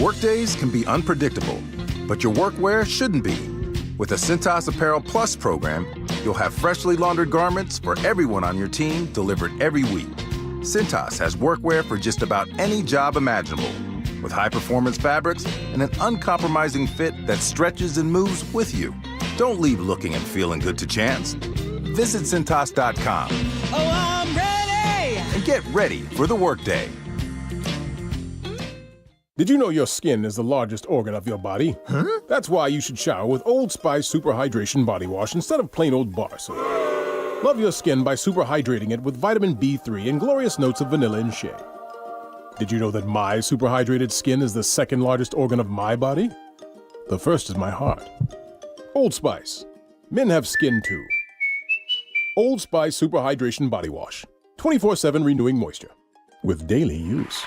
Workdays can be unpredictable, but your workwear shouldn't be. With the Cintas Apparel Plus program, you'll have freshly laundered garments for everyone on your team delivered every week. Cintas has workwear for just about any job imaginable, with high-performance fabrics and an uncompromising fit that stretches and moves with you. Don't leave looking and feeling good to chance. Visit Cintas.com. Oh, I'm ready! And get ready for the workday. Did you know your skin is the largest organ of your body? Huh? That's why you should shower with Old Spice Super Hydration Body Wash instead of plain old bar soap. Love your skin by super hydrating it with vitamin B3 and glorious notes of vanilla and shea. Did you know that my super hydrated skin is the second largest organ of my body? The first is my heart. Old Spice. Men have skin too. Old Spice Super Hydration Body Wash. 24/7 renewing moisture. With daily use.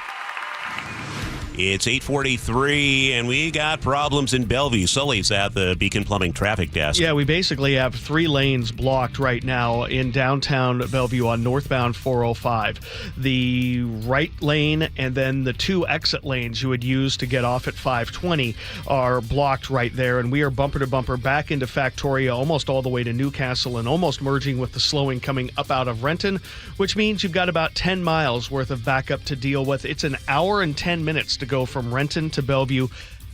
It's 8:43, and we got problems in Bellevue. Sully's at the Beacon Plumbing traffic desk. Yeah, we basically have 3 lanes blocked right now in downtown Bellevue on northbound 405. The right lane and then the 2 exit lanes you would use to get off at 520 are blocked right there, and we are bumper to bumper back into Factoria, almost all the way to Newcastle, and almost merging with the slowing coming up out of Renton, which means you've got about 10 miles worth of backup to deal with. It's an hour and 10 minutes to go from Renton to Bellevue.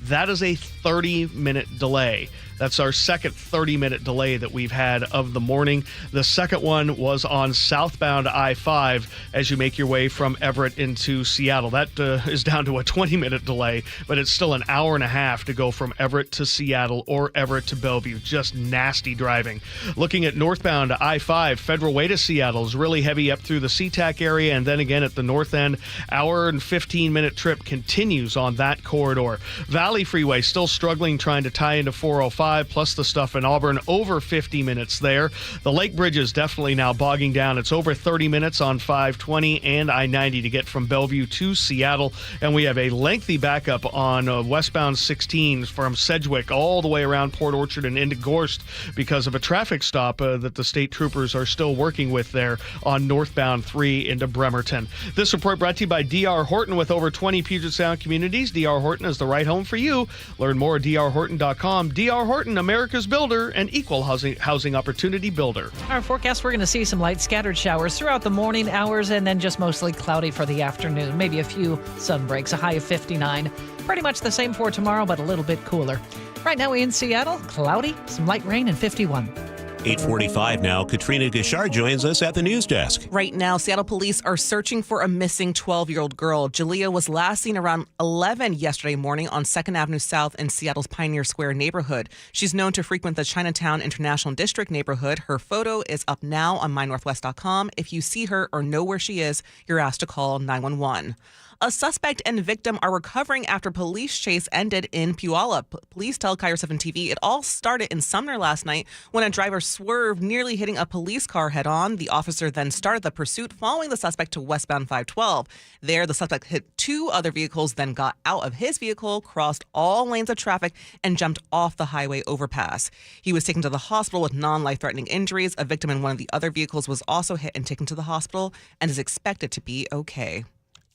That is a 30-minute delay. That's our second 30-minute delay that we've had of the morning. The second one was on southbound I-5 as you make your way from Everett into Seattle. That is down to a 20-minute delay, but it's still an hour and a half to go from Everett to Seattle or Everett to Bellevue. Just nasty driving. Looking at northbound I-5, Federal Way to Seattle is really heavy up through the SeaTac area, and then again at the north end. Hour and 15-minute trip continues on that corridor. Valley Freeway still struggling trying to tie into 405, plus the stuff in Auburn, over 50 minutes there. The Lake Bridge is definitely now bogging down. It's over 30 minutes on 520 and I-90 to get from Bellevue to Seattle, and we have a lengthy backup on westbound 16 from Sedgwick all the way around Port Orchard and into Gorst because of a traffic stop that the state troopers are still working with there on northbound 3 into Bremerton. This report brought to you by D.R. Horton. With over 20 Puget Sound communities, D.R. Horton is the right home for you. Learn more at drhorton.com. D.R. Horton, America's builder and equal housing opportunity builder. Our forecast, we're going to see some light scattered showers throughout the morning hours and then just mostly cloudy for the afternoon. Maybe a few sun breaks, a high of 59. Pretty much the same for tomorrow, but a little bit cooler. Right now in Seattle, cloudy, some light rain and 51. 8:45 now. Katrina Gishar joins us at the news desk. Right now, Seattle police are searching for a missing 12-year-old girl. Jalea was last seen around 11 yesterday morning on 2nd Avenue South in Seattle's Pioneer Square neighborhood. She's known to frequent the Chinatown International District neighborhood. Her photo is up now on mynorthwest.com. If you see her or know where she is, you're asked to call 911. A suspect and victim are recovering after police chase ended in Puyallup. Police tell KIRO 7 TV it all started in Sumner last night when a driver swerved, nearly hitting a police car head-on. The officer then started the pursuit, following the suspect to westbound 512. There, the suspect hit two other vehicles, then got out of his vehicle, crossed all lanes of traffic, and jumped off the highway overpass. He was taken to the hospital with non-life-threatening injuries. A victim in one of the other vehicles was also hit and taken to the hospital and is expected to be okay.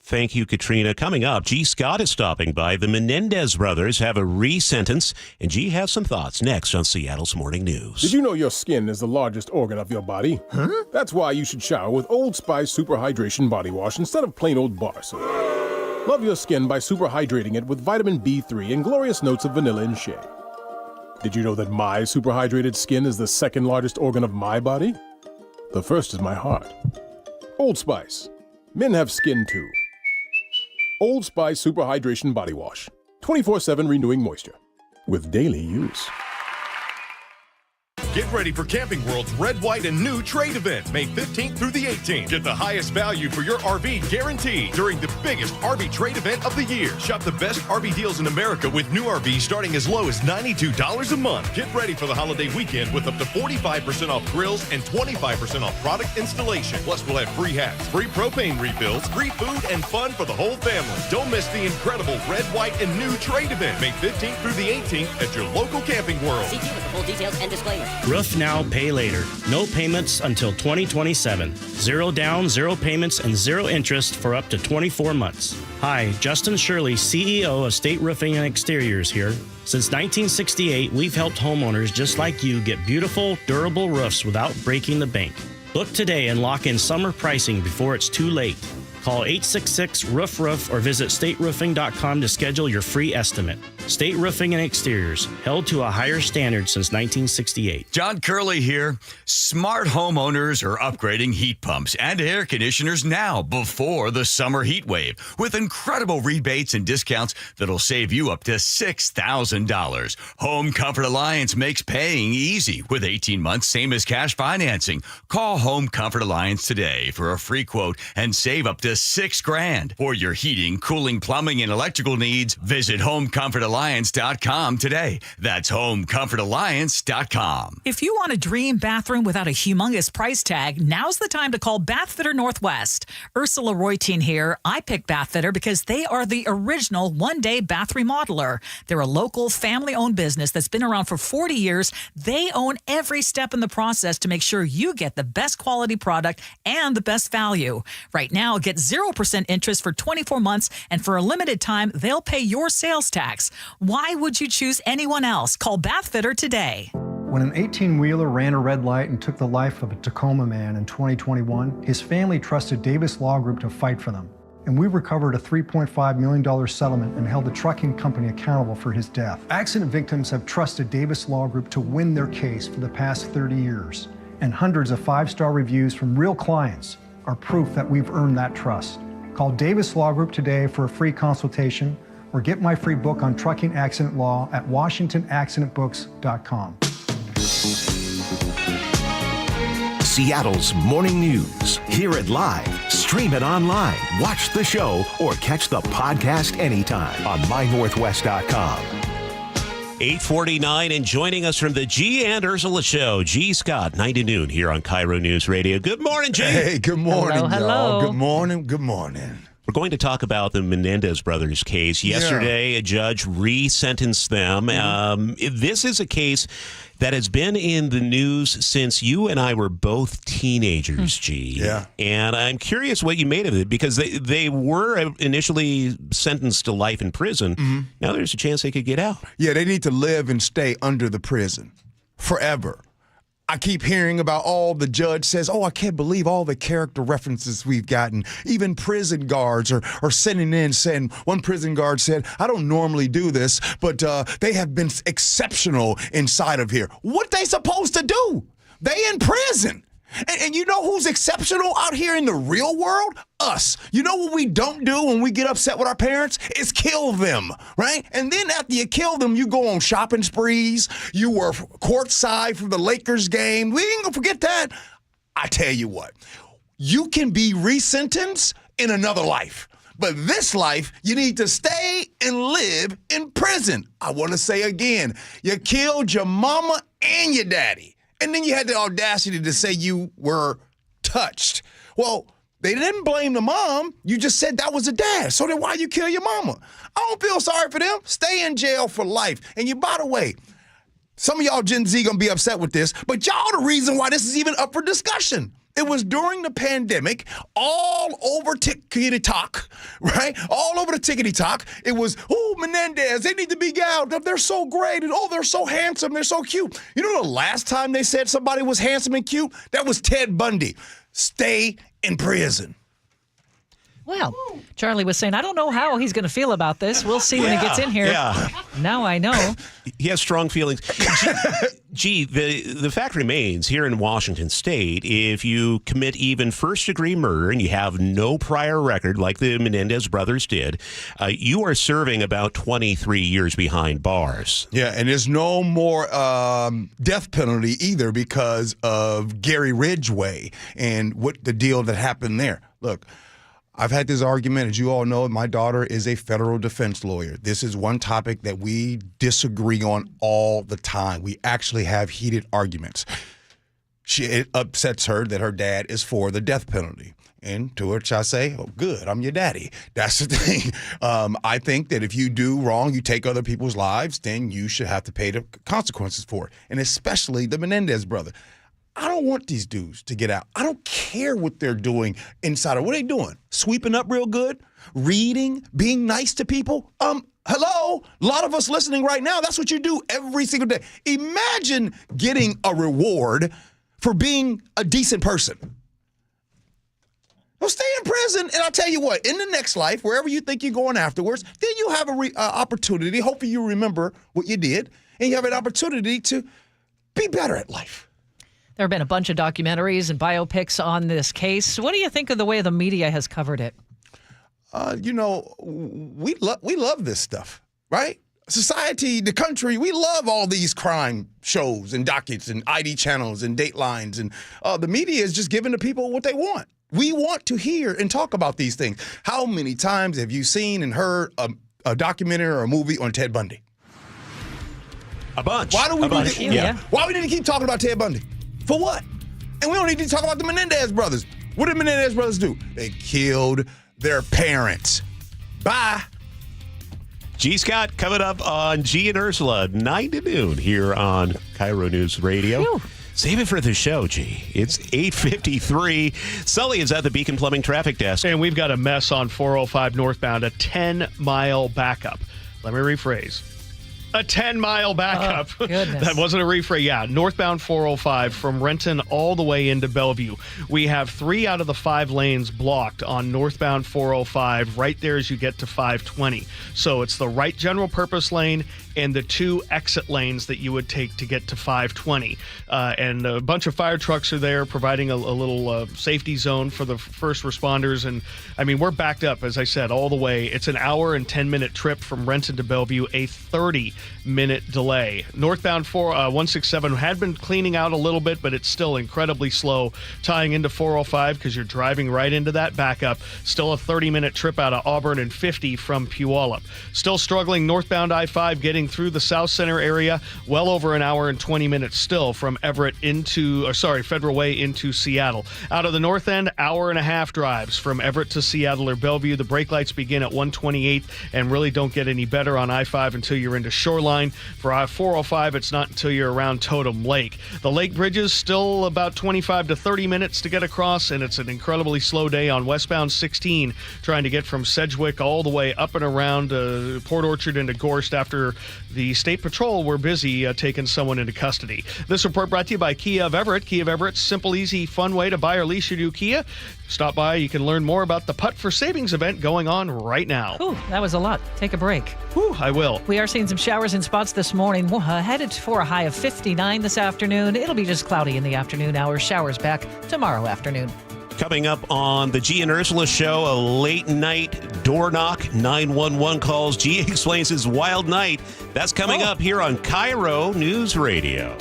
Thank you, Katrina. Coming up, G. Scott is stopping by. The Menendez brothers have a re-sentence, and G has some thoughts next on Seattle's Morning News. Did you know your skin is the largest organ of your body? Huh? That's why you should shower with Old Spice Super Hydration Body Wash instead of plain old bar soap. Love your skin by super hydrating it with vitamin B3 and glorious notes of vanilla and shea. Did you know that my super hydrated skin is the second largest organ of my body? The first is my heart. Old Spice. Men have skin too. Old Spice Super Hydration Body Wash. 24/7 renewing moisture. With daily use. Get ready for Camping World's Red, White, and New Trade event, May 15th through the 18th. Get the highest value for your RV guaranteed during the biggest RV trade event of the year. Shop the best RV deals in America with new RVs starting as low as $92 a month. Get ready for the holiday weekend with up to 45% off grills and 25% off product installation. Plus, we'll have free hats, free propane refills, free food, and fun for the whole family. Don't miss the incredible Red, White, and New Trade event, May 15th through the 18th at your local Camping World. See with the full details and disclaimer. Roof now, pay later. No payments until 2027. Zero down, zero payments, and zero interest for up to 24 months. Hi, Justin Shirley, CEO of State Roofing and Exteriors here. Since 1968, we've helped homeowners just like you get beautiful, durable roofs without breaking the bank. Book today and lock in summer pricing before it's too late. Call 866-ROOF-ROOF or visit stateroofing.com to schedule your free estimate. State Roofing and Exteriors, held to a higher standard since 1968. John Curley here. Smart homeowners are upgrading heat pumps and air conditioners now before the summer heat wave with incredible rebates and discounts that'll save you up to $6,000. Home Comfort Alliance makes paying easy with 18 months, same as cash financing. Call Home Comfort Alliance today for a free quote and save up to $6,000. For your heating, cooling, plumbing, and electrical needs, visit HomeComfortAlliance.com today. That's HomeComfortAlliance.com. If you want a dream bathroom without a humongous price tag, now's the time to call Bathfitter Northwest. Ursula Roytine here. I picked Bathfitter because they are the original one-day bath remodeler. They're a local, family-owned business that's been around for 40 years. They own every step in the process to make sure you get the best quality product and the best value. Right now, get 0% interest for 24 months, and for a limited time, they'll pay your sales tax. Why would you choose anyone else? Call Bathfitter today. When an 18-wheeler ran a red light and took the life of a Tacoma man in 2021, his family trusted Davis Law Group to fight for them. and we recovered a $3.5 million settlement and held the trucking company accountable for his death. Accident victims have trusted Davis Law Group to win their case for the past 30 years, and hundreds of 5-star reviews from real clients are proof that we've earned that trust. Call Davis Law Group today for a free consultation or get my free book on trucking accident law at washingtonaccidentbooks.com. Seattle's morning news. Hear it live, stream it online, watch the show, or catch the podcast anytime on mynorthwest.com. 8:49 and joining us from the G and Ursula Show, G. Scott, 9 to noon here on KIRO News Radio. Good morning, G. Hey, good morning, Hello, hello. y'all. Good morning, good morning. We're going to talk about the Menendez brothers case. Yesterday, a judge re-sentenced them. This is a case that has been in the news since you and I were both teenagers, G. Yeah. And I'm curious what you made of it, because they were initially sentenced to life in prison. Mm-hmm. Now there's a chance they could get out. Yeah, they need to live and stay under the prison forever. I keep hearing about all the judge says, I can't believe all the character references we've gotten. Even prison guards are sending in saying, one prison guard said, I don't normally do this, but they have been exceptional inside of here. What they supposed to do? They in prison. And you know who's exceptional out here in the real world? Us. You know what we don't do when we get upset with our parents? Is kill them, right? And then after you kill them, you go on shopping sprees. You were courtside for the Lakers game. We ain't gonna forget that. I tell you what, you can be resentenced in another life. But this life, you need to stay and live in prison. I want to say again, you killed your mama and your daddy. And then you had the audacity to say you were touched. Well, they didn't blame the mom. You just said that was the dad. So then why you kill your mama? I don't feel sorry for them. Stay in jail for life. And you, by the way, some of y'all Gen Z gonna be upset with this, but y'all the reason why this is even up for discussion. It was during the pandemic, all over TikTok, right? All over the TikTok. It was, Menendez, they need to be out. They're so great. And they're so handsome. They're so cute. You know the last time they said somebody was handsome and cute? That was Ted Bundy. Stay in prison. Well, Charlie was saying, I don't know how he's going to feel about this. We'll see when he gets in here. Yeah. Now I know. He has strong feelings. Gee, the fact remains, here in Washington State, if you commit even first-degree murder and you have no prior record like the Menendez brothers did, you are serving about 23 years behind bars. Yeah, and there's no more death penalty either because of Gary Ridgway and what the deal that happened there. Look, I've had this argument, as you all know, my daughter is a federal defense lawyer. This is one topic that we disagree on all the time. We actually have heated arguments. It upsets her that her dad is for the death penalty. And to which I say, good, I'm your daddy. That's the thing. I think that if you do wrong, you take other people's lives, then you should have to pay the consequences for it. And especially the Menendez brother. I don't want these dudes to get out. I don't care what they're doing inside. What are they doing? Sweeping up real good? Reading? Being nice to people? Hello? A lot of us listening right now, that's what you do every single day. Imagine getting a reward for being a decent person. Well, stay in prison, and I'll tell you what, in the next life, wherever you think you're going afterwards, then you'll have an opportunity. Hopefully you remember what you did, and you have an opportunity to be better at life. There have been a bunch of documentaries and biopics on this case. What do you think of the way the media has covered it? We love this stuff, right? Society, the country, we love all these crime shows and dockets and ID channels and datelines. And the media is just giving the people what they want. We want to hear and talk about these things. How many times have you seen and heard a documentary or a movie on Ted Bundy? A bunch. Why do we need to, Why we need to keep talking about Ted Bundy? For what? And we don't need to talk about the Menendez brothers. What did Menendez brothers do? They killed their parents. Bye. G. Scott coming up on G and Ursula, 9 to noon here on KIRO News Radio. Whew. Save it for the show, G. It's 8:53. Sully is at the Beacon Plumbing traffic desk. And we've got a mess on 405 northbound, a 10-mile backup. Let me rephrase. A 10-mile backup. Oh, goodness. That wasn't a rephrase. Yeah, northbound 405 from Renton all the way into Bellevue. We have 3 out of the 5 lanes blocked on northbound 405 right there as you get to 520. So it's the right general purpose lane and the 2 exit lanes that you would take to get to 520. And a bunch of fire trucks are there providing a little safety zone for the first responders. And I mean, we're backed up, as I said, all the way. It's an hour and 10-minute trip from Renton to Bellevue, a 30-minute delay. Northbound 167 had been cleaning out a little bit, but it's still incredibly slow tying into 405 because you're driving right into that backup. Still a 30-minute trip out of Auburn and 50 from Puyallup. Still struggling northbound I-5 getting through the South Center area. Well over an hour and 20 minutes still from Everett Federal Way into Seattle. Out of the north end, hour and a half drives from Everett to Seattle or Bellevue. The brake lights begin at 128 and really don't get any better on I-5 until you're into Shoreline. For I-405, it's not until you're around Totem Lake. The lake bridges still about 25 to 30 minutes to get across, and it's an incredibly slow day on westbound 16 trying to get from Sedgwick all the way up and around Port Orchard into Gorst after the State Patrol were busy taking someone into custody. This report brought to you by Kia of Everett. Kia of Everett's simple, easy, fun way to buy or lease your new Kia. Stop by. You can learn more about the Putt for Savings event going on right now. Ooh, that was a lot. Take a break. Whew, I will. We are seeing some showers in spots this morning. Headed for a high of 59 this afternoon. It'll be just cloudy in the afternoon hours. Showers back tomorrow afternoon. Coming up on the G and Ursula show, a late night door knock, 911 calls. G explains his wild night. That's coming up here on KIRO Newsradio.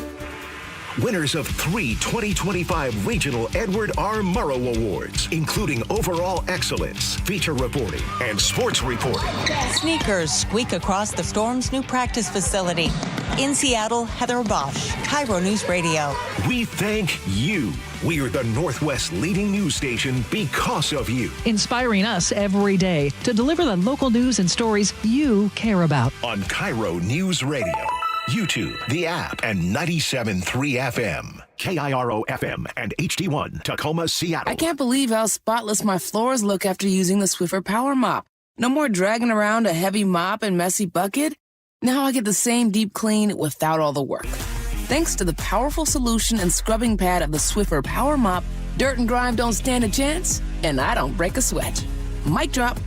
Winners of 3 2025 Regional Edward R. Murrow Awards, including Overall Excellence, Feature Reporting, and Sports Reporting. Sneakers squeak across the Storm's new practice facility. In Seattle, Heather Bosch, KIRO News Radio. We thank you. We are the Northwest leading news station because of you. Inspiring us every day to deliver the local news and stories you care about. On KIRO News Radio, YouTube, the app, and 97.3 FM. KIRO FM and HD1, Tacoma, Seattle. I can't believe how spotless my floors look after using the Swiffer Power Mop. No more dragging around a heavy mop and messy bucket. Now I get the same deep clean without all the work. Thanks to the powerful solution and scrubbing pad of the Swiffer Power Mop, dirt and grime don't stand a chance, and I don't break a sweat. Mic drop.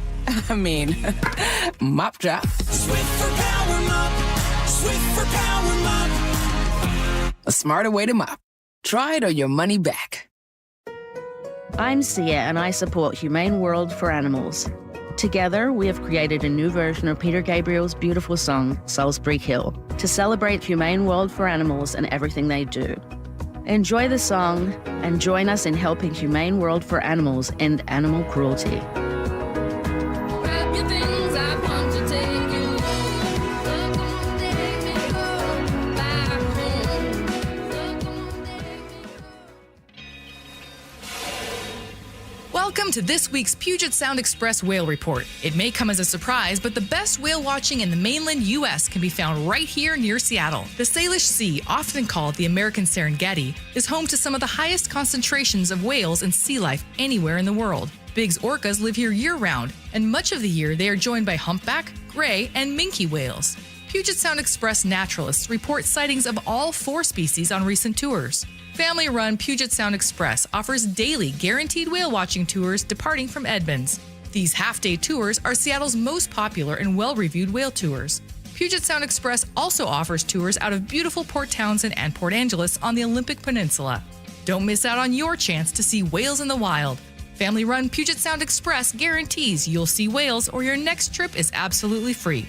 Mop drop. Swiffer Power Mop. Swiffer Power Mop. A smarter way to mop. Try it or your money back. I'm Sia, and I support Humane World for Animals. Together, we have created a new version of Peter Gabriel's beautiful song, Salisbury Hill, to celebrate Humane World for Animals and everything they do. Enjoy the song and join us in helping Humane World for Animals end animal cruelty. Welcome to this week's Puget Sound Express Whale Report. It may come as a surprise, but the best whale watching in the mainland U.S. can be found right here near Seattle. The Salish Sea, often called the American Serengeti, is home to some of the highest concentrations of whales and sea life anywhere in the world. Biggs orcas live here year-round, and much of the year they are joined by humpback, gray, and minke whales. Puget Sound Express naturalists report sightings of all 4 species on recent tours. Family-run Puget Sound Express offers daily guaranteed whale watching tours departing from Edmonds. These half-day tours are Seattle's most popular and well-reviewed whale tours. Puget Sound Express also offers tours out of beautiful Port Townsend and Port Angeles on the Olympic Peninsula. Don't miss out on your chance to see whales in the wild. Family-run Puget Sound Express guarantees you'll see whales or your next trip is absolutely free.